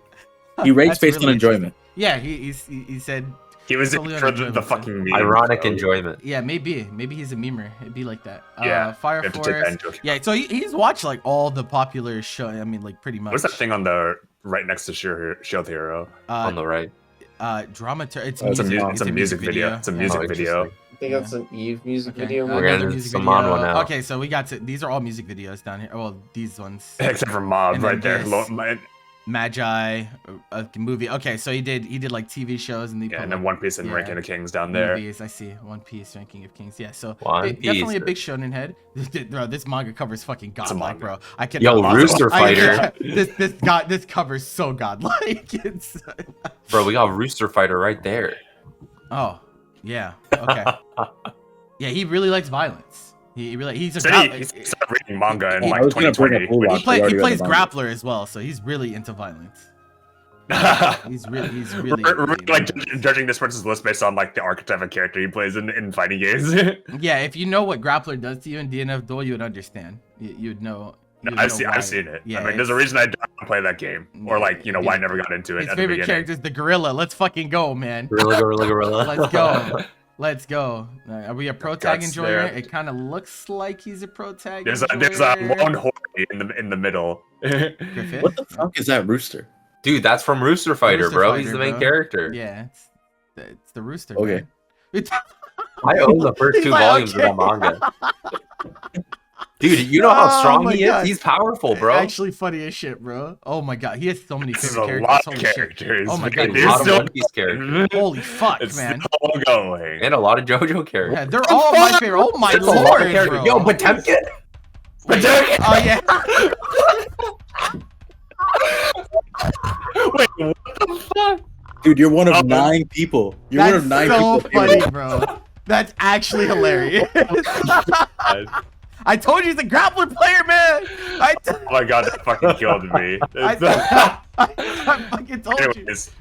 [SPEAKER 4] He rates
[SPEAKER 1] That's
[SPEAKER 4] based
[SPEAKER 1] really
[SPEAKER 4] on enjoyment.
[SPEAKER 1] Yeah, he said,
[SPEAKER 2] He was
[SPEAKER 1] Totally
[SPEAKER 2] in for
[SPEAKER 1] unenjoyable,
[SPEAKER 2] the fucking meme.
[SPEAKER 5] Ironic
[SPEAKER 2] so
[SPEAKER 5] enjoyment.
[SPEAKER 1] yeah, maybe he's a memer. It'd be like that.
[SPEAKER 2] Yeah,
[SPEAKER 1] Fire
[SPEAKER 2] you have to take that
[SPEAKER 1] Force.
[SPEAKER 2] into account.
[SPEAKER 1] Yeah, so he's watched like all the popular show. I mean, like pretty much.
[SPEAKER 2] What's that thing on the right next to Shield Hero?
[SPEAKER 5] On the right.
[SPEAKER 1] Dramaturg. It's
[SPEAKER 2] It's a
[SPEAKER 1] music.
[SPEAKER 2] music video. It's a
[SPEAKER 1] Yeah.
[SPEAKER 2] music
[SPEAKER 5] Oh,
[SPEAKER 2] video.
[SPEAKER 3] I think that's an Eve music
[SPEAKER 1] Okay,
[SPEAKER 3] video.
[SPEAKER 5] We're
[SPEAKER 1] another
[SPEAKER 5] getting
[SPEAKER 1] music
[SPEAKER 5] some
[SPEAKER 1] video.
[SPEAKER 5] Manhwa now.
[SPEAKER 1] Okay, so we got to. These are all music videos down here. Well, these ones.
[SPEAKER 2] Except for Mob
[SPEAKER 1] And then
[SPEAKER 2] right there.
[SPEAKER 1] this. Magi, a movie. Okay, so he did like TV shows and
[SPEAKER 2] Yeah, and then One Piece and
[SPEAKER 1] Yeah.
[SPEAKER 2] Ranking of Kings down there.
[SPEAKER 1] movies. I see One Piece, Ranking of Kings. Yeah, so
[SPEAKER 5] One
[SPEAKER 1] definitely a
[SPEAKER 5] Piece.
[SPEAKER 1] big shonen head. Bro, this manga cover is fucking
[SPEAKER 2] It's a
[SPEAKER 1] godlike,
[SPEAKER 2] manga.
[SPEAKER 1] bro. I can.
[SPEAKER 5] Yo, Rooster Fighter.
[SPEAKER 1] This cover is so godlike. It's.
[SPEAKER 5] Bro, we got Rooster Fighter right there.
[SPEAKER 1] Oh, yeah. Okay. Yeah, he really likes violence. He's a
[SPEAKER 2] Said he started reading manga in
[SPEAKER 1] I
[SPEAKER 2] like
[SPEAKER 4] was gonna bring
[SPEAKER 2] 2020.
[SPEAKER 4] up Blue Lock.
[SPEAKER 1] he
[SPEAKER 4] We already
[SPEAKER 1] plays
[SPEAKER 4] read the manga.
[SPEAKER 1] grappler as well, so he's really into violence. He's really
[SPEAKER 2] We're
[SPEAKER 1] really
[SPEAKER 2] like
[SPEAKER 1] into it.
[SPEAKER 2] judging this person's list based on like the archetype of character he plays in fighting games.
[SPEAKER 1] Yeah, if you know what grappler does to you in DNF Duel, you would understand. You'd know.
[SPEAKER 2] No,
[SPEAKER 1] you'd
[SPEAKER 2] I've
[SPEAKER 1] know
[SPEAKER 2] seen
[SPEAKER 1] why.
[SPEAKER 2] it.
[SPEAKER 1] Yeah,
[SPEAKER 2] I mean, there's a reason I don't play that game, or like you know why I never got into it
[SPEAKER 1] His
[SPEAKER 2] at the
[SPEAKER 1] favorite
[SPEAKER 2] beginning.
[SPEAKER 1] character is the gorilla. Let's fucking go, man.
[SPEAKER 5] Gorilla.
[SPEAKER 1] Let's go. Let's go. Are we a pro tag
[SPEAKER 2] Guts
[SPEAKER 1] enjoyer?
[SPEAKER 2] there.
[SPEAKER 1] It kind of looks like he's a pro tag.
[SPEAKER 2] There's a
[SPEAKER 1] enjoyer.
[SPEAKER 2] lone horde in the middle.
[SPEAKER 1] Griffith?
[SPEAKER 4] What the fuck is that rooster?
[SPEAKER 5] Dude, that's from Rooster Fighter,
[SPEAKER 1] Rooster
[SPEAKER 5] bro.
[SPEAKER 1] Fighter,
[SPEAKER 5] He's the main
[SPEAKER 1] bro.
[SPEAKER 5] character.
[SPEAKER 1] Yeah, it's the rooster.
[SPEAKER 4] Okay.
[SPEAKER 1] Man. It's-
[SPEAKER 5] I own the first
[SPEAKER 1] He's
[SPEAKER 5] two
[SPEAKER 1] like,
[SPEAKER 5] volumes
[SPEAKER 1] okay.
[SPEAKER 5] of that manga. Dude, you know how
[SPEAKER 1] Oh
[SPEAKER 5] strong
[SPEAKER 1] my
[SPEAKER 5] he
[SPEAKER 1] God.
[SPEAKER 5] is? He's powerful, bro.
[SPEAKER 1] Actually, funny as shit, bro. Oh my god, he has so many
[SPEAKER 2] This is
[SPEAKER 1] favorite
[SPEAKER 2] a
[SPEAKER 1] characters.
[SPEAKER 2] lot of
[SPEAKER 1] Holy shit.
[SPEAKER 2] characters.
[SPEAKER 1] Oh my
[SPEAKER 2] man.
[SPEAKER 1] God,
[SPEAKER 5] a
[SPEAKER 1] there's
[SPEAKER 5] lot of
[SPEAKER 1] still-
[SPEAKER 5] One Piece characters.
[SPEAKER 1] Holy fuck,
[SPEAKER 2] It's
[SPEAKER 1] man.
[SPEAKER 2] still going.
[SPEAKER 5] And a lot of JoJo characters.
[SPEAKER 1] Yeah, they're all my favorite. Oh my
[SPEAKER 5] That's a lot of
[SPEAKER 1] lord,
[SPEAKER 5] characters.
[SPEAKER 1] bro.
[SPEAKER 5] Yo, Potemkin!
[SPEAKER 1] Wait,
[SPEAKER 5] Potemkin!
[SPEAKER 1] oh yeah.
[SPEAKER 2] Wait, what the fuck?
[SPEAKER 4] Dude, you're one of
[SPEAKER 2] Oh.
[SPEAKER 4] 9 people. You're
[SPEAKER 1] That's
[SPEAKER 4] one of 9
[SPEAKER 1] so
[SPEAKER 4] people.
[SPEAKER 1] funny, bro. That's actually hilarious. I told you he's a grappler player, man.
[SPEAKER 2] Oh my god, that fucking killed me.
[SPEAKER 1] I fucking told you.
[SPEAKER 2] Anyways,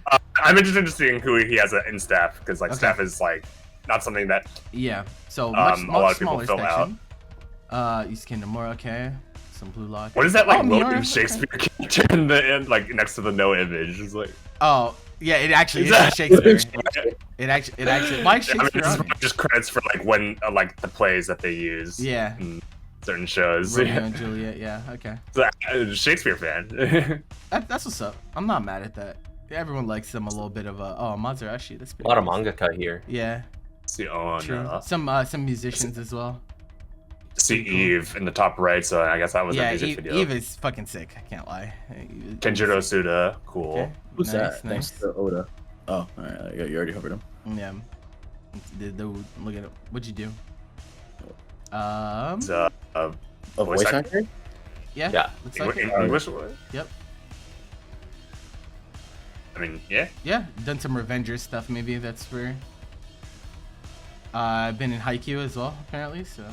[SPEAKER 2] I'm interested in seeing who he has in staff because like
[SPEAKER 1] Okay.
[SPEAKER 2] staff is like not something that
[SPEAKER 1] Yeah. So
[SPEAKER 2] a
[SPEAKER 1] much
[SPEAKER 2] lot of people
[SPEAKER 1] smaller
[SPEAKER 2] fill
[SPEAKER 1] section. East Kingdom more, okay. Some Blue Lock.
[SPEAKER 2] what is that like
[SPEAKER 1] Oh,
[SPEAKER 2] William
[SPEAKER 1] Miura?
[SPEAKER 2] Shakespeare character in the end, like next to the no image? It's like
[SPEAKER 1] Oh, yeah, it actually
[SPEAKER 2] Is
[SPEAKER 1] is
[SPEAKER 2] that-
[SPEAKER 1] Shakespeare. It actually why is
[SPEAKER 2] I mean,
[SPEAKER 1] Shakespeare
[SPEAKER 2] this is
[SPEAKER 1] on it?
[SPEAKER 2] just credits for like when like the plays that they use
[SPEAKER 1] Yeah.
[SPEAKER 2] in certain shows.
[SPEAKER 1] Romeo and Juliet, yeah, okay.
[SPEAKER 2] So, Shakespeare fan.
[SPEAKER 1] That's what's up. I'm not mad at that. Everyone likes them a little bit of a Mazarashi. That's
[SPEAKER 5] A
[SPEAKER 1] pretty
[SPEAKER 5] lot of
[SPEAKER 1] nice.
[SPEAKER 5] mangaka here.
[SPEAKER 1] Yeah,
[SPEAKER 2] See, oh
[SPEAKER 1] true.
[SPEAKER 2] no.
[SPEAKER 1] Some musicians as well.
[SPEAKER 2] See Eve in the top right, so I guess that was a
[SPEAKER 1] Yeah,
[SPEAKER 2] music video.
[SPEAKER 1] Eve is fucking sick. I can't lie.
[SPEAKER 2] Kenjiro Suda, cool.
[SPEAKER 1] Okay.
[SPEAKER 4] Who's
[SPEAKER 1] Nice,
[SPEAKER 4] that? Thanks to Oda. Oh, alright. You already covered him.
[SPEAKER 1] Yeah. Look at it. What'd you do?
[SPEAKER 2] It's, a
[SPEAKER 4] A
[SPEAKER 2] voice
[SPEAKER 4] voice
[SPEAKER 2] actor?
[SPEAKER 4] actor?
[SPEAKER 1] Yeah.
[SPEAKER 5] Yeah.
[SPEAKER 1] Looks like it.
[SPEAKER 2] English.
[SPEAKER 1] Yep.
[SPEAKER 2] I mean, yeah.
[SPEAKER 1] Yeah, done some Revengers stuff. Maybe that's where. I've been in Haikyuu as well, apparently. So,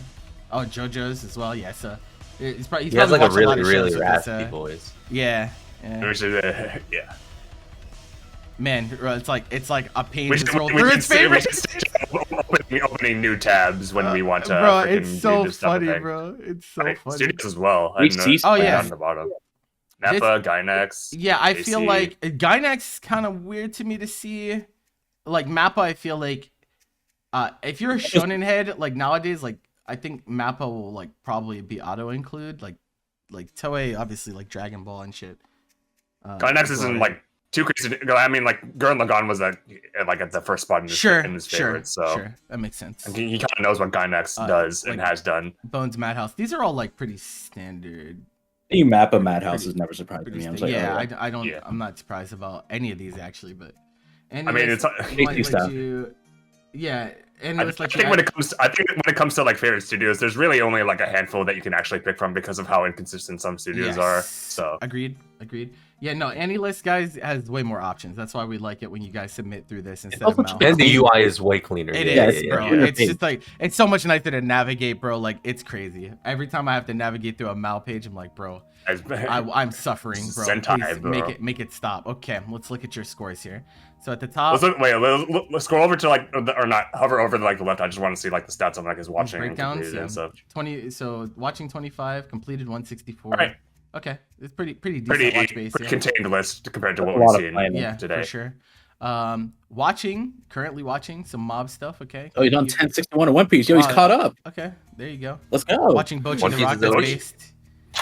[SPEAKER 1] oh, JoJo's as well. Yeah, so he's probably
[SPEAKER 5] He has like a
[SPEAKER 1] watched lot
[SPEAKER 5] really,
[SPEAKER 1] of
[SPEAKER 5] really
[SPEAKER 1] shows with this,
[SPEAKER 5] raspy voice.
[SPEAKER 1] Yeah,
[SPEAKER 2] We
[SPEAKER 1] yeah.
[SPEAKER 2] should, yeah.
[SPEAKER 1] Man, it's like a pain
[SPEAKER 2] We
[SPEAKER 1] just
[SPEAKER 2] should,
[SPEAKER 1] rolled
[SPEAKER 2] we
[SPEAKER 1] through
[SPEAKER 2] should
[SPEAKER 1] its
[SPEAKER 2] say- we
[SPEAKER 1] favorites.
[SPEAKER 2] should say opening new tabs when we want to.
[SPEAKER 1] Bro,
[SPEAKER 2] freaking
[SPEAKER 1] it's so
[SPEAKER 2] do this type of
[SPEAKER 1] funny,
[SPEAKER 2] thing.
[SPEAKER 1] bro. It's so
[SPEAKER 2] Right,
[SPEAKER 1] funny.
[SPEAKER 2] Studios as well.
[SPEAKER 4] We
[SPEAKER 2] I didn't know-
[SPEAKER 4] see
[SPEAKER 1] Oh,
[SPEAKER 2] down
[SPEAKER 1] yeah.
[SPEAKER 2] on the bottom. Nappa, Gynax.
[SPEAKER 1] Yeah, I feel
[SPEAKER 2] AC.
[SPEAKER 1] like Gynax is kind of weird to me to see. Like Mappa, I feel like if you're a shonen head, like nowadays, like I think Mappa will like probably be auto include, like Toei obviously like Dragon Ball and shit.
[SPEAKER 2] Gynax isn't like too crazy to go. I mean, like Gurren Lagann was at the first spot in his, favorites, so
[SPEAKER 1] sure, that makes sense.
[SPEAKER 2] and he kind of knows what Gynax does and
[SPEAKER 1] like
[SPEAKER 2] has done.
[SPEAKER 1] Bones Madhouse, these are all like pretty standard.
[SPEAKER 4] The Mappa Madhouse has never surprised
[SPEAKER 1] Pretty
[SPEAKER 4] me. I'm
[SPEAKER 1] sta-
[SPEAKER 4] like,
[SPEAKER 1] yeah,
[SPEAKER 4] oh,
[SPEAKER 1] I don't.
[SPEAKER 2] Yeah.
[SPEAKER 1] I'm not surprised about any of these actually, but.
[SPEAKER 2] I mean, it's.
[SPEAKER 4] Tasty stuff.
[SPEAKER 1] Yeah, and
[SPEAKER 2] I
[SPEAKER 1] let's let
[SPEAKER 2] think
[SPEAKER 1] you.
[SPEAKER 2] when it comes to like favorite studios, there's really only like a handful that you can actually pick from because of how inconsistent some studios are. So
[SPEAKER 1] agreed. Yeah, no, AniList guys has way more options. That's why we like it when you guys submit through this instead of Mal.
[SPEAKER 5] And the UI is way cleaner.
[SPEAKER 1] It
[SPEAKER 5] Yeah,
[SPEAKER 1] is,
[SPEAKER 5] yeah,
[SPEAKER 1] bro.
[SPEAKER 5] yeah.
[SPEAKER 1] It's just like it's so much nicer to navigate, bro. Like it's crazy. Every time I have to navigate through a Mal page, I'm like, bro, I'm suffering, bro.
[SPEAKER 2] Sentai,
[SPEAKER 1] Please
[SPEAKER 2] bro.
[SPEAKER 1] make it stop. Okay, let's look at your scores here. So at the top,
[SPEAKER 2] let's scroll over to like or not hover over to like the left. I just want to see like the stats on like his watching and
[SPEAKER 1] breakdowns,
[SPEAKER 2] completed and stuff.
[SPEAKER 1] 20. So watching 25, completed 164.
[SPEAKER 2] All right.
[SPEAKER 1] Okay, it's pretty decent watch base.
[SPEAKER 2] Pretty
[SPEAKER 1] Yeah.
[SPEAKER 2] contained list compared to
[SPEAKER 4] That's
[SPEAKER 2] what
[SPEAKER 4] a lot
[SPEAKER 2] we've
[SPEAKER 4] of
[SPEAKER 2] seen
[SPEAKER 4] planning.
[SPEAKER 1] Yeah,
[SPEAKER 2] today.
[SPEAKER 1] for sure. Currently watching some mob stuff. Okay.
[SPEAKER 4] oh, he's on 1061 in One Piece. Yo, he's caught up.
[SPEAKER 1] Okay, there you go.
[SPEAKER 4] Let's go.
[SPEAKER 1] Watching Bocchi
[SPEAKER 5] One
[SPEAKER 1] the
[SPEAKER 5] Piece
[SPEAKER 1] Rock
[SPEAKER 5] is
[SPEAKER 1] that's
[SPEAKER 5] over.
[SPEAKER 1] based.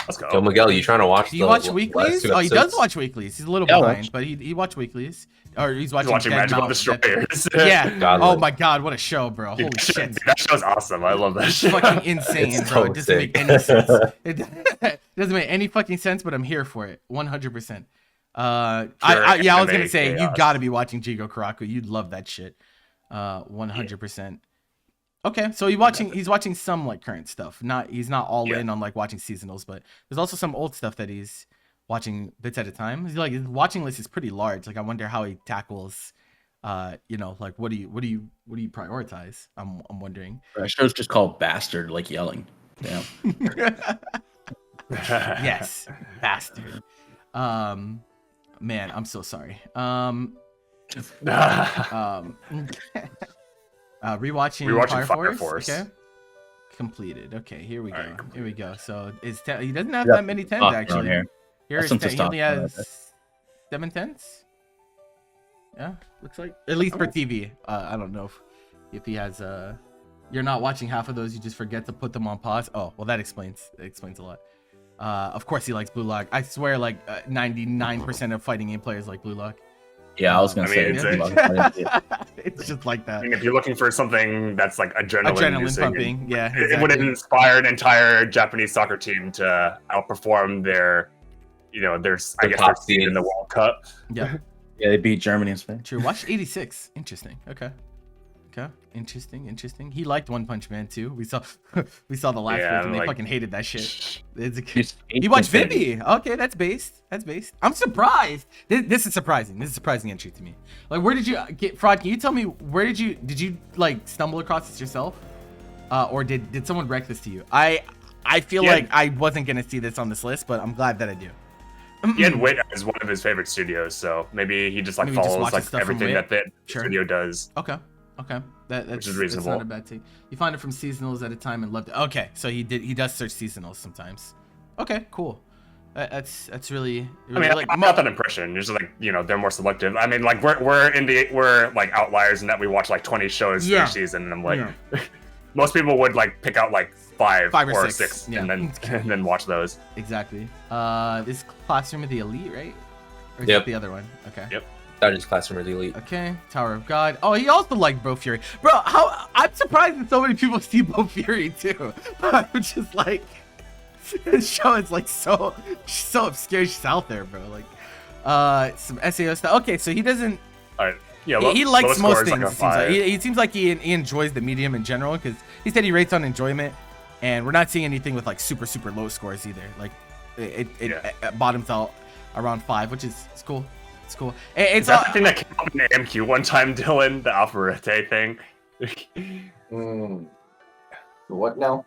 [SPEAKER 2] Let's go.
[SPEAKER 5] So Miguel, you trying to watch?
[SPEAKER 1] Do you watch weeklies? Oh, he does watch weeklies. He's a little
[SPEAKER 4] Yeah,
[SPEAKER 1] behind, but he watch weeklies. Or he's watching,
[SPEAKER 2] He's watching
[SPEAKER 1] Dead
[SPEAKER 2] Magical
[SPEAKER 1] Mouse.
[SPEAKER 2] Destroyers.
[SPEAKER 1] Yeah.
[SPEAKER 5] Godly.
[SPEAKER 1] Oh my god, what a show, bro! Holy
[SPEAKER 2] Dude,
[SPEAKER 1] shit.
[SPEAKER 2] that show's awesome. I love that
[SPEAKER 1] It's
[SPEAKER 2] show.
[SPEAKER 1] fucking insane,
[SPEAKER 5] It's
[SPEAKER 1] bro.
[SPEAKER 5] so
[SPEAKER 1] It doesn't
[SPEAKER 5] sick.
[SPEAKER 1] make any sense. It doesn't make any fucking sense, but I'm here for it. 100%. I was
[SPEAKER 2] anime
[SPEAKER 1] gonna say you
[SPEAKER 2] chaos.
[SPEAKER 1] gotta be watching Jigo Karaku. You'd love that shit. 100%. Okay, so he's watching some like current stuff. He's not all in on like watching seasonals, but there's also some old stuff that he's watching bits at a time. He's like his watching list is pretty large. Like I wonder how he tackles like what do you prioritize? I'm wondering.
[SPEAKER 4] Our show's just called Bastard, like yelling. Yeah.
[SPEAKER 1] Yes, bastard. Man, I'm so sorry. Rewatching Fire Force. Okay. Completed. Okay, here we go.
[SPEAKER 2] Alright,
[SPEAKER 1] Here we go. So he doesn't have that many tens actually.
[SPEAKER 4] Here.
[SPEAKER 1] Here
[SPEAKER 4] That's
[SPEAKER 1] is
[SPEAKER 4] some
[SPEAKER 1] 10. He only
[SPEAKER 4] testosterone
[SPEAKER 1] has 7 tens. Yeah, looks like at least for TV. I don't know if he has you're not watching half of those. You just forget to put them on pause. Oh, well that explains a lot. Of course he likes Blue Lock. I swear like 99% of fighting game players like Blue Lock.
[SPEAKER 4] Yeah, I was gonna
[SPEAKER 2] I
[SPEAKER 4] say.
[SPEAKER 2] mean,
[SPEAKER 1] It's just like that.
[SPEAKER 2] I mean, if you're looking for something that's like
[SPEAKER 1] Adrenaline pumping. Yeah,
[SPEAKER 2] it would
[SPEAKER 1] exactly.
[SPEAKER 2] inspire an entire Japanese soccer team to outperform their
[SPEAKER 5] top
[SPEAKER 2] seed in the World Cup.
[SPEAKER 1] Yeah,
[SPEAKER 4] Yeah, they beat Germany and Spain.
[SPEAKER 1] true. Watch 86. Interesting. Okay. Interesting. He liked One Punch Man too. We saw the last
[SPEAKER 2] Yeah,
[SPEAKER 1] week and they
[SPEAKER 2] like-
[SPEAKER 1] fucking hated that shit.
[SPEAKER 4] He's
[SPEAKER 1] He watched
[SPEAKER 4] 18.
[SPEAKER 1] Vibby. Okay, that's based. I'm surprised. This is surprising. This is a surprising entry to me. Like, where did you get Fraud? Can you tell me where did you like stumble across this yourself, or did someone wreck this to you? I feel
[SPEAKER 2] Yeah.
[SPEAKER 1] like I wasn't gonna see this on this list, but I'm glad that I do.
[SPEAKER 2] He had Wit as one of his favorite studios, so maybe he just like
[SPEAKER 1] Maybe just
[SPEAKER 2] follows
[SPEAKER 1] watches
[SPEAKER 2] like
[SPEAKER 1] stuff from
[SPEAKER 2] everything
[SPEAKER 1] Wit.
[SPEAKER 2] that the
[SPEAKER 1] Sure.
[SPEAKER 2] studio does.
[SPEAKER 1] Okay. That's
[SPEAKER 2] Which is
[SPEAKER 1] That's
[SPEAKER 2] reasonable.
[SPEAKER 1] not a bad thing. You find it from seasonals at a time and loved it. Okay, so he does search seasonals sometimes. Okay, cool. That's really.
[SPEAKER 2] I mean,
[SPEAKER 1] like
[SPEAKER 2] I'm not that impression. It's just like they're more selective. I mean, like we're like outliers in that we watch like 20 shows
[SPEAKER 1] Yeah.
[SPEAKER 2] each season, and I'm like, most people would like pick out like five
[SPEAKER 1] or
[SPEAKER 2] or
[SPEAKER 1] six,
[SPEAKER 2] six,
[SPEAKER 1] yeah.
[SPEAKER 2] and then watch those.
[SPEAKER 1] Exactly. This Classroom of the Elite, right? Or is
[SPEAKER 5] Yep.
[SPEAKER 1] that the other one? Okay.
[SPEAKER 2] Yep.
[SPEAKER 5] That is Classroom of the Elite.
[SPEAKER 1] Okay. Tower of God. Oh, he also liked Bo Fury. Bro, I'm surprised that so many people see Bo Fury too. I'm just like, this show is like so obscure. It's just out there, bro. Like, some SAO stuff. Okay, so he doesn't.
[SPEAKER 2] All right. Yeah.
[SPEAKER 1] He likes
[SPEAKER 2] lowest
[SPEAKER 1] most
[SPEAKER 2] score is
[SPEAKER 1] things.
[SPEAKER 2] like a
[SPEAKER 1] It seems like.
[SPEAKER 2] 5.
[SPEAKER 1] He seems like he enjoys the medium in general because he said he rates on enjoyment, and we're not seeing anything with like super low scores either. Like, it bottoms out around 5, which is cool. It's cool.
[SPEAKER 2] Is
[SPEAKER 1] It's
[SPEAKER 2] that the thing that came up in the AMQ one time, Dylan? The Alpha Rete thing?
[SPEAKER 3] What now?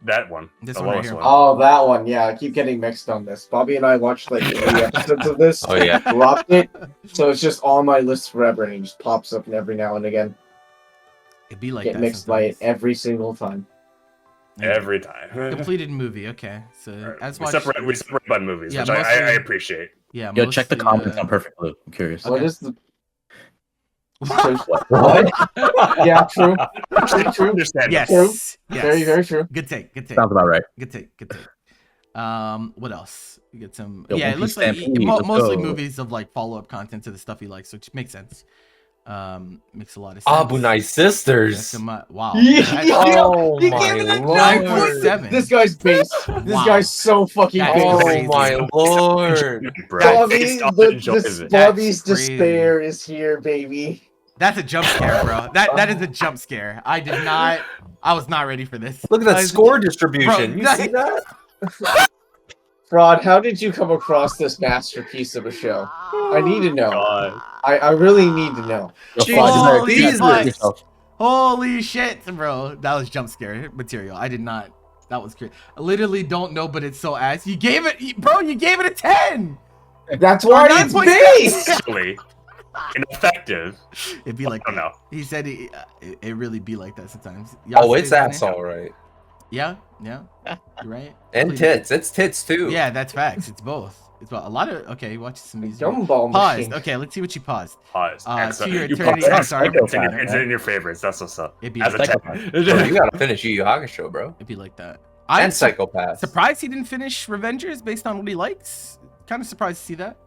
[SPEAKER 2] That one.
[SPEAKER 1] This
[SPEAKER 2] the
[SPEAKER 1] one right
[SPEAKER 2] lowest
[SPEAKER 1] here.
[SPEAKER 2] one.
[SPEAKER 3] Oh, that one. Yeah, I keep getting mixed on this. Bobby and I watched like 3 episodes of this.
[SPEAKER 5] Oh yeah.
[SPEAKER 3] Dropped it, so it's just on my list forever, and it just pops up every now and again.
[SPEAKER 1] It'd be like
[SPEAKER 3] Get
[SPEAKER 1] that
[SPEAKER 3] mixed by it
[SPEAKER 1] sometimes.
[SPEAKER 3] every single time.
[SPEAKER 2] every time.
[SPEAKER 1] Completed movie. Okay, so
[SPEAKER 2] Alright,
[SPEAKER 1] as
[SPEAKER 2] we
[SPEAKER 1] watched.
[SPEAKER 2] separate by movies,
[SPEAKER 1] Yeah,
[SPEAKER 2] which I
[SPEAKER 1] mostly-
[SPEAKER 2] appreciate.
[SPEAKER 1] Yeah.
[SPEAKER 4] Yo, check the
[SPEAKER 1] mostly,
[SPEAKER 4] comments on Perfect Blue. I'm curious.
[SPEAKER 3] What
[SPEAKER 1] Okay.
[SPEAKER 3] is the?
[SPEAKER 4] What?
[SPEAKER 3] Yeah, true. True.
[SPEAKER 2] Understand.
[SPEAKER 1] Yes.
[SPEAKER 3] True.
[SPEAKER 1] Yes.
[SPEAKER 3] Very, very true.
[SPEAKER 1] Good take. Good take.
[SPEAKER 4] Sounds about right.
[SPEAKER 1] Good take. Good take. What else? We get some.
[SPEAKER 4] Yo,
[SPEAKER 1] Yeah,
[SPEAKER 4] One
[SPEAKER 1] it looks
[SPEAKER 4] Piece
[SPEAKER 1] like
[SPEAKER 4] Stampede, let's
[SPEAKER 1] mostly
[SPEAKER 4] go.
[SPEAKER 1] movies of like follow-up content to the stuff he likes, which makes sense. Makes a lot of sense.
[SPEAKER 5] Abunai sisters.
[SPEAKER 1] Wow.
[SPEAKER 3] Yeah.
[SPEAKER 1] That-
[SPEAKER 5] Oh
[SPEAKER 3] You
[SPEAKER 5] my
[SPEAKER 3] gave it a
[SPEAKER 5] lord.
[SPEAKER 1] 9.7.
[SPEAKER 3] This guy's base. This
[SPEAKER 1] Wow.
[SPEAKER 3] guy's so fucking
[SPEAKER 1] That
[SPEAKER 3] base.
[SPEAKER 1] is
[SPEAKER 5] Oh
[SPEAKER 1] crazy.
[SPEAKER 5] my lord.
[SPEAKER 2] Bro,
[SPEAKER 3] Bobby,
[SPEAKER 2] based on
[SPEAKER 3] the,
[SPEAKER 2] enjoyment.
[SPEAKER 3] Bobby's
[SPEAKER 1] That's crazy.
[SPEAKER 3] despair is here, baby.
[SPEAKER 1] That's a jump scare, bro. That is a jump scare. I was not ready for this.
[SPEAKER 5] Look at that
[SPEAKER 1] I-
[SPEAKER 5] score distribution.
[SPEAKER 1] Bro,
[SPEAKER 5] You see that?
[SPEAKER 3] Fraud, how did you come across this masterpiece of a show? I need to know.
[SPEAKER 2] God.
[SPEAKER 3] I really need to know.
[SPEAKER 4] Yo,
[SPEAKER 5] Jesus.
[SPEAKER 4] Fudge, you
[SPEAKER 1] Jesus.
[SPEAKER 4] better check yourself.
[SPEAKER 1] Holy shit, bro. That was jump scare material. I did not. That was great. I literally don't know, but it's so ass. You gave it, bro, you gave it a 10.
[SPEAKER 3] That's why
[SPEAKER 1] Or
[SPEAKER 3] it's
[SPEAKER 1] 9.6.
[SPEAKER 3] base.
[SPEAKER 2] Actually, ineffective.
[SPEAKER 1] It'd be like
[SPEAKER 2] I don't know.
[SPEAKER 1] he said it really be like that sometimes.
[SPEAKER 5] Oh,
[SPEAKER 1] Y'all
[SPEAKER 5] it's
[SPEAKER 1] say that,
[SPEAKER 5] ass
[SPEAKER 1] man?
[SPEAKER 5] all right.
[SPEAKER 1] Yeah, you're right.
[SPEAKER 5] And
[SPEAKER 1] Please.
[SPEAKER 5] tits. It's tits too.
[SPEAKER 1] Yeah, that's facts. It's both. It's both. A lot of okay. Watch some music.
[SPEAKER 3] Gumball
[SPEAKER 1] Paused.
[SPEAKER 3] machine.
[SPEAKER 1] Okay, let's see what you paused.
[SPEAKER 2] Pause.
[SPEAKER 1] To
[SPEAKER 2] Excellent.
[SPEAKER 1] your
[SPEAKER 2] You
[SPEAKER 1] eternity,
[SPEAKER 2] paused.
[SPEAKER 1] sorry.
[SPEAKER 2] It's in your favorites. That's what's up.
[SPEAKER 1] It'd be
[SPEAKER 2] As a
[SPEAKER 1] like,
[SPEAKER 4] Psychopath.
[SPEAKER 5] Bro, you gotta finish Yu Yu Hakusho, bro.
[SPEAKER 1] it'd be like that.
[SPEAKER 5] And
[SPEAKER 1] I'm
[SPEAKER 5] Psychopath.
[SPEAKER 1] surprised he didn't finish Revengers based on what he likes. Kind of surprised to see that.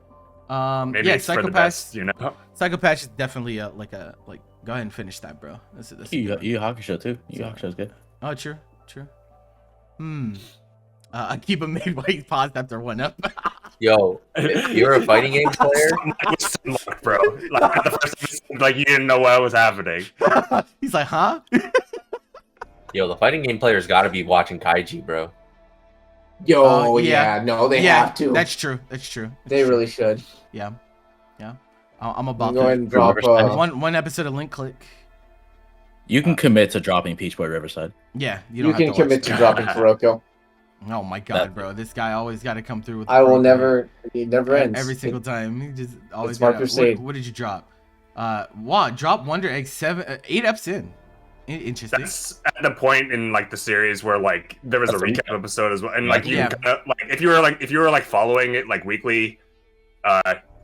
[SPEAKER 2] Maybe
[SPEAKER 1] Yeah,
[SPEAKER 2] it's for the
[SPEAKER 1] Psychopath.
[SPEAKER 2] best, you know.
[SPEAKER 1] Psychopath is definitely like go ahead and finish that, bro. That's a
[SPEAKER 4] Yu
[SPEAKER 1] good
[SPEAKER 4] Yu Hakusho too. Yu Yu
[SPEAKER 1] So-
[SPEAKER 4] Hakusho's good.
[SPEAKER 1] one. Oh, true. Akeba made while he paused after one up.
[SPEAKER 5] Yo, if you're a fighting game player,
[SPEAKER 2] Look, bro. Like the first episode, like you didn't know what was happening.
[SPEAKER 1] He's like, huh?
[SPEAKER 5] yo, the fighting game player's gotta be watching Kaiji, bro.
[SPEAKER 3] Yo,
[SPEAKER 1] yeah.
[SPEAKER 3] yeah, no, they
[SPEAKER 1] yeah,
[SPEAKER 3] have to.
[SPEAKER 1] That's true. That's true.
[SPEAKER 3] They really should.
[SPEAKER 1] Yeah. I'm about
[SPEAKER 3] Go ahead
[SPEAKER 1] to
[SPEAKER 3] and drop.
[SPEAKER 1] one episode of Link Click.
[SPEAKER 4] You can commit to dropping Peach Boy Riverside.
[SPEAKER 1] Yeah,
[SPEAKER 3] You
[SPEAKER 1] don't
[SPEAKER 3] can
[SPEAKER 1] have to
[SPEAKER 3] commit
[SPEAKER 1] watch
[SPEAKER 3] to
[SPEAKER 1] that.
[SPEAKER 3] dropping Kuroko.
[SPEAKER 1] Oh my god, bro! This guy always got to come through with. the
[SPEAKER 3] I will
[SPEAKER 1] program.
[SPEAKER 3] never. It never ends.
[SPEAKER 1] Every single time. He just always.
[SPEAKER 3] my
[SPEAKER 1] gotta-
[SPEAKER 3] crusade.
[SPEAKER 1] What did you drop? Wow, drop Wonder Egg 8 eps in. Interesting.
[SPEAKER 2] That's at the point in like the series where like there was a
[SPEAKER 4] That's
[SPEAKER 2] recap episode as well, and like you
[SPEAKER 1] Yeah.
[SPEAKER 2] kind of like if you were like following it like weekly,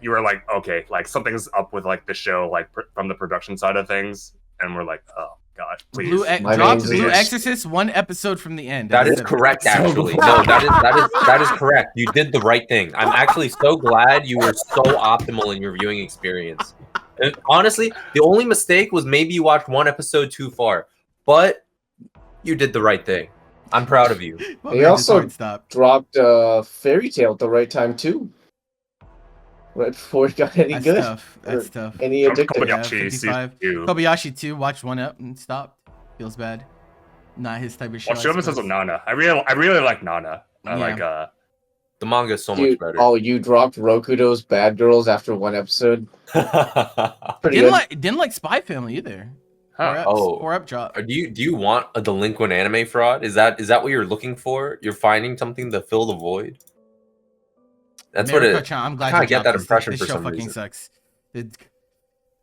[SPEAKER 2] you were like okay, like something's up with like the show like from the production side of things, and we're like oh god, please.
[SPEAKER 3] My
[SPEAKER 1] Drop
[SPEAKER 3] name's
[SPEAKER 1] Blue
[SPEAKER 3] Zeus.
[SPEAKER 1] Exorcist 1 episode from the end.
[SPEAKER 5] That is
[SPEAKER 1] That's it.
[SPEAKER 5] correct,
[SPEAKER 2] So
[SPEAKER 5] actually.
[SPEAKER 2] good.
[SPEAKER 5] No, that is correct. You did the right thing. I'm actually so glad you were so optimal in your viewing experience. And honestly, the only mistake was maybe you watched one episode too far, but you did the right thing. I'm proud of you.
[SPEAKER 1] Well,
[SPEAKER 3] He
[SPEAKER 1] man,
[SPEAKER 3] also-
[SPEAKER 1] just hard stop.
[SPEAKER 3] Dropped Fairy Tale at the right time too. Right before it got any
[SPEAKER 1] That's
[SPEAKER 3] good.
[SPEAKER 1] tough. That's tough.
[SPEAKER 3] Any addictive.
[SPEAKER 1] Yeah,
[SPEAKER 2] Kobayashi
[SPEAKER 1] 55.
[SPEAKER 2] season 2.
[SPEAKER 1] Kobayashi 2, watched 1 up and stopped. Feels bad. Not his type of show.
[SPEAKER 2] Watch
[SPEAKER 1] I
[SPEAKER 2] two episodes
[SPEAKER 1] suppose.
[SPEAKER 2] of Nana. I really like Nana. I
[SPEAKER 1] Yeah.
[SPEAKER 2] like
[SPEAKER 5] The manga is so much
[SPEAKER 3] Dude,
[SPEAKER 5] better.
[SPEAKER 3] oh, you dropped Rokudo's Bad Girls after one episode. Pretty
[SPEAKER 1] Didn't
[SPEAKER 3] good.
[SPEAKER 1] like Spy Family either.
[SPEAKER 2] Huh.
[SPEAKER 5] Oh.
[SPEAKER 1] 4 up drop.
[SPEAKER 5] Do you want a delinquent anime fraud? Is that what you're looking for? You're finding something to fill the void? That's what it.
[SPEAKER 1] I'm glad
[SPEAKER 5] kinda
[SPEAKER 1] you
[SPEAKER 5] get
[SPEAKER 1] dropped
[SPEAKER 5] that
[SPEAKER 1] this.
[SPEAKER 5] impression
[SPEAKER 1] This
[SPEAKER 5] for
[SPEAKER 1] show
[SPEAKER 5] some
[SPEAKER 1] fucking
[SPEAKER 5] reason.
[SPEAKER 1] sucks.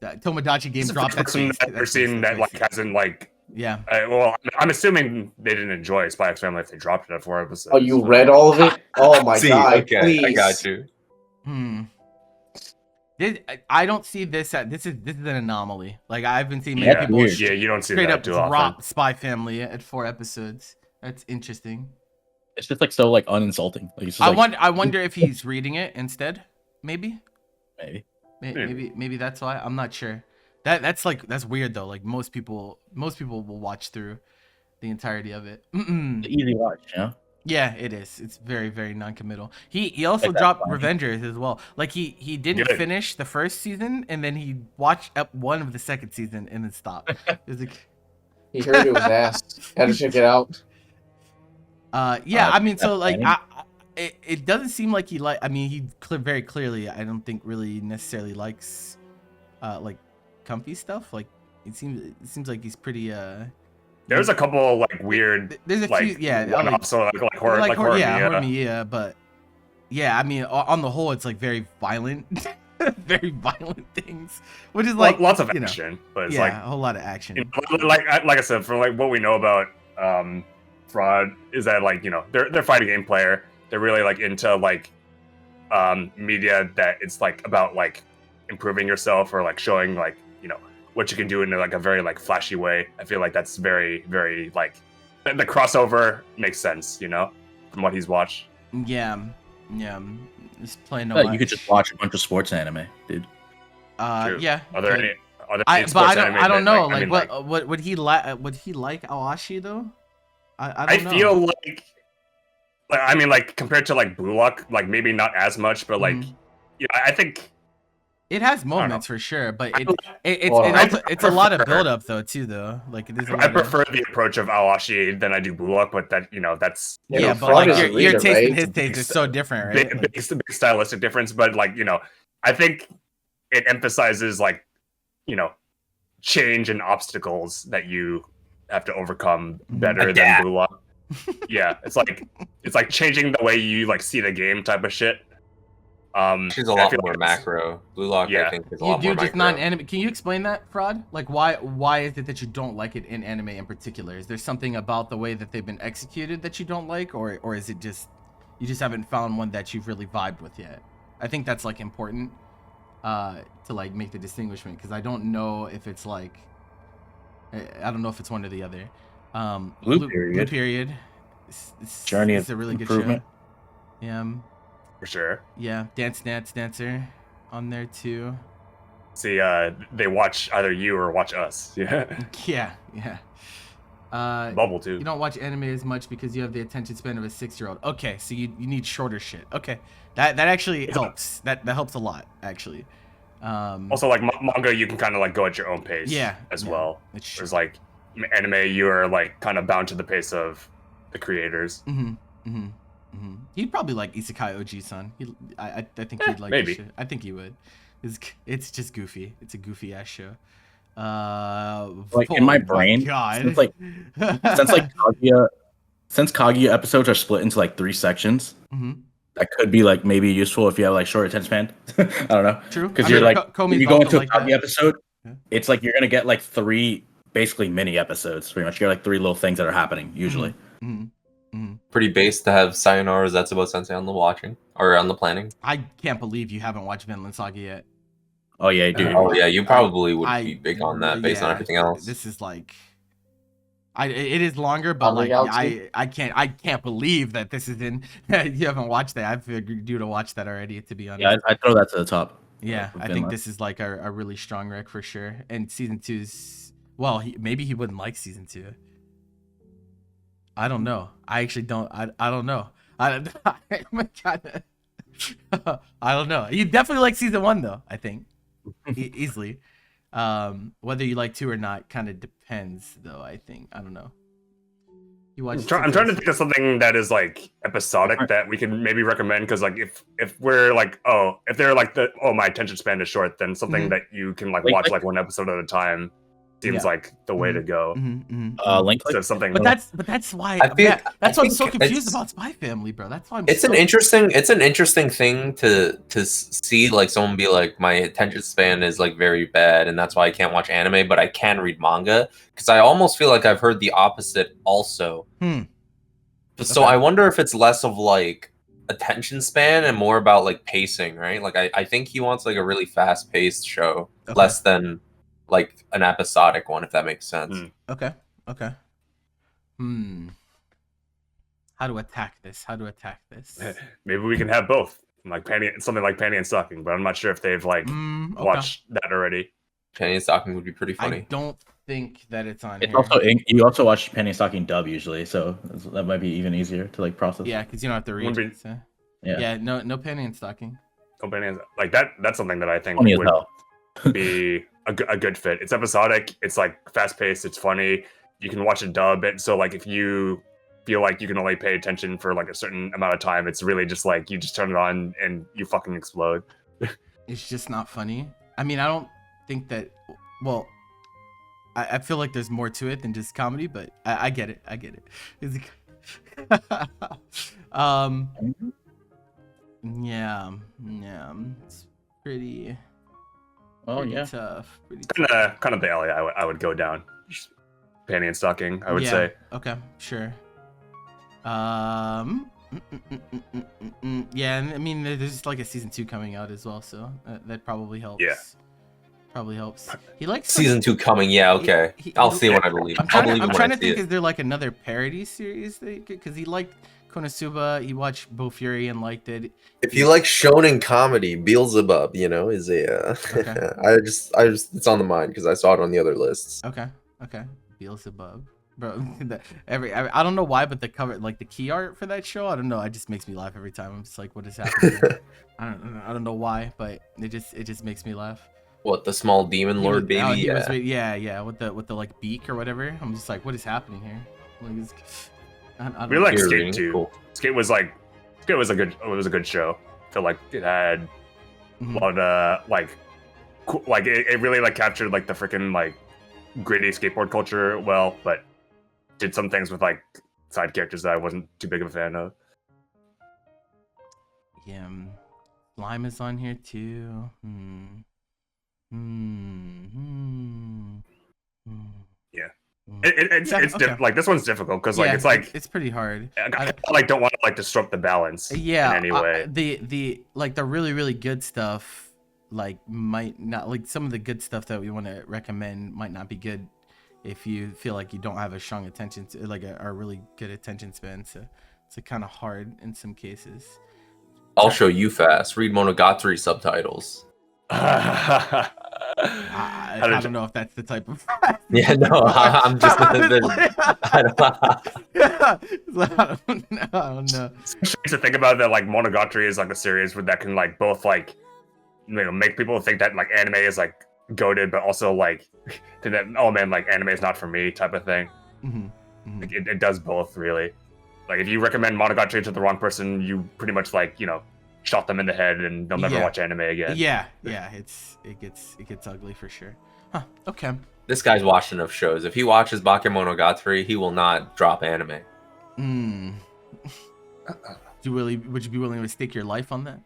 [SPEAKER 1] That Tomodachi game
[SPEAKER 2] This is the
[SPEAKER 1] dropped.
[SPEAKER 2] first person
[SPEAKER 1] That's
[SPEAKER 2] I've ever seen that like hasn't like.
[SPEAKER 1] yeah.
[SPEAKER 2] Well, I'm assuming they didn't enjoy Spy X Family if they dropped it at 4 episodes.
[SPEAKER 3] Oh, you read all of it? Oh my
[SPEAKER 5] See,
[SPEAKER 3] god!
[SPEAKER 5] okay,
[SPEAKER 3] Please.
[SPEAKER 5] I got you.
[SPEAKER 1] I don't see this. This is an anomaly. Like I've been seeing many
[SPEAKER 2] Yeah,
[SPEAKER 1] people
[SPEAKER 4] weird.
[SPEAKER 2] yeah, you don't see
[SPEAKER 1] straight
[SPEAKER 2] that
[SPEAKER 1] up
[SPEAKER 2] too
[SPEAKER 1] drop
[SPEAKER 2] often.
[SPEAKER 1] Spy Family at 4 episodes. That's interesting.
[SPEAKER 4] It's just like so like uninsulting. Like, it's just, like,
[SPEAKER 1] I wonder if he's reading it instead. Maybe.
[SPEAKER 4] maybe.
[SPEAKER 1] Maybe that's why. I'm not sure. That's weird though. Like most people will watch through the entirety of it.
[SPEAKER 4] It's an easy watch, you know?
[SPEAKER 1] Yeah, it is. It's very, very non-committal. He also
[SPEAKER 4] Like that
[SPEAKER 1] dropped
[SPEAKER 4] fun.
[SPEAKER 1] Revengers as well. Like he didn't
[SPEAKER 2] Good.
[SPEAKER 1] finish the first season, and then he watched up 1 of the second season and then stopped. It was like,
[SPEAKER 3] He heard it was ass. Had to check it out.
[SPEAKER 1] yeah. I mean,
[SPEAKER 4] that's
[SPEAKER 1] so like,
[SPEAKER 4] funny.
[SPEAKER 1] it doesn't seem like he like. I mean, he very clearly, I don't think really necessarily likes, like, comfy stuff. Like it seems like he's pretty
[SPEAKER 2] There's a couple like weird,
[SPEAKER 1] There's a
[SPEAKER 2] like
[SPEAKER 1] few, yeah.
[SPEAKER 2] one
[SPEAKER 1] Like,
[SPEAKER 2] also like horror, like horror.
[SPEAKER 1] yeah, but yeah, I mean, on the whole, it's like very violent, very violent things, which is like
[SPEAKER 2] lots of
[SPEAKER 1] you know,
[SPEAKER 2] action, but it's
[SPEAKER 1] yeah,
[SPEAKER 2] like
[SPEAKER 1] a whole lot of action.
[SPEAKER 2] like I said, for like what we know about Fraud is that like they're a fighting game player. They're really like into like media that it's like about like improving yourself or like showing like what you can do in like a very like flashy way. I feel like that's very very like the crossover makes sense, from what he's watched.
[SPEAKER 1] Yeah. Just playing to
[SPEAKER 4] Yeah,
[SPEAKER 1] watch.
[SPEAKER 4] you could just watch a bunch of sports anime, dude.
[SPEAKER 2] True.
[SPEAKER 1] Yeah.
[SPEAKER 2] Are there
[SPEAKER 1] good.
[SPEAKER 2] any other
[SPEAKER 1] But
[SPEAKER 2] sports anime
[SPEAKER 1] I don't
[SPEAKER 2] that,
[SPEAKER 1] know.
[SPEAKER 2] I mean,
[SPEAKER 1] what would he like? Would he like Awashi though? I don't know.
[SPEAKER 2] feel like I mean like compared to like Blue Lock, like maybe not as much, but like
[SPEAKER 1] Mhm.
[SPEAKER 2] I think
[SPEAKER 1] It has moments for sure, but
[SPEAKER 3] Hold on.
[SPEAKER 1] it's a lot of build up though too though. Like there's a lot
[SPEAKER 2] I
[SPEAKER 1] of,
[SPEAKER 2] prefer the approach of Awashi than I do Blue Lock, but that that's
[SPEAKER 1] yeah,
[SPEAKER 3] know,
[SPEAKER 1] but
[SPEAKER 3] Fraud
[SPEAKER 1] like
[SPEAKER 3] is a
[SPEAKER 1] your
[SPEAKER 3] reader,
[SPEAKER 1] taste and
[SPEAKER 3] right?
[SPEAKER 1] his taste is so different, right?
[SPEAKER 2] big, big stylistic difference. But like I think it emphasizes like change and obstacles that you have to overcome better than Blue Lock. Yeah, it's like changing the way you like see the game type of shit.
[SPEAKER 5] She's a
[SPEAKER 2] I
[SPEAKER 5] lot
[SPEAKER 2] feel
[SPEAKER 5] more
[SPEAKER 2] like it's-
[SPEAKER 5] macro. Blue Lock,
[SPEAKER 2] Yeah.
[SPEAKER 5] I think, is a
[SPEAKER 1] You
[SPEAKER 5] lot
[SPEAKER 1] do
[SPEAKER 5] more
[SPEAKER 1] just
[SPEAKER 5] macro.
[SPEAKER 1] non-anime. Can you explain that, Fraud? Like why is it that you don't like it in anime in particular? Is there something about the way that they've been executed that you don't like, or is it just you just haven't found one that you've really vibed with yet? I think that's like important to like make the distinguishment, because I don't know if it's like I don't know if it's one or the other.
[SPEAKER 4] Blue
[SPEAKER 1] Blue
[SPEAKER 4] Period.
[SPEAKER 1] Period.
[SPEAKER 4] Journey
[SPEAKER 1] It's
[SPEAKER 4] of
[SPEAKER 1] a really good
[SPEAKER 4] Improvement.
[SPEAKER 1] show. Yeah.
[SPEAKER 2] For sure.
[SPEAKER 1] Yeah, Dance Dancer on there too.
[SPEAKER 2] See, they watch either you or watch us. Yeah,
[SPEAKER 1] Yeah.
[SPEAKER 2] Bubble too.
[SPEAKER 1] You don't watch anime as much because you have the attention span of a 6-year-old. Okay, so you need shorter shit. Okay, that actually helps. That helps a lot actually.
[SPEAKER 2] Also, like manga, you can kind of like go at your own pace.
[SPEAKER 1] Yeah,
[SPEAKER 2] as
[SPEAKER 1] yeah,
[SPEAKER 2] well.
[SPEAKER 1] it's true.
[SPEAKER 2] Whereas like anime, you are like kind of bound to the pace of the creators.
[SPEAKER 1] He'd probably like Isekai OG-san. I think he'd like
[SPEAKER 2] maybe.
[SPEAKER 1] this shit. I think he would. It's just goofy. It's a goofy ass show.
[SPEAKER 4] Like in my brain,
[SPEAKER 1] God.
[SPEAKER 4] since like Kaguya episodes are split into like 3 sections,
[SPEAKER 1] Mhm.
[SPEAKER 4] that could be like maybe useful if you have like short attention span. I don't know.
[SPEAKER 1] True.
[SPEAKER 4] Because
[SPEAKER 1] I
[SPEAKER 4] you're
[SPEAKER 1] mean,
[SPEAKER 4] like
[SPEAKER 1] Komi's
[SPEAKER 4] you go
[SPEAKER 1] also
[SPEAKER 4] into a
[SPEAKER 1] like that.
[SPEAKER 4] Kaguya episode,
[SPEAKER 1] Yeah.
[SPEAKER 4] it's like you're gonna get like 3 basically mini episodes. Pretty much, you get like 3 little things that are happening usually.
[SPEAKER 5] Pretty base to have Sayonara Zetsubo Sensei on the watching or on the planning.
[SPEAKER 1] I can't believe you haven't watched Vinland Saga yet.
[SPEAKER 4] Oh yeah, dude.
[SPEAKER 5] Oh yeah, you probably would
[SPEAKER 1] I-
[SPEAKER 5] be big on that based on
[SPEAKER 1] yeah,
[SPEAKER 5] everything else.
[SPEAKER 1] This is like, it is longer, but like
[SPEAKER 3] Probably
[SPEAKER 1] I can't believe that this is in. You haven't watched that. I figured you to watch that already. To be honest,
[SPEAKER 4] Yeah, I throw that to the top.
[SPEAKER 1] yeah,
[SPEAKER 4] of
[SPEAKER 1] I think
[SPEAKER 4] Vinland.
[SPEAKER 1] this is like a really strong rec for sure. And season 2's maybe he wouldn't like season 2. I don't know. I actually don't. I don't know. I don't know. You definitely like season 1 though. I think easily. Whether you like 2 or not kind of depends though. I think I don't know. You watch.
[SPEAKER 2] I'm trying to think of something that is like episodic that we can maybe recommend, because like if we're like if they're like my attention span is short, then something
[SPEAKER 1] Mhm.
[SPEAKER 2] that you can like
[SPEAKER 4] Like-
[SPEAKER 2] watch like one episode at a time seems
[SPEAKER 1] Yeah.
[SPEAKER 2] like the way to go.
[SPEAKER 4] Link
[SPEAKER 2] So something
[SPEAKER 1] But that's why
[SPEAKER 5] I feel-
[SPEAKER 1] that's
[SPEAKER 5] I
[SPEAKER 1] why I'm so
[SPEAKER 5] think
[SPEAKER 1] confused
[SPEAKER 5] it's-
[SPEAKER 1] about Spy Family, bro. That's why I'm
[SPEAKER 5] It's
[SPEAKER 1] so...
[SPEAKER 5] an interesting thing to see like someone be like, my attention span is like very bad and that's why I can't watch anime, but I can read manga, because I almost feel like I've heard the opposite also. So
[SPEAKER 1] Okay.
[SPEAKER 5] I wonder if it's less of like attention span and more about like pacing, right? Like I think he wants like a really fast paced show,
[SPEAKER 1] Okay.
[SPEAKER 5] less than like an episodic one, if that makes sense.
[SPEAKER 1] Okay. How to attack this?
[SPEAKER 2] Maybe we can have both, like something like Panty and Stocking, but I'm not sure if they've like
[SPEAKER 1] Okay.
[SPEAKER 2] watched that already.
[SPEAKER 5] Penny and Stocking would be pretty
[SPEAKER 1] I
[SPEAKER 5] funny.
[SPEAKER 1] don't think that it's on
[SPEAKER 4] It's
[SPEAKER 1] here.
[SPEAKER 4] also you also watch Penny Stocking dub usually, so that might be even easier to like process.
[SPEAKER 1] Yeah, because you don't have to read.
[SPEAKER 2] Wouldn't be-
[SPEAKER 1] it, so.
[SPEAKER 4] Yeah.
[SPEAKER 1] Yeah. No penny and stocking.
[SPEAKER 2] Oh, Panty and like that's something that I think
[SPEAKER 4] Funny as
[SPEAKER 2] would
[SPEAKER 4] hell.
[SPEAKER 2] be a good fit. It's episodic. It's like fast paced. It's funny. You can watch a dub. And so like if you feel like you can only pay attention for like a certain amount of time, it's really just like you just turn it on and you fucking explode.
[SPEAKER 1] It's just not funny. I mean, I don't think that. Well, I feel like there's more to it than just comedy, but I get it. It's yeah. It's pretty.
[SPEAKER 4] Oh
[SPEAKER 1] pretty
[SPEAKER 4] yeah.
[SPEAKER 1] tough. Pretty
[SPEAKER 2] Kind of the alley I would go down. Just Panty and Stocking, I would
[SPEAKER 1] yeah.
[SPEAKER 2] say.
[SPEAKER 1] Okay, sure. Yeah, and I mean, there's like a season 2 coming out as well, so that probably helps.
[SPEAKER 2] Yeah.
[SPEAKER 1] Probably helps. He likes
[SPEAKER 5] Season 2 coming. Yeah, okay. I'll see when I believe.
[SPEAKER 1] I'm trying to think, is there like another parody series? Because he liked Konosuba, he watched Bofuri and liked it.
[SPEAKER 5] If you like shonen comedy, Beelzebub, is a.
[SPEAKER 1] Okay.
[SPEAKER 5] I just, it's on the mind because I saw it on the other lists.
[SPEAKER 1] Okay. Beelzebub. Bro, I don't know why, but the cover, like the key art for that show, I don't know, it just makes me laugh every time. I'm just like, what is happening? I don't know why, but it just makes me laugh.
[SPEAKER 5] What, the small demon lord baby?
[SPEAKER 1] Yeah, with the like beak or whatever. I'm just like, what is happening here? Like, I
[SPEAKER 2] We like
[SPEAKER 5] You're
[SPEAKER 2] Skate
[SPEAKER 5] reading,
[SPEAKER 2] too.
[SPEAKER 5] cool.
[SPEAKER 2] Skate was a good show. I feel like it had a lot of like cool, like it really like captured like the freaking like gritty skateboard culture well, but did some things with like side characters that I wasn't too big of a fan of.
[SPEAKER 1] Yeah, Slime is on here too.
[SPEAKER 2] Yeah.
[SPEAKER 1] Hmm.
[SPEAKER 2] It's
[SPEAKER 1] okay.
[SPEAKER 2] like this one's difficult because like it's like
[SPEAKER 1] it's pretty hard.
[SPEAKER 2] I like don't want to like disrupt the balance.
[SPEAKER 1] Yeah,
[SPEAKER 2] in any way.
[SPEAKER 1] the like the really good stuff like might not, like some of the good stuff that we want to recommend might not be good if you feel like you don't have a strong attention to like a really good attention span. So it's kind of hard in some cases.
[SPEAKER 5] I'll show you fast. Read Monogatari subtitles.
[SPEAKER 1] I don't know if that's the type of.
[SPEAKER 5] Yeah, no, I'm just.
[SPEAKER 1] I don't know.
[SPEAKER 2] Especially to think about that, like Monogatari is like a series where that can like both like make people think that like anime is like goated, but also like that oh man, like anime is not for me type of thing. Like, it does both really. Like if you recommend Monogatari to the wrong person, you pretty much like shot them in the head and they'll never watch anime again.
[SPEAKER 1] Yeah, it gets ugly for sure. Huh. Okay.
[SPEAKER 5] This guy's watched enough shows. If he watches Bakemonogatari, he will not drop anime.
[SPEAKER 1] Would you be willing to stake your life on that?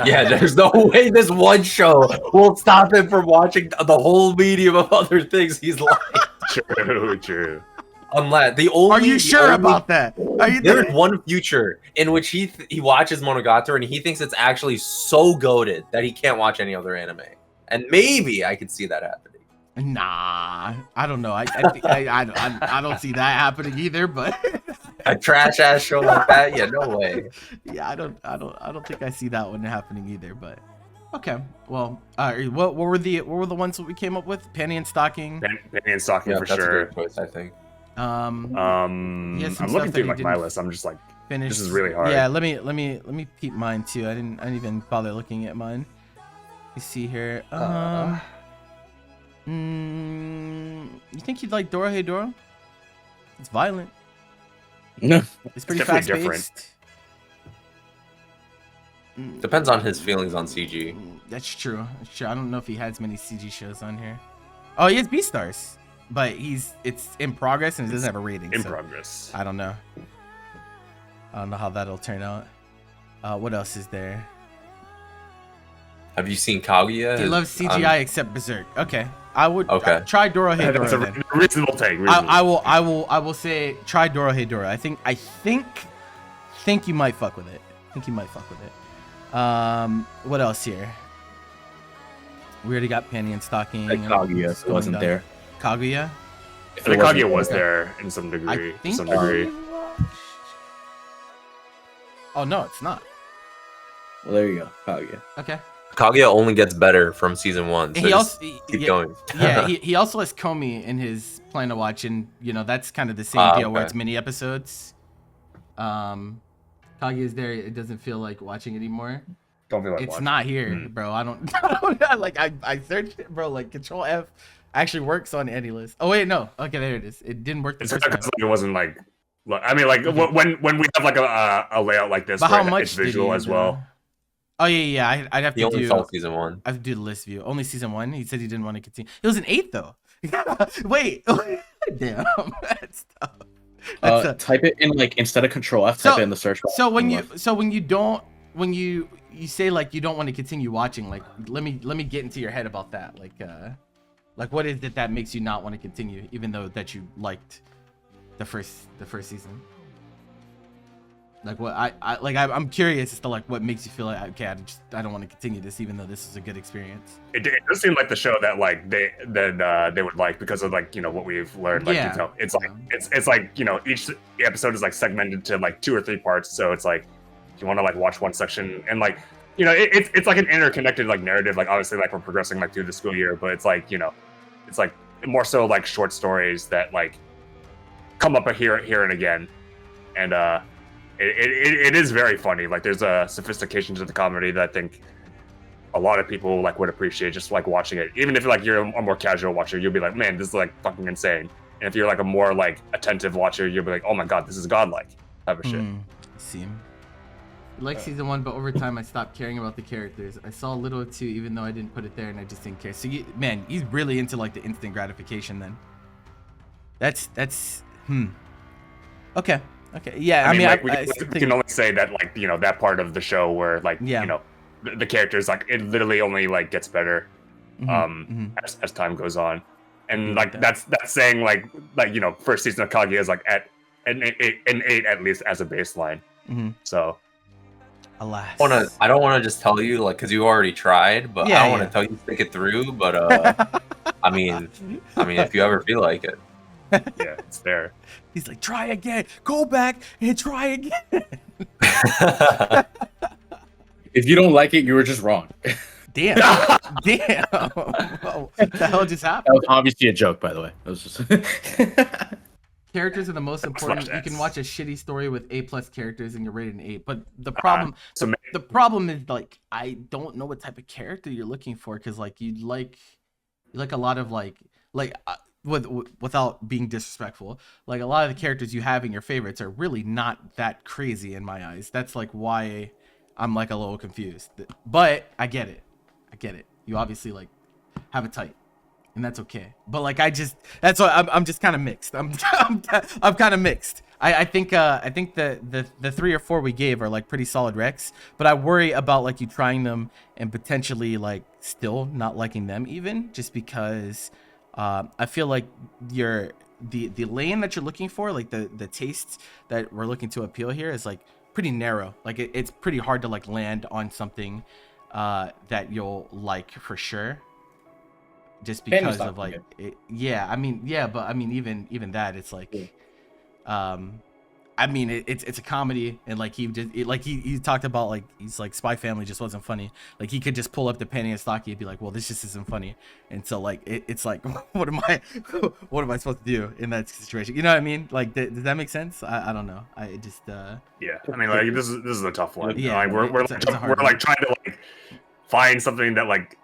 [SPEAKER 5] Yeah, there's no way this one show will stop him from watching the whole medium of other things he's like.
[SPEAKER 2] True.
[SPEAKER 5] Unless the only.
[SPEAKER 1] Are you sure about that?
[SPEAKER 5] There's one future in which he watches Monogatari and he thinks it's actually so goated that he can't watch any other anime, and maybe I could see that happening.
[SPEAKER 1] Nah, I don't know. I don't see that happening either. But
[SPEAKER 5] a trash ass show like that, yeah, no way.
[SPEAKER 1] Yeah, I don't think I see that one happening either. But okay, well, what were the ones that we came up with? Panty and Stocking.
[SPEAKER 2] Panty and Stocking for
[SPEAKER 5] that's
[SPEAKER 2] sure.
[SPEAKER 5] A great choice, I think.
[SPEAKER 2] I'm looking through like my list. I'm just like, this is really hard.
[SPEAKER 1] Yeah, let me peep mine too. I didn't even bother looking at mine. You see here. You think you'd like Dora Hey Dora? It's violent.
[SPEAKER 4] No,
[SPEAKER 1] it's pretty
[SPEAKER 2] definitely
[SPEAKER 1] fast paced.
[SPEAKER 5] Depends on his feelings on CG.
[SPEAKER 1] That's true. I don't know if he has many CG shows on here. Oh, he has Beastars, but it's in progress and it doesn't have a rating.
[SPEAKER 2] In progress.
[SPEAKER 1] I don't know. I don't know how that'll turn out. What else is there?
[SPEAKER 5] Have you seen Kaguya?
[SPEAKER 1] He loves CGI except Berserk. Okay, I would try Dora Hey Dora.
[SPEAKER 2] That's a reasonable take.
[SPEAKER 1] I will say try Dora Hey Dora. I think you might fuck with it. What else here? We already got Panty and Stocking.
[SPEAKER 4] Like Kaguya wasn't there.
[SPEAKER 1] Kaguya?
[SPEAKER 2] The Kaguya was there in some degree.
[SPEAKER 1] I think Oh no, it's not.
[SPEAKER 4] Well, there you go, Kaguya.
[SPEAKER 1] Okay.
[SPEAKER 5] Kaguya only gets better from season 1. So
[SPEAKER 1] he also
[SPEAKER 5] keep going.
[SPEAKER 1] Yeah, he also has Komi in his plan to watch, and that's kind of the same deal where it's mini episodes. Kaguya's there. It doesn't feel like watching anymore.
[SPEAKER 2] Don't feel like
[SPEAKER 1] it's
[SPEAKER 2] watching.
[SPEAKER 1] not here, bro. I don't like. I searched it, bro. Like Control F actually works on any list. Oh wait, no. Okay, there it is. It didn't work.
[SPEAKER 2] It's because like, it wasn't like. I mean, like when we have like a layout like this,
[SPEAKER 1] but
[SPEAKER 2] where
[SPEAKER 1] how much
[SPEAKER 2] it's visual as well.
[SPEAKER 1] Oh yeah. I'd have to do.
[SPEAKER 5] He only saw season 1.
[SPEAKER 1] I have to do the list view. Only season 1. He said he didn't want to continue. It was an 8 though. Wait. Damn. That's tough.
[SPEAKER 4] Type it in like instead of Control F. Type it in the search bar.
[SPEAKER 1] So when you say like you don't want to continue watching, like let me get into your head about that. Like what is it that makes you not want to continue, even though that you liked the first season? Like what I'm curious as to like what makes you feel like okay, I don't want to continue this even though this is a good experience.
[SPEAKER 2] It does seem like the show that like they would like because of like what we've learned. Like
[SPEAKER 1] Yeah.
[SPEAKER 2] it's like it's like each episode is like segmented to like 2 or 3 parts. So it's like if you want to like watch one section and like it's like an interconnected like narrative. Like obviously like we're progressing like through the school year, but it's like it's like more so like short stories that like come up here and again, and it is very funny. Like there's a sophistication to the comedy that I think a lot of people like would appreciate just like watching it. Even if like you're a more casual watcher, you'll be like, man, this is like fucking insane. And if you're like a more like attentive watcher, you'll be like, oh my god, this is godlike type of shit.
[SPEAKER 1] I see him. I like season 1, but over time I stopped caring about the characters. I saw a little of 2, even though I didn't put it there, and I just didn't care. So he's really into like the instant gratification. Then that's okay. Yeah, I mean
[SPEAKER 2] like,
[SPEAKER 1] we
[SPEAKER 2] can only say that like that part of the show where like the characters like it literally only like gets better as time goes on, and like that's saying like first season of Kaguya is like at an 8 at least as a baseline. So
[SPEAKER 1] alas,
[SPEAKER 5] I don't want to just tell you like because you already tried, but I don't want to tell you to stick it through. But I mean if you ever feel like it.
[SPEAKER 2] Yeah, it's there.
[SPEAKER 1] He's like, try again, go back and try again.
[SPEAKER 4] If you don't like it, you were just wrong.
[SPEAKER 1] Damn. What the hell just happened?
[SPEAKER 4] That was obviously a joke, by the way. That was just
[SPEAKER 1] Characters are the most important. You can watch a shitty story with A+ characters and you're rated an 8. But the problem is like I don't know what type of character you're looking for, because like you like a lot of without being disrespectful, like a lot of the characters you have in your favorites are really not that crazy in my eyes. That's like why I'm like a little confused. But I get it. You obviously like have a type, and that's okay. But like that's why I'm just kind of mixed. I'm kind of mixed. I think the 3 or 4 we gave are like pretty solid recs, but I worry about like you trying them and potentially like still not liking them even, just because I feel like the lane that you're looking for, like the tastes that we're looking to appeal here is like pretty narrow. Like it's pretty hard to like land on something that you'll like for sure, just because of like but I mean even that it's like I mean it's a comedy, and like he talked about like he's like Spy Family just wasn't funny. Like he could just pull up the Penny and Stocky and be like, well, this just isn't funny. And so like it's like what am I supposed to do in that situation? You know what I mean? Like does that make sense? I don't know. I just
[SPEAKER 2] yeah. I mean like this is a tough one.
[SPEAKER 1] Yeah,
[SPEAKER 2] like, we're like trying to like find something that like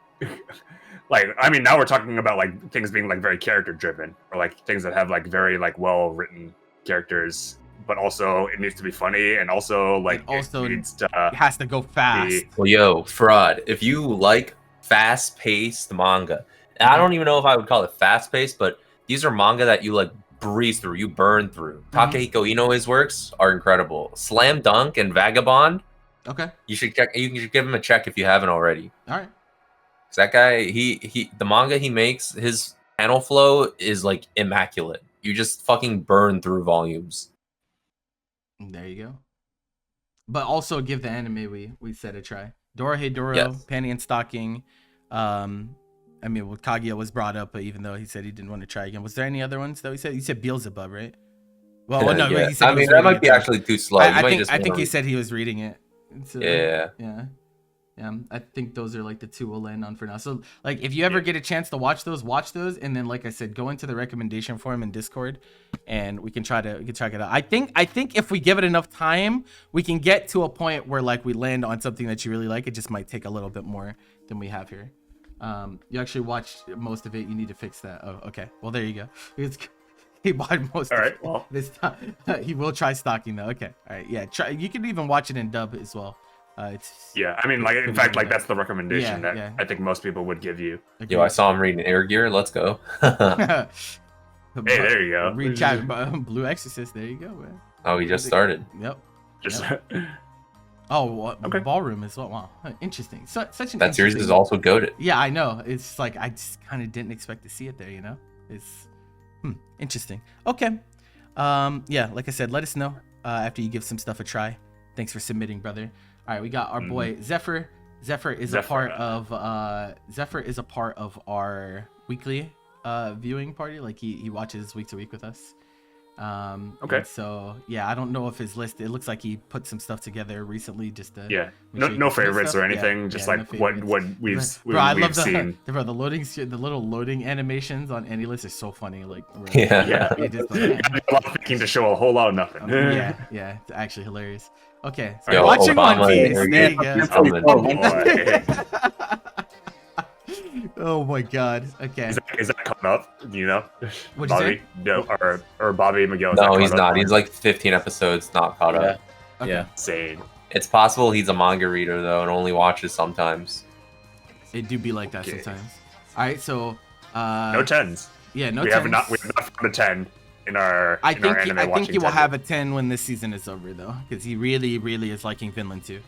[SPEAKER 2] like I mean now we're talking about like things being like very character driven, or like things that have like very like well written characters, but also it needs to be funny, and also like it
[SPEAKER 1] has to go fast.
[SPEAKER 5] Well, yo, Fraud, if you like fast-paced manga, and I don't even know if I would call it fast-paced, but these are manga that you like breeze through, you burn through. Takehiko Inoue's works are incredible. Slam Dunk and Vagabond.
[SPEAKER 1] Okay.
[SPEAKER 5] You should check. You should give him a check if you haven't already.
[SPEAKER 1] All right.
[SPEAKER 5] That guy, the manga he makes, his panel flow is like immaculate. You just fucking burn through volumes.
[SPEAKER 1] There you go. But also give the anime we said a try. Dorohedoro,
[SPEAKER 5] yes.
[SPEAKER 1] Panty and Stocking. I mean, well, Kaguya was brought up, but even though he said he didn't want to try again, was there any other ones that we said? You said Beelzebub, right? Well, no,
[SPEAKER 5] yeah.
[SPEAKER 1] he said
[SPEAKER 5] I mean, that might be actually too slow.
[SPEAKER 1] I think he said he was reading it. So,
[SPEAKER 5] yeah.
[SPEAKER 1] I think those are like the 2 we'll land on for now. So like if you ever get a chance to watch those, and then like I said, go into the recommendation forum in Discord, and we can check it out. I think if we give it enough time, we can get to a point where like we land on something that you really like. It just might take a little bit more than we have here. You actually watched most of it. You need to fix that. Oh, okay. Well, there you go. He bought most. All right. Well, this time he will try stocking though. Okay. All right. Yeah. Try. You can even watch it in dub as well. I mean, like in fact, like that's the recommendation that I think most people would give you.
[SPEAKER 5] Yo, I saw him reading Air Gear. Let's go.
[SPEAKER 2] Hey, there you go.
[SPEAKER 1] Read chat, Blue Exorcist. There you go, man.
[SPEAKER 5] Oh, he just started.
[SPEAKER 1] Yep.
[SPEAKER 2] Just.
[SPEAKER 1] Oh, okay. Ballroom as well. Wow, interesting. Such an.
[SPEAKER 5] That series is also goated.
[SPEAKER 1] Yeah, I know. It's like I just kind of didn't expect to see it there. You know, it's interesting. Okay. Yeah, like I said, let us know after you give some stuff a try. Thanks for submitting, brother. All right, we got our boy Zephyr. Zephyr is a part of our weekly viewing party. Like he watches week to week with us.
[SPEAKER 2] Okay.
[SPEAKER 1] So yeah, I don't know if his list. It looks like he put some stuff together recently. Just to
[SPEAKER 2] no favorites or anything. Just like what we've seen.
[SPEAKER 1] The little loading animations on any list are so funny. Like
[SPEAKER 5] Yeah.
[SPEAKER 1] just like,
[SPEAKER 2] a lot of thinking to show a whole lot of nothing.
[SPEAKER 1] yeah, it's actually hilarious. Okay, so
[SPEAKER 5] Yo,
[SPEAKER 1] watching
[SPEAKER 5] Obama,
[SPEAKER 1] One Piece.
[SPEAKER 5] there
[SPEAKER 1] There
[SPEAKER 5] you
[SPEAKER 1] you
[SPEAKER 5] go.
[SPEAKER 2] Oh, boy.
[SPEAKER 1] Oh my god. Okay.
[SPEAKER 2] Is that coming up? Do you know?
[SPEAKER 1] What'd you
[SPEAKER 2] Bobby?
[SPEAKER 1] say?
[SPEAKER 2] No, or Bobby Miguel.
[SPEAKER 5] No, he's not. He's like 15 episodes not caught up.
[SPEAKER 1] Okay.
[SPEAKER 4] Yeah.
[SPEAKER 2] insane.
[SPEAKER 5] It's possible he's a manga reader though and only watches sometimes.
[SPEAKER 1] It do be like that
[SPEAKER 2] Okay.
[SPEAKER 1] sometimes. All right, so
[SPEAKER 2] No tens.
[SPEAKER 1] yeah, no
[SPEAKER 2] we
[SPEAKER 1] 10s.
[SPEAKER 2] have not found a 10 in our.
[SPEAKER 1] I
[SPEAKER 2] in our
[SPEAKER 1] think
[SPEAKER 2] anime watching
[SPEAKER 1] he will
[SPEAKER 2] 10.
[SPEAKER 1] have a 10 when this season is over though, because he really is liking Finland too.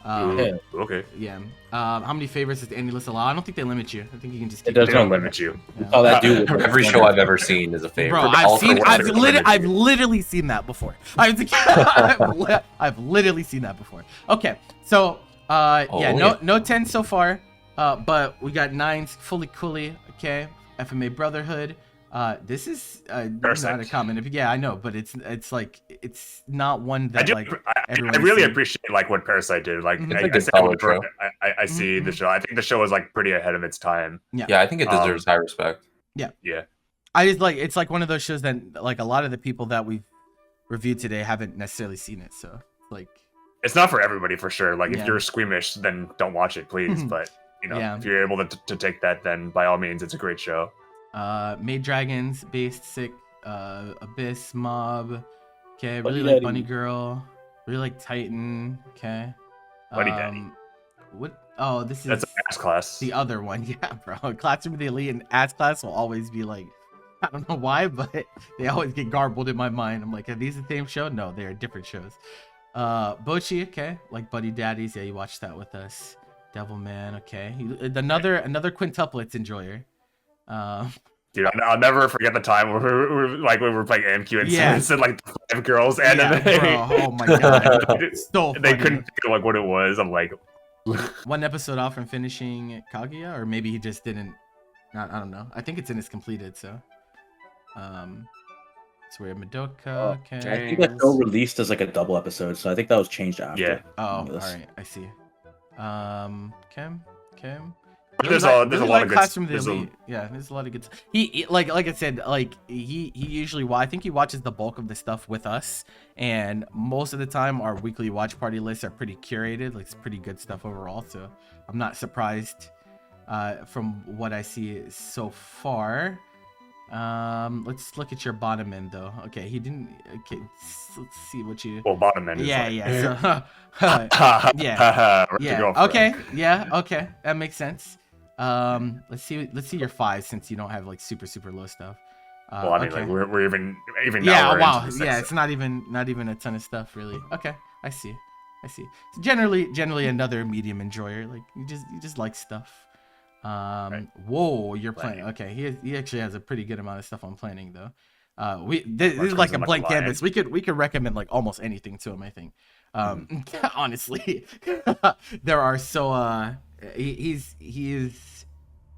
[SPEAKER 4] Yeah.
[SPEAKER 2] Okay.
[SPEAKER 1] Yeah. How many favorites does Andy list allow? I don't think they limit you. I think you can just.
[SPEAKER 4] It
[SPEAKER 1] Keep
[SPEAKER 4] does
[SPEAKER 2] They
[SPEAKER 1] it.
[SPEAKER 2] don't
[SPEAKER 4] not
[SPEAKER 2] limit you.
[SPEAKER 1] Yeah.
[SPEAKER 4] Oh, that dude.
[SPEAKER 5] Every show I've ever seen is a favorite.
[SPEAKER 1] Bro,
[SPEAKER 2] All for one
[SPEAKER 1] I've
[SPEAKER 2] limit you.
[SPEAKER 1] literally seen that before. I've literally seen that before. Okay, so no 10 so far, but we got 9s fully coolly. Okay, FMA Brotherhood. This is not a
[SPEAKER 2] Parasite.
[SPEAKER 1] common. Yeah, I know, but it's like it's not one that
[SPEAKER 2] I
[SPEAKER 1] everyone's
[SPEAKER 2] really
[SPEAKER 1] seen.
[SPEAKER 2] appreciate like what Parasite did. Like
[SPEAKER 1] Mhm.
[SPEAKER 2] I,
[SPEAKER 5] It's a
[SPEAKER 2] I,
[SPEAKER 5] good
[SPEAKER 2] said
[SPEAKER 5] solid
[SPEAKER 2] before,
[SPEAKER 5] show.
[SPEAKER 2] I see the
[SPEAKER 1] Mhm.
[SPEAKER 2] show. I think the show was like pretty ahead of its time.
[SPEAKER 5] Yeah, I think it deserves high respect.
[SPEAKER 2] Yeah.
[SPEAKER 1] I just like it's like one of those shows that like a lot of the people that we've reviewed today haven't necessarily seen it. So like
[SPEAKER 2] It's not for everybody for sure. Like
[SPEAKER 1] Yeah.
[SPEAKER 2] if you're squeamish, then don't watch it, please. But you know,
[SPEAKER 1] Yeah.
[SPEAKER 2] if you're able to take that, then by all means, it's a great show.
[SPEAKER 1] Made Dragons, Based, Sick, Abyss, Mob. Okay, really
[SPEAKER 4] Bunny
[SPEAKER 1] like
[SPEAKER 4] Daddy.
[SPEAKER 1] Bunny Girl. Really like Titan. Okay.
[SPEAKER 2] Bunny Daddy.
[SPEAKER 1] What? Oh, this is
[SPEAKER 2] That's a mass class.
[SPEAKER 1] the other one. Yeah, bro. Classroom of the Elite and Ass Class will always be like, I don't know why, but they always get garbled in my mind. I'm like, are these the same show? No, they're different shows. Bochi, okay, like Buddy Daddies. Yeah, you watched that with us. Devilman, okay. Another quintuplets enjoyer.
[SPEAKER 2] Dude, I'll never forget the time where we were playing AMQ and
[SPEAKER 1] Yeah.
[SPEAKER 2] said like the 5 girls anime.
[SPEAKER 1] Yeah, bro. Oh my god. So
[SPEAKER 2] They
[SPEAKER 1] funny.
[SPEAKER 2] couldn't think of like what it was. I'm like,
[SPEAKER 1] One episode off from finishing Kaguya, or maybe he just didn't. I don't know. I think it's in his completed. So, it's where Madoka. Okay.
[SPEAKER 4] I think that show released as like a double episode, so I think that was changed after.
[SPEAKER 2] Yeah.
[SPEAKER 1] Oh, all
[SPEAKER 4] Yes.
[SPEAKER 1] right. I see. Chem.
[SPEAKER 2] there's a lot of good.
[SPEAKER 1] Classroom of the
[SPEAKER 2] There's a,
[SPEAKER 1] Elite. Yeah, there's a lot of good. He like I said, like he usually. I think he watches the bulk of the stuff with us, and most of the time our weekly watch party lists are pretty curated. Like it's pretty good stuff overall. So I'm not surprised from what I see so far. Let's look at your bottom end though. Okay, he didn't. Okay, let's see what you.
[SPEAKER 2] well, bottom end. Is
[SPEAKER 1] Yeah,
[SPEAKER 2] like,
[SPEAKER 1] yeah. So,
[SPEAKER 2] yeah.
[SPEAKER 1] yeah. Okay. Yeah. Okay. That makes sense. Let's see your 5 since you don't have like super low stuff.
[SPEAKER 2] Well, I mean,
[SPEAKER 1] okay.
[SPEAKER 2] like we're even now.
[SPEAKER 1] Yeah.
[SPEAKER 2] we're
[SPEAKER 1] Wow.
[SPEAKER 2] into the
[SPEAKER 1] Yeah.
[SPEAKER 2] sixth.
[SPEAKER 1] It's not even a ton of stuff really. Okay. I see. So generally another medium enjoyer. Like you just like stuff.
[SPEAKER 2] Right.
[SPEAKER 1] Whoa, you're playing.
[SPEAKER 2] Planning.
[SPEAKER 1] Okay. He actually has a pretty good amount of stuff on planning though. This
[SPEAKER 2] Well,
[SPEAKER 1] is like a
[SPEAKER 2] comes in
[SPEAKER 1] blank
[SPEAKER 2] like a lion.
[SPEAKER 1] canvas. We could recommend like almost anything to him. I think. Honestly, there are so he is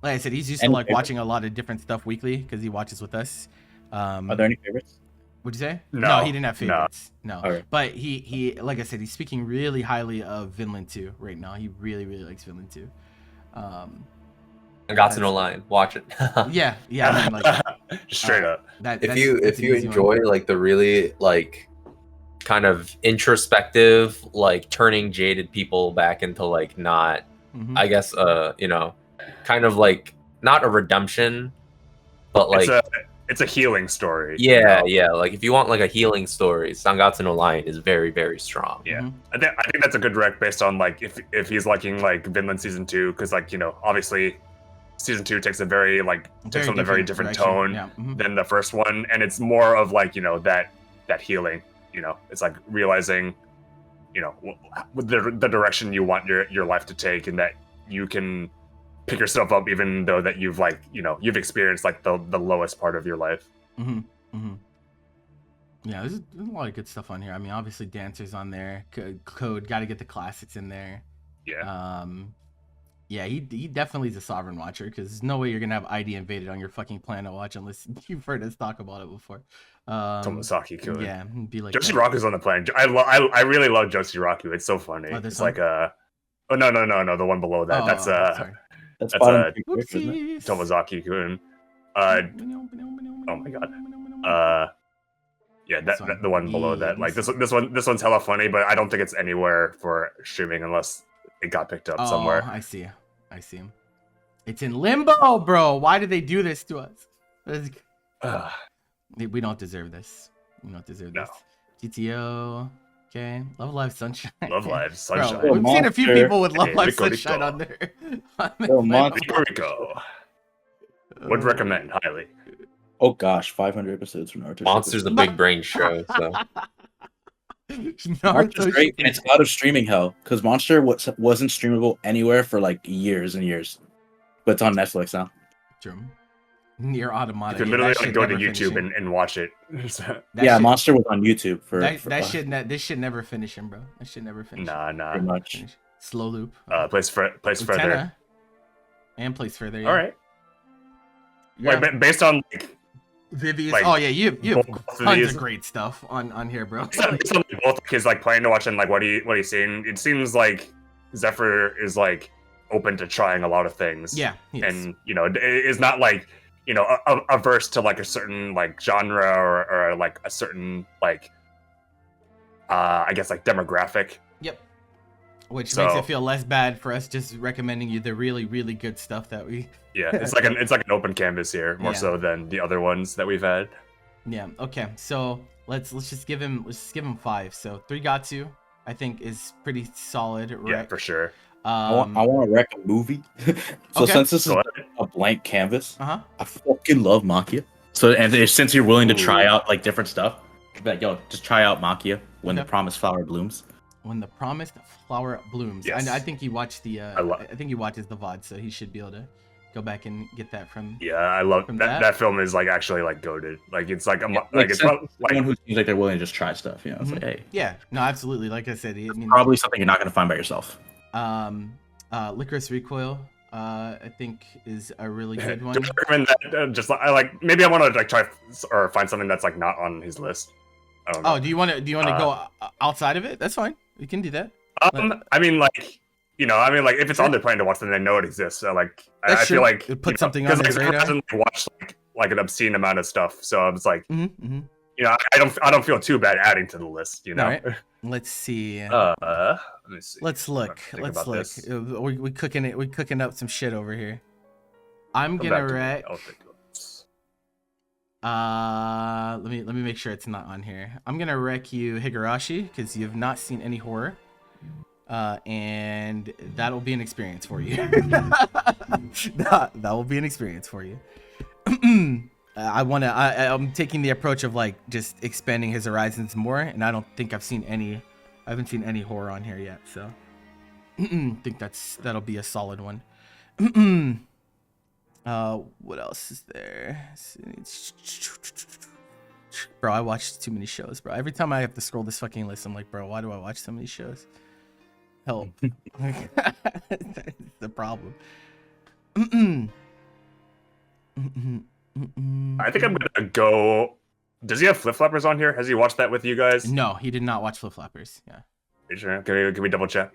[SPEAKER 1] like I said, he's used to
[SPEAKER 4] Any
[SPEAKER 1] like
[SPEAKER 4] favorites?
[SPEAKER 1] watching a lot of different stuff weekly because he watches with us.
[SPEAKER 4] Are there any favorites?
[SPEAKER 1] What'd you say?
[SPEAKER 2] No,
[SPEAKER 1] he didn't have
[SPEAKER 2] no.
[SPEAKER 1] favorites. No,
[SPEAKER 4] Alright.
[SPEAKER 1] but he like I said, he's speaking really highly of Vinland 2 right now. He really likes Vinland 2.
[SPEAKER 5] I got to no line. Watch it.
[SPEAKER 1] Yeah, I mean, like
[SPEAKER 2] Just straight up.
[SPEAKER 1] that.
[SPEAKER 5] if
[SPEAKER 1] that's
[SPEAKER 5] you
[SPEAKER 1] an easy one.
[SPEAKER 5] enjoy like the really like kind of introspective, like turning jaded people back into like not,
[SPEAKER 1] Mhm.
[SPEAKER 5] I guess, kind of like not a redemption, but like
[SPEAKER 2] It's a healing story.
[SPEAKER 5] yeah,
[SPEAKER 2] you know?
[SPEAKER 5] yeah. Like if you want like a healing story, Sangatsu no Line is very, very strong.
[SPEAKER 2] Yeah.
[SPEAKER 1] Mhm.
[SPEAKER 2] I think that's a good rec based on like if he's liking like Vinland season 2, because like obviously season 2 takes a very takes on a very different
[SPEAKER 1] direction.
[SPEAKER 2] tone
[SPEAKER 1] Yeah. Mhm.
[SPEAKER 2] than the first one, and it's more of like that healing. It's like realizing the direction you want your life to take, and that you can pick yourself up even though that you've experienced like the lowest part of your life.
[SPEAKER 1] Mhm. Mhm. Yeah, there's a lot of good stuff on here. I mean, obviously Dancer's on there. Code, got to get the classics in there.
[SPEAKER 2] Yeah.
[SPEAKER 1] Yeah, he definitely is a Sovereign watcher because there's no way you're gonna have ID invaded on your fucking Planet Watch unless you've heard us talk about it before.
[SPEAKER 2] Tomosaki Kun.
[SPEAKER 1] Yeah, be like
[SPEAKER 2] Joshiraku's on the planet. I really love Joshiraku. It's so funny. It's like oh no, the one below that. That's
[SPEAKER 4] That's
[SPEAKER 2] Tomozaki Kun. Oh my god. Yeah, the one below that. Like this one's hella funny, but I don't think it's anywhere for streaming unless it got picked up somewhere.
[SPEAKER 1] I see him. It's in limbo, bro. Why did they do this to us? We don't deserve this. We don't deserve this. GTO. Okay. Love Live Sunshine.
[SPEAKER 2] Love Live Sunshine.
[SPEAKER 1] Bro, we've seen a few people with Love Live Sunshine on there.
[SPEAKER 2] Rico. Would recommend highly.
[SPEAKER 4] Oh gosh, 500 episodes from Naruto.
[SPEAKER 5] Monster's the big brain show. So
[SPEAKER 4] Naruto's great, and it's out of streaming hell because Monster wasn't streamable anywhere for like years and years, but it's on Netflix now.
[SPEAKER 1] True. Near Automata.
[SPEAKER 2] You can literally go to YouTube and watch it.
[SPEAKER 4] Monster was on YouTube for
[SPEAKER 1] this shit never finishing, bro. That shit never finish.
[SPEAKER 2] Nah.
[SPEAKER 4] Pretty much.
[SPEAKER 1] Slow loop.
[SPEAKER 2] Place further.
[SPEAKER 1] And place further. Yeah.
[SPEAKER 2] All right. Yeah. Wait, based on like
[SPEAKER 1] Vivius.
[SPEAKER 2] Like,
[SPEAKER 1] oh yeah, you have tons of great stuff on here, bro.
[SPEAKER 2] Based on both kids like Planet Watch and like what he's seeing, it seems like Zephyr is like open to trying a lot of things.
[SPEAKER 1] Yeah.
[SPEAKER 2] And it's not like averse to like a certain like genre or like a certain like I guess like demographic.
[SPEAKER 1] Yep. Which makes it feel less bad for us just recommending you the really, really good stuff that we.
[SPEAKER 2] Yeah, it's like an open canvas here, more so than the other ones that we've had.
[SPEAKER 1] Yeah. Okay. So let's just give him 5. So 3 Gatsu, I think, is pretty solid. Right?
[SPEAKER 2] Yeah, for sure.
[SPEAKER 4] I want to rec a movie. Since this is a blank canvas, I fucking love Makia. So since you're willing to try out like different stuff, like just try out Makia when the promised flower blooms.
[SPEAKER 1] When the promised flower blooms.
[SPEAKER 2] Yes.
[SPEAKER 1] I think he watched the. I think he watches the VOD, so he should be able to go back and get that from.
[SPEAKER 2] Yeah, I love that film is like actually like goated. Like it's like it's
[SPEAKER 4] someone who seems like they're willing to just try stuff. It's like, hey.
[SPEAKER 1] Yeah. No, absolutely. Like I said,
[SPEAKER 4] probably something you're not going to find by yourself.
[SPEAKER 1] Licorice Recoil, I think is a really good one.
[SPEAKER 2] Do you recommend that? Maybe I want to like try or find something that's like not on his list. I don't know.
[SPEAKER 1] Oh, do you want to go outside of it? That's fine. We can do that.
[SPEAKER 2] I mean, if it's on their plan to watch, then they know it exists. So like, I feel like
[SPEAKER 1] put something on their radar.
[SPEAKER 2] Hasn't watched like an obscene amount of stuff, so I was like,
[SPEAKER 1] I
[SPEAKER 2] don't feel too bad adding to the list.
[SPEAKER 1] All right. Let's see.
[SPEAKER 2] Let me see.
[SPEAKER 1] Let's look. We cooking up some shit over here. I'm gonna wreck. Let me make sure it's not on here. I'm gonna wreck you Higurashi because you have not seen any horror, and that'll be an experience for you. that will be an experience for you. I'm taking the approach of like just expanding his horizons more, and I don't think I haven't seen any horror on here yet, so I think that'll be a solid one. What else is there? Bro, I watched too many shows, bro. Every time I have to scroll this fucking list, I'm like, bro, why do I watch so many shows? Help. That's the problem.
[SPEAKER 2] I think I'm gonna go. Does he have Flip Flappers on here? Has he watched that with you guys?
[SPEAKER 1] No, he did not watch Flip Flappers. Yeah.
[SPEAKER 2] Are you sure? Can we double check?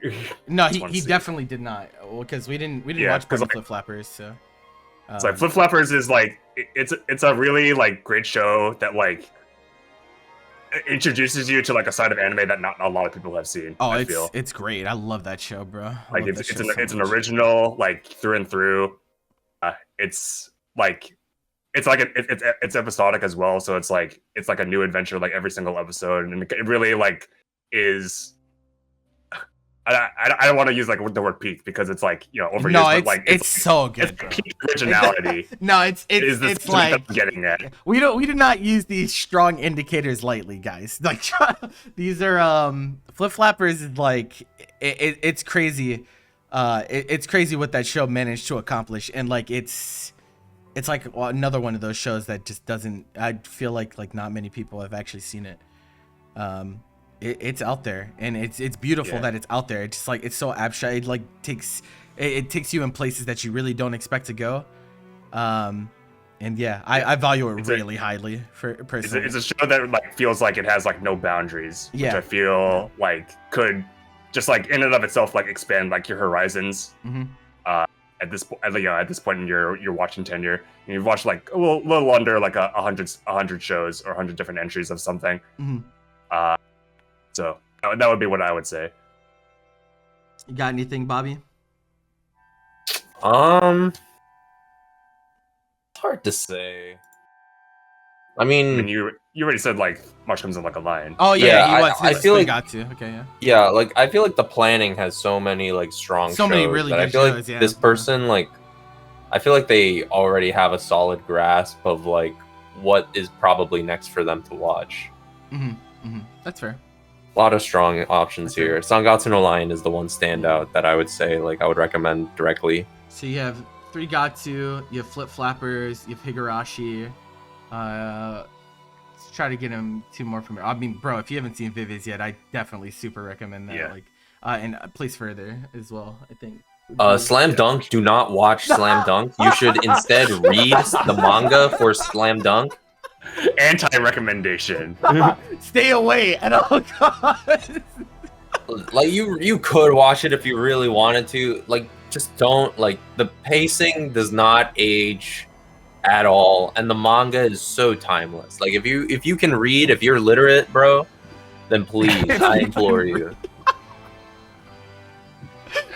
[SPEAKER 1] No, he definitely did not. Well, because we didn't watch Flip Flappers, so.
[SPEAKER 2] It's like Flip Flappers is like it's a really like great show that like introduces you to like a side of anime that not a lot of people have seen.
[SPEAKER 1] Oh, it's great. I love that show, bro.
[SPEAKER 2] Like it's an original like through and through. It's episodic as well, so it's like a new adventure like every single episode, and it really like is. I don't want to use like the word peak because it's like overused.
[SPEAKER 1] No,
[SPEAKER 2] but like
[SPEAKER 1] it's so good.
[SPEAKER 2] It's peak originality.
[SPEAKER 1] No, it's like
[SPEAKER 2] I'm getting at.
[SPEAKER 1] We do not use these strong indicators lightly, guys. Like these are Flip Flappers is like it's crazy. It's crazy what that show managed to accomplish, and like it's it's like another one of those shows that just doesn't. I feel like not many people have actually seen it. It's out there, and it's beautiful that it's out there. It's just like it's so abstract. It like takes you in places that you really don't expect to go. And yeah, I value it really highly for personally.
[SPEAKER 2] It's a show that like feels like it has like no boundaries, which I feel like could just like in and of itself like expand like your horizons. At this point, at this point in your watching tenure, and you've watched like a little under like 100 shows or 100 different entries of something. So that would be what I would say.
[SPEAKER 1] You got anything, Bobby?
[SPEAKER 5] It's hard to say. I mean,
[SPEAKER 2] you already said like mushrooms and like a lion.
[SPEAKER 1] Oh yeah, he was.
[SPEAKER 5] I feel like
[SPEAKER 1] got to. Okay, yeah.
[SPEAKER 5] Yeah, like I feel like the planning has so many like strong shows
[SPEAKER 1] many really
[SPEAKER 5] that
[SPEAKER 1] good
[SPEAKER 5] I feel
[SPEAKER 1] shows,
[SPEAKER 5] like this person like I feel like they already have a solid grasp of like what is probably next for them to watch.
[SPEAKER 1] That's fair.
[SPEAKER 5] A lot of strong options here. Sangatsu no Lion is the one standout that I would say like I would recommend directly.
[SPEAKER 1] So you have 3 Gatsu, you have Flip Flappers, you have Higurashi. Let's try to get him 2 more from here. I mean, bro, if you haven't seen Viviz yet, I definitely super recommend that.
[SPEAKER 2] Yeah.
[SPEAKER 1] Like, and Place Further as well, I think.
[SPEAKER 5] Slam Dunk, do not watch Slam Dunk. You should instead read the manga for Slam Dunk.
[SPEAKER 2] Anti-recommendation.
[SPEAKER 1] Stay away at all costs.
[SPEAKER 5] Like you could watch it if you really wanted to. Like just don't. Like the pacing does not age at all, and the manga is so timeless. Like if you can read, if you're literate, bro, then please, I implore you.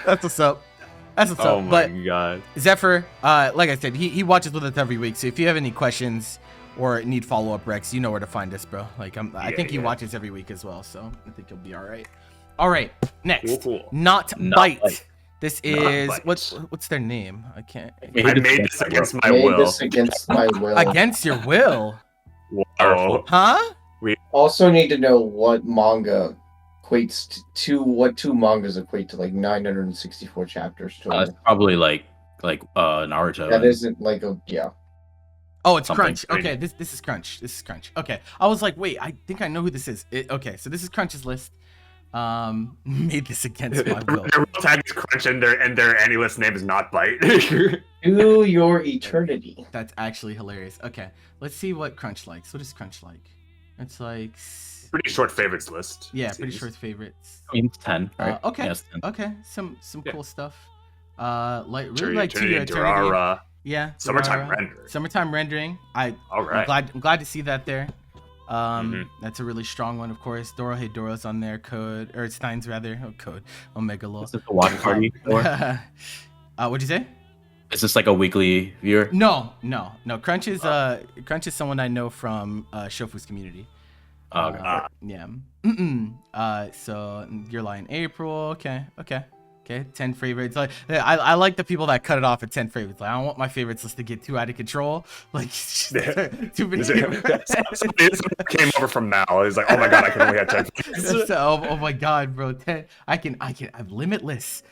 [SPEAKER 1] That's what's up. That's what's
[SPEAKER 2] Oh
[SPEAKER 1] up.
[SPEAKER 2] my
[SPEAKER 1] But
[SPEAKER 2] god.
[SPEAKER 1] Zephyr, like I said, he watches with us every week. So if you have any questions or need follow-up Rex, you know where to find us, bro. Like I think he watches every week as well, so I think he'll be all right. All right, next,
[SPEAKER 2] Cool.
[SPEAKER 1] Not Bite. This
[SPEAKER 2] Not
[SPEAKER 1] is
[SPEAKER 2] Bite.
[SPEAKER 1] what's their name? I can't.
[SPEAKER 2] I made this against my will.
[SPEAKER 3] Against my will.
[SPEAKER 1] Against your will,
[SPEAKER 2] Wow.
[SPEAKER 1] huh?
[SPEAKER 3] Also need to know what manga equates to what 2 mangas equate to, like 964 chapters total.
[SPEAKER 4] It's probably like Naruto.
[SPEAKER 3] That isn't like a
[SPEAKER 1] Oh, it's
[SPEAKER 4] Something
[SPEAKER 1] Crunch. Okay, this is Crunch. This is Crunch. Okay, I was like, wait, I think I know who this is. Okay, so this is Crunch's list. Made this against my will.
[SPEAKER 2] Their real tag is Crunch, and their AniList name is Not Bite.
[SPEAKER 3] To Your Eternity.
[SPEAKER 1] That's actually hilarious. Okay, let's see what Crunch likes. What is Crunch like? It's like
[SPEAKER 2] Pretty short favorites list.
[SPEAKER 1] yeah,
[SPEAKER 2] it
[SPEAKER 1] pretty
[SPEAKER 2] seems.
[SPEAKER 1] short favorites.
[SPEAKER 4] I mean, it's 10. Right?
[SPEAKER 1] Okay,
[SPEAKER 4] Yeah, it's 10.
[SPEAKER 1] okay, some
[SPEAKER 2] Yeah.
[SPEAKER 1] cool stuff. Like really
[SPEAKER 2] Eternity,
[SPEAKER 1] like To Your Eternity.
[SPEAKER 2] Durara.
[SPEAKER 1] Yeah,
[SPEAKER 2] Summertime
[SPEAKER 1] Durara.
[SPEAKER 2] Render.
[SPEAKER 1] Summertime Rendering.
[SPEAKER 2] All
[SPEAKER 1] I'm
[SPEAKER 2] right.
[SPEAKER 1] glad to see that there.
[SPEAKER 2] Mhm.
[SPEAKER 1] That's a really strong one, of course. Dorohei Doro's on there. Steins rather. Code. Omega Law.
[SPEAKER 4] Is this a watch party? Or
[SPEAKER 1] What'd you say?
[SPEAKER 4] is this like a weekly viewer?
[SPEAKER 1] No. Crunch is someone I know from Shofu's community.
[SPEAKER 4] Oh, okay.
[SPEAKER 1] Yeah. So Your Lie in April. Okay. 10 favorites. Like I like the people that cut it off at 10 favorites. Like I don't want my favorites list to get too out of control. Like it's just too many.
[SPEAKER 2] Somebody came over from Mal. He's like, "Oh my god, I can only have 10."
[SPEAKER 1] Oh my god, bro. 10. I've limitless.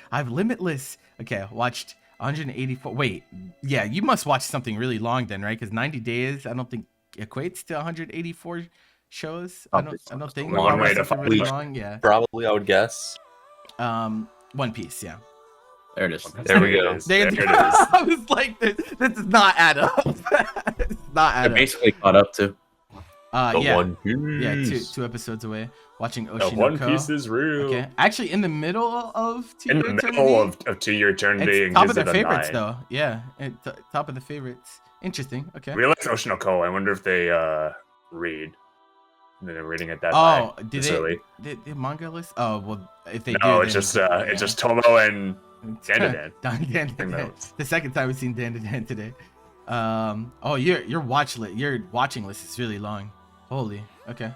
[SPEAKER 1] Okay, watched 184. Wait, yeah, you must watch something really long then, right? Because 90 days, I don't think equates to 184 shows. I don't think.
[SPEAKER 2] One way
[SPEAKER 1] Probably
[SPEAKER 2] to
[SPEAKER 1] something
[SPEAKER 2] find
[SPEAKER 1] really
[SPEAKER 2] it.
[SPEAKER 1] long. Yeah.
[SPEAKER 5] Probably, I would guess.
[SPEAKER 1] One Piece. Yeah.
[SPEAKER 4] There it is.
[SPEAKER 5] There we go.
[SPEAKER 1] There it is. I was like, this does not add up. It's not
[SPEAKER 4] I
[SPEAKER 1] add up.
[SPEAKER 4] basically caught up to.
[SPEAKER 1] Yeah.
[SPEAKER 5] One Piece.
[SPEAKER 1] Yeah, two episodes away. Watching
[SPEAKER 2] The
[SPEAKER 1] Oshinoko.
[SPEAKER 2] One Piece is real.
[SPEAKER 1] Okay, actually in the middle of To
[SPEAKER 2] In
[SPEAKER 1] Your
[SPEAKER 2] the
[SPEAKER 1] Eternity.
[SPEAKER 2] middle of To Your Eternity,
[SPEAKER 1] It's
[SPEAKER 2] and
[SPEAKER 1] top
[SPEAKER 2] gives
[SPEAKER 1] of the
[SPEAKER 2] it a
[SPEAKER 1] favorites
[SPEAKER 2] 9.
[SPEAKER 1] though. Yeah, top of the favorites. Interesting. Okay.
[SPEAKER 2] Really likes Oshinoko. I wonder if they read. They're reading it that
[SPEAKER 1] Oh,
[SPEAKER 2] high.
[SPEAKER 1] did
[SPEAKER 2] this
[SPEAKER 1] they?
[SPEAKER 2] early.
[SPEAKER 1] The manga list? Oh well, if they do.
[SPEAKER 2] No, it's
[SPEAKER 1] then-
[SPEAKER 2] just
[SPEAKER 1] yeah.
[SPEAKER 2] it's just Tomo and Dandadan.
[SPEAKER 1] Dan.
[SPEAKER 2] notes.
[SPEAKER 1] The second time we've seen Dan today. Oh, your watching list is really long. Holy. Okay.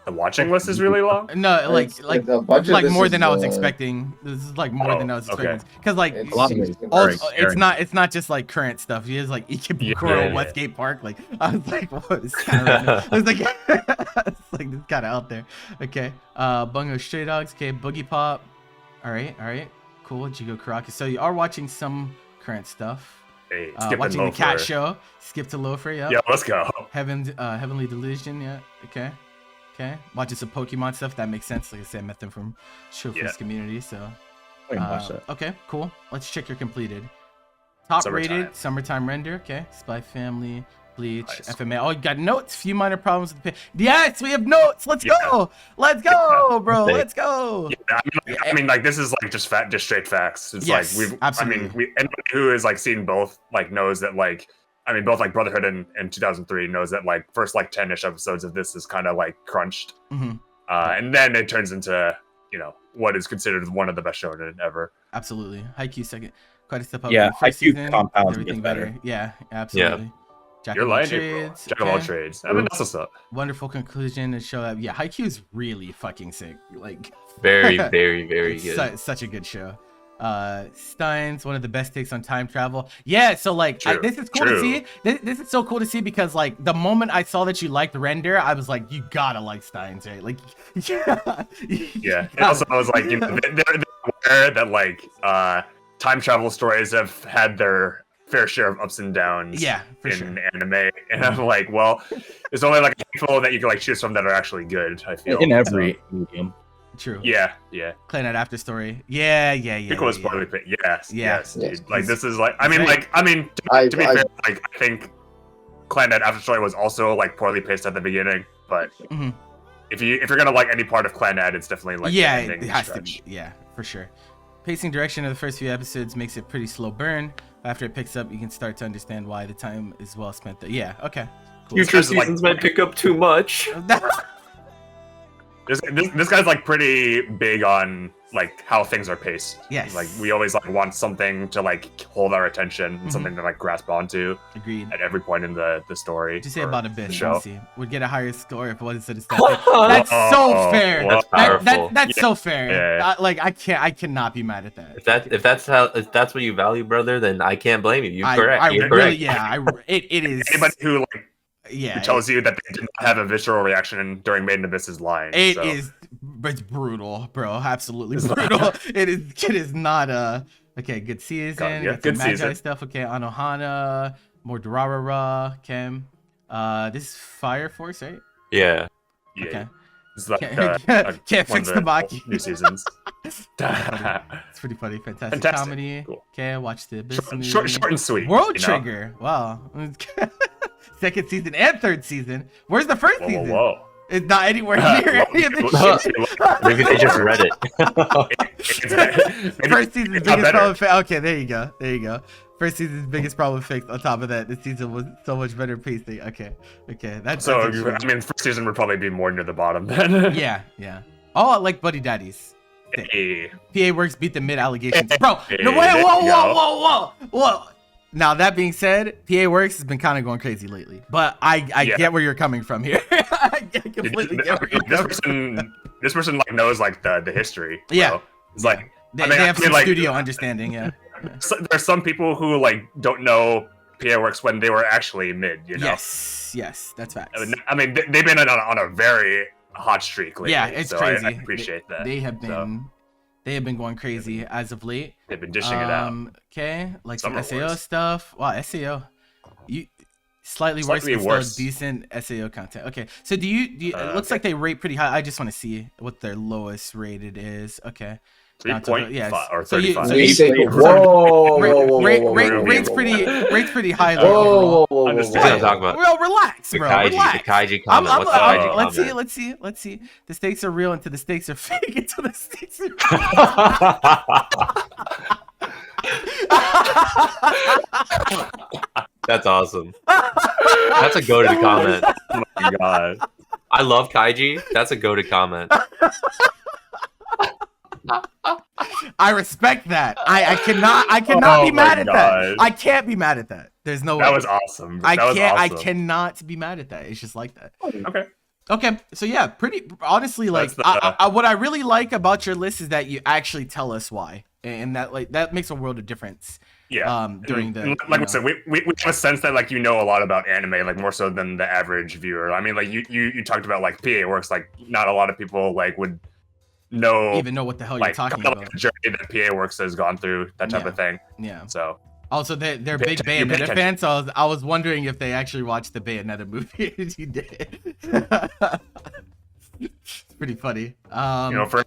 [SPEAKER 2] The watching list is really long.
[SPEAKER 1] No, like
[SPEAKER 3] a bunch of this
[SPEAKER 1] more
[SPEAKER 3] is,
[SPEAKER 1] than I was expecting. This is like more than I was
[SPEAKER 2] okay.
[SPEAKER 1] expecting. Because like
[SPEAKER 3] It's-
[SPEAKER 4] A lot of it is
[SPEAKER 1] also,
[SPEAKER 4] very
[SPEAKER 1] it's not just like current stuff. He has like Ikebukuro,
[SPEAKER 2] Yeah.
[SPEAKER 1] Westgate Park. Like I was like, what is kind of random. I was like, it's like this kind of out there. Okay. Bungo Stray Dogs. Okay. Boogie Pop. All right. Cool. Jigo Karaki. So you are watching some current stuff.
[SPEAKER 2] Hey, skipping
[SPEAKER 1] watching the
[SPEAKER 2] Loafer.
[SPEAKER 1] Cat Show. Skip to Loafer. Yep.
[SPEAKER 2] Yeah, let's go.
[SPEAKER 1] Heavenly Delusion. Yeah. Okay. Watching some Pokemon stuff. That makes sense. Like I said, I met them from Showcase community. So. Okay. Cool. Let's check your completed. Top rated Summertime Render. Okay. Spy Family. Bleach, nice. FMA. Oh, you got notes. Few minor problems with the yes, we have notes. Let's go. Let's go, bro. Let's go.
[SPEAKER 2] Yeah, I mean, like this is like just straight facts. It's like
[SPEAKER 1] absolutely.
[SPEAKER 2] I mean, anybody who has like seen both like knows that like both like Brotherhood and 2003 knows that like first like 10-ish episodes of this is kind of like crunched, and then it turns into what is considered one of the best shonen ever.
[SPEAKER 1] Absolutely. Haikyuu second, quite a step up.
[SPEAKER 4] Yeah,
[SPEAKER 1] first
[SPEAKER 4] Haikyuu
[SPEAKER 1] season,
[SPEAKER 4] compounds
[SPEAKER 1] everything
[SPEAKER 4] better.
[SPEAKER 1] Yeah, absolutely.
[SPEAKER 5] Yeah.
[SPEAKER 2] You're lying, Jack of all trades. I mean, that's what's up.
[SPEAKER 1] Wonderful conclusion to show that. Yeah, Haikyuu is really fucking sick. Like,
[SPEAKER 5] very, very, very good.
[SPEAKER 1] Such a good show. Steins, one of the best takes on time travel. Yeah, so like, this is cool to see. This is so cool to see because like the moment I saw that you liked Render, I was like, you gotta like Steins, right? Like,
[SPEAKER 2] yeah. And also, I was like, they're aware that like time travel stories have had their fair share of ups and downs in anime, and I'm like, well, there's only like a handful that you can like choose from that are actually good. I feel
[SPEAKER 4] in every medium.
[SPEAKER 1] True.
[SPEAKER 2] Yeah.
[SPEAKER 1] Clannad After Story. Yeah.
[SPEAKER 2] Pickle was poorly picked. Yes, dude.
[SPEAKER 1] Yes.
[SPEAKER 2] Like this is like, to be fair, like I think Clannad After Story was also like poorly paced at the beginning, but if you're gonna like any part of Clannad, it's definitely like
[SPEAKER 1] the ending it has stretch. To be. Yeah, for sure. Pacing direction of the first few episodes makes it pretty slow burn. After it picks up, you can start to understand why the time is well spent there. Yeah, okay.
[SPEAKER 5] Cool. Future seasons might pick up too much.
[SPEAKER 2] This guy's like pretty big on like how things are paced.
[SPEAKER 1] Yes.
[SPEAKER 2] Like we always like want something to like hold our attention, something to like grasp onto.
[SPEAKER 1] Agreed.
[SPEAKER 2] At every point in the story.
[SPEAKER 1] What'd you say about Abyss? Let me see. Would get a higher score if it wasn't so That's so fair.
[SPEAKER 5] That's powerful.
[SPEAKER 1] That's so fair. Yeah. Like I cannot be mad at that.
[SPEAKER 5] If that's what you value, brother, then I can't blame you. You're correct.
[SPEAKER 1] You're correct. It is.
[SPEAKER 2] Anybody who like who tells you that they did not have a visceral reaction during Made in Abyss is lying.
[SPEAKER 1] It's brutal, bro. Absolutely brutal. It is not okay. Good season. Good season stuff. Okay, Anohana, more Durarara, Kem. This is Fire Force, right?
[SPEAKER 5] Yeah.
[SPEAKER 1] Okay.
[SPEAKER 2] It's like,
[SPEAKER 1] can't fix the Maki.
[SPEAKER 2] New seasons.
[SPEAKER 1] It's pretty funny. Fantastic comedy.
[SPEAKER 2] Cool.
[SPEAKER 1] Okay, watch the Abyss movie.
[SPEAKER 2] Short and sweet.
[SPEAKER 1] World Trigger. Wow. Second season and third season. Where's the first season?
[SPEAKER 2] Whoa.
[SPEAKER 1] It's not anywhere near any of this shit.
[SPEAKER 5] Maybe they just read it.
[SPEAKER 1] First season's biggest problem fixed. Okay, there you go. First season's biggest problem fixed. On top of that, this season was so much better pacing. Okay. That's
[SPEAKER 2] first season would probably be more near the bottom then.
[SPEAKER 1] Yeah. Oh, I like Buddy Daddies.
[SPEAKER 2] Hey.
[SPEAKER 1] PA Works beat the mid allegations. Bro, no, wait, whoa. Now, that being said, PA Works has been kind of going crazy lately, but I get where you're coming from here. I completely get where you're coming from.
[SPEAKER 2] This person like knows like the history.
[SPEAKER 1] Yeah.
[SPEAKER 2] It's like
[SPEAKER 1] they have some studio understanding. Yeah.
[SPEAKER 2] So there's some people who like don't know PA Works when they were actually mid.
[SPEAKER 1] Yes, that's facts.
[SPEAKER 2] I mean, they've been on a very hot streak lately.
[SPEAKER 1] Yeah, it's crazy.
[SPEAKER 2] I appreciate that.
[SPEAKER 1] They have been going crazy as of late.
[SPEAKER 2] They've been dishing it out.
[SPEAKER 1] Okay, like some SAO stuff. Wow, SAO. Slightly worse, but still decent SAO content. Okay, so do you it looks like they rate pretty high. I just want to see what their lowest rated is. Okay.
[SPEAKER 2] 3.5 or 35.
[SPEAKER 1] Rate's pretty high.
[SPEAKER 5] Whoa.
[SPEAKER 1] Well, relax, bro.
[SPEAKER 5] The Kaiji comment. What's the Kaiji comment?
[SPEAKER 1] Let's see. The stakes are real until the stakes are fake. Until the stakes are
[SPEAKER 5] That's awesome. That's a goated comment.
[SPEAKER 2] Oh my god.
[SPEAKER 5] I love Kaiji. That's a goated comment.
[SPEAKER 1] I respect that. I cannot be mad at that. I can't be mad at that. There's no way.
[SPEAKER 2] That was awesome.
[SPEAKER 1] I cannot be mad at that. It's just like that. Okay. So yeah, pretty honestly, like what I really like about your list is that you actually tell us why, and that makes a world of difference.
[SPEAKER 2] Yeah.
[SPEAKER 1] During the
[SPEAKER 2] I said, we have a sense that like a lot about anime, like more so than the average viewer. I mean, like you talked about like PA Works, like not a lot of people like would
[SPEAKER 1] even know what the hell you're talking about.
[SPEAKER 2] The journey that PA Works has gone through, that type of thing.
[SPEAKER 1] Yeah.
[SPEAKER 2] So
[SPEAKER 1] Also, they're big Bayonetta fans, so I was wondering if they actually watched the Bayonetta movie. You did. It's pretty funny.
[SPEAKER 2] You know, for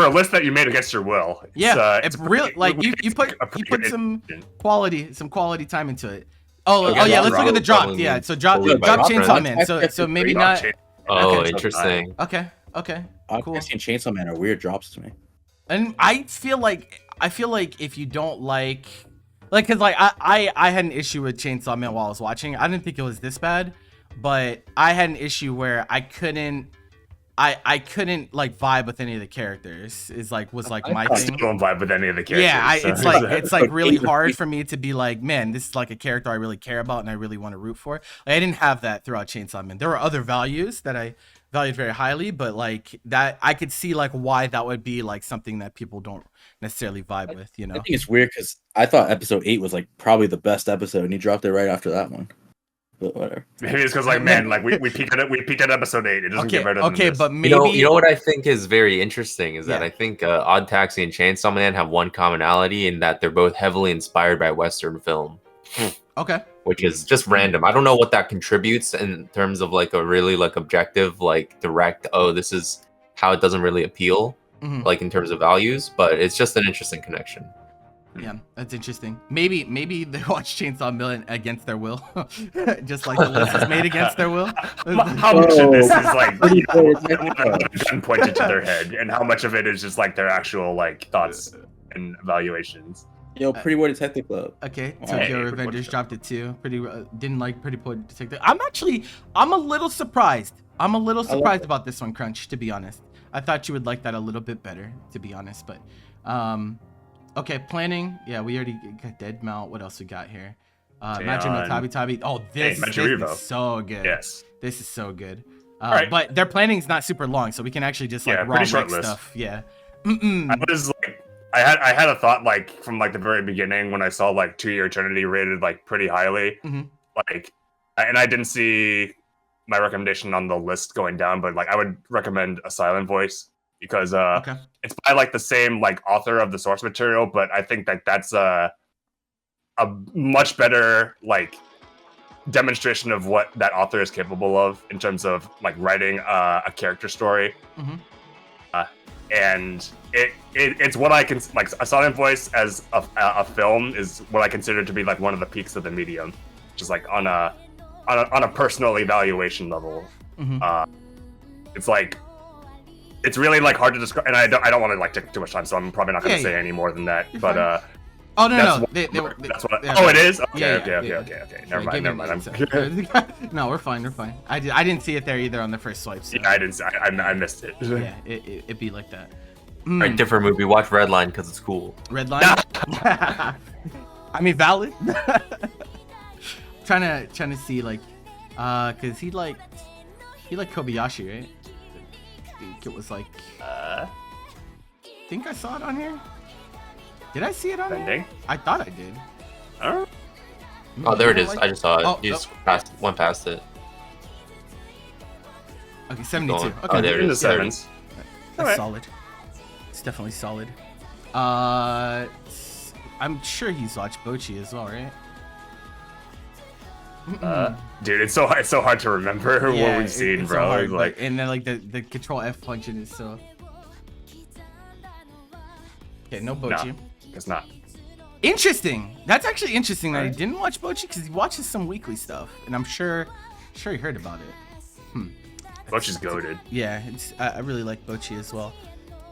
[SPEAKER 2] a list that you made against your will.
[SPEAKER 1] It's real. Like you put some quality time into it. Oh yeah, let's look at the drop. Yeah, so drop Chainsaw Man. So maybe not.
[SPEAKER 5] Oh, interesting.
[SPEAKER 1] Okay. Cool.
[SPEAKER 4] Chainsaw Man are weird drops to me.
[SPEAKER 1] And I feel like if you don't like cause like I had an issue with Chainsaw Man while I was watching. I didn't think it was this bad, but I had an issue where I couldn't like vibe with any of the characters. Was my thing.
[SPEAKER 2] I still don't vibe with any of the characters.
[SPEAKER 1] Yeah, it's like really hard for me to be like, man, this is like a character I really care about and I really want to root for. Like, I didn't have that throughout Chainsaw Man. There were other values that I valued very highly, but like that I could see like why that would be like something that people don't necessarily vibe with, you know.
[SPEAKER 4] I think it's weird because I thought episode 8 was like probably the best episode, and you dropped it right after that one. But whatever.
[SPEAKER 2] Maybe it's because like, man, like we peaked at episode 8. It doesn't get better than this.
[SPEAKER 1] But maybe
[SPEAKER 5] you know what I think is very interesting is that I think Odd Taxi and Chainsaw Man have one commonality in that they're both heavily inspired by Western film.
[SPEAKER 1] Okay.
[SPEAKER 5] Which is just random. I don't know what that contributes in terms of like a really like objective, like direct, oh, this is how it doesn't really appeal, like in terms of values, but it's just an interesting connection.
[SPEAKER 1] Yeah, that's interesting. Maybe they watch Chainsaw Man against their will, just like the list is made against their will.
[SPEAKER 2] How much of this is like gun pointed to their head, and how much of it is just like their actual like thoughts and evaluations?
[SPEAKER 4] Yo, Pretty Boy Detective Club.
[SPEAKER 1] Okay, Tokyo Revengers dropped it too. Didn't like Pretty Boy Detective. I'm a little surprised. About this one, Crunch. To be honest, I thought you would like that a little bit better. To be honest, but okay, planning. Yeah, we already got Dead Mount. What else we got here? Imagine no Tabi Tabi. Oh, this is so good.
[SPEAKER 2] Yes,
[SPEAKER 1] this is so good. Right. But their planning is not super long, so we can actually just like raw stuff. Yeah.
[SPEAKER 2] I was like. I had a thought like from like the very beginning when I saw like 2 Year Eternity rated like pretty highly, like, and I didn't see my recommendation on the list going down, but like I would recommend A Silent Voice because it's by like the same like author of the source material, but I think that that's a much better like demonstration of what that author is capable of in terms of like writing a character story. And it's what I can like. A Silent Voice as a film is what I consider to be like one of the peaks of the medium, just like on a personal evaluation level. It's like it's really like hard to describe, and I don't want to like take too much time, so I'm probably not going to say any more than that. But
[SPEAKER 1] oh no,
[SPEAKER 2] that's what. Oh, it is. Okay. Never mind.
[SPEAKER 1] No, we're fine. I didn't see it there either on the first swipe. So.
[SPEAKER 2] Yeah, I didn't. I missed it.
[SPEAKER 1] Yeah, it'd be like that.
[SPEAKER 5] Right, different movie. Watch Redline because it's cool.
[SPEAKER 1] Redline. I mean, valid. trying to see like, cause he liked Kobayashi, right? I think it was like. I think I saw it on here. Did I see it on there? I thought I did.
[SPEAKER 5] Oh, there it is. I just saw it. You just went past it.
[SPEAKER 1] Okay, 72. Okay,
[SPEAKER 5] oh, there it is.
[SPEAKER 2] Sevens.
[SPEAKER 1] That's solid. It's definitely solid. I'm sure he's watched Bocchi as well, right?
[SPEAKER 2] Dude, it's so hard to remember what we've seen, bro.
[SPEAKER 1] So hard, like, and then like the Control F function is so. Okay, no Bocchi.
[SPEAKER 2] No, it's not.
[SPEAKER 1] Interesting. That's actually interesting that he didn't watch Bocchi because he watches some weekly stuff, and I'm sure he heard about it.
[SPEAKER 2] Bocchi's goated.
[SPEAKER 1] Yeah, I really like Bocchi as well.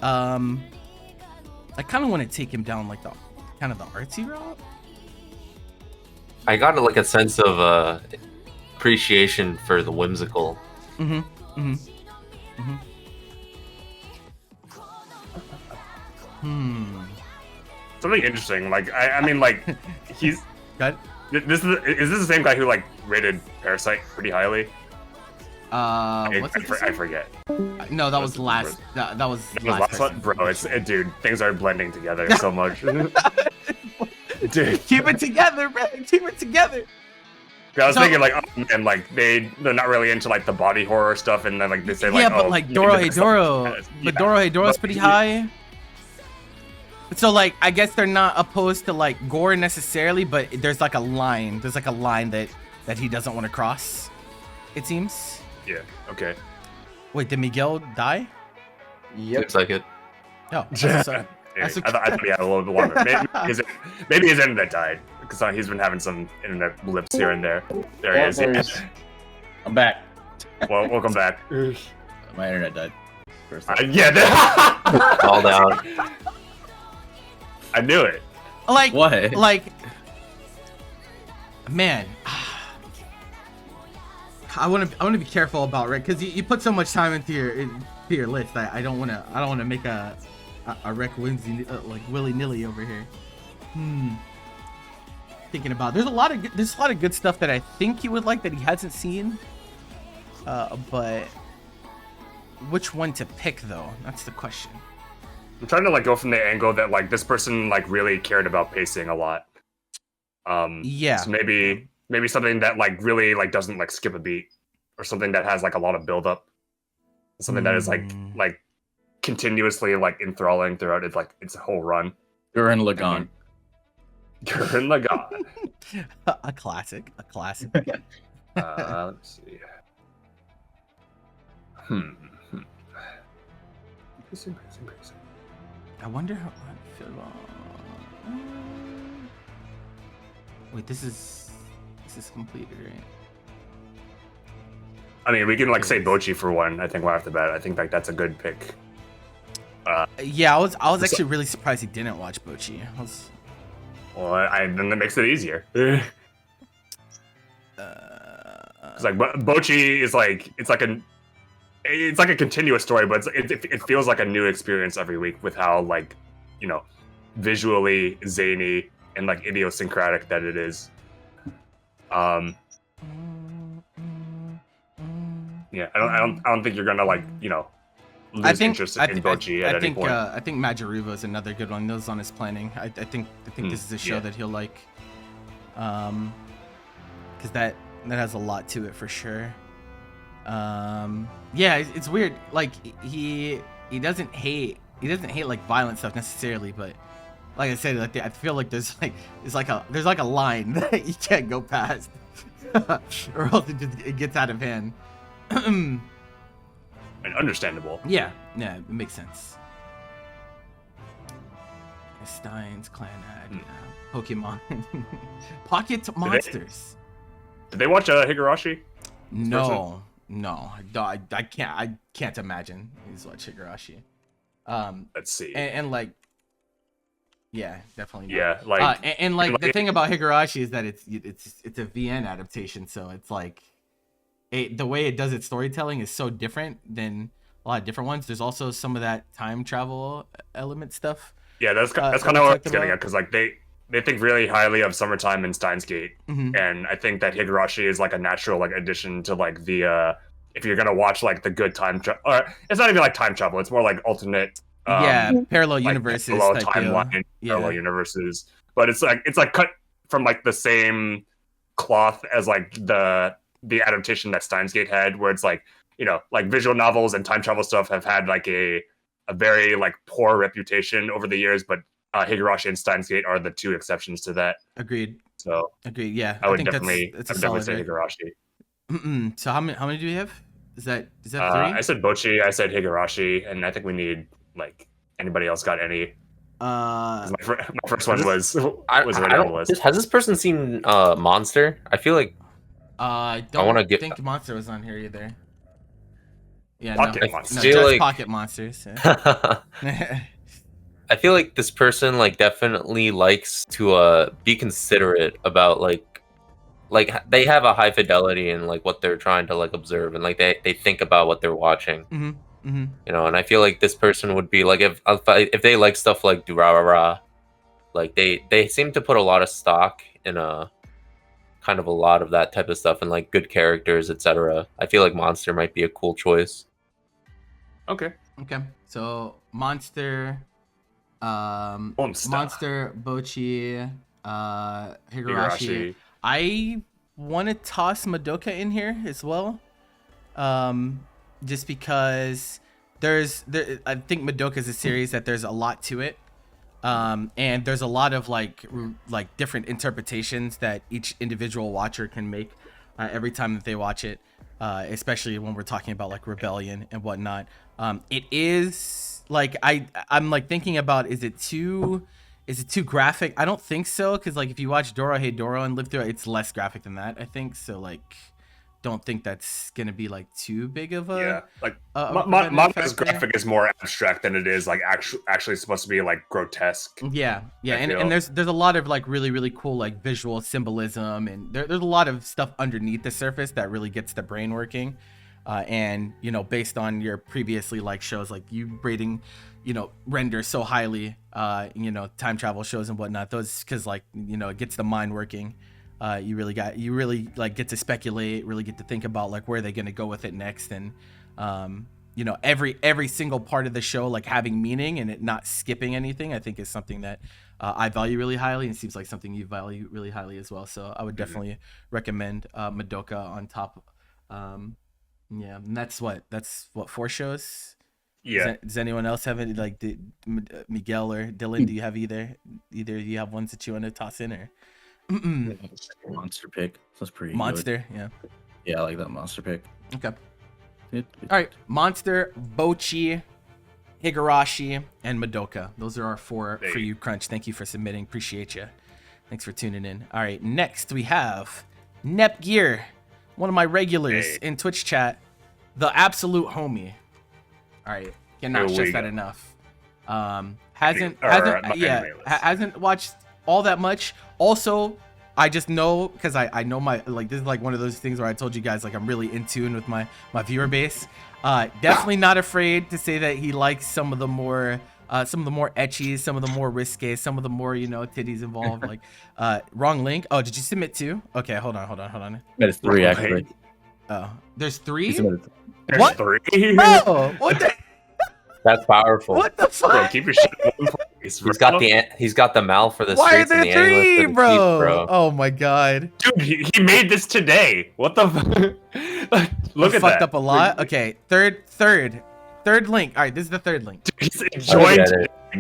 [SPEAKER 1] I kind of want to take him down like the kind of the artsy route.
[SPEAKER 5] I got like a sense of appreciation for the whimsical.
[SPEAKER 2] Something interesting. Like I mean, like he's.
[SPEAKER 1] Good.
[SPEAKER 2] Is this the same guy who like rated Parasite pretty highly?
[SPEAKER 1] What's
[SPEAKER 2] I forget.
[SPEAKER 1] No, that was last. That was last
[SPEAKER 2] one, bro. Dude, things are blending together so much. Dude,
[SPEAKER 1] keep it together, bro. Keep it together.
[SPEAKER 2] I was thinking like, oh man, like they're not really into like the body horror stuff, and then like they say like,
[SPEAKER 1] but like Dorohedoro, but Dorohedoro's pretty high. So like, I guess they're not opposed to like gore necessarily, but there's like a line. There's like a line that he doesn't want to cross. It seems.
[SPEAKER 2] Yeah. Okay.
[SPEAKER 1] Wait, did Miguel die?
[SPEAKER 3] Yep.
[SPEAKER 5] Seems like it.
[SPEAKER 1] Oh,
[SPEAKER 2] Yeah.
[SPEAKER 1] sorry.
[SPEAKER 2] I thought he had a little bit longer. Maybe his internet died because he's been having some internet blips here and there. There he is. Yeah.
[SPEAKER 4] I'm back.
[SPEAKER 2] Well, welcome back.
[SPEAKER 4] My internet died. First
[SPEAKER 2] Yeah.
[SPEAKER 5] All down.
[SPEAKER 2] I knew it.
[SPEAKER 1] Like
[SPEAKER 4] What?
[SPEAKER 1] Like, man, I want to be careful about Rick because you put so much time into your list. I don't want to make a Rick Whimsy like willy nilly over here. Thinking about there's a lot of good stuff that I think he would like that he hasn't seen. But which one to pick though? That's the question.
[SPEAKER 2] I'm trying to like go from the angle that like this person like really cared about pacing a lot.
[SPEAKER 1] Yeah.
[SPEAKER 2] So maybe something that like really like doesn't like skip a beat, or something that has like a lot of build up. Something that is like continuously like enthralling throughout its whole run.
[SPEAKER 4] Gurren Lagann.
[SPEAKER 2] Gurren Lagann.
[SPEAKER 1] A classic.
[SPEAKER 2] Let's see. Pacing.
[SPEAKER 1] I wonder how I feel about. Wait, this is completed, right?
[SPEAKER 2] I mean, we can like say Bocchi for one. I think right off the bat, I think like that's a good pick.
[SPEAKER 1] Yeah, I was actually really surprised he didn't watch Bocchi.
[SPEAKER 2] Well, then that makes it easier. Because like Bocchi is like it's like a continuous story, but it feels like a new experience every week with how like, you know, visually zany and like idiosyncratic that it is. Yeah, I don't think you're gonna like, you know, lose interest in Bocchi at any point.
[SPEAKER 1] I think Majiruva is another good one. Those on his planning. I think this is a show that he'll like, because that has a lot to it for sure. Yeah, it's weird. Like he doesn't hate like violent stuff necessarily, but like I said, like I feel like there's like a line that you can't go past, or else it gets out of hand.
[SPEAKER 2] And understandable.
[SPEAKER 1] Yeah, it makes sense. Steins, Clanad, Pokemon, Pocket Monsters.
[SPEAKER 2] Did they watch Higurashi?
[SPEAKER 1] No, I can't imagine he's watched Higurashi.
[SPEAKER 2] Let's see.
[SPEAKER 1] And like, yeah, definitely.
[SPEAKER 2] Yeah, like,
[SPEAKER 1] and like the thing about Higurashi is that it's a VN adaptation, so it's like, the way it does its storytelling is so different than a lot of different ones. There's also some of that time travel element stuff.
[SPEAKER 2] Yeah, that's kind of what I was getting at, because like they think really highly of Summertime and Steins Gate, and I think that Higurashi is like a natural like addition to like the if you're gonna watch like the good time travel, or it's not even like time travel, it's more like alternate
[SPEAKER 1] parallel
[SPEAKER 2] like,
[SPEAKER 1] universes,
[SPEAKER 2] parallel timeline, parallel universes, but it's like cut from like the same cloth as like the adaptation that Steins Gate had, where it's like, you know, like visual novels and time travel stuff have had like a very like poor reputation over the years, but Higurashi and Steins Gate are the two exceptions to that.
[SPEAKER 1] Agreed.
[SPEAKER 2] So
[SPEAKER 1] agreed. Yeah,
[SPEAKER 2] I would definitely say Higurashi.
[SPEAKER 1] So how many do we have? Is that 3?
[SPEAKER 2] I said Bocchi, I said Higurashi, and I think we need like anybody else got any. My first one was already on the list.
[SPEAKER 5] Has this person seen Monster? I feel like
[SPEAKER 1] I think Monster was on here either. Yeah,
[SPEAKER 2] Pocket
[SPEAKER 1] Monsters.
[SPEAKER 5] Just
[SPEAKER 1] like, Pocket Monsters. Yeah.
[SPEAKER 5] I feel like this person like definitely likes to be considerate about like they have a high fidelity in like what they're trying to like observe, and like they think about what they're watching. You know, and I feel like this person would be like if they like stuff like Durarara, like they seem to put a lot of stock in kind of a lot of that type of stuff, and like good characters, etc. I feel like Monster might be a cool choice.
[SPEAKER 2] Okay.
[SPEAKER 1] So Monster, Bocchi, Higurashi. I want to toss Madoka in here as well, just because I think Madoka is a series that there's a lot to it. And there's a lot of like different interpretations that each individual watcher can make every time that they watch it, especially when we're talking about like rebellion and whatnot. It is like I'm like thinking about, is it too graphic? I don't think so, because like if you watch Dorohedoro and live through it, it's less graphic than that, I think. So like, don't think that's gonna be like too big of a
[SPEAKER 2] manga's graphic is more abstract than it is like actually supposed to be like grotesque.
[SPEAKER 1] And there's a lot of like really cool like visual symbolism, and there's a lot of stuff underneath the surface that really gets the brain working. And you know, based on your previously like shows, like you rating, you know, Render so highly, you know, time travel shows and whatnot, those, because like, you know, it gets the mind working. You really like get to speculate, really get to think about like where they're gonna go with it next, and you know, every single part of the show like having meaning and it not skipping anything, I think is something that I value really highly, and seems like something you value really highly as well. So I would definitely recommend Madoka on top. Yeah, and that's what 4 shows.
[SPEAKER 2] Yeah.
[SPEAKER 1] Does anyone else have any like Miguel or Dylan? Do you have either you have ones that you want to toss in, or?
[SPEAKER 4] Monster pick. That's pretty
[SPEAKER 1] Monster,
[SPEAKER 4] good. Yeah, I like that monster pick.
[SPEAKER 1] Okay. All right, Monster, Bocchi, Higurashi, and Madoka. Those are our 4 for you, Crunch. Thank you for submitting. Appreciate you. Thanks for tuning in. All right, next we have Nepgear, one of my regulars in Twitch chat, the absolute homie. All right, cannot stress that enough. Hasn't watched all that much. Also, I just know, because I know my, like, this is like one of those things where I told you guys like I'm really in tune with my viewer base. Definitely not afraid to say that he likes some of the more ecchi, some of the more risque, some of the more, you know, titties involved. Like wrong link. Oh, did you submit 2? Okay, hold on.
[SPEAKER 4] It's 3 actually.
[SPEAKER 1] Oh, there's 3?
[SPEAKER 2] There's
[SPEAKER 1] what?
[SPEAKER 2] 3?
[SPEAKER 1] Bro, what the?
[SPEAKER 5] That's powerful.
[SPEAKER 1] What the fuck?
[SPEAKER 2] Bro, keep your shit in one place, bro.
[SPEAKER 5] He's got the mouth for the
[SPEAKER 1] Why are
[SPEAKER 5] streets and the
[SPEAKER 1] there
[SPEAKER 5] anglers
[SPEAKER 1] 3,
[SPEAKER 5] for the
[SPEAKER 1] bro?
[SPEAKER 5] sheep, bro?
[SPEAKER 1] Oh my god.
[SPEAKER 2] Dude, he made this today. What the Look at
[SPEAKER 1] fucked
[SPEAKER 2] that.
[SPEAKER 1] Up a lot. Okay, third link. All right, this is the 3rd link.
[SPEAKER 2] Dude, he's joined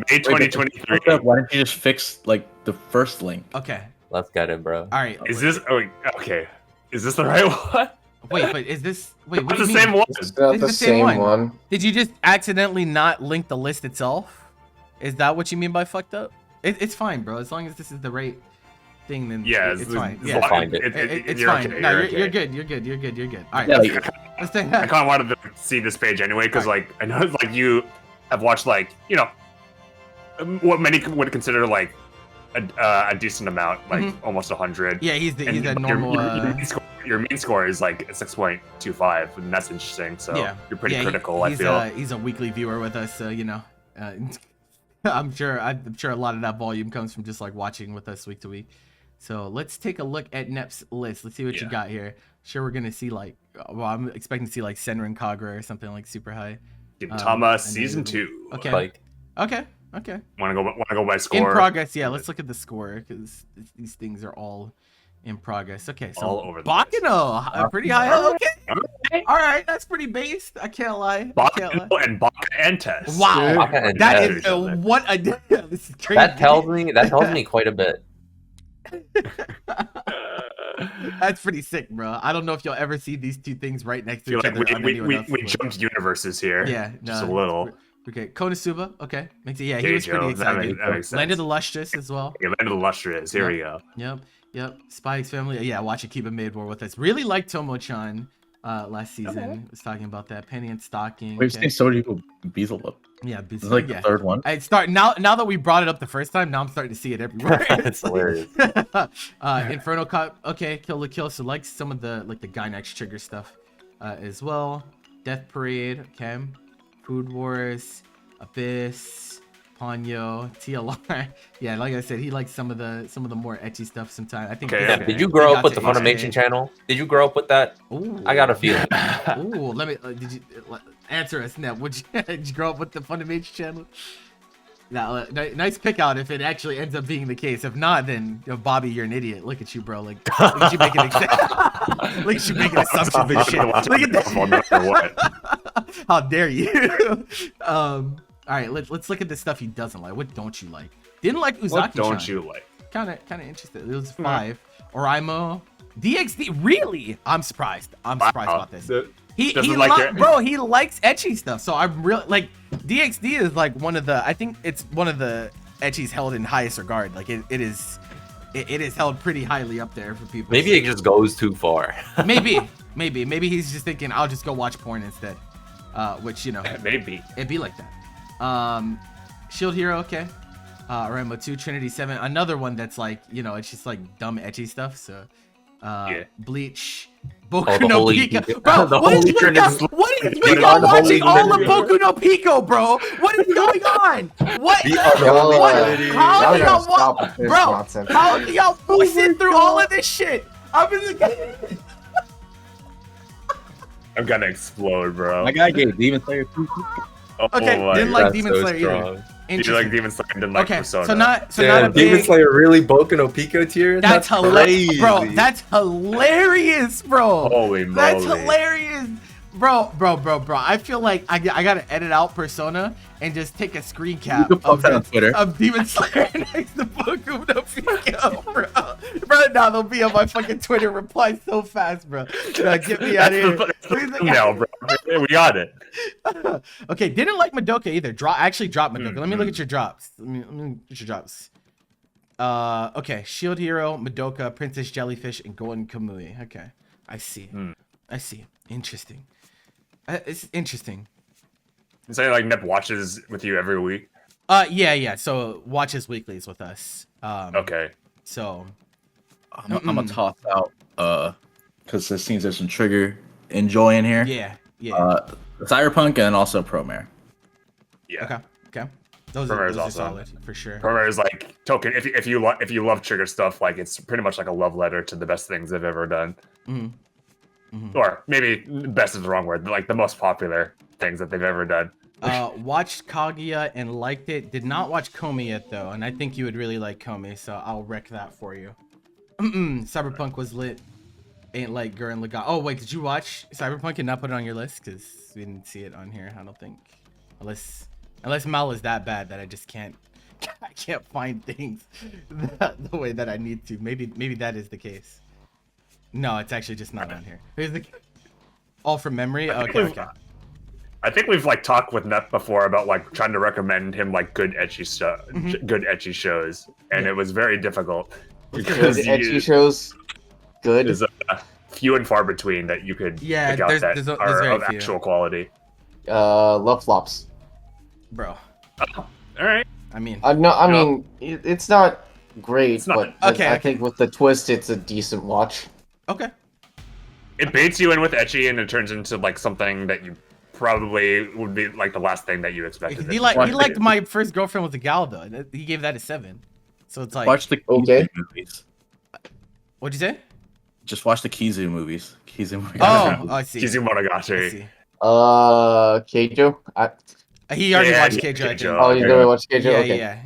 [SPEAKER 2] May 2023.
[SPEAKER 4] Why don't you just fix like the first link?
[SPEAKER 1] Okay.
[SPEAKER 5] Let's get it, bro.
[SPEAKER 1] All right.
[SPEAKER 2] Is this okay? Is this the right one?
[SPEAKER 1] Wait, but is this what
[SPEAKER 2] It's
[SPEAKER 1] do
[SPEAKER 2] the
[SPEAKER 1] you mean?
[SPEAKER 2] same one.
[SPEAKER 3] It's not the same one.
[SPEAKER 1] Did you just accidentally not link the list itself? Is that what you mean by fucked up? It's fine, bro. As long as this is the right thing, then
[SPEAKER 2] Yeah,
[SPEAKER 1] it's fine. Yeah,
[SPEAKER 5] We'll find it.
[SPEAKER 1] it's
[SPEAKER 2] you're
[SPEAKER 1] fine.
[SPEAKER 2] okay,
[SPEAKER 1] No,
[SPEAKER 2] you're okay.
[SPEAKER 1] you're good. All right.
[SPEAKER 4] Yeah,
[SPEAKER 1] Let's take
[SPEAKER 2] I kind of wanted to see this page anyway, because like I know like you have watched like, you know, what many would consider like a decent amount, like almost 100.
[SPEAKER 1] Yeah, he's a normal.
[SPEAKER 2] Your mean score is like 6.25, and that's interesting. So you're pretty critical. I feel
[SPEAKER 1] he's a weekly viewer with us, so you know. I'm sure a lot of that volume comes from just like watching with us week to week. So let's take a look at Nep's list. Let's see what you got here. Sure, we're gonna see like, well, I'm expecting to see like Senran Kagura or something like super high.
[SPEAKER 2] Gintama season 2.
[SPEAKER 1] Okay. Okay.
[SPEAKER 2] Want to go by score?
[SPEAKER 1] In progress. Yeah, let's look at the score, because these things are all in progress. Okay, so
[SPEAKER 2] all over the
[SPEAKER 1] Bakano, pretty high. Okay. All right, that's pretty based. I can't lie.
[SPEAKER 2] Bakano and Baka and Test.
[SPEAKER 1] Wow,
[SPEAKER 5] Baka and
[SPEAKER 1] that
[SPEAKER 5] Test.
[SPEAKER 1] is what a this is crazy.
[SPEAKER 5] That tells me quite a bit.
[SPEAKER 1] That's pretty sick, bro. I don't know if you'll ever see these 2 things right next to each other.
[SPEAKER 2] We jumped universes here.
[SPEAKER 1] Yeah,
[SPEAKER 2] just a little.
[SPEAKER 1] Okay, Konosuba. Okay, makes it. Yeah, he was pretty excited.
[SPEAKER 2] That makes sense.
[SPEAKER 1] Land of the Lustrous as well.
[SPEAKER 2] Yeah, Land of the Lustrous. Here we go.
[SPEAKER 1] Yep. Spy X Family. Yeah, watch Akiba made more with us. Really liked Tomo-chan last season. Was talking about that. Penny and Stocking.
[SPEAKER 4] We've seen so many people Beezle up.
[SPEAKER 1] Yeah,
[SPEAKER 4] This is like the 3rd one.
[SPEAKER 1] I start now that we brought it up the first time. Now I'm starting to see it everywhere.
[SPEAKER 5] It's hilarious.
[SPEAKER 1] Inferno Cop. Okay, Kill la Kill. So like some of the like the Gainax trigger stuff as well. Death Parade. Okay. Food Wars. Abyss. Ponyo, TLR. Yeah, like I said, he likes some of the more ecchi stuff sometimes. I think.
[SPEAKER 5] Did you grow up with the Funimation channel? Did you grow up with that?
[SPEAKER 1] Ooh.
[SPEAKER 5] I got a feeling.
[SPEAKER 1] Ooh, let me. Did you answer us, Nep? Did you grow up with the Funimation channel? Now, nice pick out if it actually ends up being the case. If not, then Bobby, you're an idiot. Look at you, bro. Like, look at you making look at you making assumptions and shit. Look at that. How dare you? All right, let's look at the stuff he doesn't like. What don't you like? Didn't like Uzaki-chan.
[SPEAKER 2] What don't you like?
[SPEAKER 1] Kind of interested. It was 5. Oraimo. DXD. Really? I'm surprised. I'm surprised about this. He like bro, he likes ecchi stuff. So I'm really like DXD is like one of the, I think it's one of the ecchis held in highest regard. Like it is held pretty highly up there for people.
[SPEAKER 5] Maybe it just goes too far.
[SPEAKER 1] maybe he's just thinking I'll just go watch porn instead. Which, you know,
[SPEAKER 2] maybe
[SPEAKER 1] it'd be like that. Shield Hero, okay. Oraimo 2, Trinity 7, another one that's like, you know, it's just like dumb ecchi stuff. So Bleach, Boku no Pico. Bro, what is y'all watching all of Boku no Pico, bro? What is going on? What? How do y'all sit through all of this shit? I'm
[SPEAKER 2] gonna explode, bro.
[SPEAKER 4] My guy gave Demon Slayer 2.
[SPEAKER 1] Okay, didn't like Demon Slayer either.
[SPEAKER 2] Did you like Demon Slayer? Didn't like Persona.
[SPEAKER 1] So not a big...
[SPEAKER 5] Demon Slayer really Boku no Pico tier?
[SPEAKER 1] That's hilarious, bro. That's hilarious, bro.
[SPEAKER 2] Holy moly.
[SPEAKER 1] That's hilarious. Bro. I feel like I gotta edit out Persona and just take a screen cap of Demon Slayer next to Boku no Pico, bro. Now they'll be on my fucking Twitter reply so fast, bro. Get me out of here.
[SPEAKER 2] No, bro. We got it.
[SPEAKER 1] Okay, didn't like Madoka either. Actually dropped Madoka. Let me look at your drops. Let me look at your drops. Okay, Shield Hero, Madoka, Princess Jellyfish, and Golden Kamui. Okay, I see. I see. Interesting. It's interesting.
[SPEAKER 2] You say like Nep watches with you every week?
[SPEAKER 1] Yeah. So watches weeklies with us.
[SPEAKER 2] Okay.
[SPEAKER 1] So
[SPEAKER 4] I'm gonna toss out because it seems there's some trigger enjoy in here.
[SPEAKER 1] Yeah.
[SPEAKER 4] Cyberpunk and also Promare.
[SPEAKER 2] Yeah.
[SPEAKER 1] Okay. Those are solid for sure.
[SPEAKER 2] Promare is like token. If you love trigger stuff, like it's pretty much like a love letter to the best things they've ever done. Or maybe best is the wrong word. Like the most popular things that they've ever done.
[SPEAKER 1] Watched Kaguya and liked it. Did not watch Komi yet though, and I think you would really like Komi, so I'll wreck that for you. Cyberpunk was lit. Ain't like Gurren Lagann. Oh wait, did you watch Cyberpunk and not put it on your list? Because we didn't see it on here. I don't think, unless Mal is that bad that I just can't find things the way that I need to. Maybe that is the case. No, it's actually just not on here. Here's the all from memory. Okay.
[SPEAKER 2] I think we've like talked with Nep before about like trying to recommend him like good ecchi stuff, good ecchi shows, and it was very difficult
[SPEAKER 3] because ecchi shows. Good.
[SPEAKER 2] There's few and far between that you could pick out that are of actual quality.
[SPEAKER 3] Love Flops,
[SPEAKER 2] bro. Oh, all right.
[SPEAKER 3] I mean, it's not great, but I think with the twist, it's a decent watch.
[SPEAKER 1] Okay.
[SPEAKER 2] It baits you in with ecchi, and it turns into like something that you probably would be like the last thing that you expected.
[SPEAKER 1] He liked My First Girlfriend Was a Gal though. He gave that a 7. So it's like
[SPEAKER 4] watch the movies.
[SPEAKER 1] What'd you say?
[SPEAKER 4] Just watch the Kizu movies.
[SPEAKER 1] Oh, I see.
[SPEAKER 2] Kizu Monogatari.
[SPEAKER 3] Keijo?
[SPEAKER 1] He already watched Keijo.
[SPEAKER 3] Oh, you already watched Keijo? Okay.
[SPEAKER 1] Yeah.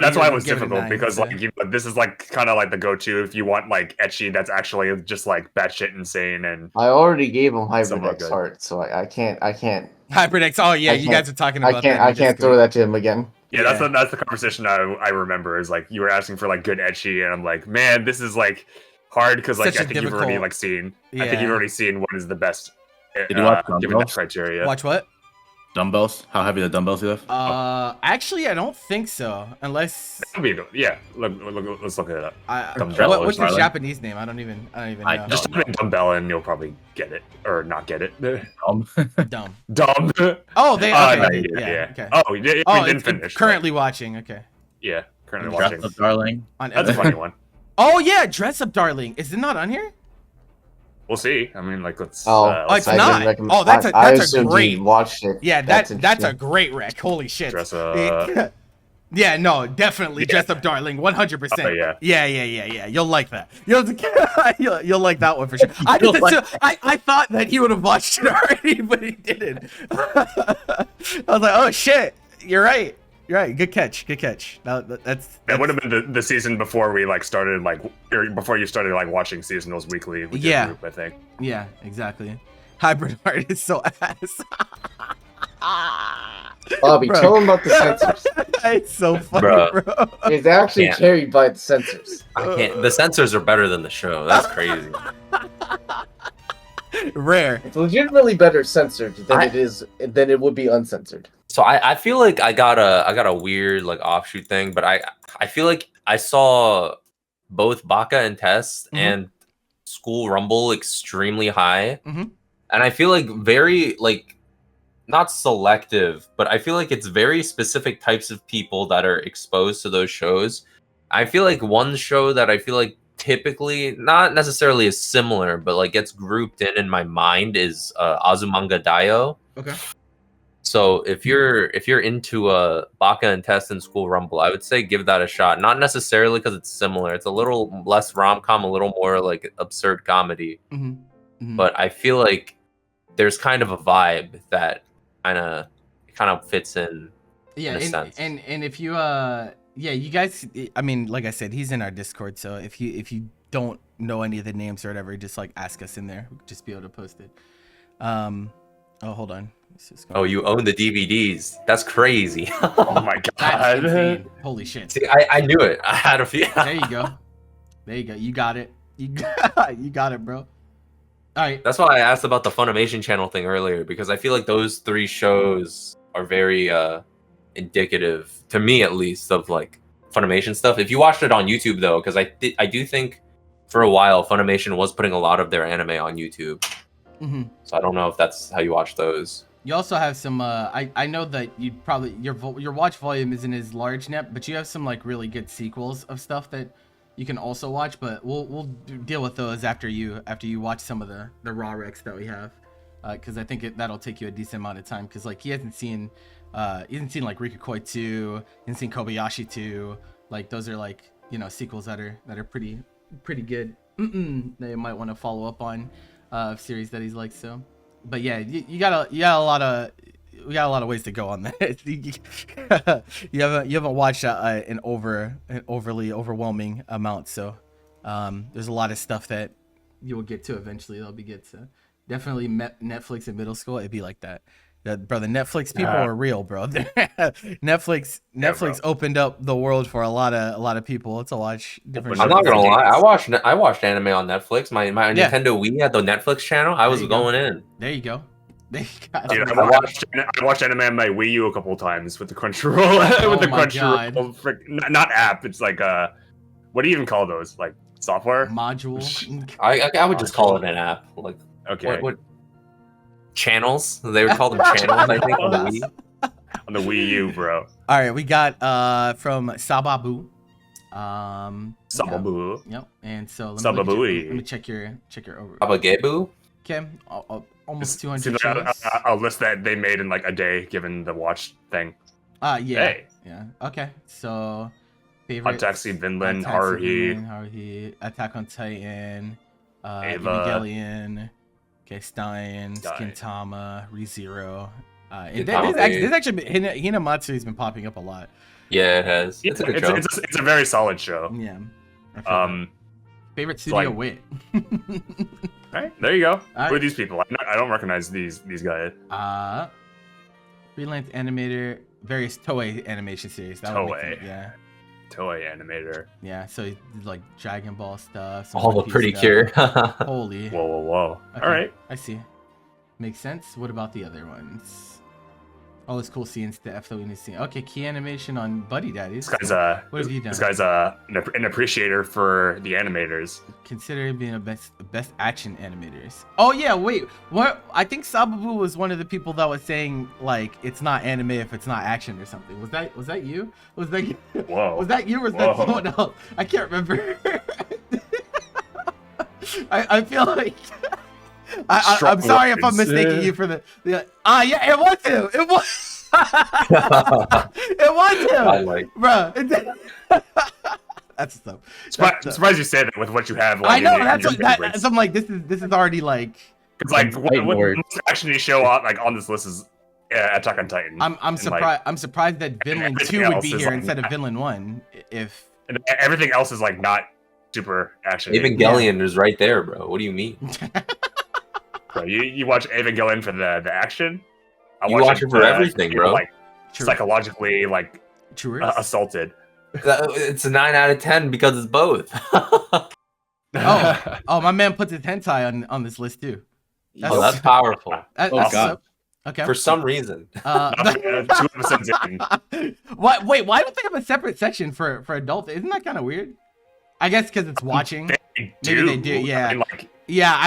[SPEAKER 2] That's why it was difficult, because like this is like kind of like the go-to if you want like ecchi that's actually just like batshit insane. And
[SPEAKER 3] I already gave him Hybrid X Heart, so I can't.
[SPEAKER 1] Hybrid X. Oh yeah, you guys are talking about.
[SPEAKER 3] I can't throw that to him again.
[SPEAKER 2] Yeah, that's the conversation I remember. Is like you were asking for like good ecchi, and I'm like, man, this is like hard because like I think you've already like seen. I think you've already seen what is the best.
[SPEAKER 4] Did you watch
[SPEAKER 2] given that criteria?
[SPEAKER 1] Watch what?
[SPEAKER 4] Dumbbells? How heavy the dumbbells you have?
[SPEAKER 1] Actually, I don't think so. Unless
[SPEAKER 2] yeah. Let's look it up.
[SPEAKER 1] What's the Japanese name? I don't even know.
[SPEAKER 2] Just put in dumbbell and you'll probably get it or not get it.
[SPEAKER 1] Dumb.
[SPEAKER 2] Oh,
[SPEAKER 1] they.
[SPEAKER 2] Okay, yeah. Okay. Oh, we didn't finish.
[SPEAKER 1] Currently watching. Okay.
[SPEAKER 2] Yeah, currently watching.
[SPEAKER 4] Dress Up Darling.
[SPEAKER 2] That's a funny one.
[SPEAKER 1] Oh yeah, Dress Up Darling. Is it not on here?
[SPEAKER 2] We'll see. I mean, like, let's.
[SPEAKER 1] It's not. Oh, that's a great.
[SPEAKER 3] Watched it.
[SPEAKER 1] Yeah, that's a great rec. Holy shit.
[SPEAKER 2] Dress Up.
[SPEAKER 1] Yeah, no, definitely Dress Up Darling, 100%. Yeah. You'll like that. You'll like that one for sure. I thought that he would have watched it already, but he didn't. I was like, oh shit, you're right. Good catch. That
[SPEAKER 2] would have been the season before we like started or before you started like watching seasonals weekly with your group, I think.
[SPEAKER 1] Yeah, exactly. Hybrid Heart is so ass.
[SPEAKER 3] Bobby, tell him about the censors.
[SPEAKER 1] It's so funny, bro.
[SPEAKER 3] It's actually carried by the censors.
[SPEAKER 5] I can't. The censors are better than the show. That's crazy.
[SPEAKER 1] Rare.
[SPEAKER 3] It's legitimately better censored than it would be uncensored.
[SPEAKER 5] So I feel like I got a weird like offshoot thing, but I feel like I saw both Baka and Test and School Rumble extremely high, and I feel like very like not selective, but I feel like it's very specific types of people that are exposed to those shows. I feel like one show that I feel like typically not necessarily is similar, but like gets grouped in my mind is Azumanga Daioh.
[SPEAKER 1] Okay.
[SPEAKER 5] So if you're into Baka and Test and School Rumble, I would say give that a shot. Not necessarily because it's similar. It's a little less rom-com, a little more like absurd comedy. But I feel like there's kind of a vibe that kind of fits in.
[SPEAKER 1] Yeah,
[SPEAKER 5] in a sense.
[SPEAKER 1] and if you you guys, I mean, like I said, he's in our Discord, so if you don't know any of the names or whatever, just like ask us in there. We'll just be able to post it. Oh, hold on.
[SPEAKER 5] Oh, you own the DVDs. That's crazy.
[SPEAKER 2] Oh my god.
[SPEAKER 1] Holy shit.
[SPEAKER 5] See, I knew it. I had a few.
[SPEAKER 1] There you go. You got it. You got it, bro. All right.
[SPEAKER 5] That's why I asked about the Funimation channel thing earlier, because I feel like those three shows are very indicative, to me at least, of like Funimation stuff. If you watched it on YouTube though, because I do think for a while Funimation was putting a lot of their anime on YouTube. So I don't know if that's how you watch those.
[SPEAKER 1] You also have some I know that you probably your watch volume isn't as large, Nep, but you have some like really good sequels of stuff that you can also watch, but we'll deal with those after you watch some of the raw recs that we have, because I think that'll take you a decent amount of time, because like he hasn't seen like Rikukoi 2, he hasn't seen Kobayashi 2, like those are like, you know, sequels that are pretty good that you might want to follow up on series that he's like. So but yeah, you got a lot of ways to go on that. you haven't watched an overly overwhelming amount, so there's a lot of stuff that you will get to eventually. That'll be good. So definitely Netflix in middle school, it'd be like that. Bro, the Netflix people are real, bro. Netflix opened up the world for a lot of people to watch different shows.
[SPEAKER 5] I'm not gonna lie, I watched anime on Netflix. My Nintendo Wii had the Netflix channel. I was going in.
[SPEAKER 1] There you go.
[SPEAKER 2] Dude, I watched anime on my Wii U a couple times with the Crunchyroll. With the Crunchyroll, not app. It's like what do you even call those? Like software
[SPEAKER 1] module.
[SPEAKER 5] I would just call it an app. Like
[SPEAKER 2] okay.
[SPEAKER 5] What channels? They would call them channels. I think on the Wii.
[SPEAKER 2] On the Wii U, bro.
[SPEAKER 1] All right, we got from Sababu.
[SPEAKER 2] Sababu.
[SPEAKER 1] Yep. And so
[SPEAKER 2] let
[SPEAKER 1] me check your over.
[SPEAKER 5] Sabagebu.
[SPEAKER 1] Okay. Almost 200 shows.
[SPEAKER 2] A list that they made in like a day, given the watch thing.
[SPEAKER 1] Yeah.
[SPEAKER 2] Hey.
[SPEAKER 1] Yeah. Okay. So favorite.
[SPEAKER 2] Hot Taxi, Vinland,
[SPEAKER 1] Haruhi, Attack on Titan, Evangelion, okay, Stein, Gintama, ReZero. This actually Hinamatsu has been popping up a lot.
[SPEAKER 5] Yeah, it has. It's a good show.
[SPEAKER 2] It's a very solid show.
[SPEAKER 1] Yeah. Favorite studio wit.
[SPEAKER 2] Right, there you go. Who are these people? I don't recognize these guys.
[SPEAKER 1] Freelance animator, various Toei animation series.
[SPEAKER 2] Toei animator.
[SPEAKER 1] Yeah, so he did like Dragon Ball stuff.
[SPEAKER 5] All the Pretty Cure.
[SPEAKER 1] Holy.
[SPEAKER 2] Whoa. Okay, all right.
[SPEAKER 1] I see. Makes sense. What about the other ones? Oh, it's cool seeing stuff that we need to see. Okay, key animation on Buddy Daddies.
[SPEAKER 2] What have you done? This guy's an appreciator for the animators.
[SPEAKER 1] Considered being a best action animators. Oh yeah, wait. What? I think Sababu was one of the people that was saying like it's not anime if it's not action or something. Was that you? Was that you?
[SPEAKER 2] Whoa.
[SPEAKER 1] Was that you or was that someone else? I can't remember. I feel like. I'm sorry if I'm mistaking you for the yeah, it was him. It was. It was him, bro. That's stuff.
[SPEAKER 2] Surprised you said it with what you have.
[SPEAKER 1] Like, I know that's I'm like this is already like.
[SPEAKER 2] It's like what actually show on this list is Attack on Titan.
[SPEAKER 1] I'm surprised. I'm surprised that Vinland 2 would be here instead of Vinland 1. If
[SPEAKER 2] everything else is like not super action.
[SPEAKER 5] Evangelion is right there, bro. What do you mean?
[SPEAKER 2] Bro, you watch Evangelion for the action?
[SPEAKER 5] You watch it for everything, bro.
[SPEAKER 2] Like psychologically, like assaulted.
[SPEAKER 5] It's a 9 out of 10 because it's both.
[SPEAKER 1] my man puts his hentai on this list too.
[SPEAKER 5] That's powerful.
[SPEAKER 1] God. Okay.
[SPEAKER 5] For some reason.
[SPEAKER 2] 2 episodes in.
[SPEAKER 1] What? Wait, why don't they have a separate section for adults? Isn't that kind of weird? I guess because it's watching. Maybe they do. Yeah. I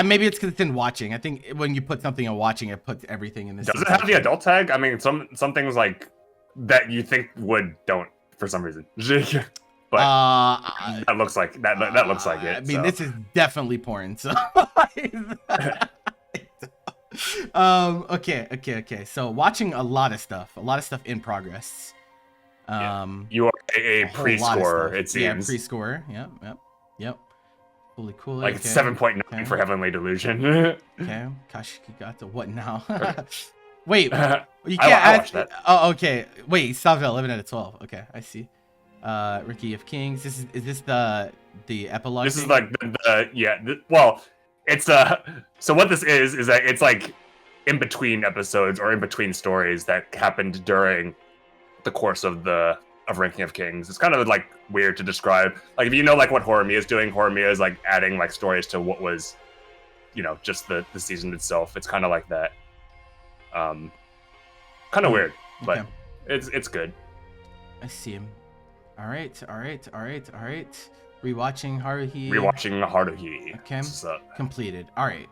[SPEAKER 1] mean, maybe it's because it's in watching. I think when you put something in watching, it puts everything in this.
[SPEAKER 2] Does it have the adult tag? I mean, some things like that you think don't for some reason. But that looks like that looks like it.
[SPEAKER 1] I mean, this is definitely porn. So. Okay. So watching a lot of stuff in progress.
[SPEAKER 2] You are a pre-scorer, it seems.
[SPEAKER 1] Yeah, pre-scorer. Yep. Holy cool.
[SPEAKER 2] Like 7.9 for Heavenly Delusion.
[SPEAKER 1] Okay. Kashiki got to what now? Wait, you can't
[SPEAKER 2] ask that.
[SPEAKER 1] Oh, okay. Wait, stop at 11 out of 12. Okay, I see. Rookie of Kings. Is this the epilogue?
[SPEAKER 2] This is like well, it's so what this is that it's like in between episodes or in between stories that happened during the course of Ranking of Kings. It's kind of like weird to describe. Like if you know like what Horimiya is doing, Horimiya is like adding like stories to what was, just the season itself. It's kind of like that. Kind of weird, but it's good.
[SPEAKER 1] I see him. All right. Rewatching
[SPEAKER 2] Haruhi.
[SPEAKER 1] Okay. Completed. All right.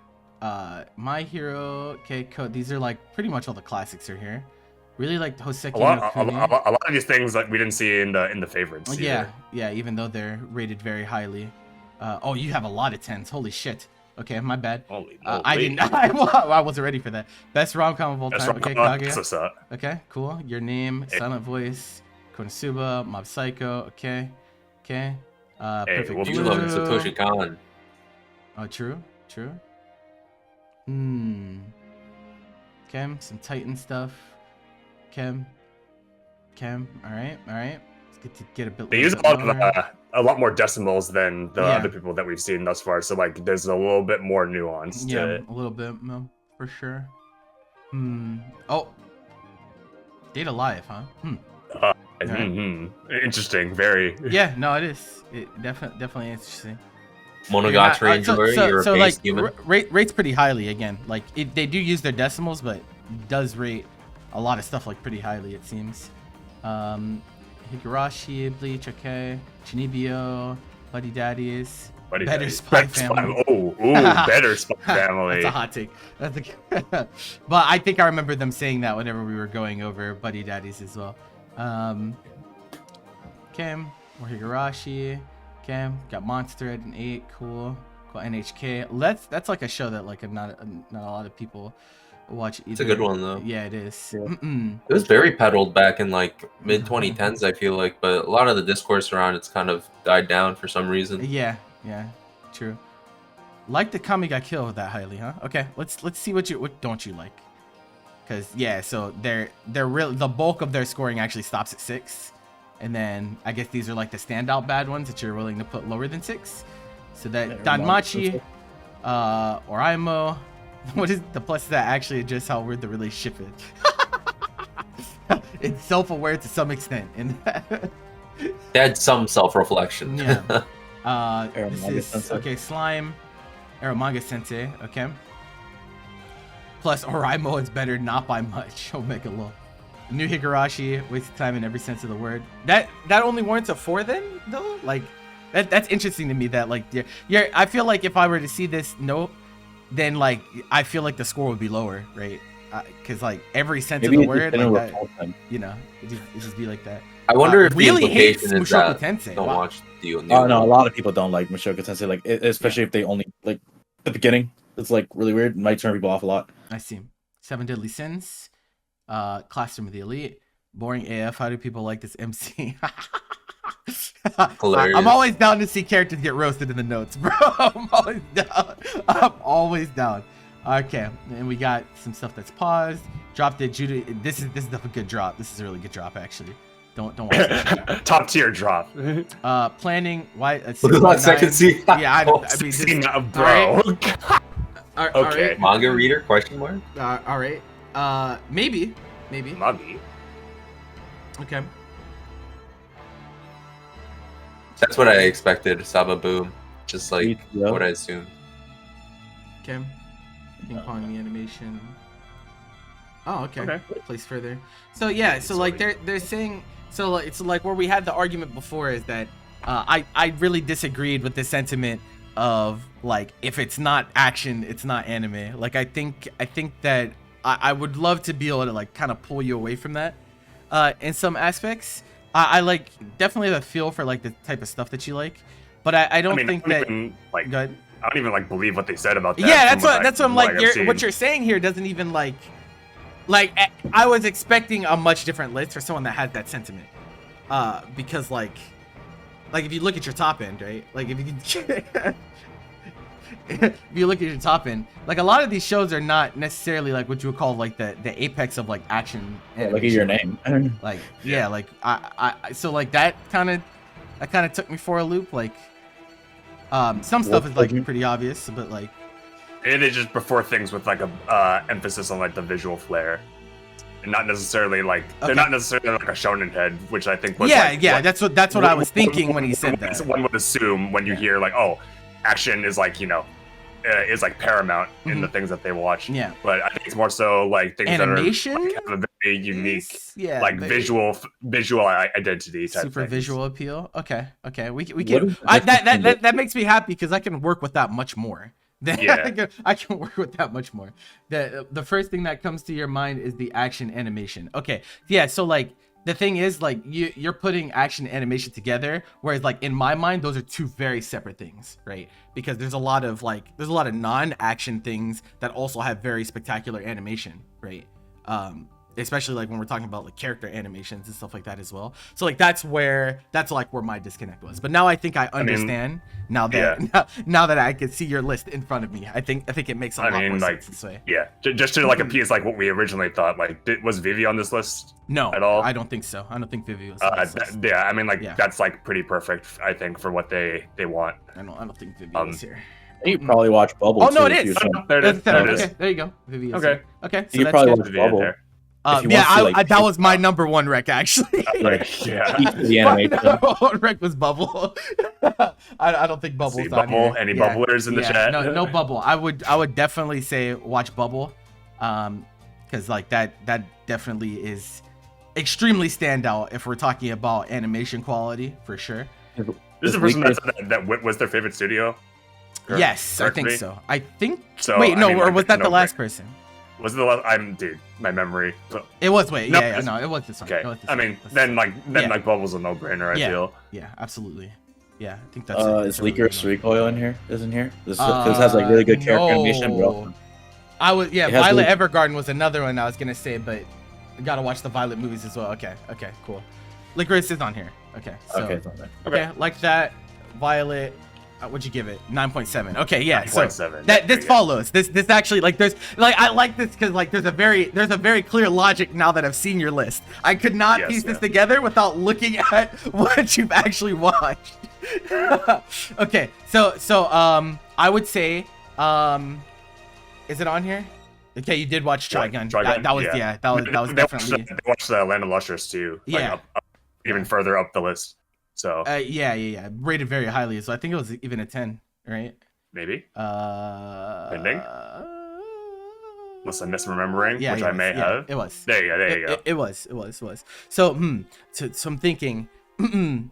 [SPEAKER 1] My Hero. Okay. These are like pretty much all the classics are here. Really like Hoseki no Kuni.
[SPEAKER 2] A lot of these things like we didn't see in the favorites.
[SPEAKER 1] Yeah. Even though they're rated very highly. You have a lot of 10s. Holy shit. Okay, my bad.
[SPEAKER 2] Holy
[SPEAKER 1] I didn't. I wasn't ready for that. Best rom-com of all time. Okay, Kaguya. Okay, cool. Your Name, Silent Voice, Konosuba, Mob Psycho. Okay. Perfect Blue.
[SPEAKER 5] You love Satoshi Kon.
[SPEAKER 1] Oh, true. Okay, some Titan stuff. Okay. All right. It's good to get a bit.
[SPEAKER 2] They use a lot more decimals than the other people that we've seen thus far. So like, there's a little bit more nuance.
[SPEAKER 1] Yeah, a little bit, for sure. Oh, Date A Live, huh?
[SPEAKER 2] Right. Interesting. Very.
[SPEAKER 1] Yeah. No, it is. It definitely interesting.
[SPEAKER 5] Monogatari enjoyer.
[SPEAKER 1] So like rates pretty highly again. Like they do use their decimals, but it does rate a lot of stuff like pretty highly. It seems. Higurashi, Bleach, okay. Chunibyo, Buddy Daddies, Better Spy Family.
[SPEAKER 2] Better Spy Family.
[SPEAKER 1] That's a hot take. But I think I remember them saying that whenever we were going over Buddy Daddies as well. Kim or Higurashi. Kim got Monster at an 8. Cool. NHK. That's like a show that like not a lot of people watch either.
[SPEAKER 5] It's a good one though.
[SPEAKER 1] Yeah, it is.
[SPEAKER 5] It was very peddled back in like mid 2010s, I feel like, but a lot of the discourse around it's kind of died down for some reason.
[SPEAKER 1] Yeah, true. Like the Kami got killed that highly, huh? Okay, let's see what don't you like? Because so they're really the bulk of their scoring actually stops at 6, and then I guess these are like the standout bad ones that you're willing to put lower than 6. So that Danmachi, Oraimo. What is the plus that actually adjusts how weird the relationship is? It's self-aware to some extent, and
[SPEAKER 5] they had some self-reflection.
[SPEAKER 1] Yeah. This is okay. Slime, Eromanga Sensei. Okay. Plus Oraimo is better, not by much. Omega Law. New Higurashi, waste of time in every sense of the word. That only warrants a 4 then, though. Like that's interesting to me. That like I feel like if I were to see this note, then like I feel like the score would be lower, right? Because like every sense of the word, like that, it just be like that.
[SPEAKER 5] I wonder if
[SPEAKER 1] really
[SPEAKER 5] the
[SPEAKER 1] hates
[SPEAKER 5] implication is
[SPEAKER 1] Mushoku
[SPEAKER 5] that
[SPEAKER 1] Tensei.
[SPEAKER 5] don't
[SPEAKER 1] Wow.
[SPEAKER 5] watch the
[SPEAKER 4] Oh no, a lot of people don't like Mushoku Tensei, like especially if they only like the beginning. It's like really weird. It might turn people off a lot.
[SPEAKER 1] I see. 7 Deadly Sins, Classroom of the Elite, boring AF. How do people like this MC?
[SPEAKER 5] Hilarious.
[SPEAKER 1] I'm always down to see characters get roasted in the notes, bro. I'm always down. Okay, and we got some stuff that's paused. Dropped it, Judah. This is a good drop. This is a really good drop, actually. Don't watch this.
[SPEAKER 2] Top tier drop.
[SPEAKER 1] Planning. Why?
[SPEAKER 5] Look at that second scene.
[SPEAKER 1] Yeah, I mean,
[SPEAKER 2] bro.
[SPEAKER 1] All right.
[SPEAKER 2] Okay.
[SPEAKER 5] Manga reader? Question mark.
[SPEAKER 1] All right. Maybe.
[SPEAKER 2] Muggy.
[SPEAKER 1] Okay.
[SPEAKER 5] That's what I expected. Saba Boom, just like
[SPEAKER 4] Yeah.
[SPEAKER 5] what I assumed.
[SPEAKER 1] Okay. Ping pong the animation. Oh, okay. Place further. So yeah, so like they're saying, so like, it's like where we had the argument before is that I really disagreed with the sentiment of like if it's not action, it's not anime. Like I think that I would love to be able to like kind of pull you away from that in some aspects. I like definitely have a feel for like the type of stuff that you like, but I don't think that
[SPEAKER 2] even, like,
[SPEAKER 1] go ahead.
[SPEAKER 2] I don't even like believe what they said about that.
[SPEAKER 1] Yeah, that's what I'm like.
[SPEAKER 2] I've
[SPEAKER 1] What you're saying here doesn't even like I was expecting a much different list for someone that had that sentiment, because like if you look at your top end, right? Like if you look at your top end, like a lot of these shows are not necessarily like what you would call like the apex of like action.
[SPEAKER 4] Look at your name.
[SPEAKER 1] Like yeah, like I so like that kind of took me for a loop. Like some stuff is like pretty obvious, but like
[SPEAKER 2] They just prefer things with like a emphasis on like the visual flair, and not necessarily like they're not necessarily like a shonen head, which I think was
[SPEAKER 1] that's what I was thinking when he said that.
[SPEAKER 2] One would assume when you hear like, oh, action is like, you know, is like paramount in the things that they watch.
[SPEAKER 1] Yeah,
[SPEAKER 2] but I think it's more so like things
[SPEAKER 1] animation
[SPEAKER 2] that are like, have a very unique,
[SPEAKER 1] like
[SPEAKER 2] visual identity type.
[SPEAKER 1] Super
[SPEAKER 2] things.
[SPEAKER 1] Visual appeal. Okay, we can. That makes me happy because I can work with that much more.
[SPEAKER 2] Yeah.
[SPEAKER 1] I can work with that much more. The first thing that comes to your mind is the action animation. Okay, yeah. So like the thing is like you're putting action and animation together, whereas like in my mind those are two very separate things, right? Because there's a lot of non-action things that also have very spectacular animation, right? Especially like when we're talking about like character animations and stuff like that as well. So like that's where my disconnect was. But now I think I understand now that I can see your list in front of me. I think it makes a lot more sense this way.
[SPEAKER 2] Yeah, just to like appease like what we originally thought. Like, was Vivi on this list?
[SPEAKER 1] No,
[SPEAKER 2] at all.
[SPEAKER 1] I don't think so. I don't think Vivi was on this list.
[SPEAKER 2] Yeah, I mean that's like pretty perfect. I think for what they want.
[SPEAKER 1] I don't think Vivi was here.
[SPEAKER 4] You probably watch Bubble.
[SPEAKER 1] Oh no,
[SPEAKER 4] too,
[SPEAKER 1] it is.
[SPEAKER 2] There it is.
[SPEAKER 1] Okay, there you go. Vivi is here. Okay, so
[SPEAKER 4] you
[SPEAKER 1] that's
[SPEAKER 4] probably
[SPEAKER 1] good.
[SPEAKER 4] watch Bubble.
[SPEAKER 1] That was my number one rec actually.
[SPEAKER 2] Yeah.
[SPEAKER 4] The animation.
[SPEAKER 1] My number one rec was Bubble. I don't think Bubble's on here.
[SPEAKER 2] Any bubblers in the chat?
[SPEAKER 1] No Bubble. I would definitely say watch Bubble, because like that definitely is extremely standout if we're talking about animation quality for sure.
[SPEAKER 2] This is the person that said that was their favorite studio.
[SPEAKER 1] Yes, I think so. I think
[SPEAKER 2] so.
[SPEAKER 1] Wait, no, or was that the last person?
[SPEAKER 2] Was it the last? Dude, my memory.
[SPEAKER 1] It was. Wait,
[SPEAKER 2] no,
[SPEAKER 1] no, it was this one.
[SPEAKER 2] Okay. I mean, then Bubble's a no-brainer. I feel.
[SPEAKER 1] Yeah, absolutely. Yeah, I think that's.
[SPEAKER 4] Is Licorice Recoil in here? Isn't here? This has like really good character animation, bro.
[SPEAKER 1] Violet Evergarden was another one I was gonna say, but I gotta watch the Violet movies as well. Okay, cool. Licorice is on here. Okay, so
[SPEAKER 4] it's on there.
[SPEAKER 1] Okay, like that. Violet. What'd you give it? 9.7. Okay, yeah.
[SPEAKER 2] 9.7.
[SPEAKER 1] So this follows. This actually like there's like I like this because like there's a very clear logic now that I've seen your list. I could not piece this together without looking at what you've actually watched. Okay, so I would say is it on here? Okay, you did watch Trigun. That was definitely.
[SPEAKER 2] They watched Land of Lustrous too.
[SPEAKER 1] Yeah.
[SPEAKER 2] Even further up the list. So
[SPEAKER 1] yeah, rated very highly. So I think it was even a 10, right?
[SPEAKER 2] Maybe. Pending. Unless I'm misremembering, which I may have.
[SPEAKER 1] It was.
[SPEAKER 2] There you go.
[SPEAKER 1] It was. So I'm thinking. Trying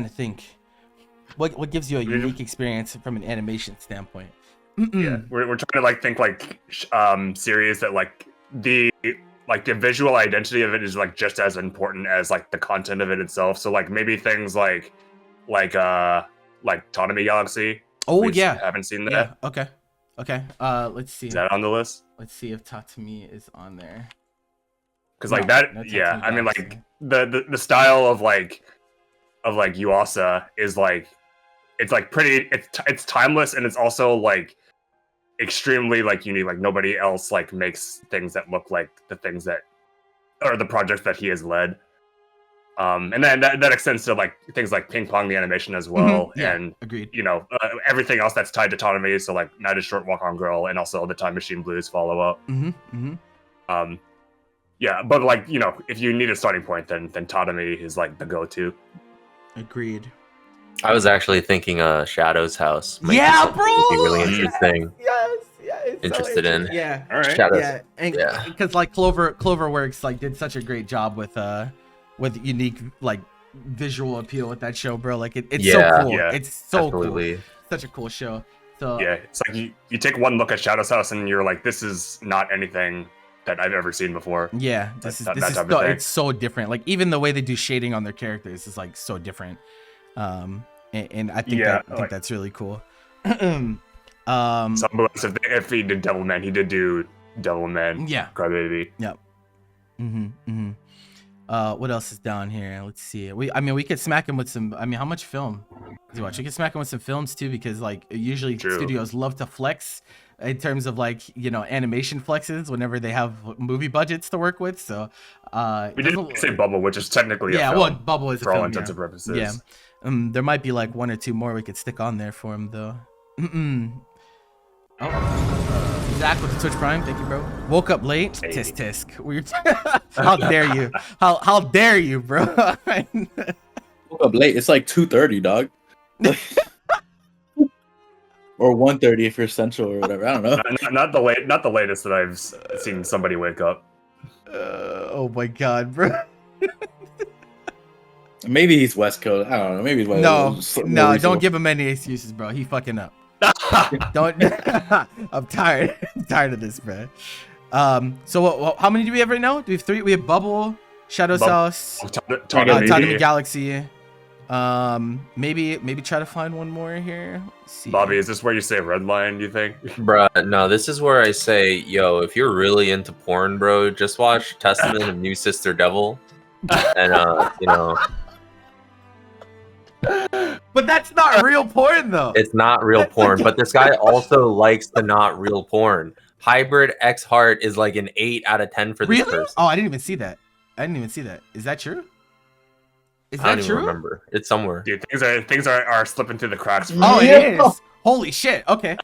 [SPEAKER 1] to think. What gives you a unique experience from an animation standpoint?
[SPEAKER 2] Yeah, we're trying to like think like series that like the visual identity of it is like just as important as like the content of it itself. So like maybe things like Tanami Galaxy.
[SPEAKER 1] Oh yeah,
[SPEAKER 2] haven't seen that.
[SPEAKER 1] Yeah. Okay. Let's see.
[SPEAKER 2] Is that on the list?
[SPEAKER 1] Let's see if Tatami is on there.
[SPEAKER 2] Because like that, yeah. I mean, like the style of like Yuasa is like it's like pretty. It's timeless and it's also like extremely like unique. Like nobody else like makes things that look like the things that or the projects that he has led. And then that extends to like things like Ping Pong, the animation as well,
[SPEAKER 1] Yeah,
[SPEAKER 2] and
[SPEAKER 1] agreed.
[SPEAKER 2] Everything else that's tied to Tatami. So like Night is Short, Walk on Girl, and also the Time Machine Blues follow up. Yeah, but like if you need a starting point, then Tatami is like the go-to.
[SPEAKER 1] Agreed.
[SPEAKER 5] I was actually thinking Shadow's House. Might be
[SPEAKER 1] Yeah,
[SPEAKER 5] something
[SPEAKER 1] bro.
[SPEAKER 5] to be really interesting.
[SPEAKER 1] Yes. It's
[SPEAKER 5] Interested in.
[SPEAKER 1] Yeah.
[SPEAKER 2] All right.
[SPEAKER 5] Shadows.
[SPEAKER 1] Yeah, and
[SPEAKER 5] Yeah.
[SPEAKER 1] because like Cloverworks like did such a great job with unique like visual appeal with that show, bro. Like it's
[SPEAKER 5] Yeah.
[SPEAKER 1] so cool.
[SPEAKER 2] Yeah.
[SPEAKER 1] It's so
[SPEAKER 5] Absolutely.
[SPEAKER 1] cool. Such a cool show. So
[SPEAKER 2] Yeah, it's like you take one look at Shadow's House and you're like, this is not anything that I've ever seen before.
[SPEAKER 1] yeah, this is
[SPEAKER 2] that type of
[SPEAKER 1] so,
[SPEAKER 2] thing.
[SPEAKER 1] it's so different. Like even the way they do shading on their characters is like so different. And I think I think that's really cool.
[SPEAKER 2] Somewhat if he did Devilman, he did do Devilman.
[SPEAKER 1] Yeah.
[SPEAKER 2] Crybaby.
[SPEAKER 1] Yep. What else is down here? Let's see. We could smack him with some. I mean, how much film? We could smack him with some films too, because like usually studios love to flex in terms of like animation flexes whenever they have movie budgets to work with. So
[SPEAKER 2] we didn't say Bubble, which is technically a film.
[SPEAKER 1] Well, Bubble is
[SPEAKER 2] for
[SPEAKER 1] a film,
[SPEAKER 2] all intents and purposes.
[SPEAKER 1] Yeah. There might be like one or two more we could stick on there for him though. Zach with the Twitch Prime, thank you, bro. Woke up late.
[SPEAKER 2] Hey.
[SPEAKER 1] Tisk. Weird. How dare you? How dare you, bro?
[SPEAKER 4] Woke up late. It's like 2:30, dog. Or 1:30 if you're central or whatever. I don't know.
[SPEAKER 2] Not the latest that I've seen somebody wake up.
[SPEAKER 1] Oh my god, bro.
[SPEAKER 4] Maybe he's West Coast. I don't know. Maybe he's West Coast.
[SPEAKER 1] No, don't give him any excuses, bro. He fucking up. Don't. I'm tired. I'm tired of this, man. So how many do we have right now? Do we have 3? We have Bubble, Shadow's House, Tatami Galaxy. Maybe try to find one more here. Let's see.
[SPEAKER 2] Bobby, is this where you say Redline, do you think?
[SPEAKER 5] Bruh, no, this is where I say, yo, if you're really into porn, bro, just watch Testament of New Sister Devil. And,
[SPEAKER 1] But that's not real porn, though.
[SPEAKER 5] It's not real porn, but this guy also likes the not real porn. Hybrid X Heart is like an 8 out of 10 for this person.
[SPEAKER 1] Oh, I didn't even see that. Is that true? Is that
[SPEAKER 5] I don't
[SPEAKER 1] true?
[SPEAKER 5] even remember. It's somewhere.
[SPEAKER 2] Dude, things are slipping through the cracks.
[SPEAKER 1] Oh, it is. Holy shit. Okay.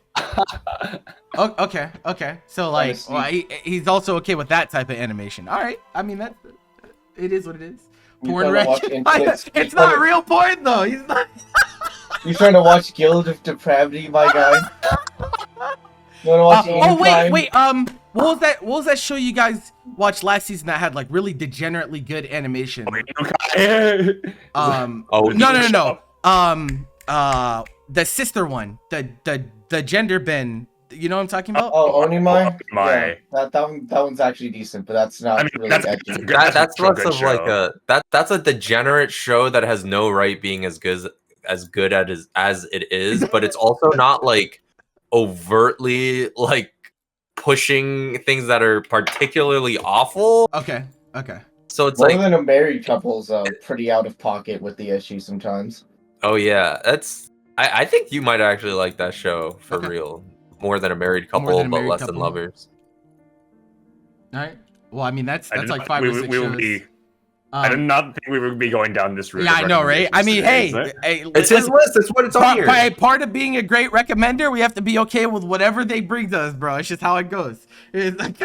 [SPEAKER 1] Okay. So like, he's also okay with that type of animation. All right. I mean, it is what it is. Porn it's not real porn though. He's not.
[SPEAKER 3] You trying to watch Guild of Depravity, my guy? You want to watch
[SPEAKER 1] wait. What was that show you guys watched last season that had like really degenerately good animation? No. The sister one, the gender bend. You know what I'm talking about?
[SPEAKER 3] Oh, Onimai?
[SPEAKER 2] Yeah,
[SPEAKER 3] that one's actually decent, but that's not really edgy.
[SPEAKER 5] That's less of like that's a degenerate show that has no right being as good as it is, but it's also not like overtly like pushing things that are particularly awful.
[SPEAKER 1] Okay.
[SPEAKER 5] So it's
[SPEAKER 3] More
[SPEAKER 5] like
[SPEAKER 3] than a married couple's pretty out of pocket with the issue sometimes.
[SPEAKER 5] Oh yeah, I think you might actually like that show for real. More than a married couple, but less than lovers.
[SPEAKER 1] All right. Well, I mean that's like 5 or 6 shows.
[SPEAKER 2] I did not think we would be going down this route.
[SPEAKER 1] Yeah, I know, right? I mean, hey,
[SPEAKER 5] it's his list. That's what it's on here.
[SPEAKER 1] Part of being a great recommender, we have to be okay with whatever they bring to us, bro. It's just how it goes. It's like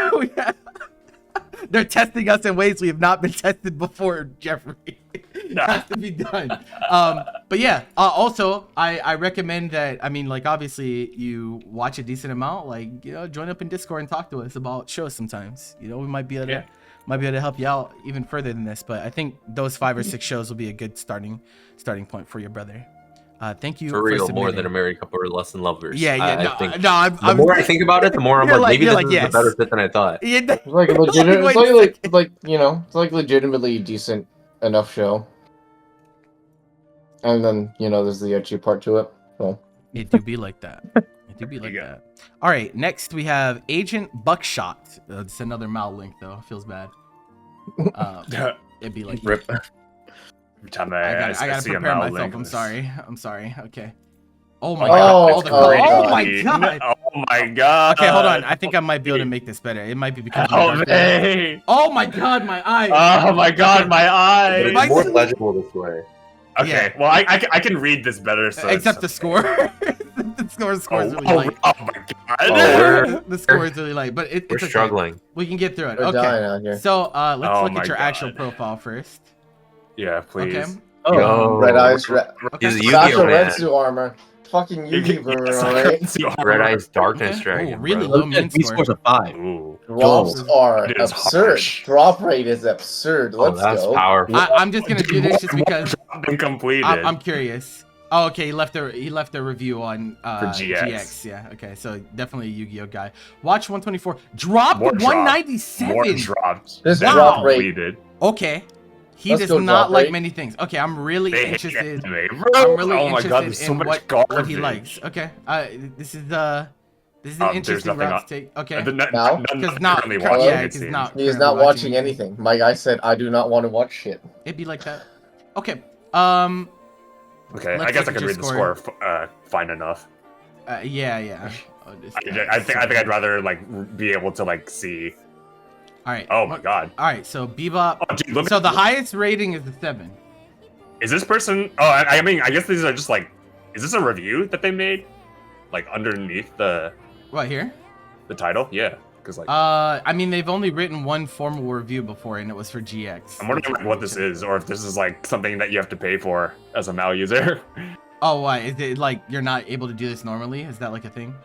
[SPEAKER 1] they're testing us in ways we have not been tested before, Jeffrey. It has to be done. But yeah, also I recommend that. I mean, like obviously you watch a decent amount. Like join up in Discord and talk to us about shows sometimes. We might be able to help you out even further than this. But I think those 5 or 6 shows will be a good starting point for your brother. Thank you
[SPEAKER 5] for real. More than a married couple or less than lovers.
[SPEAKER 1] Yeah.
[SPEAKER 5] The more I think about it, the more I'm like, maybe this is a better fit than I thought.
[SPEAKER 3] It's like it's like legitimately decent enough show. And then there's the ecchi part to it. So.
[SPEAKER 1] It do be like that. All right, next we have Agent Buckshot. It's another Mal link though. Feels bad. It'd be like
[SPEAKER 2] rip. Every time
[SPEAKER 1] I gotta
[SPEAKER 2] see
[SPEAKER 1] prepare
[SPEAKER 2] a
[SPEAKER 1] myself.
[SPEAKER 2] link,
[SPEAKER 1] I'm sorry. Okay. Oh my god.
[SPEAKER 2] Oh my god. my god.
[SPEAKER 1] Okay, hold on. I think I might be able to make this better. It might be because
[SPEAKER 2] Help me.
[SPEAKER 1] Oh my god, my eye.
[SPEAKER 2] Oh my god, my eye.
[SPEAKER 5] But it's more legible this way.
[SPEAKER 2] Okay, well, I can read this better. So
[SPEAKER 1] except the score. The score is really light.
[SPEAKER 2] Oh my god.
[SPEAKER 1] The score is really light, but
[SPEAKER 5] we're
[SPEAKER 1] it's
[SPEAKER 5] struggling.
[SPEAKER 1] Okay. We can get through it.
[SPEAKER 3] We're dying out
[SPEAKER 1] Okay.
[SPEAKER 3] here.
[SPEAKER 1] So let's look at your
[SPEAKER 2] God.
[SPEAKER 1] actual profile first.
[SPEAKER 2] Yeah, please.
[SPEAKER 1] Okay.
[SPEAKER 5] Oh,
[SPEAKER 3] Red Eyes,
[SPEAKER 5] He's a
[SPEAKER 3] Sasha
[SPEAKER 5] Yu-Gi-Oh man.
[SPEAKER 3] Retsu armor. Fucking Yu-Gi-Oh, right?
[SPEAKER 5] Red Eyes Darkness
[SPEAKER 1] Okay.
[SPEAKER 5] Dragon.
[SPEAKER 1] Ooh, really
[SPEAKER 5] bro.
[SPEAKER 1] low min
[SPEAKER 4] He
[SPEAKER 1] score.
[SPEAKER 4] scores a 5.
[SPEAKER 2] Ooh.
[SPEAKER 3] Drops are
[SPEAKER 2] It is
[SPEAKER 3] absurd.
[SPEAKER 2] harsh.
[SPEAKER 3] Drop rate is absurd.
[SPEAKER 5] Oh,
[SPEAKER 3] Let's
[SPEAKER 5] that's
[SPEAKER 3] go.
[SPEAKER 5] powerful.
[SPEAKER 1] I'm just gonna do this just because
[SPEAKER 2] Been completed.
[SPEAKER 1] I'm curious. Oh, okay. He left a review on
[SPEAKER 2] For GX.
[SPEAKER 1] Yeah. Okay. So definitely a Yu-Gi-Oh guy. Watch 124. Dropped
[SPEAKER 2] More
[SPEAKER 1] to
[SPEAKER 2] dropped.
[SPEAKER 1] 197.
[SPEAKER 2] More dropped.
[SPEAKER 3] This
[SPEAKER 2] than
[SPEAKER 3] drop rate.
[SPEAKER 2] completed.
[SPEAKER 1] Okay. He
[SPEAKER 3] Let's
[SPEAKER 1] does
[SPEAKER 3] go
[SPEAKER 1] not
[SPEAKER 3] drop
[SPEAKER 1] like
[SPEAKER 3] rate.
[SPEAKER 1] many things. Okay, I'm really
[SPEAKER 2] They hate
[SPEAKER 1] interested.
[SPEAKER 2] anime, bro.
[SPEAKER 1] I'm really
[SPEAKER 2] Oh my
[SPEAKER 1] interested
[SPEAKER 2] god, there's so
[SPEAKER 1] in
[SPEAKER 2] much
[SPEAKER 1] what
[SPEAKER 2] garbage.
[SPEAKER 1] he likes. Okay. This is an
[SPEAKER 2] There's
[SPEAKER 1] interesting
[SPEAKER 2] nothing
[SPEAKER 1] route
[SPEAKER 2] on-
[SPEAKER 1] to take. Okay.
[SPEAKER 3] Now?
[SPEAKER 1] Because not
[SPEAKER 2] currently
[SPEAKER 3] watching,
[SPEAKER 1] yeah,
[SPEAKER 2] it
[SPEAKER 1] because
[SPEAKER 2] seems.
[SPEAKER 1] not
[SPEAKER 3] He is
[SPEAKER 1] currently
[SPEAKER 3] not watching anything. My guy said, I do not want to watch shit.
[SPEAKER 1] It'd be like that. Okay.
[SPEAKER 2] Okay,
[SPEAKER 1] Let's
[SPEAKER 2] I guess
[SPEAKER 1] look
[SPEAKER 2] I
[SPEAKER 1] at
[SPEAKER 2] can
[SPEAKER 1] your
[SPEAKER 2] read the
[SPEAKER 1] score.
[SPEAKER 2] score fine enough.
[SPEAKER 1] Yeah. Oh, this guy
[SPEAKER 2] I
[SPEAKER 1] is
[SPEAKER 2] think
[SPEAKER 1] so
[SPEAKER 2] I'd rather like be able to like see.
[SPEAKER 1] All right.
[SPEAKER 2] Oh my god.
[SPEAKER 1] All right. So Bebop.
[SPEAKER 2] Oh, dude, look
[SPEAKER 1] So
[SPEAKER 2] at
[SPEAKER 1] the highest rating is the 7.
[SPEAKER 2] Is this person? Oh, I mean, I guess these are just like. Is this a review that they made? Like underneath the
[SPEAKER 1] What here?
[SPEAKER 2] title? Yeah, because like
[SPEAKER 1] I mean, they've only written one formal review before, and it was for GX.
[SPEAKER 2] I'm wondering like, what this is, or if this is like something that you have to pay for as a Mal user.
[SPEAKER 1] Oh, why? Is it like you're not able to do this normally? Is that like a thing?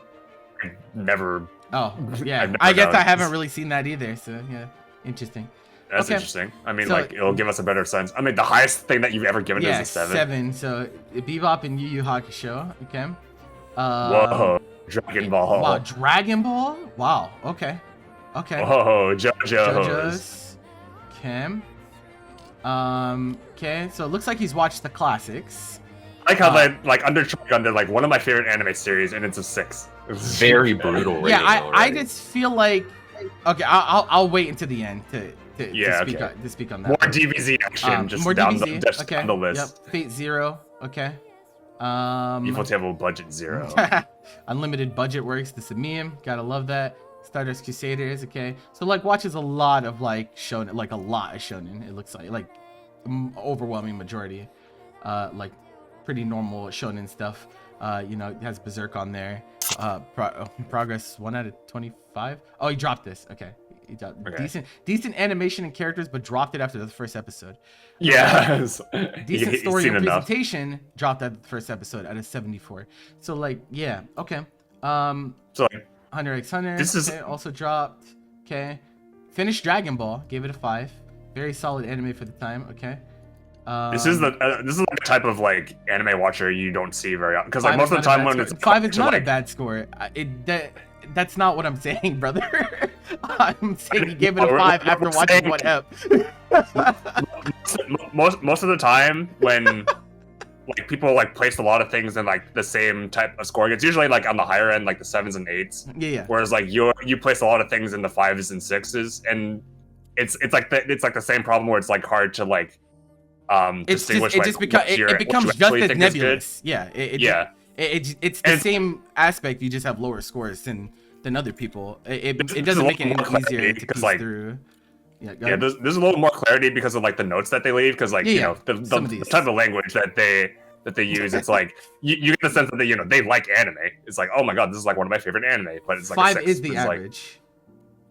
[SPEAKER 2] Never.
[SPEAKER 1] Oh, yeah.
[SPEAKER 2] I've never
[SPEAKER 1] I guess
[SPEAKER 2] known.
[SPEAKER 1] I haven't really seen that either. So yeah, interesting.
[SPEAKER 2] That's
[SPEAKER 1] Okay.
[SPEAKER 2] interesting. I mean,
[SPEAKER 1] So-
[SPEAKER 2] like it'll give us a better sense. I mean, the highest thing that you've ever given
[SPEAKER 1] Yeah,
[SPEAKER 2] is a 7.
[SPEAKER 1] 7. So Bebop and Yu Yu Hakusho. Okay.
[SPEAKER 2] Whoa, Dragon Ball.
[SPEAKER 1] Wow, Dragon Ball. Wow. Okay. Okay.
[SPEAKER 2] Whoa, JoJo's.
[SPEAKER 1] JoJo's. Okay. Okay. So it looks like he's watched the classics.
[SPEAKER 2] I like how like under like one of my favorite anime series, and it's a 6.
[SPEAKER 5] Very brutal.
[SPEAKER 1] Yeah,
[SPEAKER 5] rating
[SPEAKER 1] I
[SPEAKER 5] already.
[SPEAKER 1] just feel like. Okay, I'll wait until the end to
[SPEAKER 2] Yeah,
[SPEAKER 1] speak
[SPEAKER 2] okay.
[SPEAKER 1] to speak on that.
[SPEAKER 2] More DBZ action, just
[SPEAKER 1] more
[SPEAKER 2] down
[SPEAKER 1] DBZ.
[SPEAKER 2] the
[SPEAKER 1] Okay.
[SPEAKER 2] on the list.
[SPEAKER 1] Yep. Fate Zero. Okay.
[SPEAKER 2] Evil Table budget 0.
[SPEAKER 1] Unlimited budget works. This is a meme. Gotta love that. Stardust Crusaders. Okay. So like watches a lot of like shonen, like a lot of shonen. It looks like overwhelming majority. Like pretty normal shonen stuff. It has Berserk on there. Progress 1 out of 25. Oh, he dropped this. Okay. He dropped decent animation and characters, but dropped it after the first episode.
[SPEAKER 2] Yes.
[SPEAKER 1] Decent story
[SPEAKER 2] seen
[SPEAKER 1] and
[SPEAKER 2] enough.
[SPEAKER 1] presentation, dropped at the first episode out of 74. So like, yeah, okay.
[SPEAKER 2] So like,
[SPEAKER 1] Hunter x Hunter.
[SPEAKER 2] This is-
[SPEAKER 1] okay, also dropped. Okay. Finished Dragon Ball, gave it a 5. Very solid anime for the time. Okay.
[SPEAKER 2] this is the type of like anime watcher you don't see very often, because like
[SPEAKER 1] 5
[SPEAKER 2] most
[SPEAKER 1] is
[SPEAKER 2] of the
[SPEAKER 1] not a
[SPEAKER 2] time
[SPEAKER 1] bad
[SPEAKER 2] when
[SPEAKER 1] score.
[SPEAKER 2] it's
[SPEAKER 1] 5 is not
[SPEAKER 2] like,
[SPEAKER 1] a bad score. That's not what I'm saying, brother. I'm saying he gave it a 5 after
[SPEAKER 2] we're
[SPEAKER 1] watching
[SPEAKER 2] saying-
[SPEAKER 1] one ep.
[SPEAKER 2] most of the time when like people like place a lot of things in like the same type of scoring, it's usually like on the higher end, like the 7s and 8s.
[SPEAKER 1] Yeah.
[SPEAKER 2] Whereas like you place a lot of things in the 5s and 6s, and it's like the same problem where it's like hard to like distinguish.
[SPEAKER 1] It becomes just as nebulous. Yeah. It's the same aspect. You just have lower scores than other people. It doesn't make it any easier to piece through. Yeah,
[SPEAKER 2] there's a little more clarity because of like the notes that they leave, because like the type of language that they use. It's like you get the sense that they like anime. It's like, oh my god, this is like one of my favorite anime, but it's like
[SPEAKER 1] 5 is the
[SPEAKER 2] it's
[SPEAKER 1] average.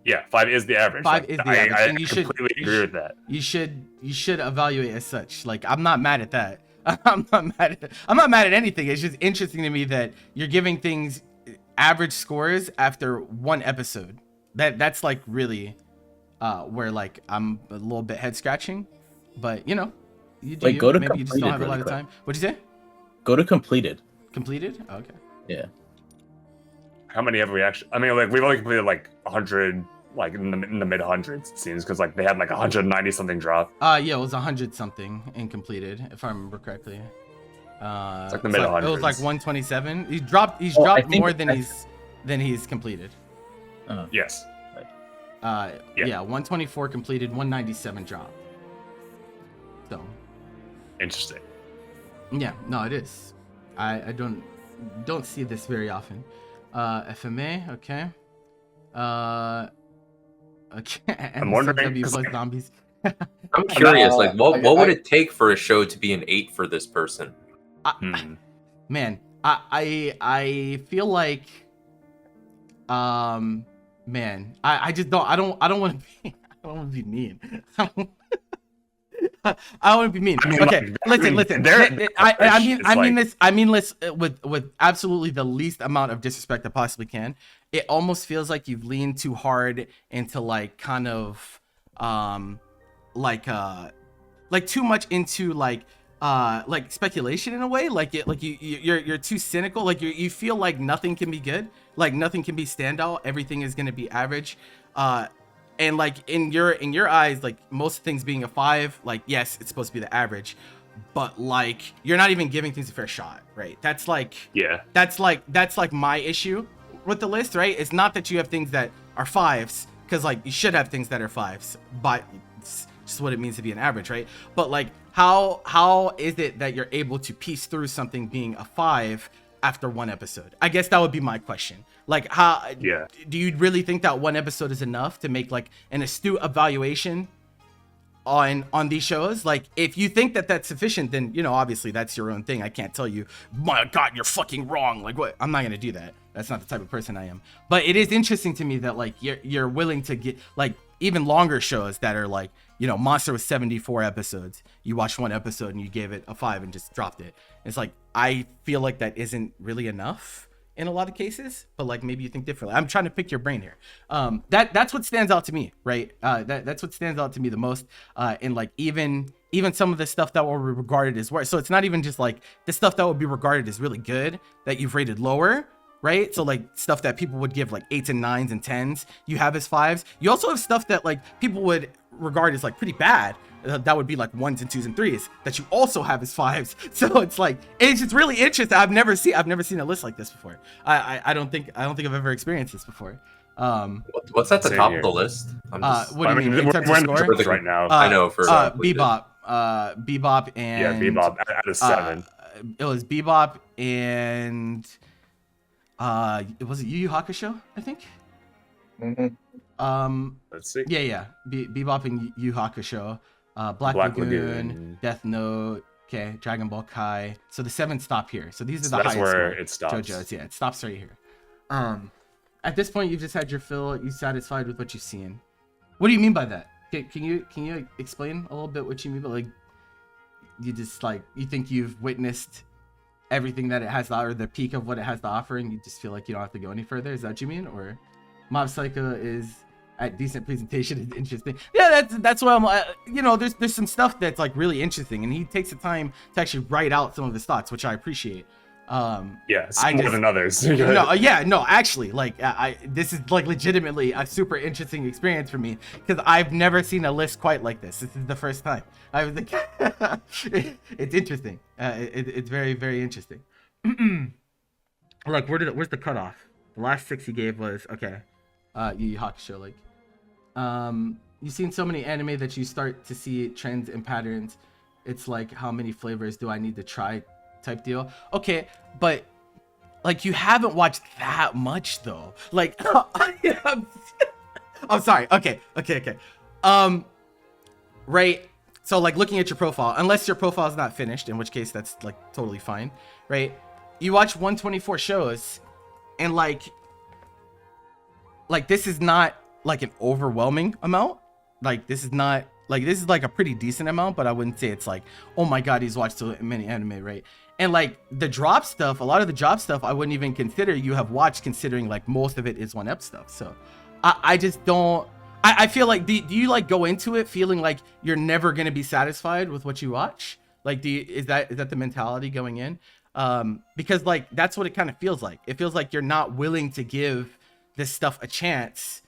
[SPEAKER 2] Like, 5 is the average.
[SPEAKER 1] 5 is the average, and you
[SPEAKER 2] completely agree with that.
[SPEAKER 1] You should evaluate as such. Like, I'm not mad at that. I'm not mad at anything. It's just interesting to me that you're giving things average scores after one episode. That's like really where like I'm a little bit head scratching, but you do
[SPEAKER 4] Like, go to
[SPEAKER 1] maybe you just don't have a lot of
[SPEAKER 4] Completed
[SPEAKER 1] time. What'd you say?
[SPEAKER 4] Go to Completed.
[SPEAKER 1] Completed? Oh, okay.
[SPEAKER 4] Yeah.
[SPEAKER 2] How many have we actually? I mean, like we've only completed like 100, like in the mid hundreds. It seems, because like they had like 190 something drop.
[SPEAKER 1] Yeah, it was 100 something and completed, if I remember correctly.
[SPEAKER 2] It's like the mid
[SPEAKER 1] It was
[SPEAKER 2] hundreds.
[SPEAKER 1] like 127. He's dropped
[SPEAKER 4] I think
[SPEAKER 1] more than he's completed.
[SPEAKER 2] Yes.
[SPEAKER 1] Yeah, 124 completed, 197 dropped. So,
[SPEAKER 2] Interesting.
[SPEAKER 1] yeah, no, it is. I don't see this very often. FMA, okay. Okay.
[SPEAKER 2] I'm wondering,
[SPEAKER 1] plus zombies.
[SPEAKER 5] I'm curious, like what would it take for a show to be an 8 for this person?
[SPEAKER 1] Man, I feel like man, I just don't want to be mean. I don't want to be mean. Okay, listen. I mean this with absolutely the least amount of disrespect I possibly can. It almost feels like you've leaned too hard into like kind of like too much into like speculation in a way. You're too cynical. Like you feel like nothing can be good, like nothing can be standout. Everything is gonna be average. And like in your eyes, like most things being a 5, like yes, it's supposed to be the average, but like you're not even giving things a fair shot, right? That's like my issue with the list, right? It's not that you have things that are 5s, because like you should have things that are 5s, but it's just what it means to be an average, right? But like how is it that you're able to piece through something being a 5 after one episode? I guess that would be my question. Like, how do you really think that one episode is enough to make like an astute evaluation on these shows? Like, if you think that that's sufficient, then obviously that's your own thing. I can't tell you, my God, you're fucking wrong. Like, what? I'm not gonna do that. That's not the type of person I am. But it is interesting to me that like you're willing to get like even longer shows that are like, Monster was 74 episodes. You watched one episode and you gave it a 5 and just dropped it. It's like, I feel like that isn't really enough in a lot of cases, but like maybe you think differently. I'm trying to pick your brain here. That's what stands out to me, right? That's what stands out to me the most. And like even some of the stuff that will be regarded as worse. So it's not even just like the stuff that would be regarded as really good that you've rated lower, right? So like stuff that people would give like 8s and 9s and 10s, you have as 5s. You also have stuff that like people would regard as like pretty bad. That would be like 1s and 2s and 3s that you also have as 5s. So it's like, it's just really interesting. I've never seen a list like this before. I don't think I've ever experienced this before.
[SPEAKER 5] What's at the top of the list?
[SPEAKER 1] What do you mean? In terms of score?
[SPEAKER 2] Right now,
[SPEAKER 5] I know for
[SPEAKER 1] Bebop, Bebop and
[SPEAKER 2] Bebop at a 7.
[SPEAKER 1] It was Bebop and was it Yu Yu Hakusho? I think.
[SPEAKER 3] Mm-hmm.
[SPEAKER 2] Let's see.
[SPEAKER 1] Yeah. Bebop and Yu Yu Hakusho. Black Lagoon, Death Note, okay, Dragon Ball Kai. So the 7 stop here. So these are the highest. That's where
[SPEAKER 2] it stops.
[SPEAKER 1] JoJo's, yeah, it stops right here. At this point, you've just had your fill. You're satisfied with what you've seen. What do you mean by that? Can you explain a little bit what you mean by like you just like you think you've witnessed everything that it has to, or the peak of what it has to offer, and you just feel like you don't have to go any further? Is that what you mean? Or Mob Psycho is at decent presentation is interesting. Yeah, that's why I'm there's some stuff that's like really interesting, and he takes the time to actually write out some of his thoughts, which I appreciate.
[SPEAKER 2] Some more than others.
[SPEAKER 1] Actually, like this is like legitimately a super interesting experience for me, because I've never seen a list quite like this. This is the first time. I was like, it's interesting. It's very, very interesting. Like, where's the cutoff? The last 6 he gave was okay. Yu Yu Hakusho, like, you've seen so many anime that you start to see trends and patterns. It's like, how many flavors do I need to try type deal. Okay, but like you haven't watched that much though. Like, I'm sorry. Okay. Right. So like looking at your profile, unless your profile is not finished, in which case that's like totally fine, right? You watch 124 shows, and like this is not like an overwhelming amount. Like this is not like, this is like a pretty decent amount, but I wouldn't say it's like, oh my God, he's watched so many anime, right? And like the drop stuff, a lot of the drop stuff I wouldn't even consider you have watched, considering like most of it is 1 ep stuff. So I just don't, I feel like, do you like go into it feeling like you're never going to be satisfied with what you watch? Like, is that the mentality going in? Because like, that's what it kind of feels like. It feels like you're not willing to give this stuff a chance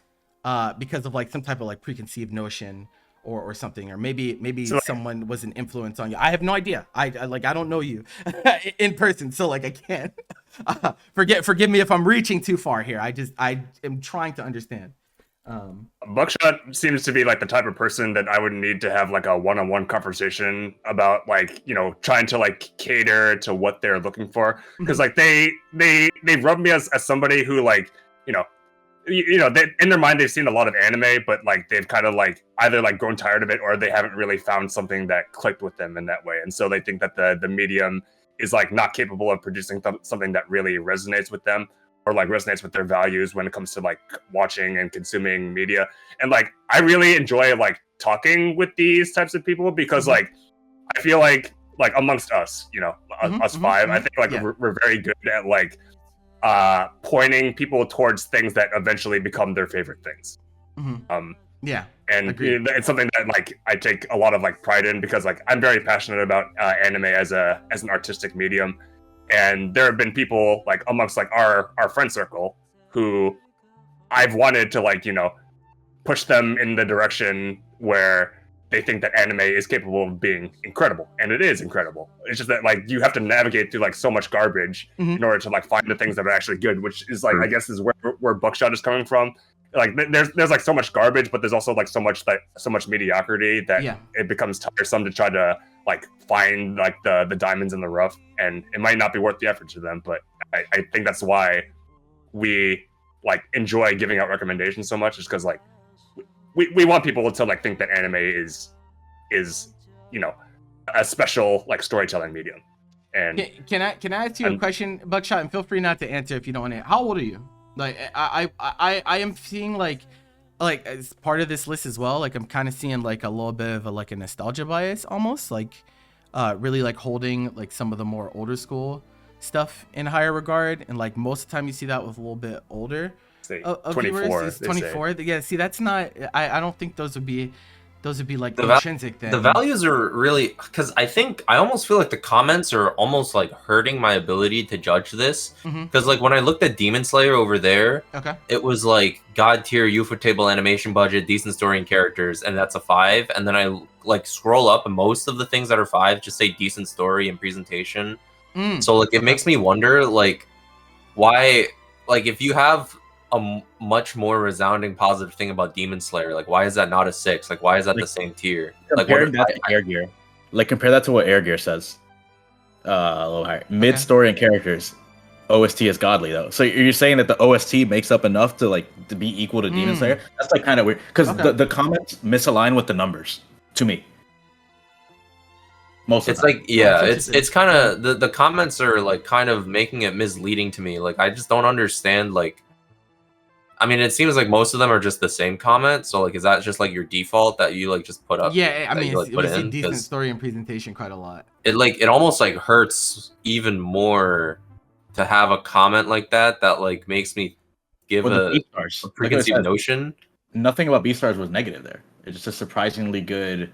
[SPEAKER 1] because of like some type of like preconceived notion or something, or maybe so, someone was an influence on you. I have no idea. I don't know you in person, so like I can't. Forgive me if I'm reaching too far here. I am trying to understand.
[SPEAKER 2] Buckshot seems to be like the type of person that I would need to have like a one-on-one conversation about, like, you know, trying to like cater to what they're looking for, because like they rub me as somebody who, like, they, in their mind they've seen a lot of anime, but like they've kind of like either like grown tired of it, or they haven't really found something that clicked with them in that way, and so they think that the medium is like not capable of producing something that really resonates with them, or like resonates with their values when it comes to like watching and consuming media. And like I really enjoy like talking with these types of people, because like I feel like amongst us, us five, I think like we're very good at like pointing people towards things that eventually become their favorite things.
[SPEAKER 1] Yeah,
[SPEAKER 2] and it's something that like I take a lot of like pride in, because like I'm very passionate about anime as an artistic medium. And there have been people like amongst like our friend circle who I've wanted to like, push them in the direction where they think that anime is capable of being incredible, and it is incredible. It's just that like you have to navigate through like so much garbage in order to like find the things that are actually good, which is like I guess is where Buckshot is coming from. Like there's like so much garbage, but there's also like so much mediocrity that it becomes tiresome to try to like find like the diamonds in the rough, and it might not be worth the effort to them. But I think that's why we like enjoy giving out recommendations so much, is because like we want people to like think that anime is a special like storytelling medium. And
[SPEAKER 1] can I ask you a question, Buckshot, and feel free not to answer if you don't want to. How old are you? Like I am seeing like as part of this list as well, like I'm kind of seeing like a little bit of a nostalgia bias almost, like really like holding like some of the more older school stuff in higher regard, and like most of the time you see that with a little bit older
[SPEAKER 2] 24
[SPEAKER 1] 24. Yeah, see, that's not, I don't think those would be like intrinsic then.
[SPEAKER 5] The values are really, because I almost feel like the comments are almost like hurting my ability to judge this, because like when I looked at Demon Slayer over there, it was like god tier Ufotable animation budget, decent story and characters, and that's a 5. And then I like scroll up and most of the things that are 5 just say decent story and presentation. So like it makes me wonder like why, like if you have a much more resounding positive thing about Demon Slayer, like why is that not a 6? Like why is that the same tier? Like
[SPEAKER 4] comparing that to Air Gear, like compare that to what Air Gear says. A little higher mid story and characters, OST is godly though. So you're saying that the OST makes up enough to like to be equal to Demon Slayer? That's like kind of weird, because the comments misalign with the numbers to me. Most
[SPEAKER 5] it's like it's kind of the comments are like kind of making it misleading to me. Like I just don't understand. Like I mean, it seems like most of them are just the same comment. So like, is that just like your default that you like just put up?
[SPEAKER 1] Yeah, I mean, it was a decent story and presentation quite a lot.
[SPEAKER 5] It almost like hurts even more to have a comment like that like makes me give a preconceived notion.
[SPEAKER 4] Nothing about Beastars was negative there. It's just a surprisingly good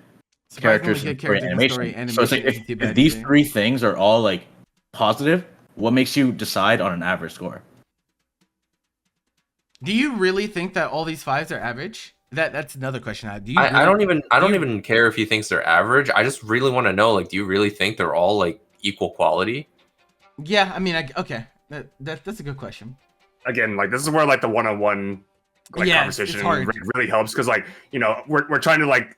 [SPEAKER 4] characters and animation. So it's like if these 3 things are all like positive, what makes you decide on an average score?
[SPEAKER 1] Do you really think that all these 5s are average? That's another question I have.
[SPEAKER 5] I don't even care if he thinks they're average. I just really want to know, like, do you really think they're all like equal quality?
[SPEAKER 1] Yeah, I mean, okay, that's a good question.
[SPEAKER 2] Again, like this is where like the one-on-one like conversation really helps, because like we're trying to like,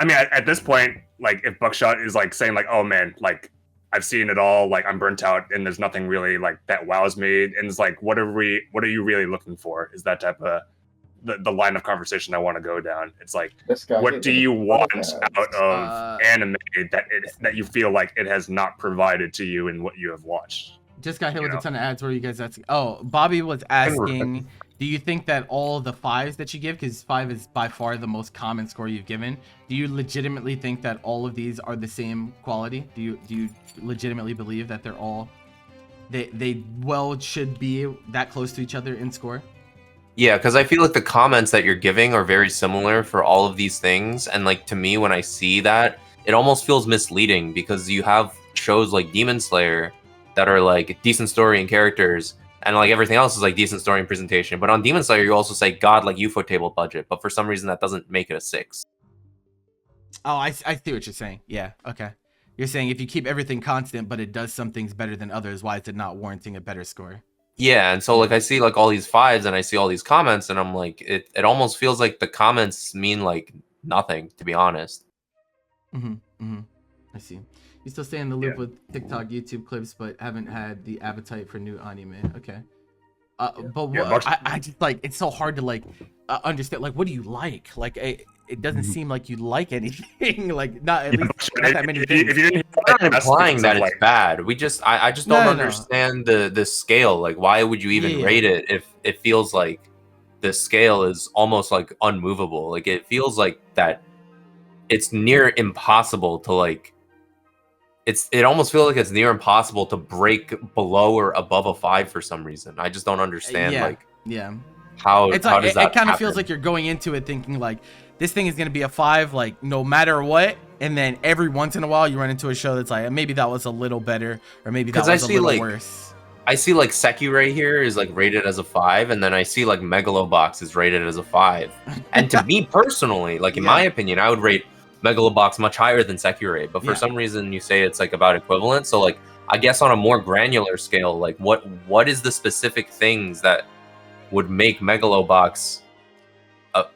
[SPEAKER 2] I mean at this point, like if Buckshot is like saying like, oh man, like I've seen it all, like I'm burnt out and there's nothing really like that wows me, and it's like what are you really looking for? Is that type of the line of conversation I want to go down. It's like, what do you want out of anime that you feel like it has not provided to you in what you have watched?
[SPEAKER 1] Just got hit with a ton of ads. Where you guys asking? Oh, Bobby was asking, do you think that all the 5s that you give, because 5 is by far the most common score you've given, do you legitimately think that all of these are the same quality? Do you legitimately believe that they're all they should be that close to each other in score?
[SPEAKER 5] Yeah, because I feel like the comments that you're giving are very similar for all of these things, and like to me, when I see that, it almost feels misleading, because you have shows like Demon Slayer that are like decent story and characters, and like everything else is like decent story and presentation. But on Demon Slayer, you also say God, like Ufotable budget, but for some reason that doesn't make it a 6.
[SPEAKER 1] Oh, I see what you're saying. Yeah, okay. You're saying if you keep everything constant, but it does some things better than others, why is it not warranting a better score?
[SPEAKER 5] Yeah, and so like I see like all these fives and I see all these comments and I'm like it almost feels like the comments mean like nothing, to be honest.
[SPEAKER 1] I see. You still stay in the loop with TikTok, YouTube clips, but haven't had the appetite for new anime. Okay. But what, I just like, it's so hard to like understand. Like, what do you like? Like, it doesn't seem like you like anything. Like, not at least not that many things.
[SPEAKER 5] I'm not implying that it's bad. We just, I just don't understand the scale. Like, why would you even rate it if it feels like the scale is almost like unmovable? Like, it feels like that it's near impossible to like. It almost feels like it's near impossible to break below or above a 5 for some reason. I just don't understand how
[SPEAKER 1] it's
[SPEAKER 5] how
[SPEAKER 1] like
[SPEAKER 5] does that
[SPEAKER 1] it kind of
[SPEAKER 5] happen?
[SPEAKER 1] feels like you're going into it thinking like this thing is going to be a 5 like no matter what, and then every once in a while you run into a show that's like maybe that was a little better or maybe that was a little worse.
[SPEAKER 5] I see like Sekirei here is like rated as a 5, and then I see like Megalobox is rated as a 5. And to me personally, like in my opinion, I would rate Megalobox much higher than Sekirei, but for some reason you say it's like about equivalent. So like I guess on a more granular scale, like what is the specific things that would make Megalobox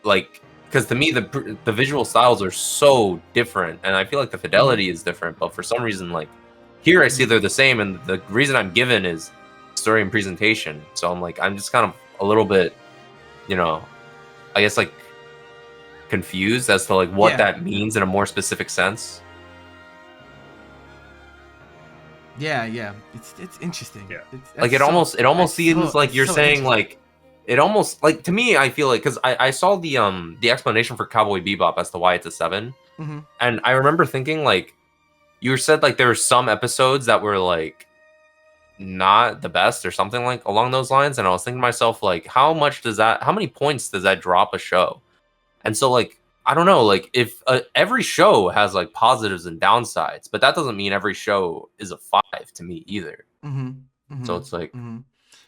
[SPEAKER 5] like, because to me the visual styles are so different and I feel like the fidelity is different, but for some reason like here I see they're the same, and the reason I'm given is story and presentation. So I'm like, I'm just kind of a little bit, you know, I guess like confused as to like what that means in a more specific sense.
[SPEAKER 1] It's interesting.
[SPEAKER 5] Like it almost seems like you're saying like it almost like, to me I feel like, because I saw the explanation for Cowboy Bebop as to why it's a 7, and I remember thinking like you said like there were some episodes that were like not the best or something like along those lines, and I was thinking to myself like how many points does that drop a show? And so like I don't know, like if every show has like positives and downsides, but that doesn't mean every show is a 5 to me either. So it's like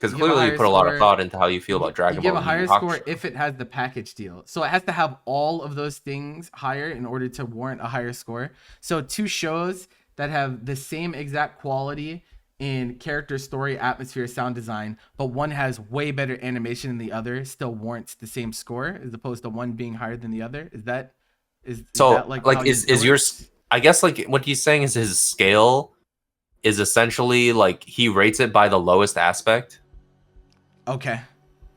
[SPEAKER 5] because clearly you put a lot of thought into how you feel about Dragon Ball.
[SPEAKER 1] You give a higher score if it has the package deal. So it has to have all of those things higher in order to warrant a higher score. So 2 shows that have the same exact quality in character, story, atmosphere, sound design, but one has way better animation than the other, still warrants the same score as opposed to one being higher than the other. Is that
[SPEAKER 5] yours? I guess like what he's saying is his scale is essentially like he rates it by the lowest aspect.
[SPEAKER 1] Okay.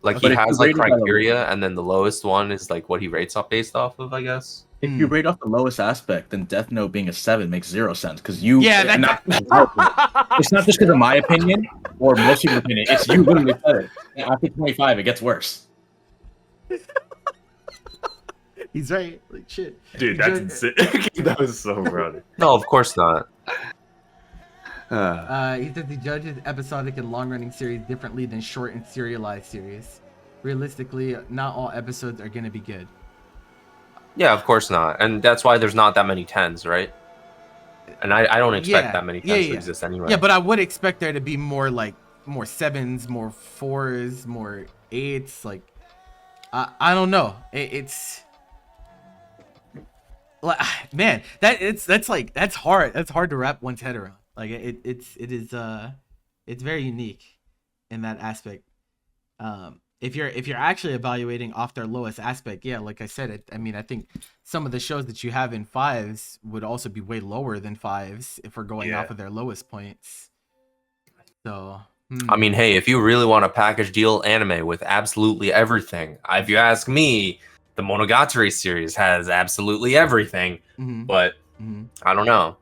[SPEAKER 5] Like he has like criteria, and then the lowest one is like what he rates up based off of, I guess.
[SPEAKER 4] If you rate off the lowest aspect, then Death Note being a 7 makes 0 sense, because you.
[SPEAKER 1] It's
[SPEAKER 4] not just because of my opinion or most people's opinion. It's you literally said it. And after 25, it gets worse.
[SPEAKER 1] He's right. Like shit,
[SPEAKER 2] dude. That's insane. That was so funny.
[SPEAKER 5] No, of course not.
[SPEAKER 1] He says he judges episodic and long-running series differently than short and serialized series. Realistically, not all episodes are going to be good.
[SPEAKER 5] Yeah, of course not, and that's why there's not that many 10s, right? And I don't expect that many 10s to exist anyway.
[SPEAKER 1] Yeah, but I would expect there to be more 7s, more 4s, more 8s. Like, I don't know. It's like, man, that's hard. That's hard to wrap one's head around. Like it's very unique in that aspect. If you're actually evaluating off their lowest aspect, like I said, I think some of the shows that you have in 5s would also be way lower than 5s if we're going off of their lowest points. So
[SPEAKER 5] I mean, hey, if you really want a package deal anime with absolutely everything, if you ask me, the Monogatari series has absolutely everything. But I don't know.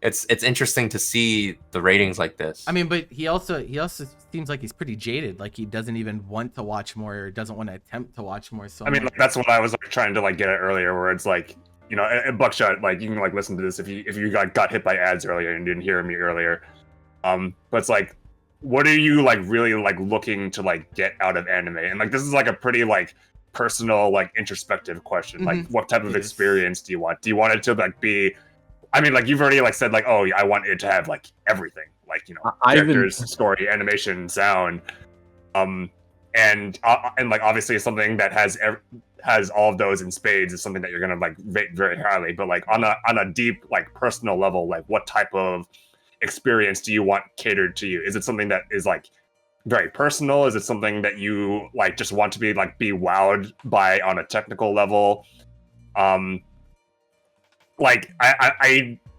[SPEAKER 5] It's interesting to see the ratings like this.
[SPEAKER 1] I mean, but he also seems like he's pretty jaded. Like he doesn't even want to watch more, or doesn't want to attempt to watch more. So
[SPEAKER 2] I mean, that's what I was trying to get at earlier, where it's like, you know, in Buckshot, like you can listen to this if you got hit by ads earlier and didn't hear me earlier. But it's like, what are you really looking to get out of anime? And this is a pretty personal introspective question. Like, what type of experience do you want? Do you want it to be? I mean, you've already said oh, I want it to have everything, characters, story, animation, sound, and obviously something that has all of those in spades is something that you're gonna rate very highly. But on a deep personal level, what type of experience do you want catered to you? Is it something that is very personal? Is it something that you like just want to be wowed by on a technical level? Like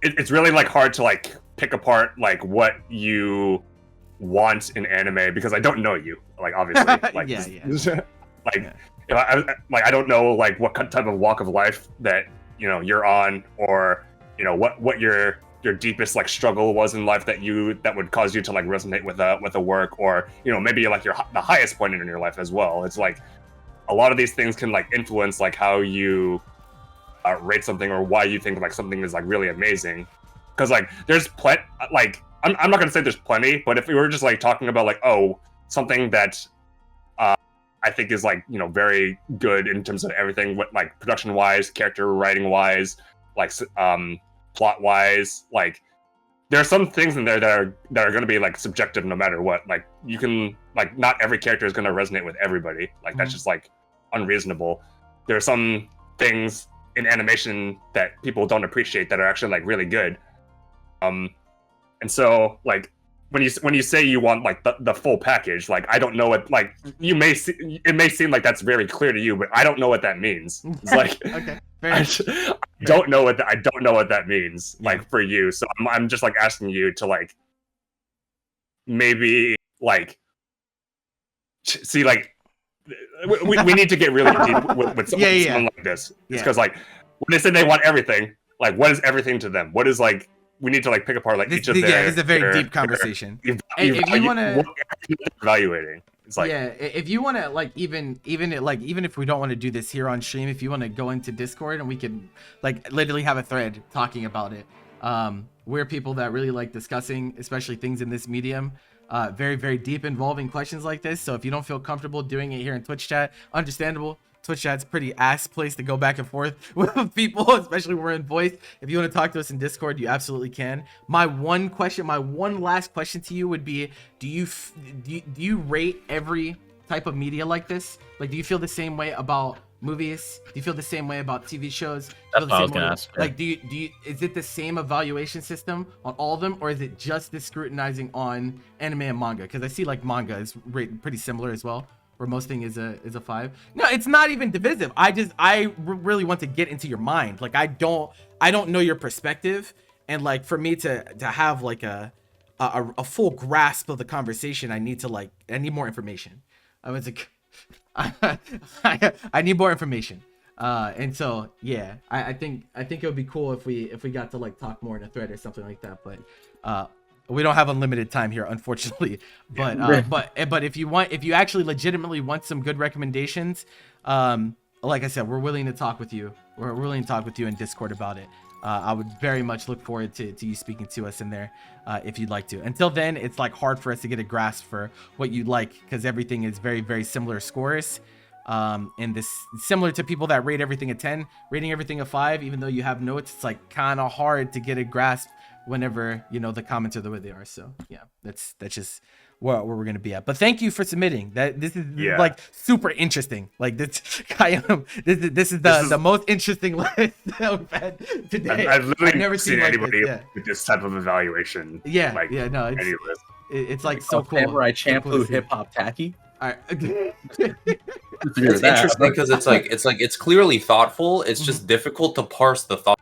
[SPEAKER 2] it's really like hard to like pick apart like what you want in anime because I don't know you, like obviously, like like if I don't know like what type of walk of life that you're on, or what your deepest like struggle was in life that would cause you to like resonate with a work, or maybe like the highest point in your life as well. It's like a lot of these things can like influence like how you rate something, or why you think like something is like really amazing. Because like there's like I'm not gonna say there's plenty, but if we were just like talking about like something that I think is like very good in terms of everything, what like production wise, character writing wise, like plot wise, like there are some things in there that are going to be like subjective no matter what. Like you can like not every character is going to resonate with everybody. Like that's just like unreasonable. There are some things in animation that people don't appreciate that are actually like really good. And so like when you say you want like the full package, like I don't know what, like it may seem like that's very clear to you, but I don't know what that means. It's like
[SPEAKER 1] Okay.
[SPEAKER 2] I don't know what that means like for you. So I'm just like asking you to like maybe like see like we need to get really deep with someone like this. It's because like when they say they want everything, like what is everything to them? What is like, we need to like pick apart like each of their.
[SPEAKER 1] Yeah, it's a very deep conversation. If you want to
[SPEAKER 2] evaluating, it's like
[SPEAKER 1] if you want to like even if we don't want to do this here on stream, if you want to go into Discord and we can like literally have a thread talking about it. We're people that really like discussing, especially things in this medium. Very, very deep involving questions like this. So if you don't feel comfortable doing it here in Twitch chat, understandable. Twitch chat's a pretty ass place to go back and forth with people, especially when we're in voice. If you want to talk to us in Discord, you absolutely can. My one last question to you would be, do you rate every type of media like this? Like, do you feel the same way about movies? Do you feel the same way about TV shows?
[SPEAKER 4] That's what I was gonna ask.
[SPEAKER 1] Like, do you is it the same evaluation system on all of them, or is it just the scrutinizing on anime and manga? Because I see like manga is rated pretty similar as well, where most thing is a 5. No, it's not even divisive. I really want to get into your mind. Like I don't know your perspective, and like for me to have like a full grasp of the conversation, I need more information. I was like, I need more information. And so yeah, I think it would be cool if we got to like talk more in a thread or something like that. But we don't have unlimited time here, unfortunately. But but if you actually legitimately want some good recommendations, like I said, we're willing to talk with you. We're willing to talk with you in Discord about it. I would very much look forward to you speaking to us in there if you'd like to. Until then, it's like hard for us to get a grasp for what you like, because everything is very, very similar scores. And this similar to people that rate everything a 10, rating everything a 5, even though you have notes, it's like kind of hard to get a grasp whenever the comments are the way they are. So yeah, that's just where we're gonna be at. But thank you for submitting that. This is like super interesting. Like this this is the most interesting list that we've had today.
[SPEAKER 2] I've literally never seen anybody with this type of evaluation.
[SPEAKER 1] No, it's like so cool.
[SPEAKER 4] Samurai Champloo Hip Hop Tacky.
[SPEAKER 1] All right.
[SPEAKER 5] It's interesting because it's clearly thoughtful. It's just difficult to parse the thought.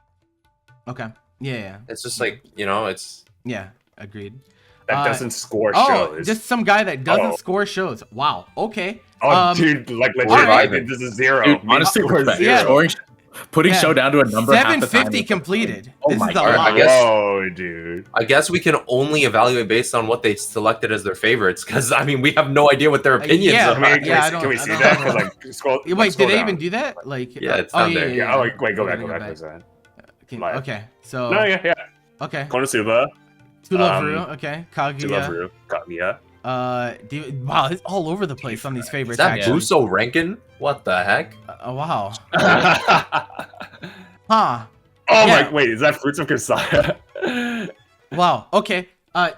[SPEAKER 1] Okay. Yeah.
[SPEAKER 5] It's just like, it's...
[SPEAKER 1] Yeah, agreed.
[SPEAKER 2] That doesn't score shows.
[SPEAKER 1] Just some guy that doesn't score shows. Wow. Okay.
[SPEAKER 2] Dude, like legit, this is 0.
[SPEAKER 4] Dude, honestly, putting show down to a number.
[SPEAKER 1] 750 completed.
[SPEAKER 4] Oh my god!
[SPEAKER 2] I
[SPEAKER 5] guess we can only evaluate based on what they selected as their favorites, because I mean we have no idea what their opinions are.
[SPEAKER 2] Can we see that? Because like, scroll.
[SPEAKER 1] Wait,
[SPEAKER 2] scroll
[SPEAKER 1] did they
[SPEAKER 2] down.
[SPEAKER 1] even do that? Like,
[SPEAKER 5] yeah, it's down there.
[SPEAKER 2] Yeah. Oh, wait, go back for that.
[SPEAKER 1] Okay, so.
[SPEAKER 2] No, yeah.
[SPEAKER 1] Okay.
[SPEAKER 2] Konosuba.
[SPEAKER 1] To Love Ru. Okay. Kaguya.
[SPEAKER 2] To Love Ru. Kaguya.
[SPEAKER 1] Wow, it's all over the place on these favorites.
[SPEAKER 5] Is that Buso Rankin? What the heck?
[SPEAKER 1] Wow. Huh.
[SPEAKER 2] Oh my! Wait, is that Fruits of Kasaya?
[SPEAKER 1] Wow. Okay.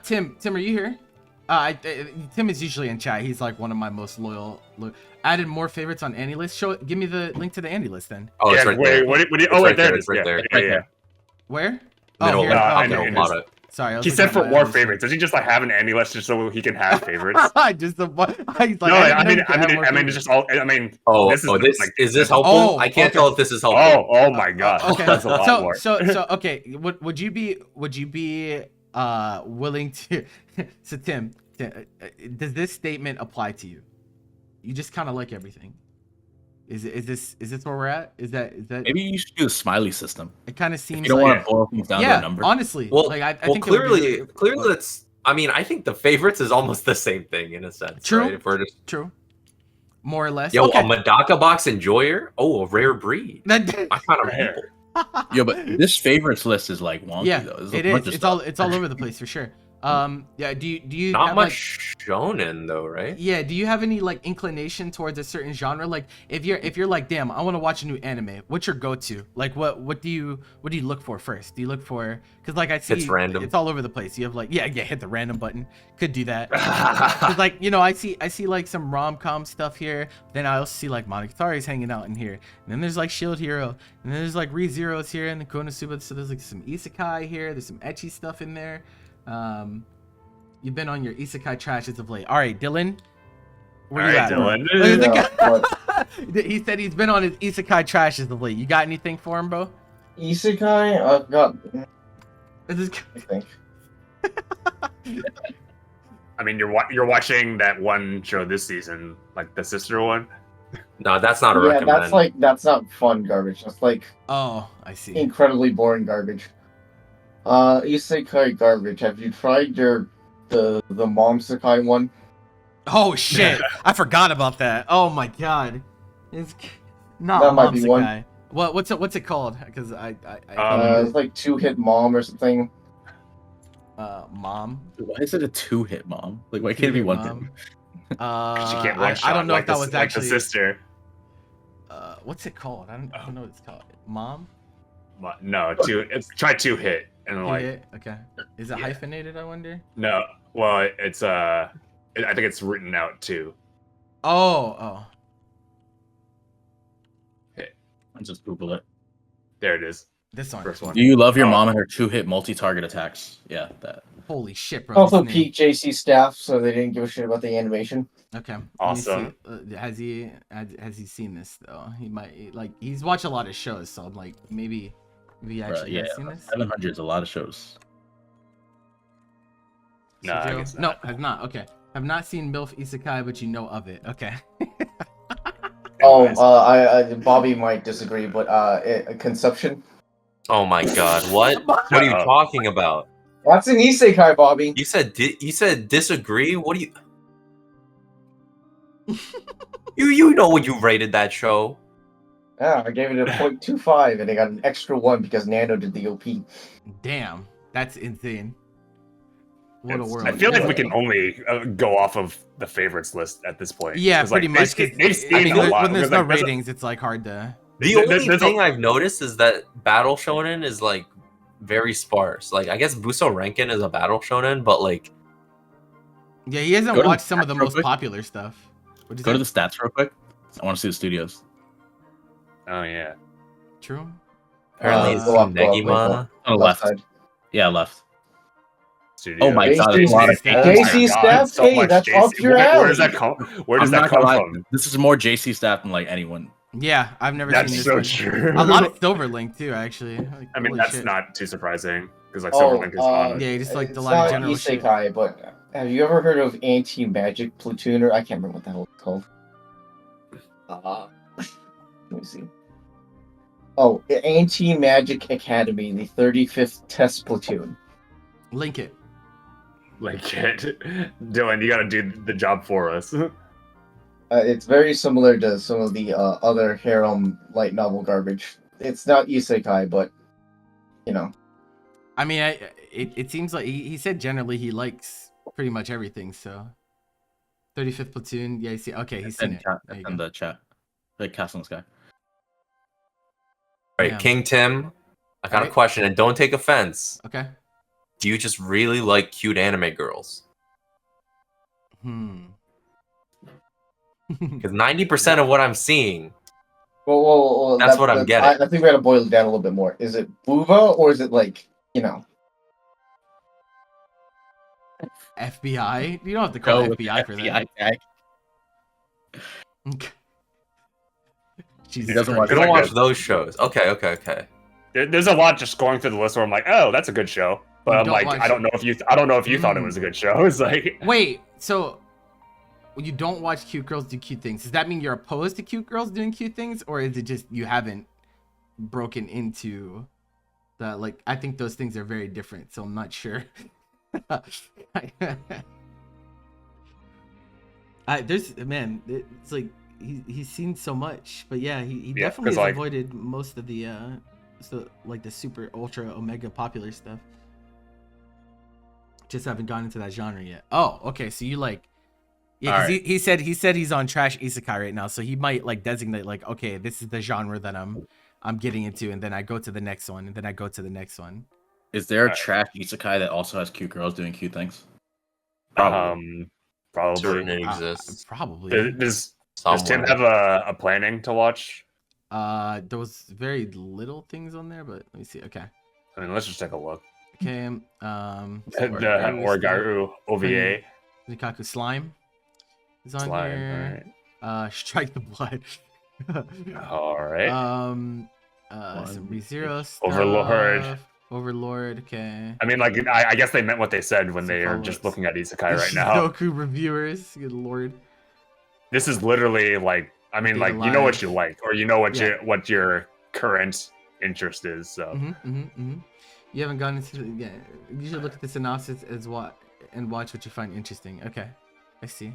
[SPEAKER 1] Tim, are you here? Tim is usually in chat. He's like one of my most loyal. Added more favorites on AniList. Give me the link to the AniList then.
[SPEAKER 5] It's right there.
[SPEAKER 2] Wait, there it is.
[SPEAKER 5] Right there.
[SPEAKER 2] Yeah.
[SPEAKER 1] Where?
[SPEAKER 5] Middle,
[SPEAKER 1] here.
[SPEAKER 5] middle bottom.
[SPEAKER 1] Sorry,
[SPEAKER 2] he said for more favorites. Does he just like have an anime list just so he can have favorites?
[SPEAKER 1] Just the one. He's like,
[SPEAKER 2] No, I mean, it's just all. I mean,
[SPEAKER 5] is this helpful? I can't tell if this is helpful.
[SPEAKER 2] Oh my god,
[SPEAKER 1] okay.
[SPEAKER 2] that's a lot more.
[SPEAKER 1] So okay. Would you be willing to? So Tim, does this statement apply to you? You just kind of like everything. Is this where we're at? Is that
[SPEAKER 4] maybe you should do a smiley system?
[SPEAKER 1] It kind of seems
[SPEAKER 4] you don't want to boil things down to a number.
[SPEAKER 1] Honestly,
[SPEAKER 5] well,
[SPEAKER 1] like I think
[SPEAKER 5] clearly that's. I mean, I think the favorites is almost the same thing in a sense.
[SPEAKER 1] True.
[SPEAKER 5] Right? If we're just
[SPEAKER 1] true. More or less.
[SPEAKER 5] Yo,
[SPEAKER 1] okay.
[SPEAKER 5] a Medaka box enjoyer. Oh, a rare breed. I kind of
[SPEAKER 2] rare.
[SPEAKER 4] Yo, but this favorites list is like wonky though.
[SPEAKER 1] It is. It's all over the place for sure. Yeah. Do you
[SPEAKER 5] not
[SPEAKER 1] have,
[SPEAKER 5] much shonen though, right?
[SPEAKER 1] Yeah. Do you have any like inclination towards a certain genre? Like if you're like, damn, I want to watch a new anime. What's your go-to? Like what do you look for first? Do you look for because like I see
[SPEAKER 5] it's random.
[SPEAKER 1] It's all over the place. You have like hit the random button. Could do that. Cause like I see like some rom-com stuff here. Then I also see like Monogatari's hanging out in here. And then there's like Shield Hero. And then there's like ReZero's here and the Konosuba. So there's like some isekai here. There's some ecchi stuff in there. You've been on your isekai trash as of late. All right, Dylan. Where you at? Dylan. He said he's been on his isekai trash as of late. You got anything for him, bro?
[SPEAKER 3] Isekai? I've got. I think.
[SPEAKER 2] I mean, you're watching that one show this season, like the sister one.
[SPEAKER 5] No, that's not a recommend.
[SPEAKER 3] That's not fun garbage. That's like.
[SPEAKER 1] Oh, I see.
[SPEAKER 3] Incredibly boring garbage. Isekai garbage. Have you tried the Mom Sekai one?
[SPEAKER 1] Oh shit! I forgot about that. Oh my god, it's not
[SPEAKER 3] that
[SPEAKER 1] Mom Sekai. What's it called? Because
[SPEAKER 3] it's like 2-hit mom or something.
[SPEAKER 1] Mom.
[SPEAKER 4] Why is it a 2-hit mom? Like why can't it be one hit?
[SPEAKER 1] I don't know if that was actually
[SPEAKER 2] the sister.
[SPEAKER 1] What's it called? I don't know what it's called. Mom.
[SPEAKER 2] No, try 2-hit. And like,
[SPEAKER 1] okay, is it hyphenated? I wonder.
[SPEAKER 2] No, well, it's I think it's written out too.
[SPEAKER 1] Oh.
[SPEAKER 2] Okay.
[SPEAKER 4] I'll just Google it.
[SPEAKER 2] There it is.
[SPEAKER 1] This one.
[SPEAKER 2] First one.
[SPEAKER 4] Do you love your mom and her 2-hit multi-target attacks? Yeah, that.
[SPEAKER 1] Holy shit, bro.
[SPEAKER 3] Also, Pete JC staff, so they didn't give a shit about the animation.
[SPEAKER 1] Okay.
[SPEAKER 2] Awesome.
[SPEAKER 1] Has he seen this though? He might he's watched a lot of shows, so I'm like maybe. We actually have seen this?
[SPEAKER 4] 700 is a lot of shows.
[SPEAKER 2] No, I guess not.
[SPEAKER 1] No, have not. Okay. Have not seen MILF Isekai, but you know of it. Okay.
[SPEAKER 3] Bobby might disagree, but Conception.
[SPEAKER 5] Oh my god, what? What are you talking about?
[SPEAKER 3] That's an Isekai, Bobby.
[SPEAKER 5] You said disagree? What do you... you know when you rated that show.
[SPEAKER 3] Yeah, I gave it a 0.25, and I got an extra 1 because Nano did the OP.
[SPEAKER 1] Damn, that's insane. What a world.
[SPEAKER 2] I feel like we can only go off of the favorites list at this point.
[SPEAKER 1] Yeah, pretty much.
[SPEAKER 2] They've seen a lot.
[SPEAKER 1] When there's no ratings, it's like hard to...
[SPEAKER 5] The only thing I've noticed is that battle shonen is like very sparse. Like I guess Buso Rankin is a battle shonen, but like...
[SPEAKER 1] Yeah, he hasn't watched some of the most popular stuff.
[SPEAKER 4] Go to the stats real quick. I want to see the studios.
[SPEAKER 2] Oh yeah.
[SPEAKER 1] True.
[SPEAKER 5] Apparently it's Negima.
[SPEAKER 4] On the left. Side. Yeah, left.
[SPEAKER 2] Studio.
[SPEAKER 4] Oh my god,
[SPEAKER 3] there's a lot of JC staff.
[SPEAKER 2] So
[SPEAKER 3] hey, that's
[SPEAKER 2] JC.
[SPEAKER 3] up your alley.
[SPEAKER 2] Where does that come? Where does that come from?
[SPEAKER 4] This is more JC staff than like anyone.
[SPEAKER 1] Yeah, I've never
[SPEAKER 2] that's
[SPEAKER 1] seen this.
[SPEAKER 2] That's so true.
[SPEAKER 1] A lot of Silverlink too, actually. Like,
[SPEAKER 2] I mean, that's not too surprising because like Silverlink is on.
[SPEAKER 1] Yeah, just like a lot of general shit.
[SPEAKER 3] Isekai, but have you ever heard of Anti-Magic Platoon? Or I can't remember what the hell it's called. Let me see. Oh, Anti-Magic Academy, the 35th Test Platoon.
[SPEAKER 1] Link it.
[SPEAKER 2] Link it. Dylan, you gotta do the job for us.
[SPEAKER 3] It's very similar to some of the other harem light novel garbage. It's not isekai, but, you know.
[SPEAKER 1] I mean, it seems like he said generally he likes pretty much everything, so. 35th Platoon, yeah, you see. Okay, he's seen it.
[SPEAKER 4] In the chat. The Castle in the Sky.
[SPEAKER 5] Alright, yeah. King Tim, I got a question, and don't take offense.
[SPEAKER 1] Okay.
[SPEAKER 5] Do you just really like cute anime girls? Because 90% of what I'm seeing,
[SPEAKER 3] well,
[SPEAKER 5] that's what I'm getting.
[SPEAKER 3] I think we gotta boil it down a little bit more. Is it Buva, or is it like, you know?
[SPEAKER 1] FBI? You don't have to call FBI for that.
[SPEAKER 4] Tag.
[SPEAKER 1] Jesus
[SPEAKER 4] He doesn't
[SPEAKER 1] Christ.
[SPEAKER 5] You don't watch those shows. Okay.
[SPEAKER 2] There's a lot just going through the list where I'm like, oh, that's a good show, but
[SPEAKER 1] You
[SPEAKER 2] I'm
[SPEAKER 1] don't
[SPEAKER 2] like,
[SPEAKER 1] watch
[SPEAKER 2] I don't know if you thought it was a good show. It's like,
[SPEAKER 1] Wait, so you don't watch cute girls do cute things? Does that mean you're opposed to cute girls doing cute things, or is it just you haven't broken into the like? I think those things are very different, so I'm not sure. It's like he's seen so much, but yeah, he definitely has avoided most of the the super ultra omega popular stuff. Just haven't gone into that genre yet. Oh, okay, so you like, yeah, because he said he's on trash isekai right now, so he might like designate like, okay, this is the genre that I'm getting into, and then I go to the next one, and then I go to the next one.
[SPEAKER 4] Is there a trash isekai that also has cute girls doing cute things?
[SPEAKER 2] probably.
[SPEAKER 5] Certainly exists.
[SPEAKER 1] Probably.
[SPEAKER 2] Does Tim have a planning to watch?
[SPEAKER 1] There was very little things on there, but let me see. Okay.
[SPEAKER 2] I mean, let's just take a look.
[SPEAKER 1] Okay.
[SPEAKER 2] The Orgaru OVA.
[SPEAKER 1] Nikaku Slime is on
[SPEAKER 2] Slime,
[SPEAKER 1] here. Strike the Blood.
[SPEAKER 2] All right.
[SPEAKER 1] Some ReZero stuff. Overlord. Okay.
[SPEAKER 2] I mean, like, I guess they meant what they said when they are just looking at isekai right now.
[SPEAKER 1] Goku reviewers. Good lord.
[SPEAKER 2] This is literally like, I mean, like, you know what you like, or you know what your current interest is. So.
[SPEAKER 1] You haven't gone into you should look at the synopsis and watch what you find interesting. Okay, I see.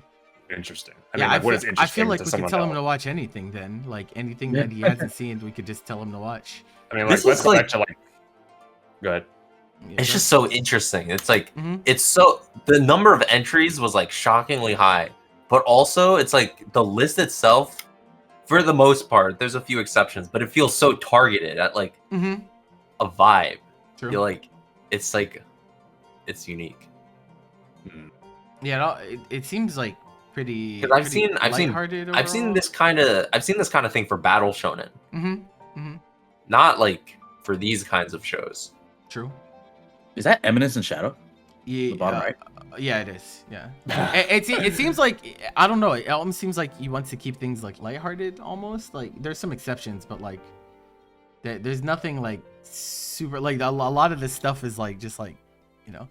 [SPEAKER 2] Interesting. I mean, like, what is interesting?
[SPEAKER 1] I feel like
[SPEAKER 2] to
[SPEAKER 1] we could
[SPEAKER 2] someone
[SPEAKER 1] tell
[SPEAKER 2] else?
[SPEAKER 1] him to watch anything then, like anything that he hasn't seen, we could just tell him to watch.
[SPEAKER 2] I mean, like, let's go back to like. Go ahead.
[SPEAKER 1] Yeah,
[SPEAKER 5] It's just so interesting. It's like it's so the number of entries was like shockingly high, but also it's like the list itself, for the most part, there's a few exceptions, but it feels so targeted at like a vibe.
[SPEAKER 1] True.
[SPEAKER 5] You're like, it's unique.
[SPEAKER 1] Yeah, it seems like pretty.
[SPEAKER 5] Because I've seen this kind of thing for battle shonen. Not like for these kinds of shows.
[SPEAKER 1] True.
[SPEAKER 4] Is that Eminence and Shadow?
[SPEAKER 1] Yeah.
[SPEAKER 4] The bottom right.
[SPEAKER 1] Yeah, it is. Yeah. it seems like, I don't know. It almost seems like he wants to keep things like lighthearted almost. Like there's some exceptions, but like there's nothing like super like a lot of this stuff is like just like, you know,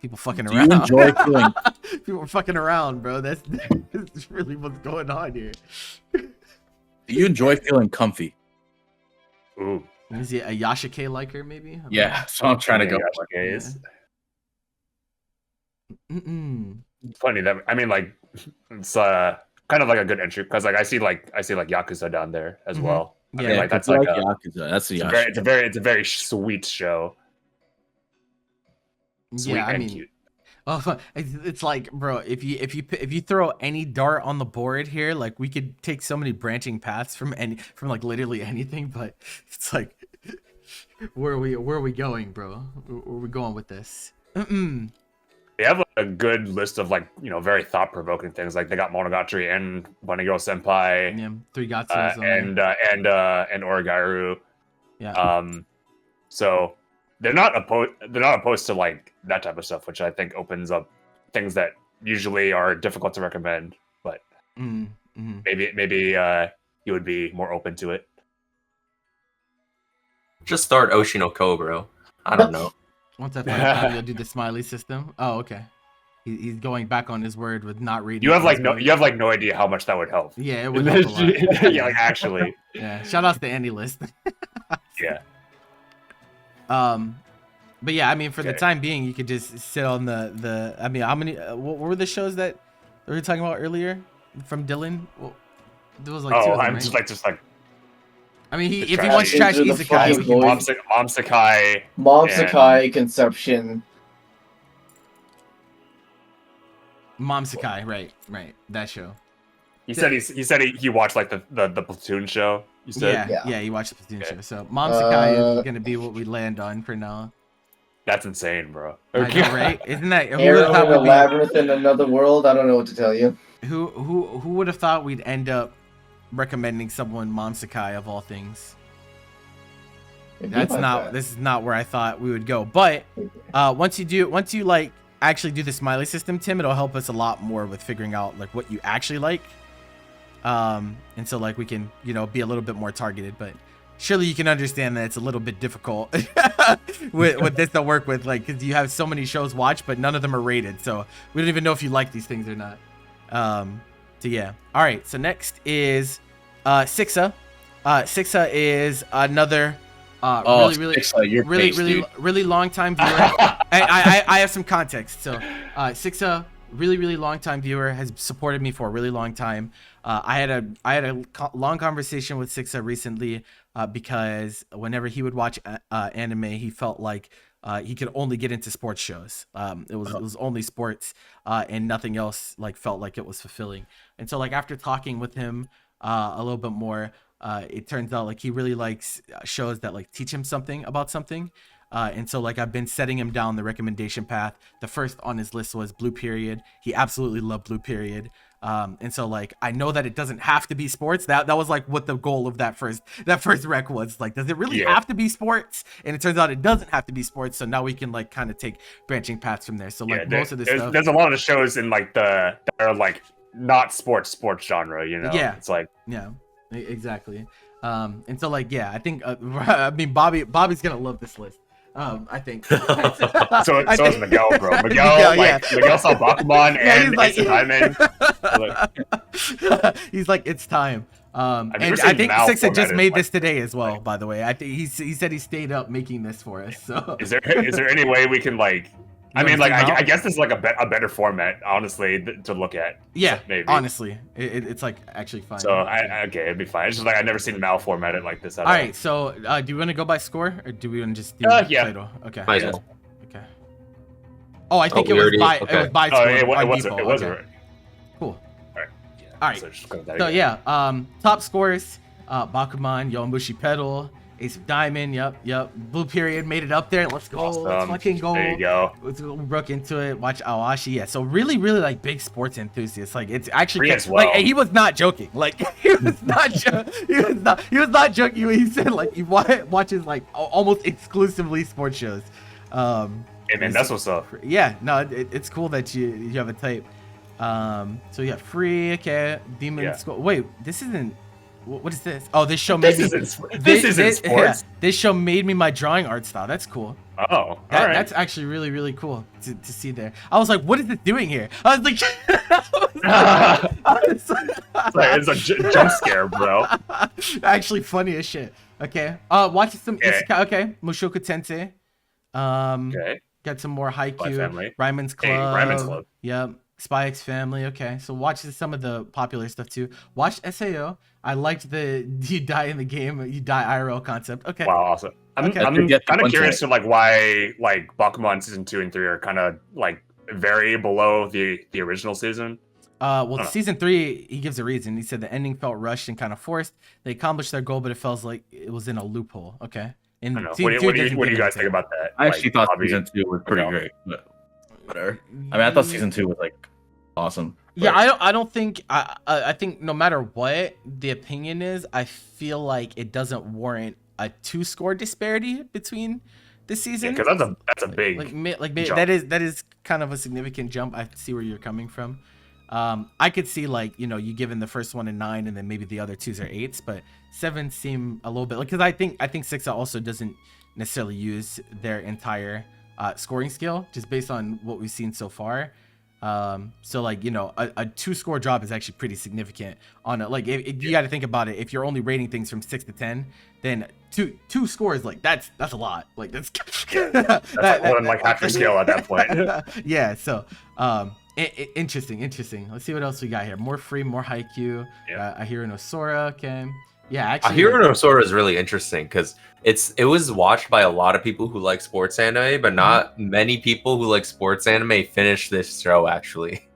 [SPEAKER 1] people fucking around.
[SPEAKER 4] You enjoy feeling
[SPEAKER 1] people are fucking around, bro. That's really what's going on here.
[SPEAKER 4] Do you enjoy feeling comfy?
[SPEAKER 2] Ooh.
[SPEAKER 1] Is he a Yashike liker maybe?
[SPEAKER 4] Yeah, so I'm trying to go.
[SPEAKER 2] It's funny that I mean, like, it's kind of like a good entry because like I see like Yakuza down there as well. I mean, like that's like
[SPEAKER 4] Yakuza. That's
[SPEAKER 2] it's a very sweet show. Sweet
[SPEAKER 1] yeah, I
[SPEAKER 2] and
[SPEAKER 1] mean,
[SPEAKER 2] cute.
[SPEAKER 1] oh, it's like, bro, if you throw any dart on the board here, like we could take so many branching paths from like literally anything, but it's like, where are we going, bro? Where are we going with this?
[SPEAKER 2] They have a good list of like, you know, very thought-provoking things. Like they got Monogatari and Bunny Girl Senpai,
[SPEAKER 1] Yeah, Three Gatsus
[SPEAKER 2] and Orgaru.
[SPEAKER 1] Yeah.
[SPEAKER 2] So they're not opposed to like that type of stuff, which I think opens up things that usually are difficult to recommend. But maybe you would be more open to it.
[SPEAKER 5] Just start Oshinoko, bro. I don't know.
[SPEAKER 1] Once I find out, you'll do the smiley system. Oh, okay. He's going back on his word with not reading.
[SPEAKER 2] You have no idea how much that would help.
[SPEAKER 1] Yeah, it would help a lot.
[SPEAKER 2] Yeah, like actually.
[SPEAKER 1] Yeah, shout out to the Andy list.
[SPEAKER 2] Yeah.
[SPEAKER 1] But yeah, I mean, for the time being, you could just sit on the. I mean, how many? What were the shows that we were talking about earlier from Dylan? Well, there was like two of them,
[SPEAKER 2] I'm
[SPEAKER 1] right?
[SPEAKER 2] just like.
[SPEAKER 1] I mean, if he wants trash isekai,
[SPEAKER 2] Mom Sakai.
[SPEAKER 3] Mom Sakai, Conception.
[SPEAKER 1] Mom Sakai, right, that show.
[SPEAKER 2] He said he watched like the Platoon show. You said
[SPEAKER 1] yeah, he watched the Platoon show. So Mom Sakai is gonna be what we land on for now.
[SPEAKER 2] That's insane, bro.
[SPEAKER 1] I know, right? Isn't that
[SPEAKER 3] Arrow in a Labyrinth in Another World? I don't know what to tell you.
[SPEAKER 1] Who would have thought we'd end up recommending someone Mom Sakai of all things? This is not where I thought we would go. But once you like actually do the smiley system, Tim, it'll help us a lot more with figuring out like what you actually like. And so like we can, you know, be a little bit more targeted, but surely you can understand that it's a little bit difficult with this to work with, like, because you have so many shows watched, but none of them are rated. So we don't even know if you like these things or not. So yeah. All right. So next is Sixa. Sixa is another really long time viewer. I have some context. So Sixa, really long time viewer, has supported me for a really long time. I had a long conversation with Sixa recently because whenever he would watch anime, he felt like he could only get into sports shows. It was only sports and nothing else like felt like it was fulfilling. And so like after talking with him a little bit more, it turns out like he really likes shows that like teach him something about something. And so like I've been setting him down the recommendation path. The first on his list was Blue Period. He absolutely loved Blue Period. And so like I know that it doesn't have to be sports. That was like what the goal of that first rec was. Like, does it really have to be sports? And it turns out it doesn't have to be sports. So now we can like kind of take branching paths from there. So like most of this stuff,
[SPEAKER 2] there's a lot of the shows in like that are like not sports genre, you know.
[SPEAKER 1] Yeah,
[SPEAKER 2] it's like
[SPEAKER 1] exactly. And so like I think I mean Bobby's gonna love this list. I think
[SPEAKER 2] so is Miguel, bro. Miguel saw Bakuman and Ace of Diamond.
[SPEAKER 1] He's like, it's time. And I think Sixa just made this today as well, by the way. I think he said he stayed up making this for us. So
[SPEAKER 2] is there any way we can like, I mean, like I guess this is like a better format, honestly, to look at.
[SPEAKER 1] Yeah,
[SPEAKER 2] maybe.
[SPEAKER 1] Honestly, it's like actually fine.
[SPEAKER 2] So okay, it'd be fine. It's just like I've never seen Mal formatted like this.
[SPEAKER 1] All right, so do you want to go by score or do we want to just do title? Okay.
[SPEAKER 5] Might as well.
[SPEAKER 1] Okay. Oh, I think it was by score.
[SPEAKER 2] It was right.
[SPEAKER 1] Cool.
[SPEAKER 2] All right.
[SPEAKER 1] So yeah, top scores: Bakuman, Yowamushi Pedal, Ace of Diamond, yep. Blue Period made it up there. Let's go.
[SPEAKER 2] Awesome.
[SPEAKER 1] Let's fucking go.
[SPEAKER 2] There you go.
[SPEAKER 1] Let's go Brook into it. Watch Awashi. Yeah, so really like big sports enthusiast. Like it's actually like he was not joking. Like he was not joking when he said like he watches like almost exclusively sports shows.
[SPEAKER 2] Hey man, that's what's up.
[SPEAKER 1] Yeah, no, it's cool that you have a type. So yeah, free. Okay, Demon School. Wait, this isn't. What is this? Oh, this show made
[SPEAKER 2] this isn't sports.
[SPEAKER 1] Yeah, this show made me my drawing art style. That's cool.
[SPEAKER 2] Oh, alright.
[SPEAKER 1] That's actually really cool to see there. I was like, what is it doing here? I was like,
[SPEAKER 2] it's a jump scare, bro.
[SPEAKER 1] Actually, funny as shit. Okay. Watch some Isekai. Okay, Mushoku Tensei.
[SPEAKER 2] Okay.
[SPEAKER 1] Got some more Haikyuu. Ryman's Club.
[SPEAKER 2] Hey, Ryman's Club.
[SPEAKER 1] Yep. Spy X Family. Okay, so watch some of the popular stuff too. Watch SAO. I liked the you die in the game, you die IRL concept. Okay.
[SPEAKER 2] Wow, awesome. I'm kind of curious to like why like Bakuman season 2 and 3 are kind of like very below the original season.
[SPEAKER 1] Well, season 3 he gives a reason. He said the ending felt rushed and kind of forced. They accomplished their goal, but it felt like it was in a loophole. Okay. And
[SPEAKER 2] what do you guys think about that?
[SPEAKER 4] I actually thought season 2 was pretty great, but whatever. I mean, I thought season 2 was like awesome.
[SPEAKER 1] Yeah, I don't think I think no matter what the opinion is, I feel like it doesn't warrant a 2-score disparity between the season.
[SPEAKER 2] Yeah, because that's a big
[SPEAKER 1] jump. that is kind of a significant jump. I see where you're coming from. I could see like you giving the first one a 9 and then maybe the other 2s are 8s, but 7 seem a little bit because I think Sixa also doesn't necessarily use their entire scoring scale just based on what we've seen so far. So like a 2-score drop is actually pretty significant on it. Like if you got to think about it, if you're only rating things from 6 to 10, then two scores, like that's a lot. Like that's
[SPEAKER 2] more than like half your scale at that point.
[SPEAKER 1] Yeah. So interesting. Let's see what else we got here. More free, more Haikyuu. Ahiro no Sora. Okay. Yeah, actually,
[SPEAKER 5] Ahiro no Sora is really interesting because it was watched by a lot of people who like sports anime, but not many people who like sports anime finish this show. Actually,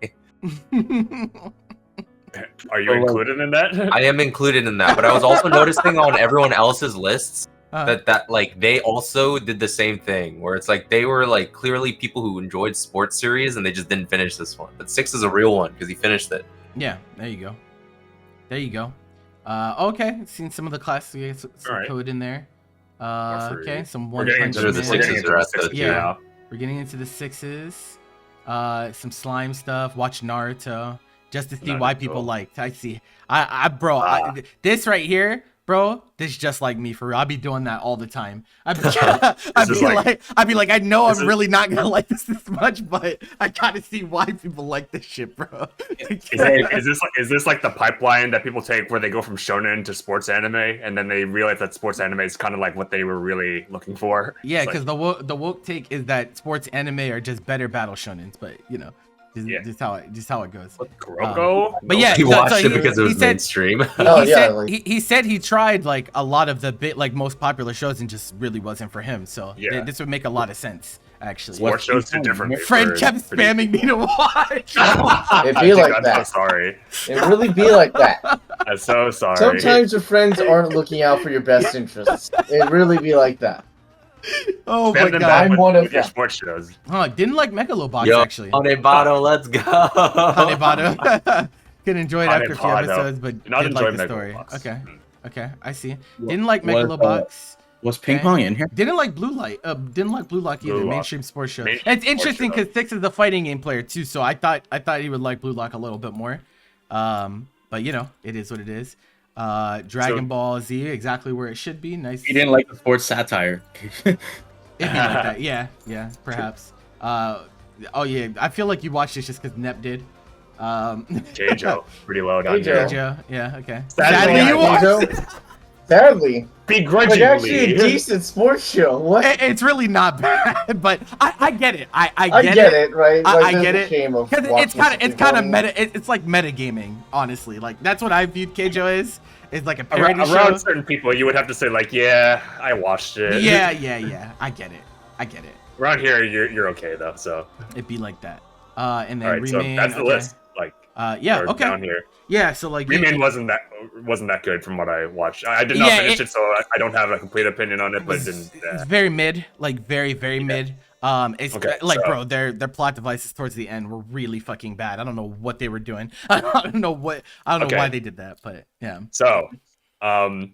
[SPEAKER 2] are you included in that?
[SPEAKER 5] I am included in that, but I was also noticing on everyone else's lists that like they also did the same thing, where it's like they were like clearly people who enjoyed sports series and they just didn't finish this one. But 6 is a real one because he finished it.
[SPEAKER 1] Yeah, there you go. Okay, seen some of the classics, some code in there. Okay, some One Punch Man.
[SPEAKER 2] We're getting into the 6s.
[SPEAKER 1] We're getting into the 6s. some slime stuff. Watch Naruto just to see why people liked. I see. This right here, bro. This is just like me for real. I'd be doing that all the time. I'd be like, I know I'm really not gonna like this much, but I gotta see why people like this shit, bro.
[SPEAKER 2] Is this like the pipeline that people take where they go from shonen to sports anime, and then they realize that sports anime is kind of like what they were really looking for?
[SPEAKER 1] Yeah, because the woke take is that sports anime are just better battle shonens, but you know. Just how it goes.
[SPEAKER 2] Kuroko?
[SPEAKER 1] But yeah,
[SPEAKER 5] he watched it because it was mainstream.
[SPEAKER 1] He said he tried like a lot of the most popular shows and just really wasn't for him. So this would make a lot of sense actually.
[SPEAKER 2] Sports shows are different.
[SPEAKER 1] Fred kept spamming me to watch.
[SPEAKER 3] It'd be like that.
[SPEAKER 2] I'm so sorry.
[SPEAKER 3] It really be like that.
[SPEAKER 2] I'm so sorry.
[SPEAKER 3] Sometimes your friends aren't looking out for your best interests. It really be like that.
[SPEAKER 1] Oh
[SPEAKER 2] my god!
[SPEAKER 3] I'm one of
[SPEAKER 2] your sports shows.
[SPEAKER 1] Didn't like Megalobox actually.
[SPEAKER 5] Hanebado, let's go.
[SPEAKER 1] Hanebado. Could enjoy it after a few episodes, but didn't like the story. Okay, I see. Didn't like Megalobox.
[SPEAKER 4] Was Ping Pong in here?
[SPEAKER 1] Didn't like Blue Light. Didn't like Blue Lock either. Mainstream sports show. It's interesting because Six is the fighting game player too, so I thought he would like Blue Lock a little bit more. But you know, it is what it is. Dragon Ball Z, exactly where it should be. Nice.
[SPEAKER 4] He didn't like the sports satire.
[SPEAKER 1] It'd be like that. Yeah, perhaps. Oh yeah, I feel like you watched this just because Nep did.
[SPEAKER 2] Keijo, pretty low down here.
[SPEAKER 1] Keijo, yeah, okay.
[SPEAKER 2] Sadly,
[SPEAKER 1] you watched.
[SPEAKER 3] Sadly,
[SPEAKER 2] begrudgingly.
[SPEAKER 3] Like actually a decent sports show. What?
[SPEAKER 1] It's really not bad, but I get it. I
[SPEAKER 3] get it, right? Like,
[SPEAKER 1] I get it.
[SPEAKER 3] Because
[SPEAKER 1] it's kind of meta. It's like metagaming, honestly. Like that's what I viewed Keijo is. It's like a parody show.
[SPEAKER 2] Around certain people, you would have to say like, yeah, I watched it.
[SPEAKER 1] Yeah. I get it.
[SPEAKER 2] Around here, you're okay though. So
[SPEAKER 1] it'd be like that. And then
[SPEAKER 2] all right,
[SPEAKER 1] Remain.
[SPEAKER 2] So that's the list. Like
[SPEAKER 1] okay.
[SPEAKER 2] Down here.
[SPEAKER 1] Yeah, so like
[SPEAKER 2] Remain wasn't that good from what I watched. I did not finish it, so I don't have a complete opinion on it. But it's
[SPEAKER 1] very mid, like very mid. It's bro, their plot devices towards the end were really fucking bad. I don't know what they were doing. I don't know why they did that, but yeah.
[SPEAKER 2] So, and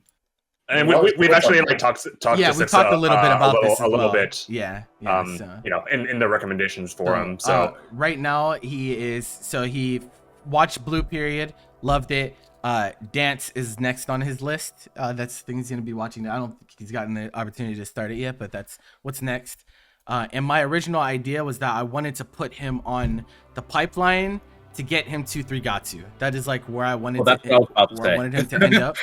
[SPEAKER 2] we've actually like talked.
[SPEAKER 1] Yeah, we talked a little bit about this.
[SPEAKER 2] A little bit.
[SPEAKER 1] Yeah.
[SPEAKER 2] So. You know, in the recommendations for him. So
[SPEAKER 1] right now he watched Blue Period, loved it. Dance is next on his list. That's the thing he's gonna be watching. I don't think he's gotten the opportunity to start it yet, but that's what's next. And my original idea was that I wanted to put him on the pipeline to get him to Threegatsu. That is like where I wanted I wanted him to end up.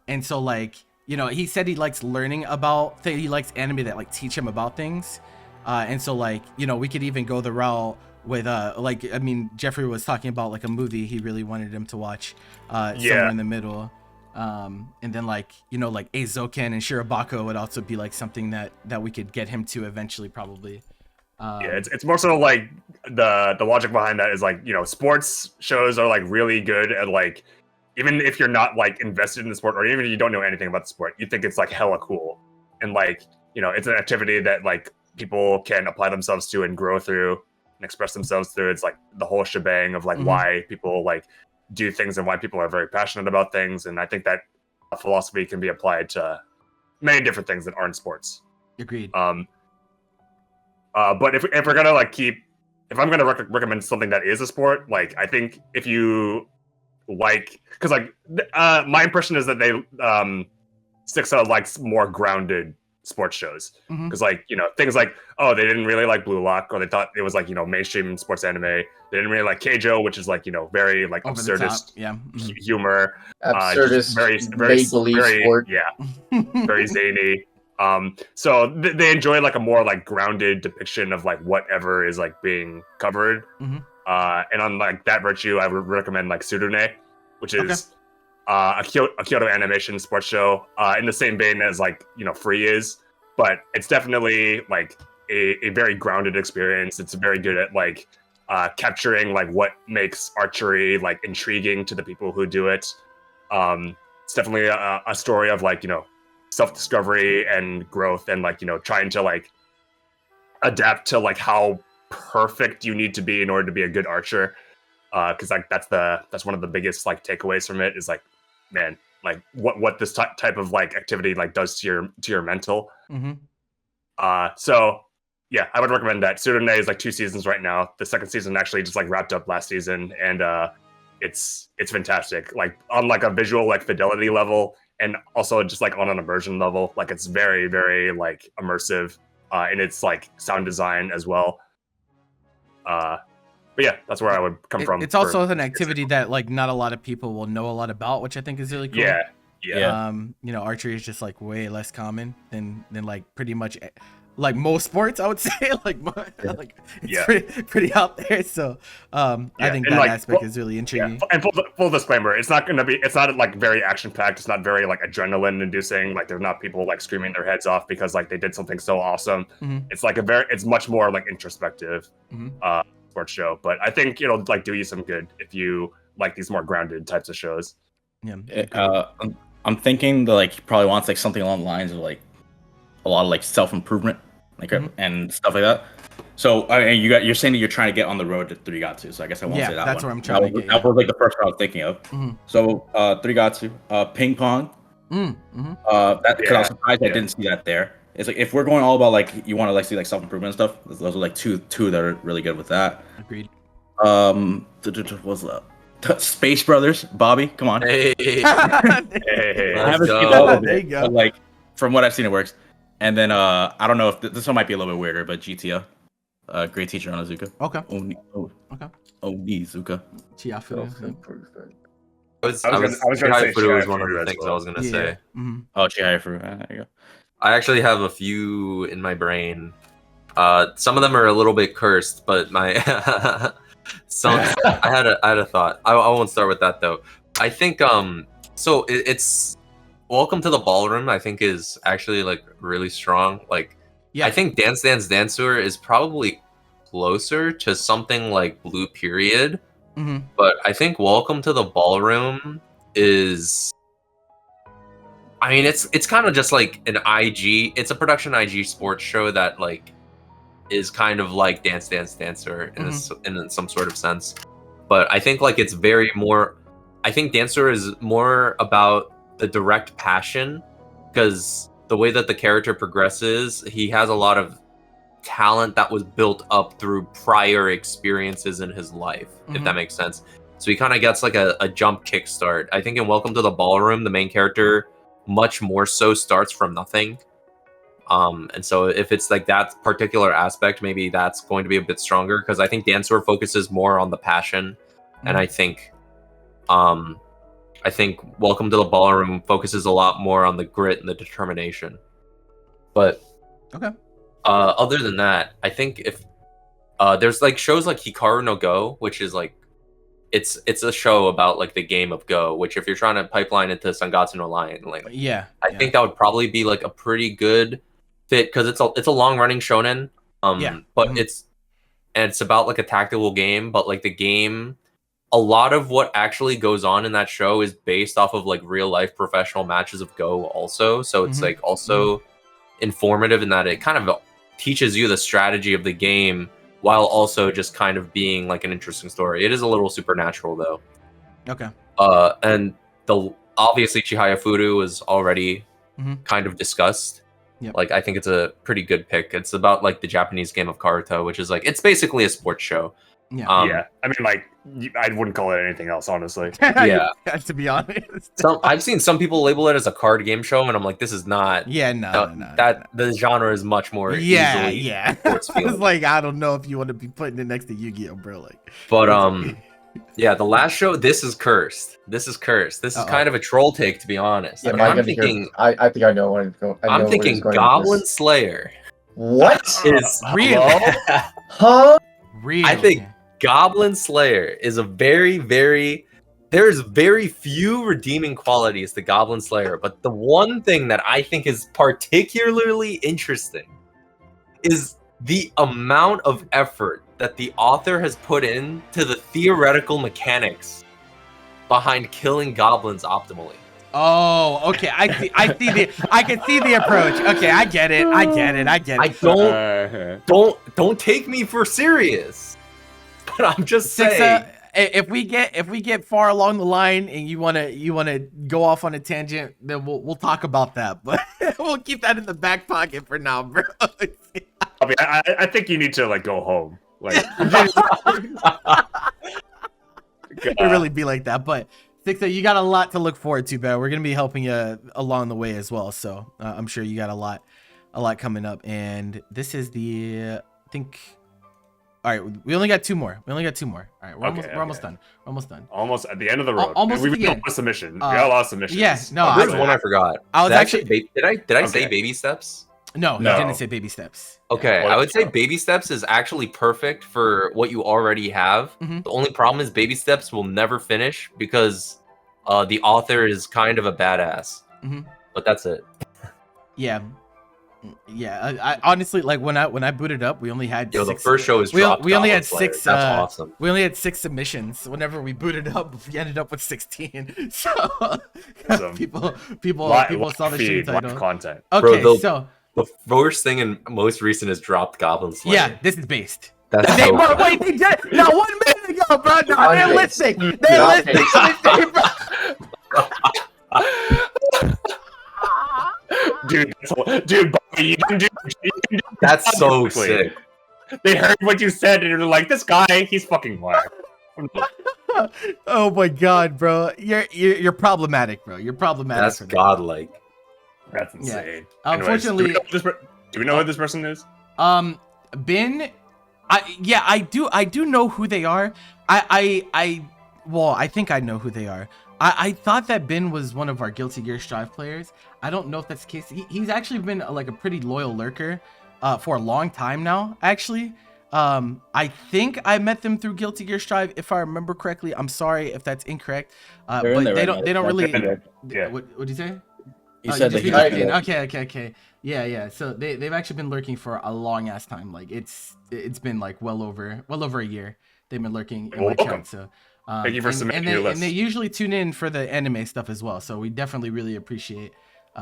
[SPEAKER 1] And so like, you know, he said he likes learning about things. He likes anime that like teach him about things. And so like, you know, we could even go the route with like, I mean, Jeffrey was talking about like a movie he really wanted him to watch somewhere in the middle. And then like, you know, like Eizouken and Shirobako would also be like something that we could get him to eventually probably.
[SPEAKER 2] It's more so like the logic behind that is like, you know, sports shows are like really good at like, even if you're not like invested in the sport or even if you don't know anything about the sport, you think it's like hella cool. And like, you know, it's an activity that like people can apply themselves to and grow through and express themselves through. It's like the whole shebang of like why people like do things and why people are very passionate about things. And I think that philosophy can be applied to many different things that aren't sports.
[SPEAKER 1] Agreed.
[SPEAKER 2] But if we're gonna like if I'm gonna recommend something that is a sport, like I think if you like, because like my impression is that they Stixa likes more grounded sports shows, because like, you know, things like, oh, they didn't really like Blue Lock, or they thought it was like, you know, mainstream sports anime. They didn't really like Keijo, which is like, you know, very like
[SPEAKER 1] over
[SPEAKER 2] absurdist humor,
[SPEAKER 3] absurdist,
[SPEAKER 2] very
[SPEAKER 3] sport.
[SPEAKER 2] Very zany. So they enjoy like a more like grounded depiction of like whatever is like being covered. And on like that virtue, I would recommend like Surune, which is a Kyoto Animation sports show, in the same vein as like, you know, Free is, but it's definitely like a very grounded experience. It's very good at like capturing like what makes archery like intriguing to the people who do it. It's definitely a story of like, you know, self-discovery and growth, and like, you know, trying to like adapt to like how perfect you need to be in order to be a good archer. Because like that's one of the biggest like takeaways from it is like, man, like what this type of like activity like does to your mental. So yeah, I would recommend that. Tsurune is like 2 seasons right now. The second season actually just like wrapped up last season, and it's fantastic. Like on like a visual like fidelity level, and also just like on an immersion level. Like it's very, very like immersive, and it's like sound design as well. But yeah, that's where I would come from.
[SPEAKER 1] It's also an activity that like not a lot of people will know a lot about, which I think is really cool.
[SPEAKER 2] Yeah.
[SPEAKER 1] You know, archery is just like way less common than like pretty much like most sports, I would say. Like it's pretty out there. So I think that aspect is really intriguing.
[SPEAKER 2] Yeah. And full disclaimer, it's not like very action packed. It's not very like adrenaline inducing. Like there's not people like screaming their heads off because like they did something so awesome. It's like it's much more like introspective sports show. But I think it'll like do you some good if you like these more grounded types of shows.
[SPEAKER 1] Yeah.
[SPEAKER 4] I'm thinking that like he probably wants like something along the lines of like a lot of like self-improvement, like and stuff like that. So you're saying that you're trying to get on the road to Turigatsu. So I guess I won't say that.
[SPEAKER 1] That's
[SPEAKER 4] one.
[SPEAKER 1] where I'm trying to get.
[SPEAKER 4] That was like the first one I was thinking of. So Turigatsu, ping pong. That because I was surprised I didn't see that there. It's like if we're going all about like you want to like see like self-improvement and stuff. Those are like two that are really good with that.
[SPEAKER 1] Agreed.
[SPEAKER 4] What's that? Space Brothers, Bobby, come on.
[SPEAKER 5] Hey.
[SPEAKER 4] I haven't seen all of it, but like from what I've seen, it works. And then I don't know if this one might be a little bit weirder, but GTO, Great Teacher Onizuka.
[SPEAKER 1] Okay.
[SPEAKER 4] Onizuka.
[SPEAKER 1] Chiharu.
[SPEAKER 5] I was gonna say Chiharu was one of the things I was gonna say.
[SPEAKER 4] Oh, Chiharu. There you go. I
[SPEAKER 5] actually have a few in my brain. Some of them are a little bit cursed, but my I had a thought. I won't start with that though. I think so it's Welcome to the Ballroom, I think, is actually like really strong. Like I think Dance Dance Dancer is probably closer to something like Blue Period. But I think Welcome to the Ballroom is, I mean, it's kind of just like an IG, it's a production IG sports show that like is kind of like Dance Dance Dancer in some sort of sense. But I think like it's very more, I think Dancer is more about the direct passion, because the way that the character progresses, he has a lot of talent that was built up through prior experiences in his life, if that makes sense. So he kind of gets like a jump kickstart. I think in Welcome to the Ballroom, the main character much more so starts from nothing. And so if it's like that particular aspect, maybe that's going to be a bit stronger, because I think Dancer focuses more on the passion, and I think Welcome to the Ballroom focuses a lot more on the grit and the determination. But other than that, I think if there's like shows like Hikaru no Go, which is like it's a show about like the game of Go, which if you're trying to pipeline into Sangatsu no Lion, like I think that would probably be like a pretty good fit, because it's a long running shonen, but it's about like a tactical game, but like the game, a lot of what actually goes on in that show is based off of like real life professional matches of Go also. So it's like also informative in that it kind of teaches you the strategy of the game while also just kind of being like an interesting story. It is a little supernatural though. And obviously Chihaya Furu was already kind of discussed. Like I think it's a pretty good pick. It's about like the Japanese game of Karuta, which is like, it's basically a sports show.
[SPEAKER 2] I mean, like I wouldn't call it anything else, honestly.
[SPEAKER 1] To be honest.
[SPEAKER 5] I've seen some people label it as a card game show, and I'm like, this is not. No. The genre is much more.
[SPEAKER 1] It's like, I don't know if you want to be putting it next to Yu-Gi-Oh, bro. Like,
[SPEAKER 5] but the last show, This is Cursed. This is kind of a troll take, to be honest.
[SPEAKER 3] Yeah, I'm thinking. I think I know where
[SPEAKER 5] I'm thinking Goblin Slayer.
[SPEAKER 3] What
[SPEAKER 5] is
[SPEAKER 1] really?
[SPEAKER 3] Huh?
[SPEAKER 1] Really?
[SPEAKER 5] I think Goblin Slayer is a there's very few redeeming qualities to Goblin Slayer, but the one thing that I think is particularly interesting is the amount of effort that the author has put into the theoretical mechanics behind killing goblins optimally.
[SPEAKER 1] Oh, okay. I can see the approach. Okay, I get it.
[SPEAKER 5] Don't take me for serious. But I'm just saying,
[SPEAKER 1] if we get far along the line and you wanna go off on a tangent, then we'll talk about that. But we'll keep that in the back pocket for now, bro.
[SPEAKER 2] I think you need to like go home. Like,
[SPEAKER 1] it really be like that, but Sixta, you got a lot to look forward to, man. We're gonna be helping you along the way as well, so I'm sure you got a lot coming up. And this is the I think. All right, we only got two more. All right, we're almost done.
[SPEAKER 2] Almost at the end of the road.
[SPEAKER 1] Almost
[SPEAKER 2] we
[SPEAKER 1] at the end.
[SPEAKER 2] We got a lot of submissions.
[SPEAKER 1] Yeah, no,
[SPEAKER 5] There's one I forgot.
[SPEAKER 1] I was
[SPEAKER 5] actually. Did I say baby steps?
[SPEAKER 1] No, you didn't say baby steps.
[SPEAKER 5] Okay, I would say baby steps is actually perfect for what you already have. The only problem is baby steps will never finish because the author is kind of a badass. But that's it.
[SPEAKER 1] Yeah. I honestly, like, when I booted up, we only had
[SPEAKER 5] the first show is
[SPEAKER 1] we only had six.
[SPEAKER 5] That's awesome.
[SPEAKER 1] We only had 6 submissions. Whenever we booted up, we ended up with 16. So people saw the shit title.
[SPEAKER 2] Content.
[SPEAKER 1] Okay,
[SPEAKER 5] bro,
[SPEAKER 1] so
[SPEAKER 5] the first thing and most recent is dropped Goblin Slayer.
[SPEAKER 1] Yeah, this is based.
[SPEAKER 5] That's
[SPEAKER 1] wait, they did it. No, 1 minute ago, bro. No, they're listening. They're listening, bro.
[SPEAKER 2] Dude, Bobby, you can do
[SPEAKER 5] that's so sick.
[SPEAKER 2] They heard what you said and they're like, this guy, he's fucking whack.
[SPEAKER 1] Oh my god, bro. You're problematic, bro. You're problematic.
[SPEAKER 5] That's godlike.
[SPEAKER 2] That's insane.
[SPEAKER 1] Yeah.
[SPEAKER 2] Anyways,
[SPEAKER 1] Unfortunately,
[SPEAKER 2] do we know who this person is?
[SPEAKER 1] Bin, I do know who they are. I think I know who they are. I thought that Bin was one of our Guilty Gear Strive players. I don't know if that's the case. He's actually been like a pretty loyal lurker for a long time now, actually. I think I met them through Guilty Gear Strive, if I remember correctly. I'm sorry if that's incorrect. But they don't really.
[SPEAKER 2] Yeah.
[SPEAKER 1] What did you say?
[SPEAKER 4] You said that he
[SPEAKER 1] Okay. Yeah. So they've actually been lurking for a long ass time. Like it's been like well over a year. They've been lurking in my account. So
[SPEAKER 2] thank you for submitting your list.
[SPEAKER 1] And they usually tune in for the anime stuff as well. So we definitely really appreciate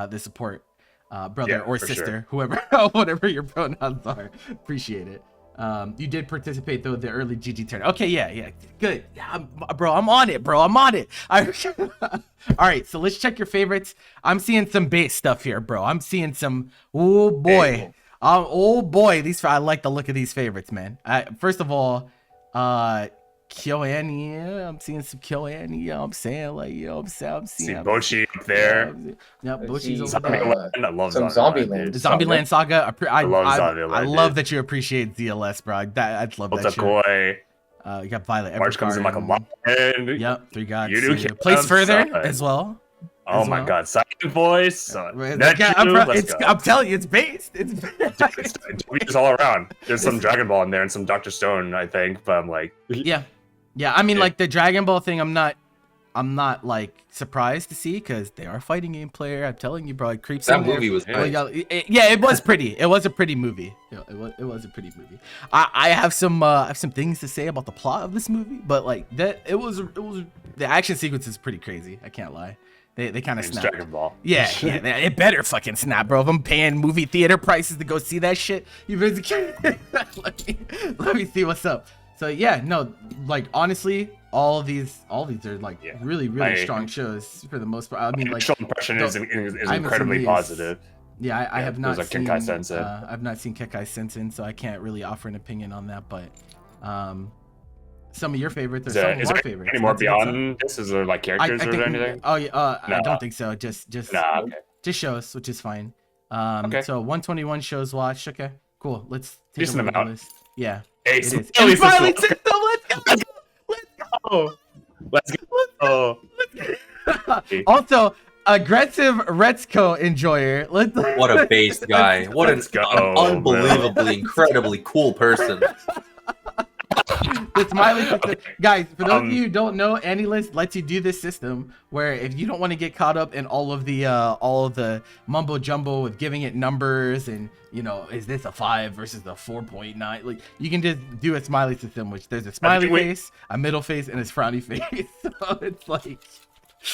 [SPEAKER 1] the support, brother or sister, whoever, whatever your pronouns are. Appreciate it. You did participate though the early GG turn. Okay, yeah, good. Yeah, I'm on it, bro. I'm on it. All right, so let's check your favorites. I'm seeing some base stuff here, bro. I'm seeing some. Oh boy, I like the look of these favorites, man. First of all, KyoAni, yeah, I'm seeing some KyoAni. You know what I'm saying? Like, you know what I'm saying? I'm seeing
[SPEAKER 2] Bochi up there.
[SPEAKER 1] Yeah, Bochi's over there.
[SPEAKER 2] I love
[SPEAKER 3] Zombieland.
[SPEAKER 1] Zombieland Saga. I love
[SPEAKER 2] Zombieland.
[SPEAKER 1] I love that you appreciate ZLS, bro. I love that shit. You got Violet Evergarden.
[SPEAKER 2] March comes in like a month.
[SPEAKER 1] Yep, 3 gods.
[SPEAKER 2] Yudu
[SPEAKER 1] Place further as well.
[SPEAKER 2] Oh my god, Silent Voice.
[SPEAKER 1] I'm telling you, it's based.
[SPEAKER 2] It's all around. There's some Dragon Ball in there and some Dr. Stone, I think, but I'm like,
[SPEAKER 1] yeah. I mean, like the Dragon Ball thing, I'm not like surprised to see because they are fighting game player. I'm telling you, bro, it creeps.
[SPEAKER 5] That movie was nice.
[SPEAKER 1] It was pretty. It was a pretty movie. It was a pretty movie. I have some things to say about the plot of this movie, but like that, it was the action sequence is pretty crazy. I can't lie. They kind of snap.
[SPEAKER 2] Dragon Ball.
[SPEAKER 1] Yeah, it better fucking snap, bro. If I'm paying movie theater prices to go see that shit, you basically let me see what's up. So yeah, no, like honestly, all these are like really strong shows for the most part. I mean, like
[SPEAKER 2] initial impression is incredibly positive.
[SPEAKER 1] Yeah, I have not seen
[SPEAKER 2] Kekkai Sensen.
[SPEAKER 1] I've not seen Kekkai Sensen, so I can't really offer an opinion on that. But some of your favorites or some of our favorites.
[SPEAKER 2] Any more beyond this? Is there like characters or anything?
[SPEAKER 1] Oh yeah, I don't think so. Just
[SPEAKER 2] okay.
[SPEAKER 1] Just shows, which is fine.
[SPEAKER 2] Okay.
[SPEAKER 1] So 121 shows watched. Okay, cool. Let's take
[SPEAKER 2] decent
[SPEAKER 1] a look at
[SPEAKER 2] amount.
[SPEAKER 1] the list. Yeah.
[SPEAKER 2] Hey,
[SPEAKER 1] it is.
[SPEAKER 2] And
[SPEAKER 1] finally, let's go. Also, aggressive Retzko enjoyer.
[SPEAKER 5] What a based guy. What an unbelievably, incredibly cool person.
[SPEAKER 1] The smiley system. Guys, for those of you who don't know, AniList lets you do this system where if you don't want to get caught up in all of the mumbo jumbo with giving it numbers and, you know, is this a 5 versus a 4.9, like you can just do a smiley system, which there's a smiley face, a middle face, and a frowny face. So it's like,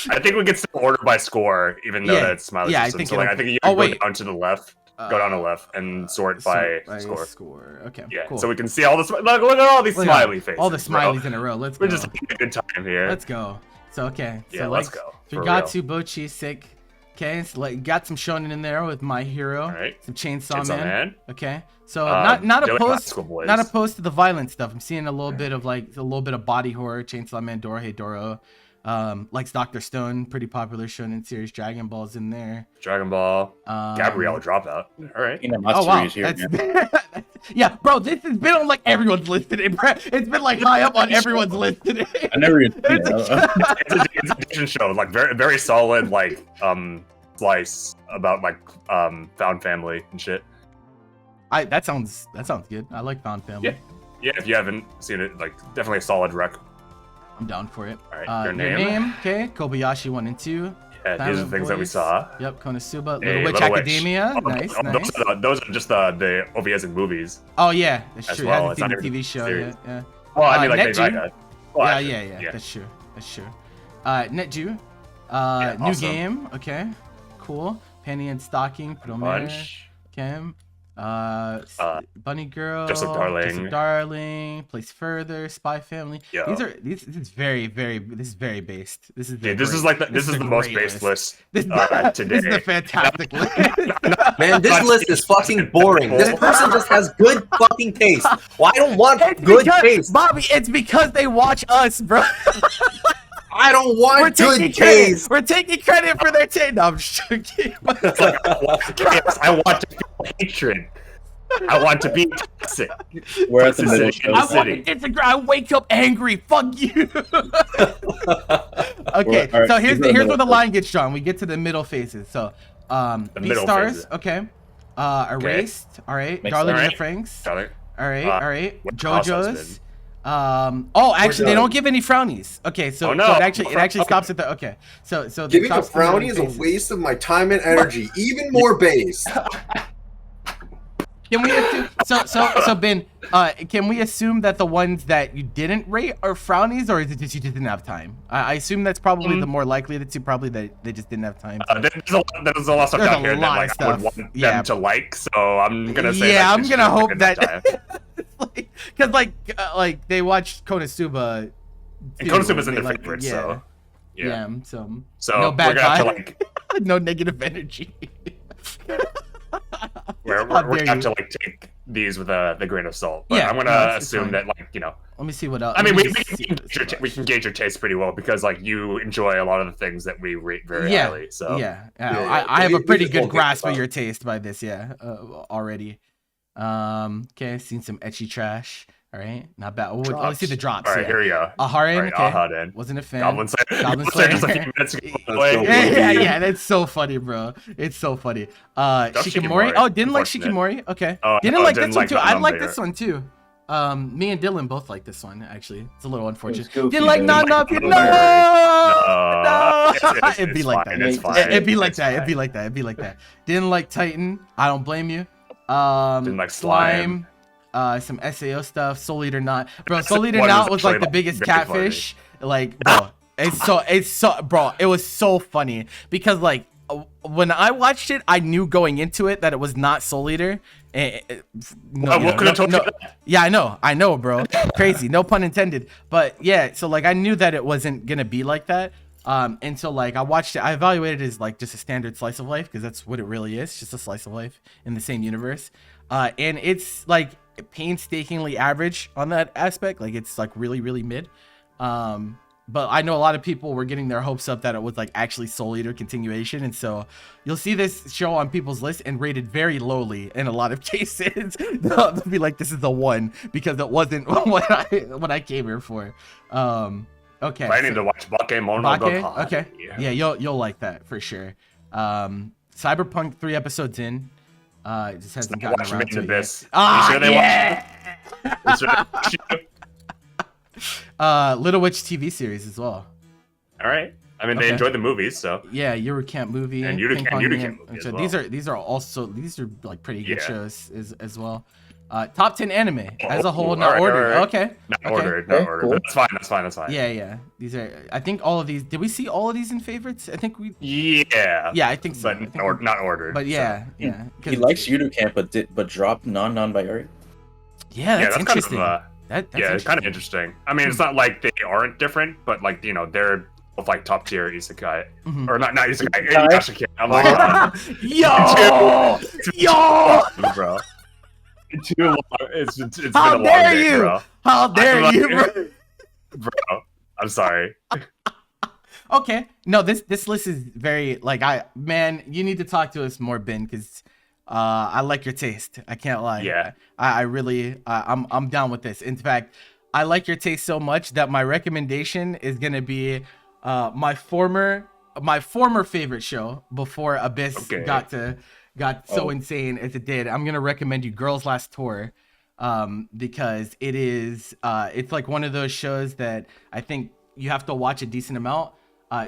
[SPEAKER 2] I think we can still order by score, even though that's smiley system. So like, I think you can go down to the left. Go down the left and sort by score.
[SPEAKER 1] Okay.
[SPEAKER 2] Yeah.
[SPEAKER 1] Cool.
[SPEAKER 2] So we can see all this. Look at all these smiley faces.
[SPEAKER 1] All the smileys in a row. Let's go.
[SPEAKER 2] We're just having a good time here.
[SPEAKER 1] Let's go. So okay.
[SPEAKER 2] Yeah.
[SPEAKER 1] So
[SPEAKER 2] let's go.
[SPEAKER 1] Fugatsu, Bochi, sick. Okay, so like got some shonen in there with My Hero.
[SPEAKER 2] All right.
[SPEAKER 1] Some Chainsaw Man. Okay, so not
[SPEAKER 2] Daily
[SPEAKER 1] opposed
[SPEAKER 2] Classical Boys.
[SPEAKER 1] not opposed to the violent stuff. I'm seeing a little bit of body horror. Chainsaw Man, Dorohei Doro. Likes Dr. Stone, pretty popular shonen series. Dragon Ball's in there.
[SPEAKER 2] Dragon Ball. Gabrielle Dropout. All right.
[SPEAKER 1] Oh wow, yeah, bro. This has been on like everyone's list today, bro. It's been like high up on everyone's list today.
[SPEAKER 4] I never even seen it.
[SPEAKER 2] It's a decent show, like very solid, like slice about like found family and shit.
[SPEAKER 1] That sounds good. I like Found Family.
[SPEAKER 2] Yeah, if you haven't seen it, like definitely a solid rec.
[SPEAKER 1] I'm down for it.
[SPEAKER 2] All right, your name.
[SPEAKER 1] Your name, okay. Kobayashi 1 and 2.
[SPEAKER 2] Yeah, these are the things that we saw.
[SPEAKER 1] Yep, Konosuba,
[SPEAKER 2] Hey,
[SPEAKER 1] Little Witch Academia. Nice.
[SPEAKER 2] Those are just the OVAs and movies.
[SPEAKER 1] Oh yeah, that's
[SPEAKER 2] As
[SPEAKER 1] true.
[SPEAKER 2] well.
[SPEAKER 1] I haven't
[SPEAKER 2] It's
[SPEAKER 1] seen the
[SPEAKER 2] not
[SPEAKER 1] TV show
[SPEAKER 2] series.
[SPEAKER 1] yet. Yeah.
[SPEAKER 2] Well, I mean, like
[SPEAKER 1] Netju.
[SPEAKER 2] they
[SPEAKER 1] Yeah. That's true. Netju. New
[SPEAKER 2] awesome.
[SPEAKER 1] game. Okay. Cool. Panty and Stocking. Promare.
[SPEAKER 2] Bunch.
[SPEAKER 1] Kim. Bunny Girl.
[SPEAKER 2] Just a Darling.
[SPEAKER 1] Place Further. Spy Family.
[SPEAKER 2] Yo.
[SPEAKER 1] This is very based. This is
[SPEAKER 2] This is the most
[SPEAKER 1] great
[SPEAKER 2] based list
[SPEAKER 1] today.
[SPEAKER 2] today.
[SPEAKER 1] This is a fantastic list.
[SPEAKER 5] Man, this list is fucking boring. This person just has good fucking taste. Well, I don't want good taste.
[SPEAKER 1] Bobby, it's because they watch us, bro.
[SPEAKER 5] I don't want good taste.
[SPEAKER 1] We're taking credit for their taste. No, I'm just joking.
[SPEAKER 2] I want to feel hatred. I want to be toxic.
[SPEAKER 4] We're at the middle.
[SPEAKER 1] I want to disagree. I wake up angry. Fuck you. Okay,
[SPEAKER 4] Right,
[SPEAKER 1] so here's where the line gets drawn. We get to the middle phases. So, Beastars,
[SPEAKER 2] phases.
[SPEAKER 1] okay. Erased, all right.
[SPEAKER 4] Makes
[SPEAKER 1] Darling in
[SPEAKER 2] sense.
[SPEAKER 1] the Franks,
[SPEAKER 2] Darling.
[SPEAKER 1] all right.
[SPEAKER 2] What House
[SPEAKER 1] JoJo's.
[SPEAKER 2] Husband?
[SPEAKER 1] Actually, they don't give any frownies. Okay, so,
[SPEAKER 2] Oh, no.
[SPEAKER 1] so it actually stops at the okay. So
[SPEAKER 7] Giving a
[SPEAKER 1] stops at the
[SPEAKER 7] frowny is a
[SPEAKER 1] phases.
[SPEAKER 7] waste of my time and energy. Even more base.
[SPEAKER 1] Can we assume, so Ben, can we assume that the ones that you didn't rate are frownies, or is it just you just didn't have time? I assume that's probably the more likely of the two. Probably that they just didn't have time.
[SPEAKER 2] There's a lot of stuff
[SPEAKER 1] There's
[SPEAKER 2] down
[SPEAKER 1] a
[SPEAKER 2] here that
[SPEAKER 1] lot
[SPEAKER 2] like
[SPEAKER 1] of
[SPEAKER 2] I would
[SPEAKER 1] stuff.
[SPEAKER 2] want
[SPEAKER 1] Yeah.
[SPEAKER 2] them to like, so I'm gonna say.
[SPEAKER 1] Yeah,
[SPEAKER 2] that
[SPEAKER 1] I'm
[SPEAKER 2] it's
[SPEAKER 1] gonna
[SPEAKER 2] just
[SPEAKER 1] hope
[SPEAKER 2] a good
[SPEAKER 1] that
[SPEAKER 2] time.
[SPEAKER 1] because like they watched Konosuba.
[SPEAKER 2] And Konosuba's in
[SPEAKER 1] they
[SPEAKER 2] their
[SPEAKER 1] like it,
[SPEAKER 2] favorites,
[SPEAKER 1] yeah.
[SPEAKER 2] so
[SPEAKER 1] Yeah. So
[SPEAKER 2] So
[SPEAKER 1] no
[SPEAKER 2] we're
[SPEAKER 1] bad
[SPEAKER 2] gonna have to
[SPEAKER 1] vibe.
[SPEAKER 2] like
[SPEAKER 1] no negative energy.
[SPEAKER 2] we're
[SPEAKER 1] How
[SPEAKER 2] gonna
[SPEAKER 1] dare
[SPEAKER 2] have
[SPEAKER 1] you.
[SPEAKER 2] to like take these with a grain of salt. But
[SPEAKER 1] Yeah,
[SPEAKER 2] I'm
[SPEAKER 1] no,
[SPEAKER 2] gonna
[SPEAKER 1] it's
[SPEAKER 2] assume
[SPEAKER 1] fine.
[SPEAKER 2] that like
[SPEAKER 1] Let me see what else.
[SPEAKER 2] I mean
[SPEAKER 1] let
[SPEAKER 2] we
[SPEAKER 1] me
[SPEAKER 2] can
[SPEAKER 1] see
[SPEAKER 2] we can gauge your taste pretty well because like you enjoy a lot of the things that we rate very highly. So
[SPEAKER 1] yeah.
[SPEAKER 7] Yeah,
[SPEAKER 1] I have a
[SPEAKER 7] we
[SPEAKER 1] pretty
[SPEAKER 7] just
[SPEAKER 1] good
[SPEAKER 7] won't get
[SPEAKER 1] grasp of
[SPEAKER 7] about
[SPEAKER 1] your taste by this, already. Okay, seen some etchy trash. All right, not bad. Let's see the drops.
[SPEAKER 2] all right, here we go.
[SPEAKER 1] Aharen,
[SPEAKER 2] All right,
[SPEAKER 1] okay.
[SPEAKER 2] Aharen.
[SPEAKER 1] Wasn't a fan.
[SPEAKER 2] Goblin Slayer.
[SPEAKER 1] Goblin
[SPEAKER 2] Just a few
[SPEAKER 1] Slayer.
[SPEAKER 2] minutes ago.
[SPEAKER 7] Let's
[SPEAKER 2] Like,
[SPEAKER 7] go.
[SPEAKER 1] yeah, that's so funny, bro. It's so funny. Shikimori.
[SPEAKER 2] Shikimori,
[SPEAKER 1] Oh, didn't like
[SPEAKER 2] unfortunate.
[SPEAKER 1] Shikimori. Okay.
[SPEAKER 2] Oh,
[SPEAKER 1] Didn't
[SPEAKER 2] oh,
[SPEAKER 1] like
[SPEAKER 2] didn't
[SPEAKER 1] this one
[SPEAKER 2] like
[SPEAKER 1] too.
[SPEAKER 2] that
[SPEAKER 1] I
[SPEAKER 2] one,
[SPEAKER 1] like
[SPEAKER 2] but
[SPEAKER 1] this one too. Me and Dylan both like this one actually. It's a little unfortunate.
[SPEAKER 3] goofy,
[SPEAKER 1] Didn't like
[SPEAKER 3] though.
[SPEAKER 1] Non Up.
[SPEAKER 3] Didn't
[SPEAKER 1] No,
[SPEAKER 3] like
[SPEAKER 1] no.
[SPEAKER 2] it's
[SPEAKER 1] It'd be like
[SPEAKER 2] fine,
[SPEAKER 1] that.
[SPEAKER 2] it's fine,
[SPEAKER 1] It'd be like
[SPEAKER 2] it's
[SPEAKER 1] that. It'd
[SPEAKER 2] fine.
[SPEAKER 1] be like that. It'd be like that. Didn't like Titan. I don't blame you.
[SPEAKER 2] Didn't like Slime.
[SPEAKER 1] Some SAO stuff. Soul Eater Not. Bro,
[SPEAKER 2] That's
[SPEAKER 1] Soul Eater
[SPEAKER 2] one
[SPEAKER 1] Not
[SPEAKER 2] is
[SPEAKER 1] was like
[SPEAKER 2] actually,
[SPEAKER 1] the biggest
[SPEAKER 2] very funny.
[SPEAKER 1] catfish. Like, bro, it's so, bro. It was so funny because like when I watched it, I knew going into it that it was not Soul Eater.
[SPEAKER 2] What could have told you that?
[SPEAKER 1] Yeah, I know, bro. Crazy, no pun intended. But yeah, so like I knew that it wasn't gonna be like that. And so like I watched it, I evaluated it as like just a standard slice of life because that's what it really is, just a slice of life in the same universe. And it's like painstakingly average on that aspect. Like it's like really, really mid. But I know a lot of people were getting their hopes up that it was like actually Soul Eater continuation, and so you'll see this show on people's list and rated very lowly in a lot of cases. They'll be like, "This is the one," because it wasn't what I came here for. Okay.
[SPEAKER 2] I need to watch Bakemono
[SPEAKER 1] Bake?
[SPEAKER 2] Dokai.
[SPEAKER 1] Okay. Yeah, you'll like that for sure. Cyberpunk 3 episodes in. It just hasn't gotten
[SPEAKER 2] Watch
[SPEAKER 1] around
[SPEAKER 2] Made
[SPEAKER 1] to
[SPEAKER 2] in
[SPEAKER 1] it yet.
[SPEAKER 2] Abyss.
[SPEAKER 1] Ah,
[SPEAKER 2] You sure they
[SPEAKER 1] yeah!
[SPEAKER 2] You sure they watch it?
[SPEAKER 1] Little Witch TV series as well.
[SPEAKER 2] All right. I mean, they
[SPEAKER 1] Okay.
[SPEAKER 2] enjoyed the movies, so
[SPEAKER 1] Yeah, Euro Camp movie.
[SPEAKER 2] And Euro
[SPEAKER 1] Ping
[SPEAKER 2] Camp-
[SPEAKER 1] Pong
[SPEAKER 2] Euro
[SPEAKER 1] Game.
[SPEAKER 2] Camp movie
[SPEAKER 1] So
[SPEAKER 2] as
[SPEAKER 1] these are like pretty good
[SPEAKER 2] Yeah.
[SPEAKER 1] shows as well. Top 10 anime as a whole,
[SPEAKER 2] all
[SPEAKER 1] not
[SPEAKER 2] right,
[SPEAKER 1] ordered.
[SPEAKER 2] all right.
[SPEAKER 1] Okay.
[SPEAKER 2] not
[SPEAKER 1] Okay.
[SPEAKER 2] ordered, not
[SPEAKER 3] Okay,
[SPEAKER 2] ordered.
[SPEAKER 3] cool.
[SPEAKER 2] But that's fine.
[SPEAKER 1] Yeah. These are. I think all of these. Did we see all of these in favorites? I think we.
[SPEAKER 2] Yeah.
[SPEAKER 1] Yeah, I think so.
[SPEAKER 2] But
[SPEAKER 1] I think
[SPEAKER 2] not ordered.
[SPEAKER 1] But
[SPEAKER 2] so.
[SPEAKER 1] yeah.
[SPEAKER 4] He likes Camp, but dropped non-binary.
[SPEAKER 1] Yeah, that's
[SPEAKER 2] kind
[SPEAKER 1] interesting.
[SPEAKER 2] of
[SPEAKER 1] that's
[SPEAKER 2] yeah, it's kind of interesting. I mean, it's not like they aren't different, but like they're both like top tier isekai,
[SPEAKER 1] Mhm.
[SPEAKER 2] or not isekai,
[SPEAKER 3] Isekai?
[SPEAKER 2] Yashike. I'm like,
[SPEAKER 1] Yo,
[SPEAKER 2] bro. Too long. It's been a
[SPEAKER 1] how
[SPEAKER 2] long
[SPEAKER 1] dare
[SPEAKER 2] day,
[SPEAKER 1] you?
[SPEAKER 2] bro.
[SPEAKER 1] How dare
[SPEAKER 2] I'm
[SPEAKER 1] you,
[SPEAKER 2] like-
[SPEAKER 1] bro?
[SPEAKER 2] Bro, I'm sorry.
[SPEAKER 1] Okay, no, this list is very like you need to talk to us more, Ben, because I like your taste. I can't lie.
[SPEAKER 2] Yeah.
[SPEAKER 1] I really I'm down with this. In fact, I like your taste so much that my recommendation is gonna be my former favorite show before Abyss
[SPEAKER 2] Okay.
[SPEAKER 1] got so insane as it did. I'm gonna recommend you Girls Last Tour, because it is it's like one of those shows that I think you have to watch a decent amount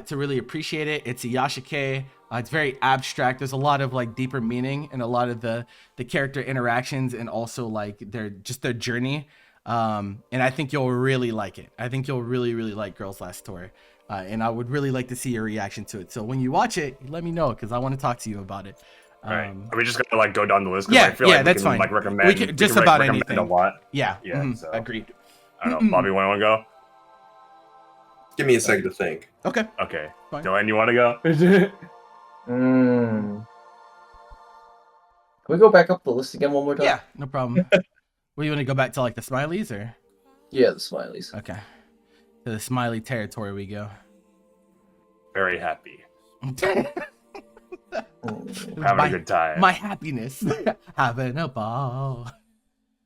[SPEAKER 1] to really appreciate it. It's a yashike. It's very abstract. There's a lot of like deeper meaning in a lot of the character interactions, and also like their journey. And I think you'll really like it. I think you'll really like Girls Last Tour. And I would really like to see your reaction to it. So when you watch it, let me know, because I want to talk to you about it.
[SPEAKER 2] Right. Are we just gonna like go down the list? 'Cause
[SPEAKER 1] Yeah,
[SPEAKER 2] I feel
[SPEAKER 1] yeah,
[SPEAKER 2] like
[SPEAKER 1] that's
[SPEAKER 2] we can,
[SPEAKER 1] fine.
[SPEAKER 2] Like recommend
[SPEAKER 1] We can- just
[SPEAKER 2] we can
[SPEAKER 1] about
[SPEAKER 2] recommend
[SPEAKER 1] anything.
[SPEAKER 2] a lot.
[SPEAKER 1] Yeah.
[SPEAKER 2] Yeah,
[SPEAKER 1] So. Agreed.
[SPEAKER 2] I don't know, Bobby. Want to go?
[SPEAKER 7] Give me a second to think.
[SPEAKER 1] Okay.
[SPEAKER 2] Okay.
[SPEAKER 1] Fine.
[SPEAKER 2] Dylan, you want to go?
[SPEAKER 3] Can we go back up the list again one more time?
[SPEAKER 1] Yeah, no problem. Well, you want to go back to like the smileys, or?
[SPEAKER 3] Yeah, the smileys.
[SPEAKER 1] Okay. To the smiley territory we go.
[SPEAKER 2] Very happy.
[SPEAKER 3] Mm.
[SPEAKER 2] Having
[SPEAKER 1] my,
[SPEAKER 2] a good time.
[SPEAKER 1] my happiness. Having a ball.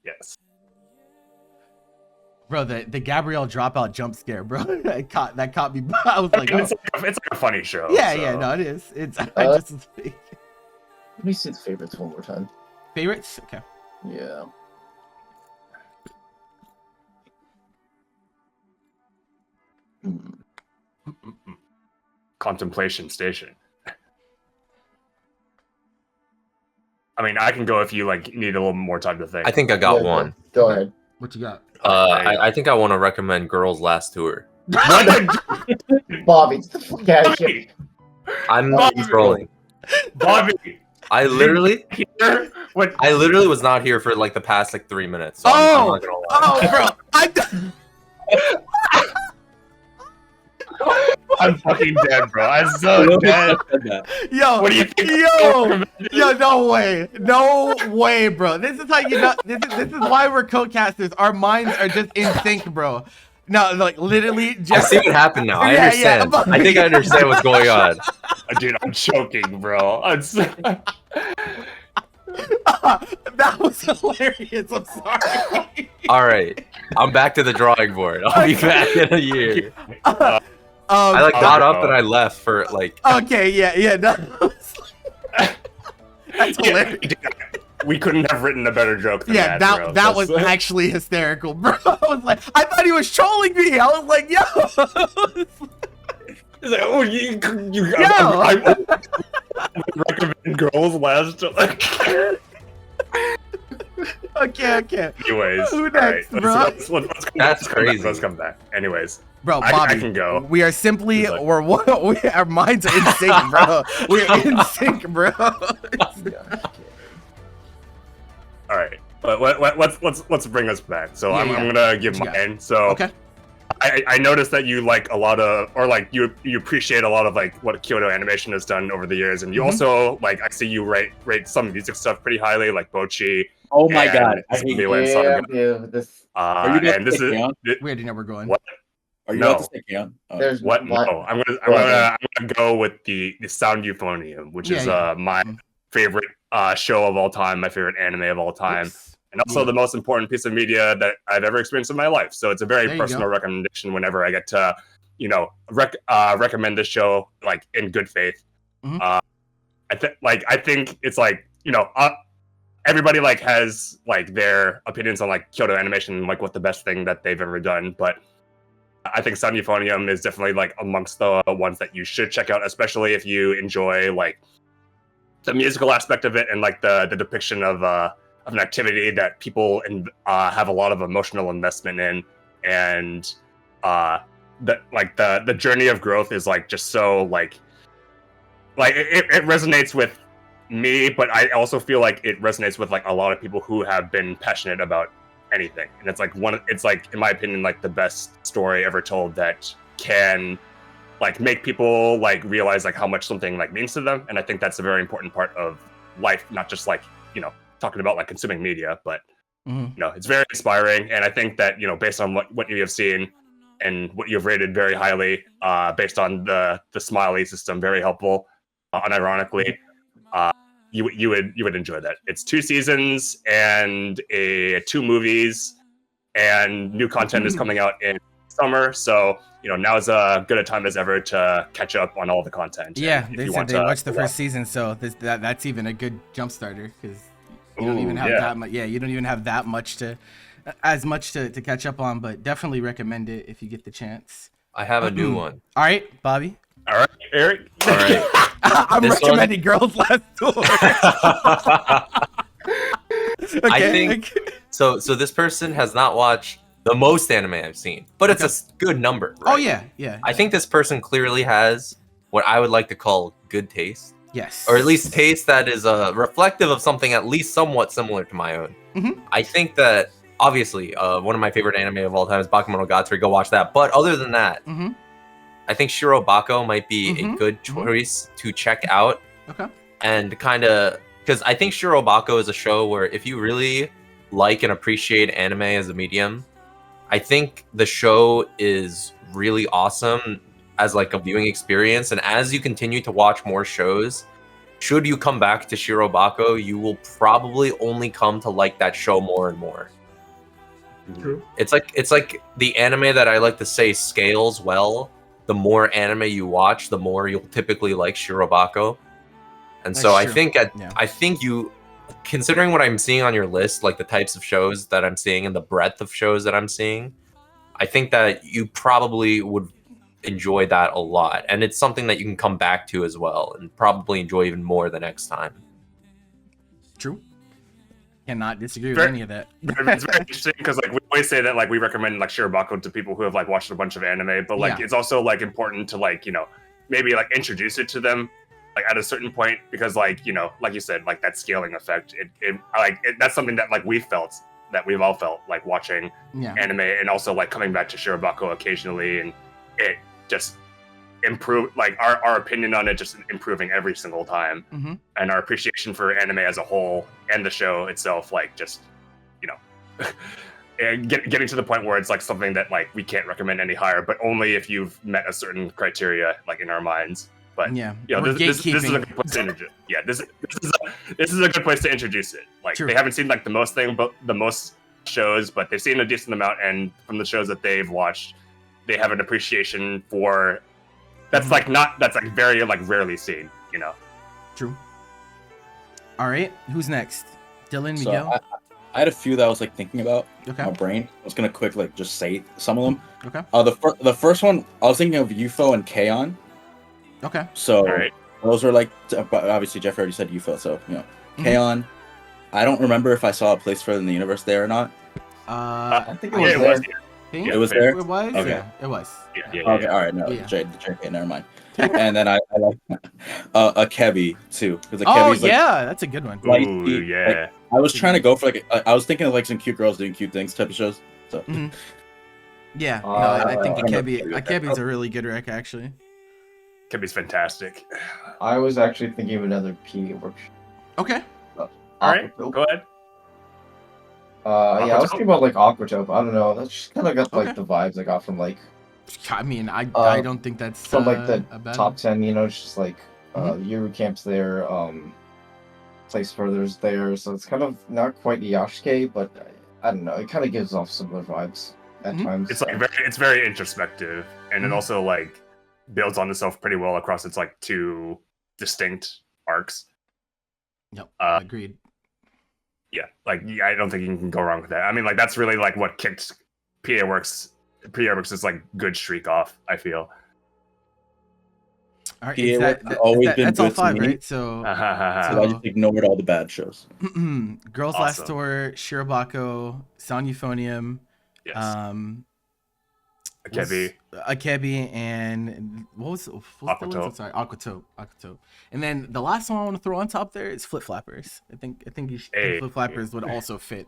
[SPEAKER 2] Yes.
[SPEAKER 1] Bro, the Gabrielle dropout jump scare, bro. that caught me. I was like,
[SPEAKER 2] It's,
[SPEAKER 1] oh.
[SPEAKER 2] like a funny show.
[SPEAKER 1] Yeah,
[SPEAKER 2] so.
[SPEAKER 1] yeah, no, it is. It's I
[SPEAKER 3] Uh,
[SPEAKER 1] just
[SPEAKER 3] Let me see the favorites one more time.
[SPEAKER 1] favorites. Okay.
[SPEAKER 3] Yeah. Hmm.
[SPEAKER 2] Contemplation Station. I mean, I can go if you like need a little more time to think.
[SPEAKER 5] I think I got
[SPEAKER 3] Yeah,
[SPEAKER 5] one.
[SPEAKER 3] Go ahead.
[SPEAKER 1] What you got?
[SPEAKER 5] I think I want to recommend Girls Last Tour.
[SPEAKER 3] Bobby, get the fuck out of here.
[SPEAKER 5] I'm
[SPEAKER 2] Bobby.
[SPEAKER 5] not trolling.
[SPEAKER 2] Bobby.
[SPEAKER 5] I literally
[SPEAKER 2] What?
[SPEAKER 5] was not here for like the past like 3 minutes. So I'm not gonna lie.
[SPEAKER 1] Oh, bro,
[SPEAKER 2] I'm fucking dead, bro. I'm so dead.
[SPEAKER 1] yo,
[SPEAKER 2] What do you think?
[SPEAKER 1] yo, no way, bro. This is how you know. This is why we're co-casters. Our minds are just in sync, bro. No, like literally,
[SPEAKER 5] I
[SPEAKER 1] just
[SPEAKER 5] see what happened now. I
[SPEAKER 1] Yeah,
[SPEAKER 5] understand.
[SPEAKER 1] yeah.
[SPEAKER 5] I think I understand what's going on.
[SPEAKER 2] Dude, I'm choking, bro.
[SPEAKER 1] that was hilarious. I'm sorry.
[SPEAKER 5] All right, I'm back to the drawing board. I'll be back in a year. I like got up and I left for like.
[SPEAKER 1] Okay, yeah, no. That's hilarious.
[SPEAKER 2] We couldn't have written a better joke than
[SPEAKER 1] Yeah,
[SPEAKER 2] that, bro.
[SPEAKER 1] that was actually hysterical, bro. I was like, I thought he was trolling me. I was like, yo.
[SPEAKER 2] He's like, oh, you
[SPEAKER 1] Yo.
[SPEAKER 2] I recommend Girls Last.
[SPEAKER 1] Okay.
[SPEAKER 2] Anyways,
[SPEAKER 1] Who
[SPEAKER 2] all right,
[SPEAKER 1] next, bro?
[SPEAKER 2] let's come
[SPEAKER 5] That's
[SPEAKER 2] back,
[SPEAKER 5] crazy.
[SPEAKER 2] Let's come back. Anyways,
[SPEAKER 1] Bro,
[SPEAKER 2] I
[SPEAKER 1] Bobby,
[SPEAKER 2] can go.
[SPEAKER 1] we are simply,
[SPEAKER 2] He's like-
[SPEAKER 1] our minds are in sync, bro. We're in sync, bro.
[SPEAKER 2] All right, but let's bring us back. So
[SPEAKER 1] Yeah,
[SPEAKER 2] I'm gonna give
[SPEAKER 1] What you got?
[SPEAKER 2] mine. So
[SPEAKER 1] Okay.
[SPEAKER 2] I noticed that you like a lot of, or like you appreciate a lot of like what Kyoto Animation has done over the years, and you
[SPEAKER 1] Mhm.
[SPEAKER 2] also like I see you rate some music stuff pretty highly, like Bochi.
[SPEAKER 4] Oh my
[SPEAKER 2] and
[SPEAKER 4] god. I hate
[SPEAKER 2] Zombieland
[SPEAKER 3] Yeah,
[SPEAKER 2] Saga.
[SPEAKER 3] yeah, this.
[SPEAKER 4] Are you about
[SPEAKER 2] And
[SPEAKER 4] to
[SPEAKER 2] this
[SPEAKER 4] say
[SPEAKER 2] is
[SPEAKER 4] Keon?
[SPEAKER 1] We already know we're going.
[SPEAKER 2] What?
[SPEAKER 4] Are you
[SPEAKER 2] No.
[SPEAKER 4] about to say Keon? Oh.
[SPEAKER 3] There's
[SPEAKER 2] what?
[SPEAKER 3] one-
[SPEAKER 2] No, I'm
[SPEAKER 3] Go ahead.
[SPEAKER 2] gonna go with the Sound Euphonium, which is
[SPEAKER 1] Yeah.
[SPEAKER 2] my favorite show of all time, my favorite anime of all time.
[SPEAKER 1] Oops.
[SPEAKER 2] And also the most important piece of media that I've ever experienced in my life. So it's a very
[SPEAKER 1] There you
[SPEAKER 2] personal
[SPEAKER 1] go.
[SPEAKER 2] recommendation whenever I get to, recommend this show like in good faith.
[SPEAKER 1] Mhm.
[SPEAKER 2] I think it's like everybody like has like their opinions on like Kyoto Animation, like what the best thing that they've ever done, but I think Sound Euphonium is definitely like amongst the ones that you should check out, especially if you enjoy like the musical aspect of it and like the depiction of an activity that people have a lot of emotional investment in, and the journey of growth is like just so like it resonates with me, but I also feel like it resonates with like a lot of people who have been passionate about anything, and it's like in my opinion like the best story ever told that can like make people like realize like how much something like means to them. And I think that's a very important part of life, not just like, talking about like consuming media, but it's very inspiring. And I think that, based on what you have seen and what you've rated very highly, based on the smiley system, very helpful, unironically, you would enjoy that. It's 2 seasons and 2 movies, and new content is coming out in summer. So, now is as good a time as ever to catch up on all the content.
[SPEAKER 1] Yeah, they said they watched the first season, so that's even a good jump starter, because you don't even have that much. Yeah, you don't even have that much to catch up on, but definitely recommend it if you get the chance.
[SPEAKER 5] I have a new one.
[SPEAKER 1] All right, Bobby.
[SPEAKER 2] All right, Eric.
[SPEAKER 5] All right.
[SPEAKER 1] I'm recommending Girls Last Tour. Okay.
[SPEAKER 5] I think so. This person has not watched the most anime I've seen, but it's a good number. Right?
[SPEAKER 1] Oh yeah.
[SPEAKER 5] I think this person clearly has what I would like to call good taste.
[SPEAKER 1] Yes.
[SPEAKER 5] Or at least taste that is reflective of something at least somewhat similar to my own. I think that obviously one of my favorite anime of all time is Bakemonogatari. Go watch that. But other than that, I think Shirobako might be a good choice to check out.
[SPEAKER 1] Okay.
[SPEAKER 5] And kind of, because I think Shirobako is a show where if you really like and appreciate anime as a medium, I think the show is really awesome as like a viewing experience. And as you continue to watch more shows, should you come back to Shirobako, you will probably only come to like that show more and more.
[SPEAKER 3] True.
[SPEAKER 5] It's like the anime that I like to say scales well. The more anime you watch, the more you'll typically like Shirobako. And so I think you, considering what I'm seeing on your list, like the types of shows that I'm seeing and the breadth of shows that I'm seeing, I think that you probably would enjoy that a lot. And it's something that you can come back to as well and probably enjoy even more the next time.
[SPEAKER 1] True. Cannot disagree with any of that.
[SPEAKER 2] It's very interesting because like we always say that like we recommend like Shirobako to people who have like watched a bunch of anime, but like it's also like important to like maybe like introduce it to them like at a certain point, because like like you said, like that scaling effect, that's something that like we've all felt like watching anime, and also like coming back to Shirobako occasionally, and it just improve like our opinion on it just improving every single time, and our appreciation for anime as a whole and the show itself, like just and getting to the point where it's like something that like we can't recommend any higher, but only if you've met a certain criteria like in our minds. But this is a good place to introduce. Yeah, this is a good place to introduce it. Like they haven't seen like the most shows, but they've seen a decent amount, and from the shows that they've watched, they have an appreciation for that's very like rarely seen.
[SPEAKER 1] True. All right, who's next? Dylan, Miguel.
[SPEAKER 4] I had a few that I was like thinking about.
[SPEAKER 1] Okay.
[SPEAKER 4] My brain. I was gonna quick like just say some of them.
[SPEAKER 1] Okay.
[SPEAKER 4] The first one I was thinking of UFO and K-On!
[SPEAKER 1] Okay.
[SPEAKER 4] So those were like, obviously Jeff already said UFO, so K-On! I don't remember if I saw A Place Further in the Universe there or not.
[SPEAKER 3] I think it was there.
[SPEAKER 4] It was there?
[SPEAKER 1] It was?
[SPEAKER 4] Okay.
[SPEAKER 1] Yeah, it was.
[SPEAKER 2] Yeah.
[SPEAKER 4] Okay, alright, no, JK, never mind. And then I like Akebi too.
[SPEAKER 1] Akebi's that's a good one.
[SPEAKER 2] Ooh, yeah.
[SPEAKER 4] Like, I was trying to go for like, I was thinking of like some cute girls doing cute things type of shows. So.
[SPEAKER 1] Yeah, no, I think Akebi's a really good rec, actually.
[SPEAKER 2] Akebi's fantastic.
[SPEAKER 3] I was actually thinking of another PA workshop.
[SPEAKER 1] Okay.
[SPEAKER 2] All right, go ahead.
[SPEAKER 3] I was thinking about like Aquatope. I don't know. That's just kind of got like the vibes I got from like.
[SPEAKER 1] I mean, I don't think that's
[SPEAKER 3] from like the top 10. It's just like Yuru Camp's there, Place Further's there, so it's kind of not quite Yashike, but I don't know. It kind of gives off similar vibes at times.
[SPEAKER 2] It's like it's very introspective, and it also like builds on itself pretty well across its like 2 distinct arcs.
[SPEAKER 1] Yep, agreed.
[SPEAKER 2] Yeah, like I don't think you can go wrong with that. I mean, like that's really like what kicked PA Works' like good streak off, I feel.
[SPEAKER 1] All right, that's all 5, right? So
[SPEAKER 4] I just ignored all the bad shows.
[SPEAKER 1] Girls Last Tour, Shirobako, Sound Euphonium, Akebi, and what was the last one? Sorry, Aquatope. And then the last one I want to throw on top there is Flip Flappers. I think Flip Flappers would also fit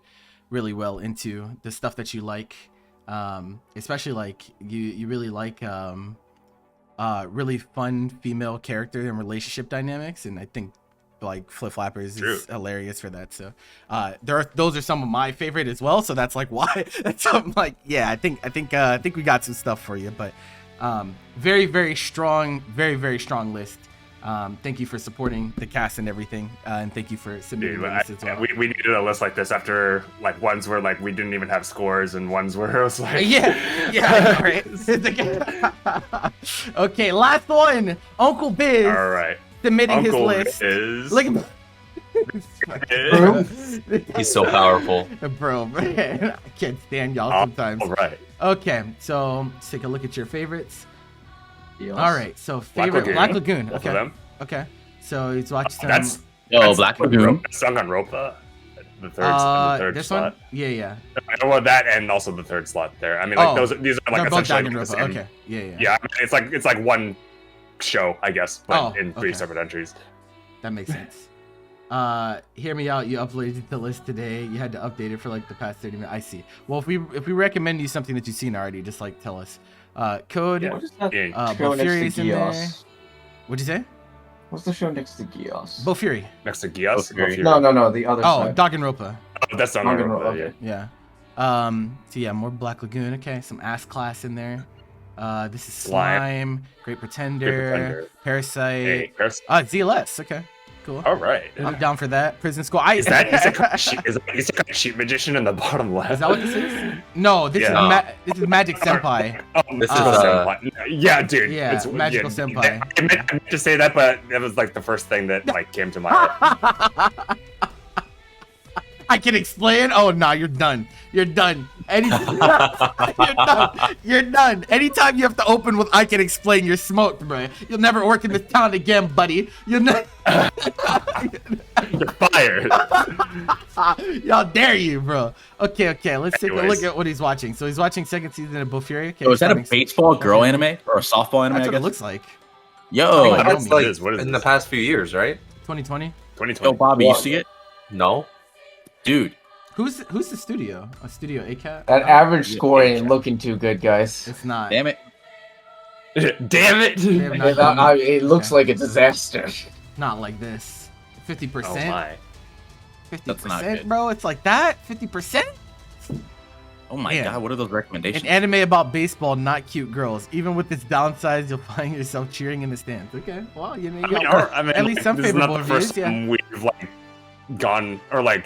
[SPEAKER 1] really well into the stuff that you like, especially like you really like really fun female character and relationship dynamics, and I think like Flip Flappers is hilarious for that. So those are some of my favorite as well. So that's like why that's something like I think we got some stuff for you, but very very strong list. Thank you for supporting the cast and everything, and thank you for submitting this as well.
[SPEAKER 2] We needed a list like this after like ones where like we didn't even have scores and ones where it was like
[SPEAKER 1] yeah, right. Okay, last one, Uncle Biz.
[SPEAKER 2] All right.
[SPEAKER 1] Submitting
[SPEAKER 2] Uncle
[SPEAKER 1] his list.
[SPEAKER 2] Biz.
[SPEAKER 1] Look at
[SPEAKER 5] He's so powerful.
[SPEAKER 1] Bro, man, I can't stand y'all sometimes.
[SPEAKER 2] All right.
[SPEAKER 1] Okay, so let's take a look at your favorites.
[SPEAKER 3] Yes.
[SPEAKER 1] All right, so favorite Black Lagoon.
[SPEAKER 2] Both
[SPEAKER 1] Okay.
[SPEAKER 2] of them.
[SPEAKER 1] Okay. So he's watched some.
[SPEAKER 2] That's
[SPEAKER 4] Black Lagoon.
[SPEAKER 2] Danganronpa. The third
[SPEAKER 1] this
[SPEAKER 2] slot.
[SPEAKER 1] one? Yeah.
[SPEAKER 2] I know that, and also the third slot there. I mean, like these are like
[SPEAKER 1] They're both
[SPEAKER 2] essentially the
[SPEAKER 1] Danganronpa.
[SPEAKER 2] same.
[SPEAKER 1] Okay. Yeah.
[SPEAKER 2] Yeah, I mean, it's like one show, I guess, but in 3
[SPEAKER 1] okay.
[SPEAKER 2] separate entries.
[SPEAKER 1] That makes sense. Hear me out. You uploaded the list today. You had to update it for like the past 30 minutes. I see. Well, if we recommend you something that you've seen already, just like tell us. Code.
[SPEAKER 2] Yeah.
[SPEAKER 3] What is that
[SPEAKER 2] Yeah.
[SPEAKER 3] show next
[SPEAKER 1] Fury's
[SPEAKER 3] to
[SPEAKER 1] in there.
[SPEAKER 3] Gios?
[SPEAKER 1] What'd you say?
[SPEAKER 3] What's the show next to Gios?
[SPEAKER 1] Bo Fury.
[SPEAKER 2] Next to Gios.
[SPEAKER 3] No, the other
[SPEAKER 1] Oh,
[SPEAKER 3] side.
[SPEAKER 1] Danganronpa.
[SPEAKER 2] Oh, that's
[SPEAKER 3] Danganronpa,
[SPEAKER 2] Danganronpa.
[SPEAKER 3] okay.
[SPEAKER 2] Yeah.
[SPEAKER 1] Yeah. So yeah, more Black Lagoon. Okay, some ass class in there. This is
[SPEAKER 2] Slime.
[SPEAKER 1] Slime, Great Pretender,
[SPEAKER 2] Pretender.
[SPEAKER 1] Parasite.
[SPEAKER 2] Hey,
[SPEAKER 1] ZLS. Okay, cool.
[SPEAKER 2] all right.
[SPEAKER 1] I'm down for that. Prison School.
[SPEAKER 2] Is that is it cheat magician in the bottom left?
[SPEAKER 1] Is that what this is? No, this this is Magic Senpai.
[SPEAKER 2] Oh,
[SPEAKER 5] This is,
[SPEAKER 2] Senpai. Yeah, dude.
[SPEAKER 1] Yeah, Magical Senpai.
[SPEAKER 2] I meant to say that, but that was like the first thing that like came to my head.
[SPEAKER 1] I can explain. Oh no, you're done. You're done. You're done. You're done. Anytime you have to open with "I can explain," you're smoked, bro. You'll never work in this town again, buddy. You'll never.
[SPEAKER 2] You're fired.
[SPEAKER 1] Y'all dare you, bro. Okay. Let's take a
[SPEAKER 2] Anyways.
[SPEAKER 1] look at what he's watching. So he's watching second season of Bo Fury. Okay,
[SPEAKER 4] Oh, is that a
[SPEAKER 1] starting-
[SPEAKER 4] baseball girl anime or a softball anime?
[SPEAKER 1] That's
[SPEAKER 4] I
[SPEAKER 1] what
[SPEAKER 4] guess.
[SPEAKER 1] it looks like.
[SPEAKER 4] Yo,
[SPEAKER 1] Oh, I
[SPEAKER 5] That's
[SPEAKER 1] know
[SPEAKER 5] like
[SPEAKER 2] What is
[SPEAKER 5] in
[SPEAKER 2] this?
[SPEAKER 5] the past few years, right?
[SPEAKER 1] 2020.
[SPEAKER 2] 2020.
[SPEAKER 4] yo, Bobby, you
[SPEAKER 3] What?
[SPEAKER 4] see it,
[SPEAKER 5] No.
[SPEAKER 4] dude?
[SPEAKER 1] Who's the studio? A studio ACAT?
[SPEAKER 3] That average
[SPEAKER 4] Yeah,
[SPEAKER 3] score
[SPEAKER 4] yeah.
[SPEAKER 3] ain't looking too good, guys.
[SPEAKER 1] It's not.
[SPEAKER 4] Damn it!
[SPEAKER 2] Damn it!
[SPEAKER 1] They have not done-
[SPEAKER 3] It looks like a disaster.
[SPEAKER 1] Not like this. 50%.
[SPEAKER 2] Oh my.
[SPEAKER 4] That's not
[SPEAKER 1] 50%,
[SPEAKER 4] good.
[SPEAKER 1] bro. It's like that. 50%.
[SPEAKER 4] Oh my
[SPEAKER 1] Man.
[SPEAKER 4] god, what are those
[SPEAKER 1] An
[SPEAKER 4] recommendations?
[SPEAKER 1] anime about baseball, not cute girls. Even with its downsides, you'll find yourself cheering in the stands. Okay. Well, you know, at least some
[SPEAKER 2] this is not
[SPEAKER 1] favorable
[SPEAKER 2] the first
[SPEAKER 1] reviews. Yeah.
[SPEAKER 2] time we've like gone or like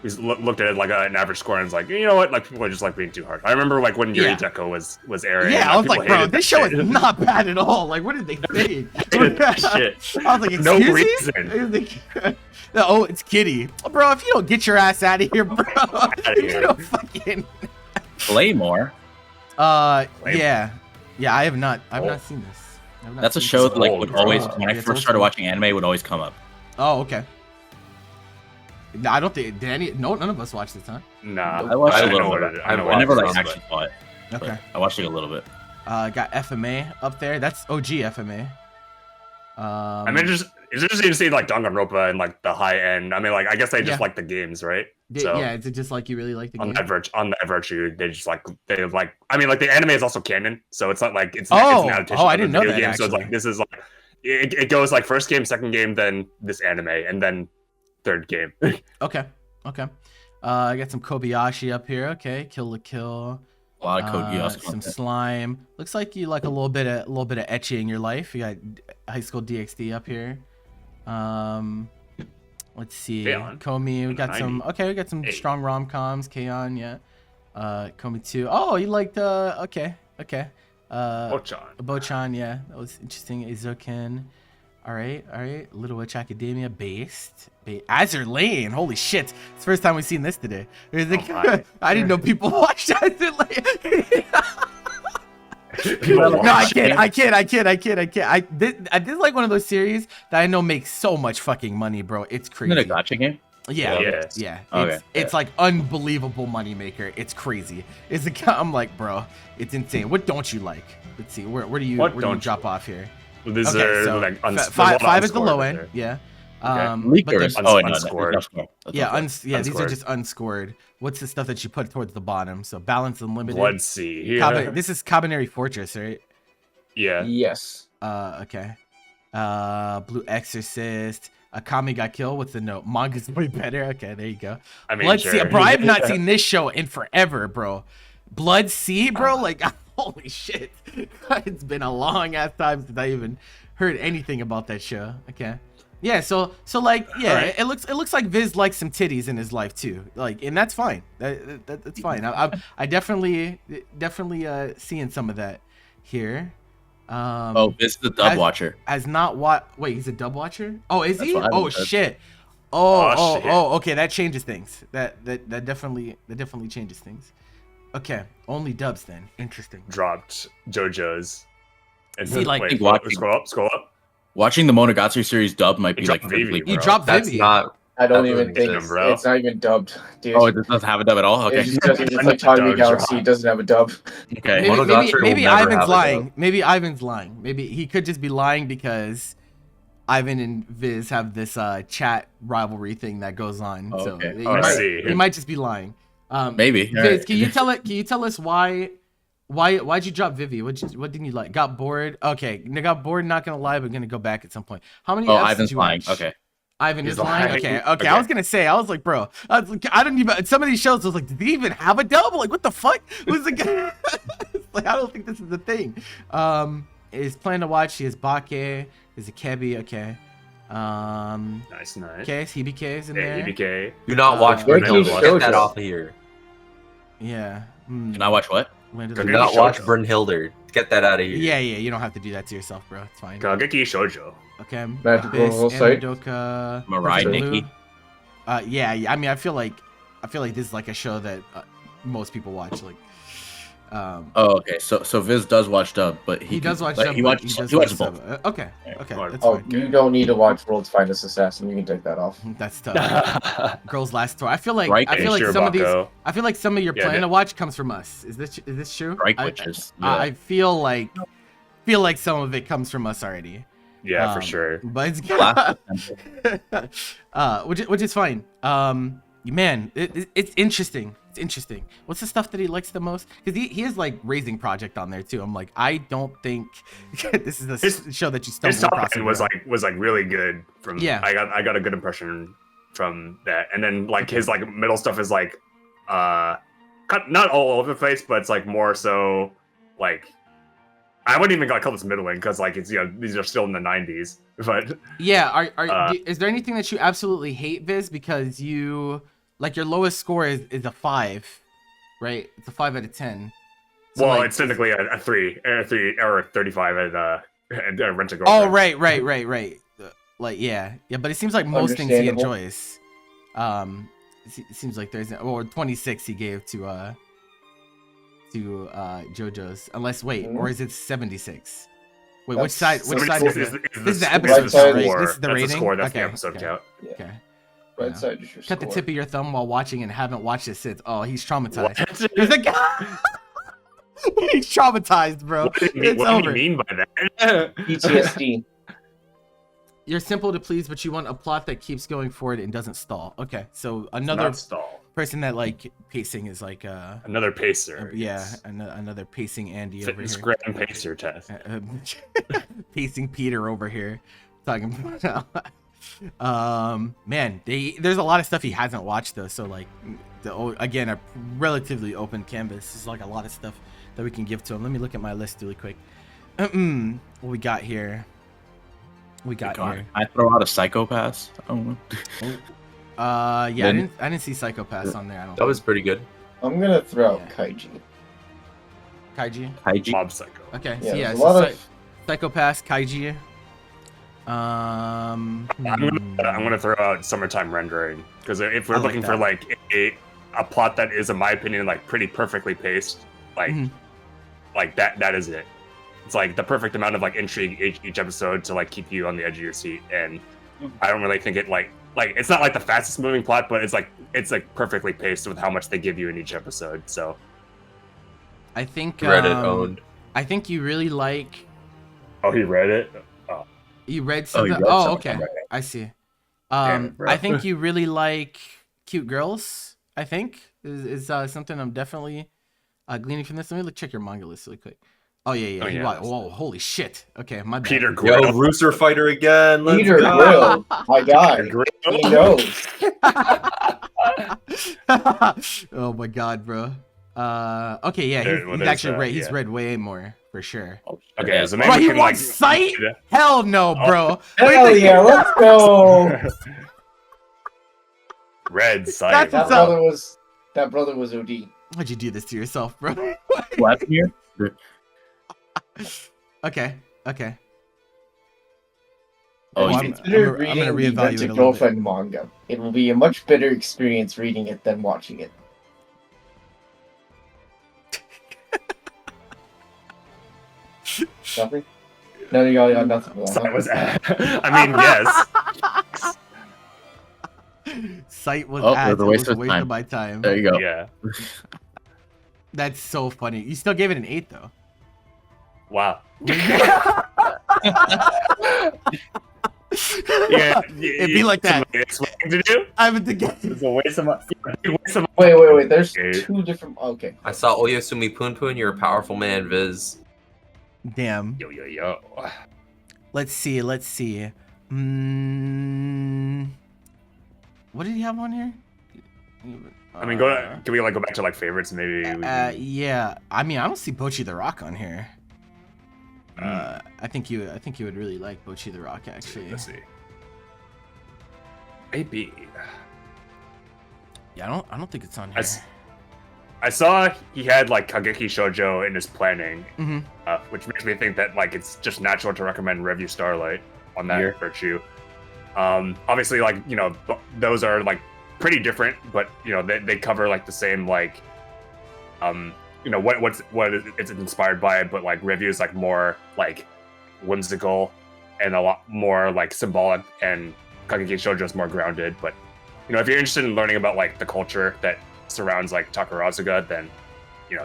[SPEAKER 2] we looked at it like an average score and it's like, you know what, like people are just like being too hard. I remember like when Yuri
[SPEAKER 1] Yeah.
[SPEAKER 2] Deco was airing.
[SPEAKER 1] Yeah, I was
[SPEAKER 2] people
[SPEAKER 1] like, bro,
[SPEAKER 2] hated
[SPEAKER 1] this
[SPEAKER 2] that
[SPEAKER 1] show
[SPEAKER 2] shit.
[SPEAKER 1] is not bad at all. Like, what did they say?
[SPEAKER 2] Hated that shit.
[SPEAKER 1] I was like,
[SPEAKER 2] No
[SPEAKER 1] excuse
[SPEAKER 2] reason.
[SPEAKER 1] me? He was like, oh, it's Kitty. Bro, if you don't get your ass out of here, bro.
[SPEAKER 2] Outta
[SPEAKER 1] You
[SPEAKER 2] here.
[SPEAKER 1] don't fucking.
[SPEAKER 4] Playmore.
[SPEAKER 1] Yeah. Yeah, I have not. I've
[SPEAKER 2] Oh.
[SPEAKER 1] not seen this. I've not
[SPEAKER 4] That's a
[SPEAKER 1] seen
[SPEAKER 4] show
[SPEAKER 1] this.
[SPEAKER 4] that like
[SPEAKER 2] old,
[SPEAKER 4] would
[SPEAKER 2] bro.
[SPEAKER 4] always when I
[SPEAKER 1] It's old
[SPEAKER 4] first started
[SPEAKER 1] school.
[SPEAKER 4] watching anime would always come up.
[SPEAKER 1] Oh, okay. No, I don't think Danny. No, none of us watched this, huh?
[SPEAKER 2] Nah,
[SPEAKER 4] I watched
[SPEAKER 5] a
[SPEAKER 2] know
[SPEAKER 5] little
[SPEAKER 2] what
[SPEAKER 5] bit.
[SPEAKER 2] it-
[SPEAKER 5] I
[SPEAKER 2] know
[SPEAKER 5] know
[SPEAKER 2] what
[SPEAKER 4] I never
[SPEAKER 2] it
[SPEAKER 4] like
[SPEAKER 2] is,
[SPEAKER 4] actually saw it. but
[SPEAKER 1] Okay.
[SPEAKER 4] I watched like a little bit.
[SPEAKER 1] Got FMA up there. That's OG FMA.
[SPEAKER 2] I mean, it's interesting to see like Danganronpa and like the high end. I mean, like I guess they just
[SPEAKER 1] Yeah.
[SPEAKER 2] like the games, right? So
[SPEAKER 1] yeah. Is it just like you really like the game?
[SPEAKER 2] on that virtue, they just like I mean, like the anime is also canon, so it's not like it's
[SPEAKER 1] Oh,
[SPEAKER 2] it's an adaptation
[SPEAKER 1] oh, I
[SPEAKER 2] of the
[SPEAKER 1] didn't know
[SPEAKER 2] video
[SPEAKER 1] that,
[SPEAKER 2] game. So it's like
[SPEAKER 1] actually.
[SPEAKER 2] this is like it goes like first game, second game, then this anime, and then third game.
[SPEAKER 1] Okay. I got some Kobayashi up here. Okay, Kill la Kill.
[SPEAKER 4] A lot of Code Geass
[SPEAKER 1] Some
[SPEAKER 4] content.
[SPEAKER 1] slime. Looks like you like a little bit of ecchi in your life. You got High School DxD up here. Let's see.
[SPEAKER 2] K-On!
[SPEAKER 1] Komi. We got some.
[SPEAKER 2] 90.
[SPEAKER 1] Okay, we got some
[SPEAKER 2] Hey.
[SPEAKER 1] strong rom-coms. K-On! Yeah. Komi 2. Oh, you liked. Okay.
[SPEAKER 2] Ochan.
[SPEAKER 1] Bochan. Yeah, that was interesting. Izuken. All right. Little Witch Academia based. Azur Lane. Holy shit! It's the first time we've seen this today. It was like-
[SPEAKER 2] my.
[SPEAKER 1] I didn't know people watched Azur Lane.
[SPEAKER 2] People
[SPEAKER 1] No, I
[SPEAKER 2] watch
[SPEAKER 1] can't. This is like one of those series that I know makes so much fucking money, bro. It's crazy.
[SPEAKER 4] Isn't it a gacha game?
[SPEAKER 1] Yeah,
[SPEAKER 2] Yes.
[SPEAKER 1] yeah.
[SPEAKER 4] Okay,
[SPEAKER 1] It's like unbelievable moneymaker. It's crazy. I'm like, bro, it's insane. What don't you like? Let's see. Where do you
[SPEAKER 2] What
[SPEAKER 1] where do you
[SPEAKER 2] don't
[SPEAKER 1] drop off here?
[SPEAKER 2] These
[SPEAKER 1] Okay,
[SPEAKER 2] are
[SPEAKER 1] so
[SPEAKER 2] like
[SPEAKER 1] five is the low end. Yeah. But
[SPEAKER 4] Leakers.
[SPEAKER 1] then-
[SPEAKER 4] Oh, no,
[SPEAKER 2] unscored.
[SPEAKER 4] that's not- that's
[SPEAKER 1] yeah,
[SPEAKER 4] not fair.
[SPEAKER 1] these are
[SPEAKER 2] Unscored.
[SPEAKER 1] just unscored. What's the stuff that you put towards the bottom? So Balance Unlimited.
[SPEAKER 2] Blood Sea. Yeah.
[SPEAKER 1] This is Cabaneri Fortress, right?
[SPEAKER 2] Yeah.
[SPEAKER 3] Yes.
[SPEAKER 1] Okay. Blue Exorcist. Akame got killed. What's the note? Manga's way better. Okay, there you go.
[SPEAKER 2] I mean,
[SPEAKER 1] Blood
[SPEAKER 2] sure.
[SPEAKER 1] Sea, bro. I've not seen this show in forever, bro. Blood Sea, bro. Like, holy shit. It's been a long ass time since I even heard anything about that show. Okay. Yeah. So like, yeah.
[SPEAKER 2] Right.
[SPEAKER 1] It looks like Viz likes some titties in his life too. Like, and that's fine. That's fine. I definitely seeing some of that here.
[SPEAKER 4] This is the dub watcher.
[SPEAKER 1] Has not wait, he's a dub watcher? Oh, is he?
[SPEAKER 4] That's what I
[SPEAKER 1] Oh
[SPEAKER 4] heard.
[SPEAKER 1] shit.
[SPEAKER 2] shit.
[SPEAKER 1] Okay, that changes things. That definitely changes things. Okay, only dubs then. Interesting.
[SPEAKER 2] Dropped JoJo's. And
[SPEAKER 1] See, like-
[SPEAKER 2] wait,
[SPEAKER 4] Watching-
[SPEAKER 2] scroll up.
[SPEAKER 4] Watching the Monogatsu series dub might be
[SPEAKER 2] You
[SPEAKER 4] like
[SPEAKER 2] dropped Vivi,
[SPEAKER 4] perfectly-
[SPEAKER 1] You
[SPEAKER 2] bro.
[SPEAKER 1] dropped
[SPEAKER 5] That's
[SPEAKER 1] Vivi.
[SPEAKER 5] not.
[SPEAKER 3] I don't
[SPEAKER 5] That
[SPEAKER 3] even
[SPEAKER 5] doesn't
[SPEAKER 3] think
[SPEAKER 2] exist, bro.
[SPEAKER 3] it's not even dubbed, dude.
[SPEAKER 4] Oh, it doesn't have a dub at all.
[SPEAKER 3] It
[SPEAKER 4] Okay.
[SPEAKER 3] just doesn't. It's like Tatami Galaxy doesn't have a dub.
[SPEAKER 4] Okay.
[SPEAKER 1] Maybe,
[SPEAKER 5] Monogatari will
[SPEAKER 1] maybe
[SPEAKER 5] never have
[SPEAKER 1] Ivan's
[SPEAKER 5] a
[SPEAKER 1] lying.
[SPEAKER 5] dub.
[SPEAKER 1] Maybe Ivan's lying. Maybe he could just be lying because Ivan and Viz have this chat rivalry thing that goes on.
[SPEAKER 4] Oh,
[SPEAKER 1] So
[SPEAKER 4] okay.
[SPEAKER 1] he,
[SPEAKER 4] Oh, I
[SPEAKER 1] might,
[SPEAKER 2] see.
[SPEAKER 1] he might just be lying.
[SPEAKER 4] Maybe.
[SPEAKER 1] Viz,
[SPEAKER 4] Alright.
[SPEAKER 1] can you tell us why'd you drop Vivi? What didn't you like? Got bored? Okay, I got bored. Not gonna lie, but gonna go back at some point. How many?
[SPEAKER 4] Oh,
[SPEAKER 1] Fs did
[SPEAKER 4] Ivan's
[SPEAKER 1] you
[SPEAKER 4] lying.
[SPEAKER 1] watch?
[SPEAKER 4] Okay.
[SPEAKER 1] Ivan
[SPEAKER 2] He's
[SPEAKER 1] is lying.
[SPEAKER 2] lying.
[SPEAKER 1] Okay.
[SPEAKER 2] Okay.
[SPEAKER 1] I was gonna say. I was like, bro. I don't even. Some of these shows I was like, did he even have a dub? Like, what the fuck was the guy? Like, I don't think this is the thing. Is planning to watch. He has Bake. Is a Kebi. Okay.
[SPEAKER 2] Nice.
[SPEAKER 1] Okay, CBK is in
[SPEAKER 2] Yeah,
[SPEAKER 1] there.
[SPEAKER 2] EBK.
[SPEAKER 5] Do not watch
[SPEAKER 1] Where
[SPEAKER 3] can you
[SPEAKER 5] Brunhilde.
[SPEAKER 3] show
[SPEAKER 5] Get that
[SPEAKER 3] this?
[SPEAKER 5] off of here.
[SPEAKER 1] Yeah.
[SPEAKER 4] Can I watch what?
[SPEAKER 1] When did
[SPEAKER 2] Go
[SPEAKER 5] Do
[SPEAKER 1] I-
[SPEAKER 2] get
[SPEAKER 5] not
[SPEAKER 2] Shoujo.
[SPEAKER 5] watch Brunhilde. Get that out of here.
[SPEAKER 1] Yeah. You don't have to do that to yourself, bro. It's fine.
[SPEAKER 2] Kageki Shoujo.
[SPEAKER 1] Okay.
[SPEAKER 3] Magical
[SPEAKER 1] Abyss,
[SPEAKER 3] Site.
[SPEAKER 1] Amadoka,
[SPEAKER 4] Mirai
[SPEAKER 1] Perfect Blue.
[SPEAKER 4] Nikki.
[SPEAKER 1] Yeah. I mean, I feel like this is like a show that most people watch. Like,
[SPEAKER 4] Oh, okay. So Viz does watch dub, but
[SPEAKER 1] he does watch.
[SPEAKER 4] like,
[SPEAKER 1] dub,
[SPEAKER 4] he
[SPEAKER 1] but
[SPEAKER 4] watches
[SPEAKER 1] does
[SPEAKER 4] both.
[SPEAKER 1] watch sub. Okay.
[SPEAKER 2] Alright.
[SPEAKER 1] That's
[SPEAKER 3] Oh,
[SPEAKER 1] fine.
[SPEAKER 3] you don't need to watch World's Finest Assassin. You can take that off.
[SPEAKER 1] That's tough. Girls Last Tour. I feel like
[SPEAKER 4] Right,
[SPEAKER 1] I feel like
[SPEAKER 2] Sure,
[SPEAKER 1] some of these.
[SPEAKER 2] Bako.
[SPEAKER 1] I feel like some of your
[SPEAKER 2] Yeah,
[SPEAKER 1] plan
[SPEAKER 2] that-
[SPEAKER 1] to watch comes from us. Is this true?
[SPEAKER 4] Strike
[SPEAKER 1] I-
[SPEAKER 4] Witches.
[SPEAKER 1] I feel like some of it comes from us already.
[SPEAKER 2] Yeah, for sure.
[SPEAKER 1] But
[SPEAKER 4] Last
[SPEAKER 1] which is fine. Man, it's interesting. It's interesting. What's the stuff that he likes the most? Because he has like Raising Project on there too. I'm like, I don't think this is the show that you
[SPEAKER 2] His
[SPEAKER 1] stumble
[SPEAKER 2] top
[SPEAKER 1] across.
[SPEAKER 2] end was like really good. From
[SPEAKER 1] Yeah.
[SPEAKER 2] I got a good impression from that, and then like his like middle stuff is like not all over the place, but it's like more so like I wouldn't even call this middling because like it's these are still in the 90s, but
[SPEAKER 1] Yeah,
[SPEAKER 2] Uh,
[SPEAKER 1] is there anything that you absolutely hate, Viz? Because you like your lowest score is a 5, right? It's a 5 out of 10. So,
[SPEAKER 2] well,
[SPEAKER 1] like,
[SPEAKER 2] it's technically a 3 or 35 at Rent a Girlfriend.
[SPEAKER 1] oh right. Like yeah, but it seems like most things he
[SPEAKER 3] Understandable.
[SPEAKER 1] enjoys. It seems like there's or 26 he gave to JoJo's. Unless wait, or is it 76? Wait, which side? Which side is
[SPEAKER 2] This
[SPEAKER 1] it?
[SPEAKER 2] is
[SPEAKER 1] This is the
[SPEAKER 2] score,
[SPEAKER 1] episode
[SPEAKER 2] that's
[SPEAKER 3] count,
[SPEAKER 1] right?
[SPEAKER 2] score,
[SPEAKER 1] This is the
[SPEAKER 2] that's
[SPEAKER 1] rating?
[SPEAKER 2] score, that's
[SPEAKER 1] Okay,
[SPEAKER 2] the episode
[SPEAKER 1] okay.
[SPEAKER 2] count.
[SPEAKER 1] Okay.
[SPEAKER 3] Right
[SPEAKER 1] Yeah.
[SPEAKER 3] side is your
[SPEAKER 1] Cut the
[SPEAKER 3] score.
[SPEAKER 1] tip of your thumb while watching and haven't watched it since. Oh, he's traumatized.
[SPEAKER 2] What?
[SPEAKER 1] He's like, he's traumatized, bro.
[SPEAKER 2] What do
[SPEAKER 1] It's
[SPEAKER 2] you
[SPEAKER 1] over.
[SPEAKER 2] mean by that?
[SPEAKER 3] PTSD.
[SPEAKER 1] You're simple to please, but you want a plot that keeps going forward and doesn't stall. Okay, so another
[SPEAKER 2] Not stall.
[SPEAKER 1] person that like pacing is like
[SPEAKER 2] Another pacer.
[SPEAKER 1] yeah, another pacing Andy over
[SPEAKER 2] Fitness
[SPEAKER 1] here.
[SPEAKER 2] grand pacer test.
[SPEAKER 1] Pacing Peter over here talking about man, there's a lot of stuff he hasn't watched though, so like again a relatively open canvas. There's like a lot of stuff that we can give to him. Let me look at my list really quick. What we got here?
[SPEAKER 4] I throw out a Psychopaths. I don't know.
[SPEAKER 1] Yeah,
[SPEAKER 4] Then-
[SPEAKER 1] I didn't see Psychopaths on there. I don't
[SPEAKER 5] That was pretty good.
[SPEAKER 3] I'm gonna throw out
[SPEAKER 1] Yeah.
[SPEAKER 3] Kaiji.
[SPEAKER 1] Kaiji.
[SPEAKER 4] Kaiji.
[SPEAKER 2] Mob Psycho.
[SPEAKER 1] Okay,
[SPEAKER 3] Yeah,
[SPEAKER 1] so yeah,
[SPEAKER 3] there's a
[SPEAKER 1] so
[SPEAKER 3] lot of
[SPEAKER 1] Psychopaths, Kaiji.
[SPEAKER 2] I'm gonna throw out Summertime Rendering because if we're
[SPEAKER 1] I like
[SPEAKER 2] looking for
[SPEAKER 1] that.
[SPEAKER 2] like a plot that is, in my opinion, like pretty perfectly paced, like
[SPEAKER 1] Mhm.
[SPEAKER 2] like that is it. It's like the perfect amount of like intrigue each episode to like keep you on the edge of your seat, and I don't really think it like it's not like the fastest moving plot, but it's like perfectly paced with how much they give you in each episode. So
[SPEAKER 1] I think
[SPEAKER 5] Reddit owned.
[SPEAKER 1] I think you really like.
[SPEAKER 2] oh, he read it.
[SPEAKER 1] You read
[SPEAKER 4] Oh,
[SPEAKER 1] something.
[SPEAKER 4] you read
[SPEAKER 1] Oh,
[SPEAKER 4] something,
[SPEAKER 1] okay.
[SPEAKER 4] right.
[SPEAKER 1] I see.
[SPEAKER 2] Damn it, bro.
[SPEAKER 1] I think you really like cute girls. I think is something I'm definitely gleaning from this. Let me check your manga list really quick. Oh yeah.
[SPEAKER 2] Oh,
[SPEAKER 1] He
[SPEAKER 2] yeah.
[SPEAKER 1] wa- Whoa, holy shit. Okay, my bad.
[SPEAKER 2] Peter
[SPEAKER 5] Yo,
[SPEAKER 2] Grill.
[SPEAKER 5] Rooster Fighter again. Let's
[SPEAKER 3] Peter
[SPEAKER 5] go.
[SPEAKER 3] Grill, my guy.
[SPEAKER 2] Peter Grill.
[SPEAKER 3] He knows.
[SPEAKER 1] Oh my god, bro. Okay, yeah,
[SPEAKER 2] Dude,
[SPEAKER 1] he's
[SPEAKER 2] what
[SPEAKER 1] actually
[SPEAKER 2] is,
[SPEAKER 1] read. He's
[SPEAKER 2] yeah.
[SPEAKER 1] read way more for sure.
[SPEAKER 2] Okay, so
[SPEAKER 1] Bro,
[SPEAKER 2] maybe
[SPEAKER 1] he
[SPEAKER 2] we can like
[SPEAKER 1] wants sight? Hell no, bro.
[SPEAKER 3] Hell yeah, let's go.
[SPEAKER 2] red sight.
[SPEAKER 1] That's
[SPEAKER 3] That
[SPEAKER 1] what's up.
[SPEAKER 3] brother was OD.
[SPEAKER 1] Why'd you do this to yourself, bro?
[SPEAKER 4] Last year?
[SPEAKER 1] Okay.
[SPEAKER 4] Oh,
[SPEAKER 1] Well,
[SPEAKER 4] you
[SPEAKER 3] Consider
[SPEAKER 1] I'm gonna
[SPEAKER 3] reading the
[SPEAKER 1] reevaluate
[SPEAKER 3] Rent a
[SPEAKER 1] a little bit.
[SPEAKER 3] Girlfriend manga. It will be a much better experience reading it than watching it. Nothing? None of y'all got nothing for that,
[SPEAKER 2] That
[SPEAKER 3] huh?
[SPEAKER 2] was. I mean, yes.
[SPEAKER 1] Sight was
[SPEAKER 4] Oh,
[SPEAKER 1] ads.
[SPEAKER 4] it was a
[SPEAKER 1] It
[SPEAKER 4] waste
[SPEAKER 1] was a
[SPEAKER 4] of
[SPEAKER 1] waste
[SPEAKER 4] time.
[SPEAKER 1] of my time.
[SPEAKER 4] There you go.
[SPEAKER 2] Yeah.
[SPEAKER 1] That's so funny. You still gave it an 8 though.
[SPEAKER 2] Wow. Yeah,
[SPEAKER 1] It'd be like that.
[SPEAKER 2] It's something to do.
[SPEAKER 1] I would to get.
[SPEAKER 2] It's a waste of my. Waste of
[SPEAKER 3] Wait. There's
[SPEAKER 2] Okay.
[SPEAKER 3] two different. Okay.
[SPEAKER 5] I saw Oyasumi Punpun. You're a powerful man, Viz.
[SPEAKER 1] Damn.
[SPEAKER 2] Yo.
[SPEAKER 1] Let's see. What did he have on here?
[SPEAKER 2] I mean, can we like go back to like favorites? Maybe. We can,
[SPEAKER 1] Yeah. I mean, I don't see Bochi the Rock on here.
[SPEAKER 2] Mm.
[SPEAKER 1] I think you would really like Bochi the Rock actually.
[SPEAKER 2] let's see. AB.
[SPEAKER 1] Yeah, I don't think it's on here.
[SPEAKER 2] I saw he had like Kageki Shoujo in his planning,
[SPEAKER 1] Mm-hmm.
[SPEAKER 2] which makes me think that like it's just natural to recommend Review Starlight on that virtue. Obviously, like those are like pretty different, but they cover like the same like what it's inspired by, but like Review is like more like whimsical and a lot more like symbolic, and Kageki Shoujo is more grounded. But if you're interested in learning about like the culture that surrounds like Takarazuka, then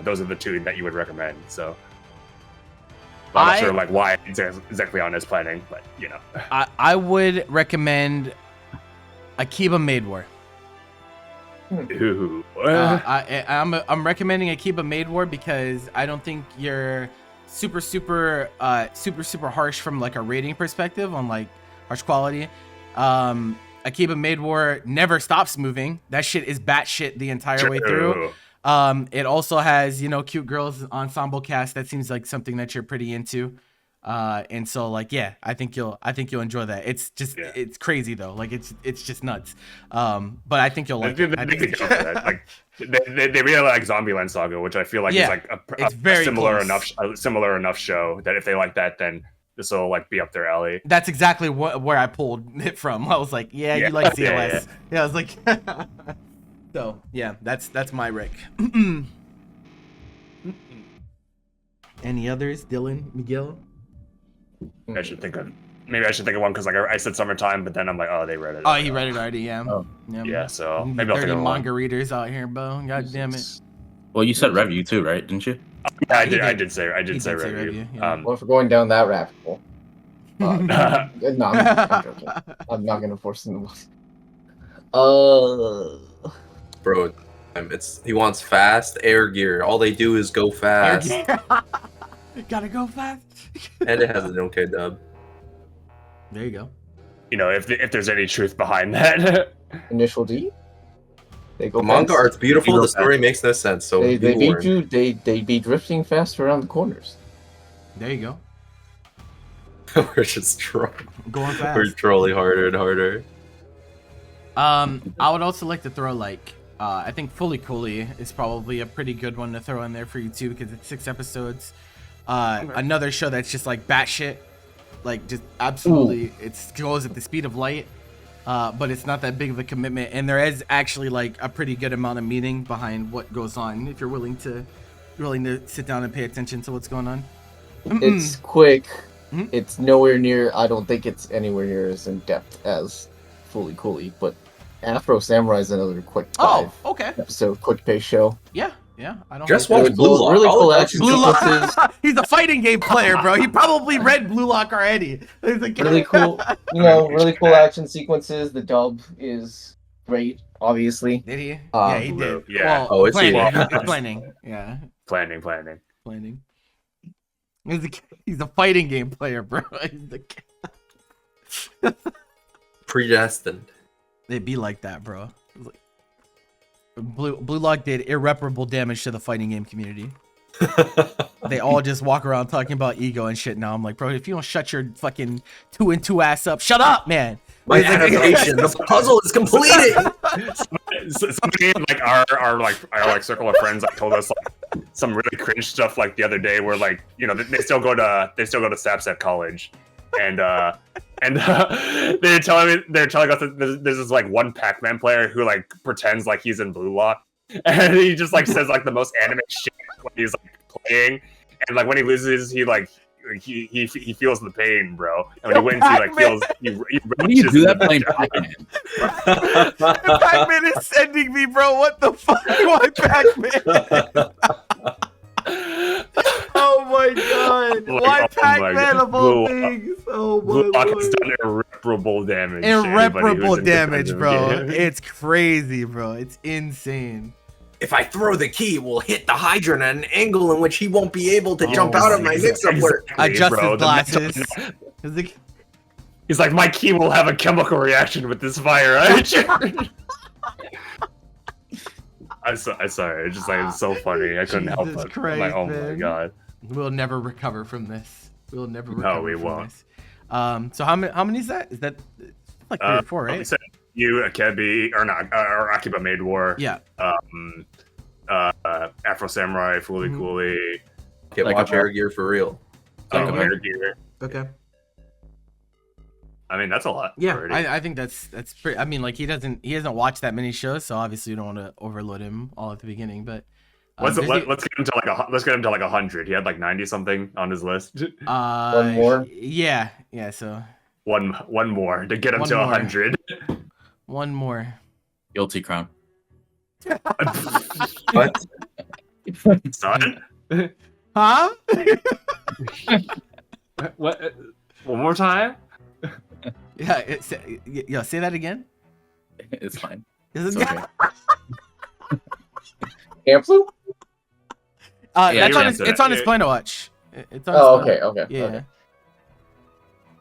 [SPEAKER 2] those are the two that you would recommend. So I'm not sure like why it's exactly on his planning, but
[SPEAKER 1] I would recommend Akiba Maid War.
[SPEAKER 2] Ooh.
[SPEAKER 1] I'm recommending Akiba Maid War because I don't think you're super harsh from like a rating perspective on like harsh quality. Akiba Maid War never stops moving. That shit is batshit the entire way through. It also has cute girls ensemble cast. That seems like something that you're pretty into. And so like I think you'll enjoy that. It's just it's crazy though. Like it's just nuts. But I think you'll like it. I think
[SPEAKER 2] They go for that. Like they really like Zombieland Saga, which I feel like is like
[SPEAKER 1] it's
[SPEAKER 2] a
[SPEAKER 1] very
[SPEAKER 2] similar
[SPEAKER 1] close.
[SPEAKER 2] enough show that if they like that, then this will like be up their alley.
[SPEAKER 1] That's exactly where I pulled it from. I was like, you like CLS. Yeah, I was like, so yeah, that's my Rick. Any others? Dylan, Miguel?
[SPEAKER 2] I should think of one because like I said summertime, but then I'm like, oh, they read it.
[SPEAKER 1] Oh, he read it already. Yeah.
[SPEAKER 4] Oh.
[SPEAKER 2] Yeah, so
[SPEAKER 1] You
[SPEAKER 2] maybe I'll think
[SPEAKER 1] dirty
[SPEAKER 2] of one.
[SPEAKER 1] manga readers out here, bro. God damn it.
[SPEAKER 4] Well, you said review too, right? Didn't you?
[SPEAKER 2] Yeah,
[SPEAKER 1] He
[SPEAKER 2] I
[SPEAKER 1] did.
[SPEAKER 2] did say
[SPEAKER 1] He did say
[SPEAKER 2] review.
[SPEAKER 1] review, yeah.
[SPEAKER 3] Well, if we're going down that rabbit hole, no, I'm joking. I'm not gonna force him to.
[SPEAKER 5] Bro, he wants fast air gear. All they do is go fast.
[SPEAKER 1] Gotta go fast.
[SPEAKER 5] And it has an okay dub.
[SPEAKER 1] There you go.
[SPEAKER 2] If there's any truth behind that.
[SPEAKER 3] Initial D. They go
[SPEAKER 5] The manga
[SPEAKER 3] fast.
[SPEAKER 5] art's beautiful.
[SPEAKER 4] You go
[SPEAKER 5] The story makes no sense. So
[SPEAKER 3] They
[SPEAKER 5] be
[SPEAKER 3] beat
[SPEAKER 5] warned.
[SPEAKER 3] you. They be drifting fast around the corners.
[SPEAKER 1] There you go.
[SPEAKER 5] We're just trolling.
[SPEAKER 1] Going fast.
[SPEAKER 5] We're trolling harder and harder.
[SPEAKER 1] I would also like to throw like I think Fully Cooley is probably a pretty good one to throw in there for you too because it's 6 episodes. Another show that's just like batshit, like just absolutely it goes at the speed of light, but it's not that big of a commitment, and there is actually like a pretty good amount of meaning behind what goes on if you're willing to sit down and pay attention to what's going on.
[SPEAKER 3] It's quick.
[SPEAKER 1] Mhm.
[SPEAKER 3] It's nowhere near. I don't think it's anywhere near as in depth as Fully Cooley, but Afro Samurai is another quick 5
[SPEAKER 1] okay.
[SPEAKER 3] episode quick pace show.
[SPEAKER 1] Yeah. I don't.
[SPEAKER 5] Just
[SPEAKER 1] hate
[SPEAKER 5] watch
[SPEAKER 1] that.
[SPEAKER 5] Blue Lock.
[SPEAKER 3] Really
[SPEAKER 5] All
[SPEAKER 3] cool
[SPEAKER 5] of
[SPEAKER 3] action
[SPEAKER 1] Blue Lock.
[SPEAKER 3] sequences.
[SPEAKER 1] He's a fighting game player, bro. He probably read Blue Lock already. He's like,
[SPEAKER 3] Really cool, really cool action sequences. The dub is great, obviously.
[SPEAKER 1] Did he?
[SPEAKER 3] Um,
[SPEAKER 1] Yeah, he did.
[SPEAKER 2] Yeah.
[SPEAKER 1] Well,
[SPEAKER 5] Oh, it's
[SPEAKER 1] planning.
[SPEAKER 5] he.
[SPEAKER 1] It's planning. Yeah,
[SPEAKER 2] planning.
[SPEAKER 1] planning. He's a fighting game player, bro.
[SPEAKER 5] Predestined.
[SPEAKER 1] They'd be like that, bro. Blue Lock did irreparable damage to the fighting game community. They all just walk around talking about ego and shit now. I'm like, bro, if you don't shut your fucking 2 and 2 ass up, shut up, man.
[SPEAKER 5] My adaptation, the puzzle is completed.
[SPEAKER 2] Somebody in like our circle of friends like told us like some really cringe stuff like the other day where like, you know, they still go to Sapsep College, and they're telling us that there's this like one Pac-Man player who like pretends like he's in Blue Lock, and he just like says like the most anime shit when he's like playing, and like when he loses he like he feels the pain, bro, and when he wins he like feels
[SPEAKER 4] What do you do that playing Pac-Man?
[SPEAKER 1] Pac-Man is sending me, bro. What the fuck? Why Pac-Man? Oh my god! Why Pac-Man of all things? Oh my
[SPEAKER 2] Blue Lock
[SPEAKER 1] lord!
[SPEAKER 2] has done irreparable damage.
[SPEAKER 1] Irreparable
[SPEAKER 2] to
[SPEAKER 1] damage, bro.
[SPEAKER 2] game.
[SPEAKER 1] It's crazy, bro. It's insane.
[SPEAKER 5] If I throw the key, we'll hit the hydrant at an angle in which he won't be able to jump out of my mix-up work.
[SPEAKER 1] Adjust
[SPEAKER 2] bro.
[SPEAKER 1] his glasses.
[SPEAKER 2] He's like, my key will have a chemical reaction with this fire. I'm sorry. It's just like it's so funny. I couldn't help
[SPEAKER 1] Jesus
[SPEAKER 2] it.
[SPEAKER 1] Christ,
[SPEAKER 2] I'm like, oh my
[SPEAKER 1] man.
[SPEAKER 2] god.
[SPEAKER 1] We'll never recover from this. We'll never recover.
[SPEAKER 2] No, we
[SPEAKER 1] from
[SPEAKER 2] won't.
[SPEAKER 1] This. So how many is that? Is that like 3 or 4, right?
[SPEAKER 2] We said you, Akebi, or not, or Akiba Made War.
[SPEAKER 1] Yeah.
[SPEAKER 2] Afro Samurai, Fooly Cooly.
[SPEAKER 5] Get
[SPEAKER 4] Like
[SPEAKER 5] watch
[SPEAKER 4] a-
[SPEAKER 5] Air Gear for real.
[SPEAKER 2] Air Gear.
[SPEAKER 1] Okay.
[SPEAKER 2] I mean, that's a lot.
[SPEAKER 1] Yeah,
[SPEAKER 2] already.
[SPEAKER 1] I think that's pretty. I mean, like he hasn't watched that many shows, so obviously you don't want to overload him all at the beginning. But
[SPEAKER 2] let's get him to like 100. He had like 90 something on his list.
[SPEAKER 3] One more?
[SPEAKER 1] Yeah. So
[SPEAKER 2] One more to get him
[SPEAKER 1] One
[SPEAKER 2] to
[SPEAKER 1] more.
[SPEAKER 2] 100.
[SPEAKER 1] one more.
[SPEAKER 4] Guilty crown.
[SPEAKER 5] What?
[SPEAKER 2] Son?
[SPEAKER 1] Huh?
[SPEAKER 2] What? One more time?
[SPEAKER 1] Yeah. Say that again.
[SPEAKER 4] It's fine.
[SPEAKER 1] Is
[SPEAKER 4] It's
[SPEAKER 1] it?
[SPEAKER 4] okay.
[SPEAKER 3] Campsu?
[SPEAKER 4] Yeah,
[SPEAKER 1] That's
[SPEAKER 2] you
[SPEAKER 1] on his,
[SPEAKER 2] answer
[SPEAKER 1] it's on
[SPEAKER 2] that.
[SPEAKER 1] his Plano watch. It's on
[SPEAKER 3] Oh,
[SPEAKER 1] his
[SPEAKER 3] okay,
[SPEAKER 1] Plano.
[SPEAKER 3] okay.
[SPEAKER 1] Yeah.
[SPEAKER 3] okay.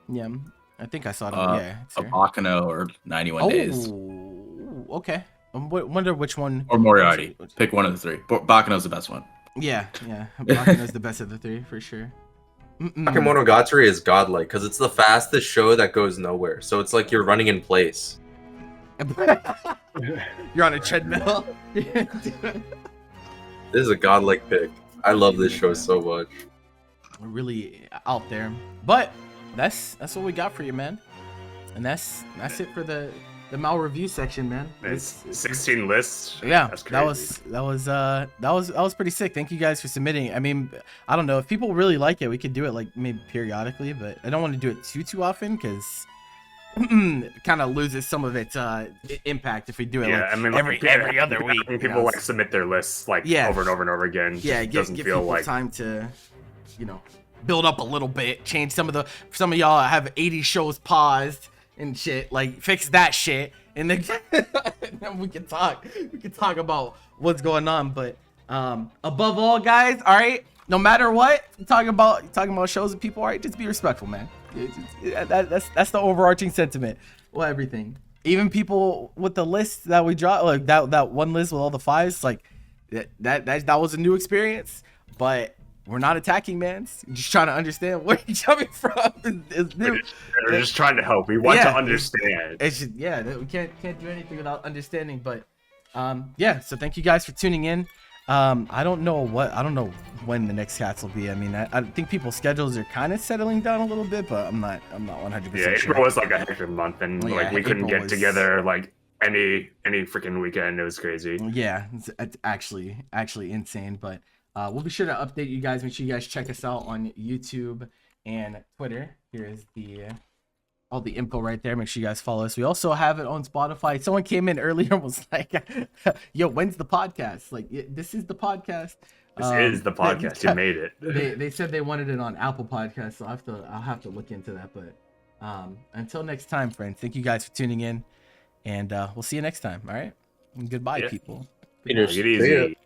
[SPEAKER 1] Yeah. I think I saw it. Yeah. It's
[SPEAKER 4] A
[SPEAKER 1] here.
[SPEAKER 4] Bakano or 91 days.
[SPEAKER 1] Okay. Wonder which one.
[SPEAKER 4] Or Moriarty. Pick one of the 3. Bakano's the best one.
[SPEAKER 1] Yeah. Bakano's the best of the 3 for sure.
[SPEAKER 5] Bakemonogatari is godlike because it's the fastest show that goes nowhere. So it's like you're running in place.
[SPEAKER 1] You're on a treadmill.
[SPEAKER 5] This is a godlike pick. I love this show so much.
[SPEAKER 1] We're really out there, but that's what we got for you, man. And that's it for the Mal review section, man.
[SPEAKER 2] It's 16 lists.
[SPEAKER 1] Yeah,
[SPEAKER 2] That's
[SPEAKER 1] that
[SPEAKER 2] crazy.
[SPEAKER 1] was pretty sick. Thank you guys for submitting. I mean, I don't know if people really like it, we could do it like maybe periodically, but I don't want to do it too often because it kind of loses some of its impact if we do it
[SPEAKER 2] Yeah,
[SPEAKER 1] like
[SPEAKER 2] I mean,
[SPEAKER 1] every other week.
[SPEAKER 2] When
[SPEAKER 1] you
[SPEAKER 2] people
[SPEAKER 1] know,
[SPEAKER 2] like submit their lists like
[SPEAKER 1] Yeah.
[SPEAKER 2] over and over and over again.
[SPEAKER 1] yeah,
[SPEAKER 2] It
[SPEAKER 1] give
[SPEAKER 2] doesn't feel
[SPEAKER 1] people
[SPEAKER 2] like
[SPEAKER 1] time to, build up a little bit, change some of y'all have 80 shows paused and shit, like fix that shit, and then, then we can talk about what's going on. But above all, guys, all right, no matter what, talking about shows and people, all right, just be respectful, man. That's the overarching sentiment. Well, everything, even people with the list that we draw, like that one list with all the 5s, like that was a new experience, but we're not attacking, man. Just trying to understand where you're coming from. Is new.
[SPEAKER 2] We're just trying to help. We want to
[SPEAKER 1] Yeah.
[SPEAKER 2] understand.
[SPEAKER 1] It's just, we can't do anything without understanding. But so thank you guys for tuning in. I don't know when the next cats will be. I mean, I think people's schedules are kind of settling down a little bit, but I'm not 100%
[SPEAKER 2] Yeah,
[SPEAKER 1] sure.
[SPEAKER 2] April was like a hectic month, and
[SPEAKER 1] Yeah,
[SPEAKER 2] like we couldn't
[SPEAKER 1] April
[SPEAKER 2] get
[SPEAKER 1] was-
[SPEAKER 2] together like any freaking weekend. It was crazy.
[SPEAKER 1] Yeah, it's actually insane. But we'll be sure to update you guys. Make sure you guys check us out on YouTube and Twitter. Here's all the info right there. Make sure you guys follow us. We also have it on Spotify. Someone came in earlier and was like, yo, when's the podcast? Like, this is the podcast.
[SPEAKER 2] This is the podcast. You made it.
[SPEAKER 1] They said they wanted it on Apple Podcasts, so I'll have to look into that. But until next time, friends, thank you guys for tuning in, and we'll see you next time. All right, and goodbye,
[SPEAKER 2] Yeah.
[SPEAKER 1] people.
[SPEAKER 2] Take it easy.